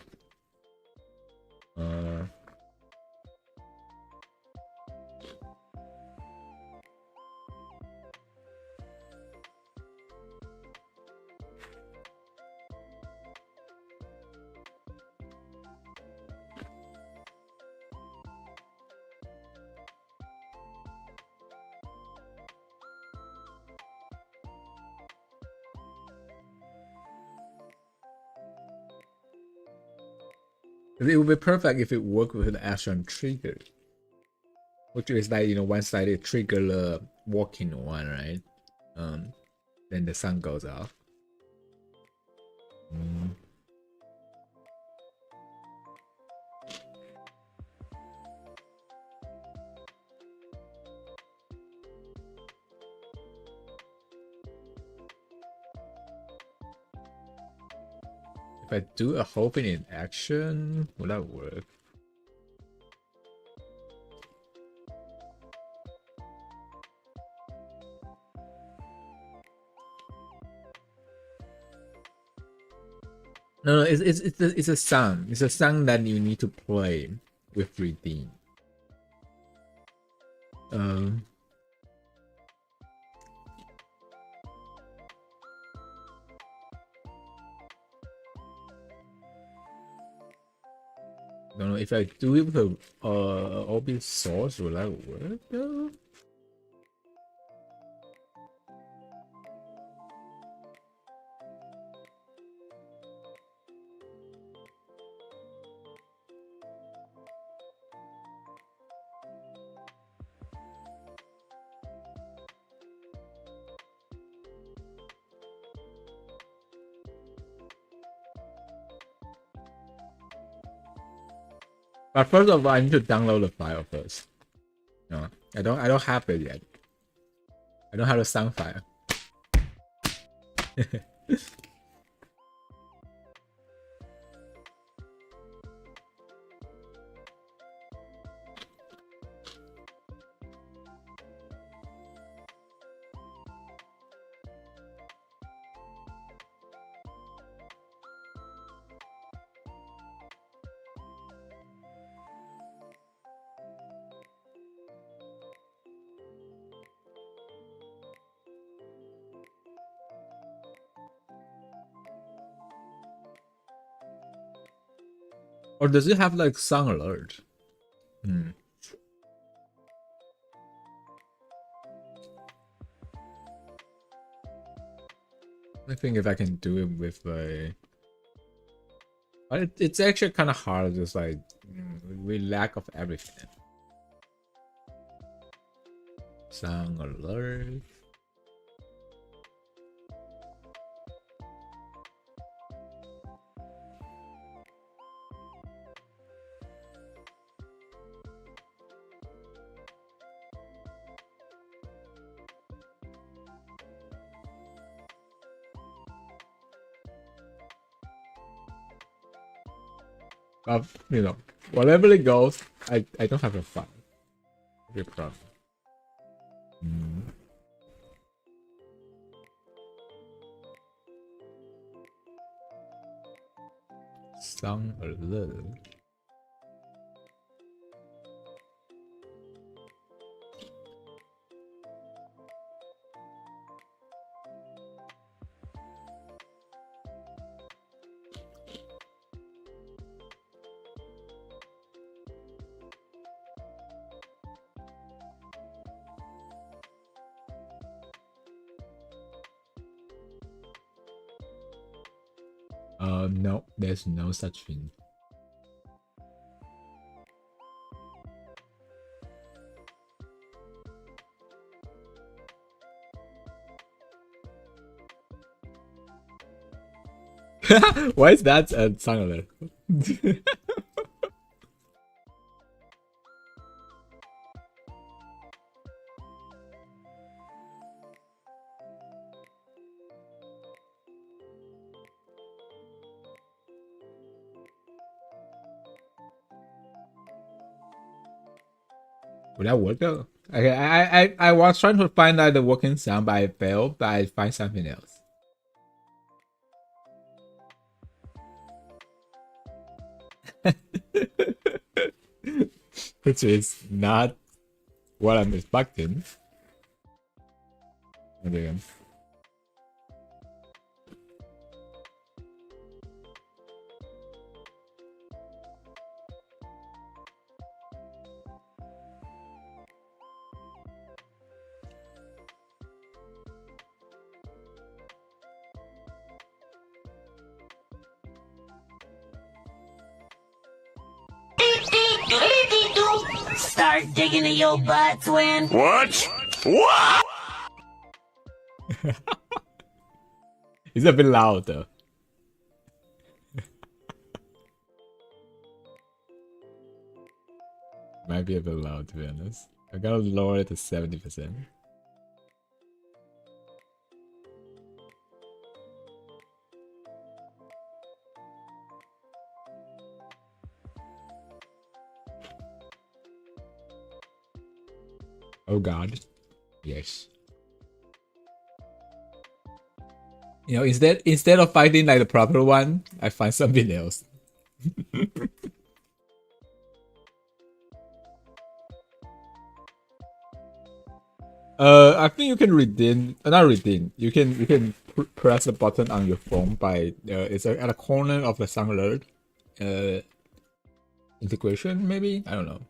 It would be perfect if it worked with an action trigger, which is like one side it trigger the walking one, right? Then the sun goes off. If I do a whole thing in action, will that work? No, it's a song. It's a song that you need to play with redeem. I don't know if I do it with a open source, will that work though? But first of all, I need to download the file first. No, I don't have it yet. I don't have the sound file. Or does it have like sound alert? I think if I can do it with a, but it's actually kind of hard. Just like we lack of everything. Sound alert. You know, whatever it goes, I don't have a fun. No problem. Sound alert. No, there's no such thing. Why is that a sound alert? Would that work though? Okay, I was trying to find out the working sound, but I failed. But I find something else. Which is not what I'm expecting. Again. Start digging in your butt, twin. What? What? It's a bit loud though. Might be a bit loud to be honest. I gotta lower it to 70%. Oh god. Yes. You know, instead of finding like the proper one, I find something else. I think you can redeem, not redeem. You can press the button on your phone by it's at a corner of the sound alert integration maybe. I don't know.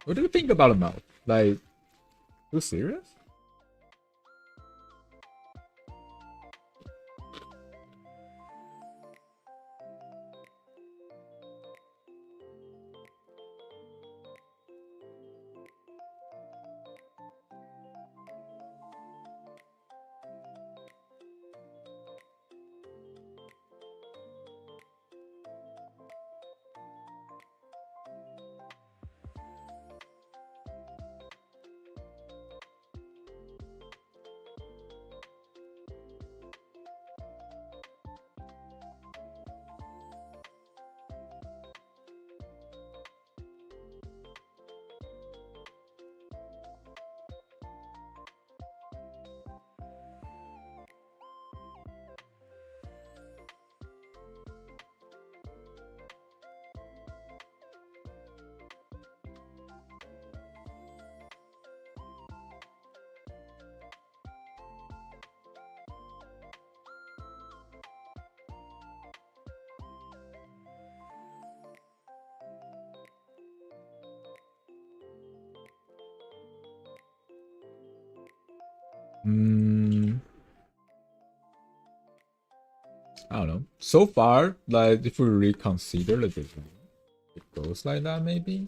What do you think about a mouth? Like, too serious? I don't know. So far, like if we reconsider the design, it goes like that maybe.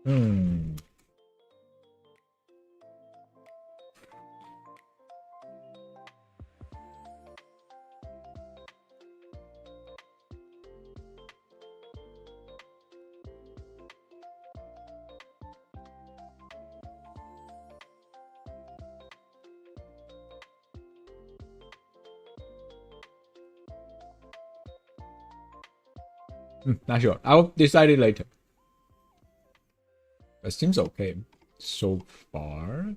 Hmm. Not sure. I'll decide it later. It seems okay so far.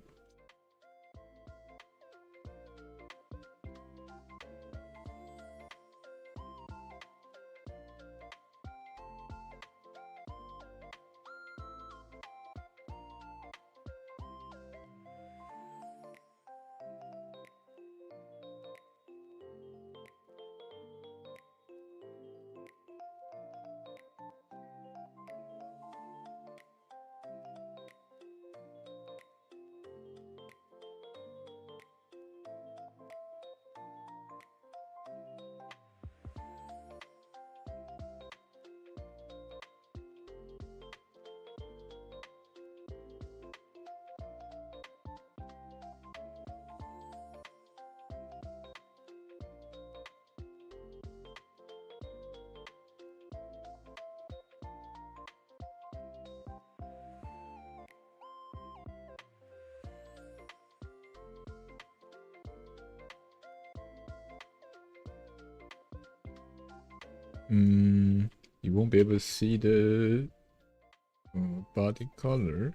You won't be able to see the body color.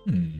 Hmm.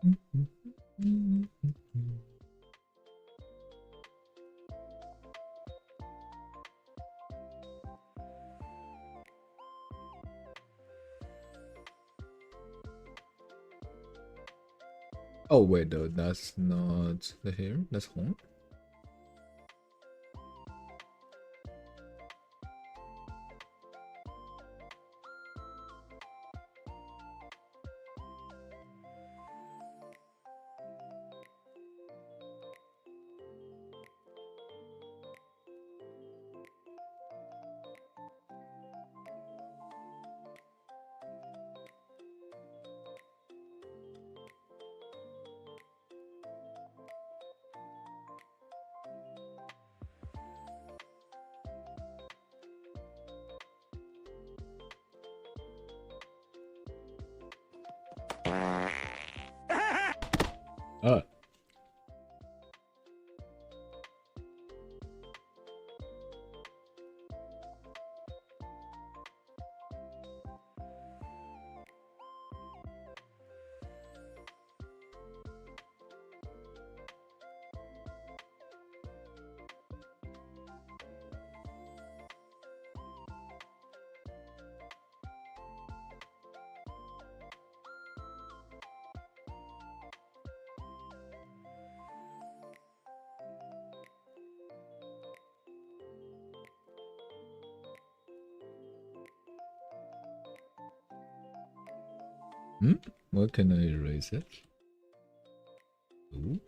Oh wait, though that's not the here. That's home. Oh. What can I erase it? Ooh.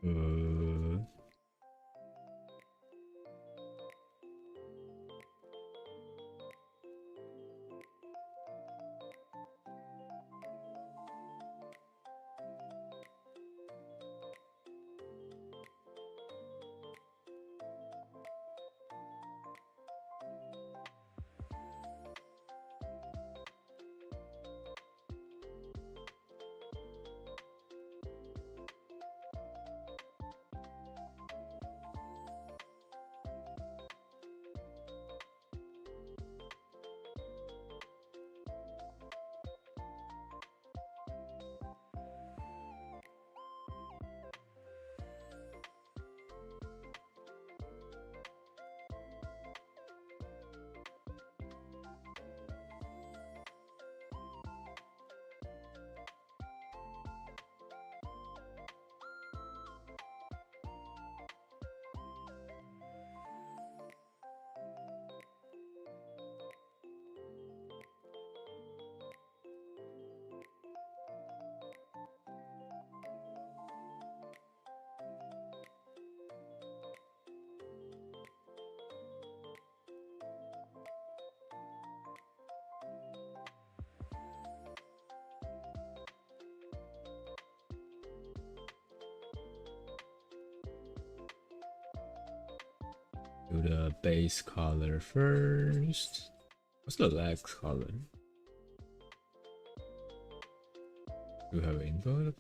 Uh, Do the base color first. What's the legs color? Do you have info?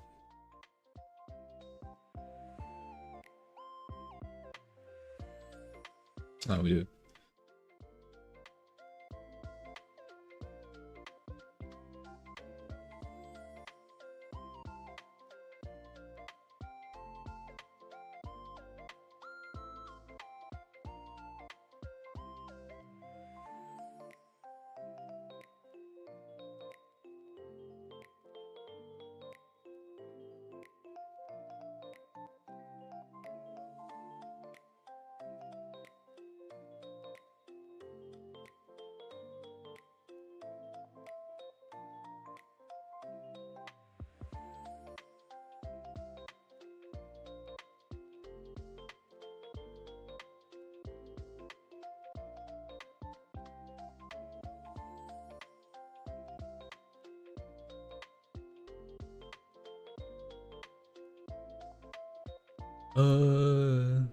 Oh, we do. Uh,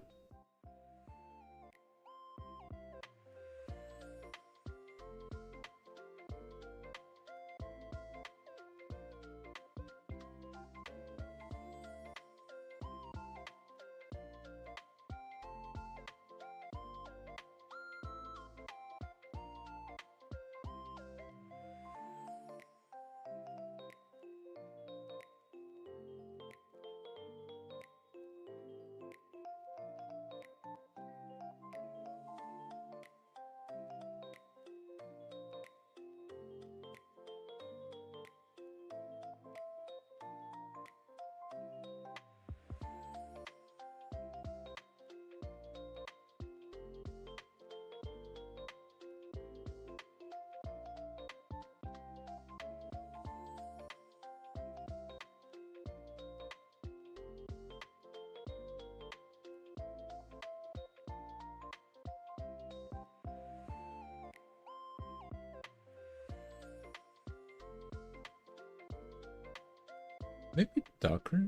maybe darker.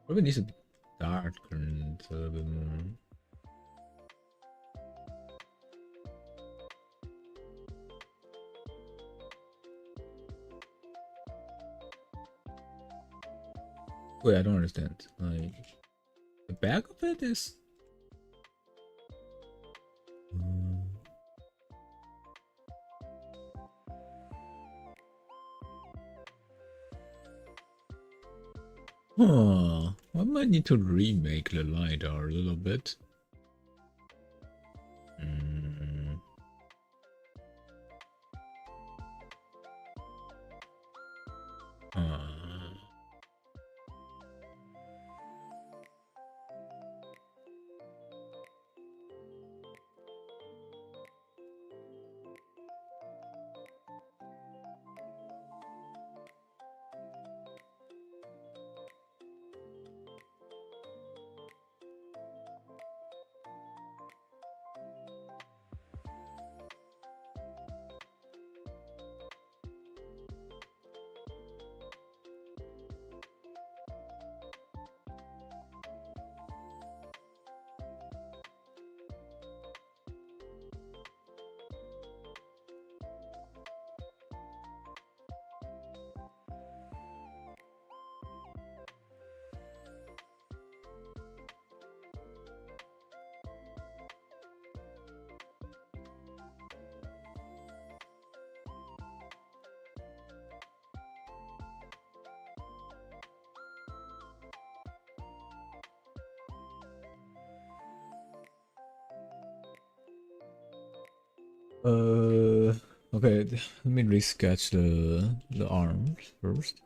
Probably needs to darken a little bit more. Wait, I don't understand. Like, the back of it is. Huh. I might need to remake the LiDAR a little bit. Okay, let me resketch the arms first.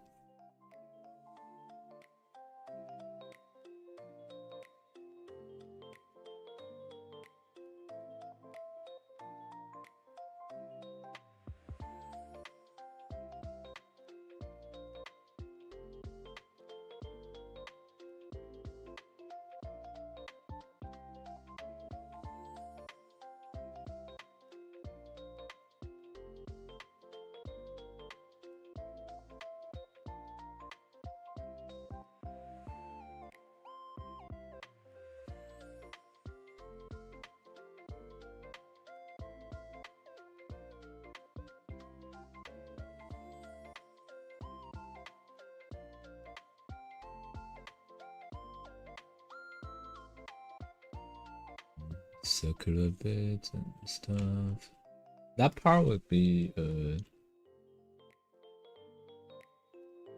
circular bits and stuff. That part would be a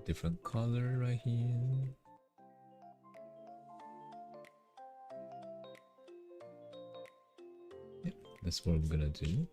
different color right here. Yep, that's what I'm gonna do.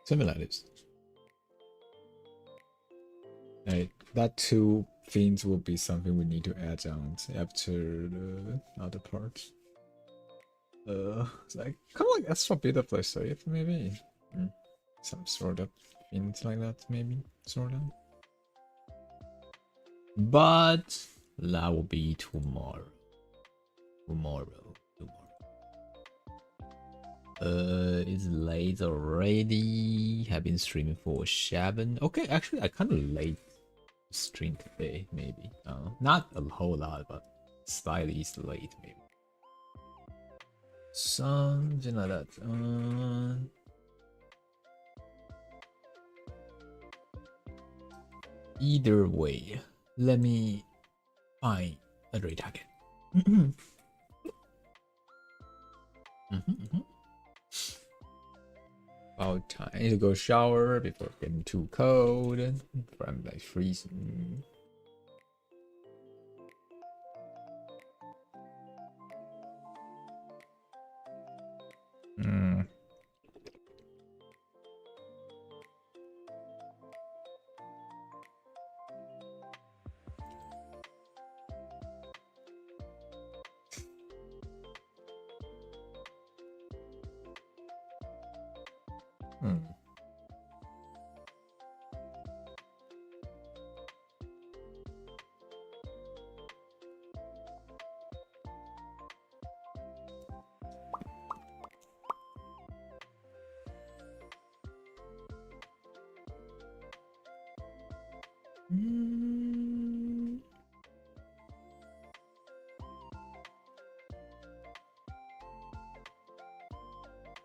Something like this. Like that two things will be something we need to add on after the other parts. It's like kind of like extra bit of like save maybe. Some sort of things like that maybe sort of. But that will be tomorrow. It's late already. Have been streaming for 7. Okay, actually I kind of late stream today, maybe. Not a whole lot, but slightly late maybe. Something like that. Either way, let me find a retarget. About time to go shower before getting too cold. Before I'm like freezing.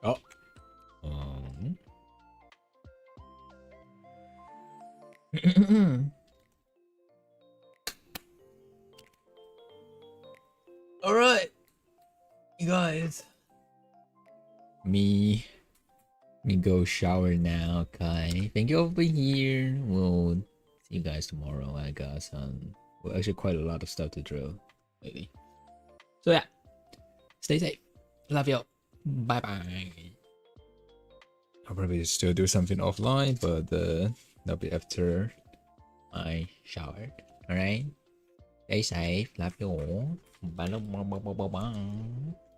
Oh. All right, you guys. Me go shower now. Okay. Thank you all for being here. We'll see you guys tomorrow. I got some. Well, actually, quite a lot of stuff to drill lately. So yeah, stay safe. Love you. Bye bye. I'll probably still do something offline, but that'll be after I showered. All right. Stay safe. Love you all. Bye bye bye bye bye.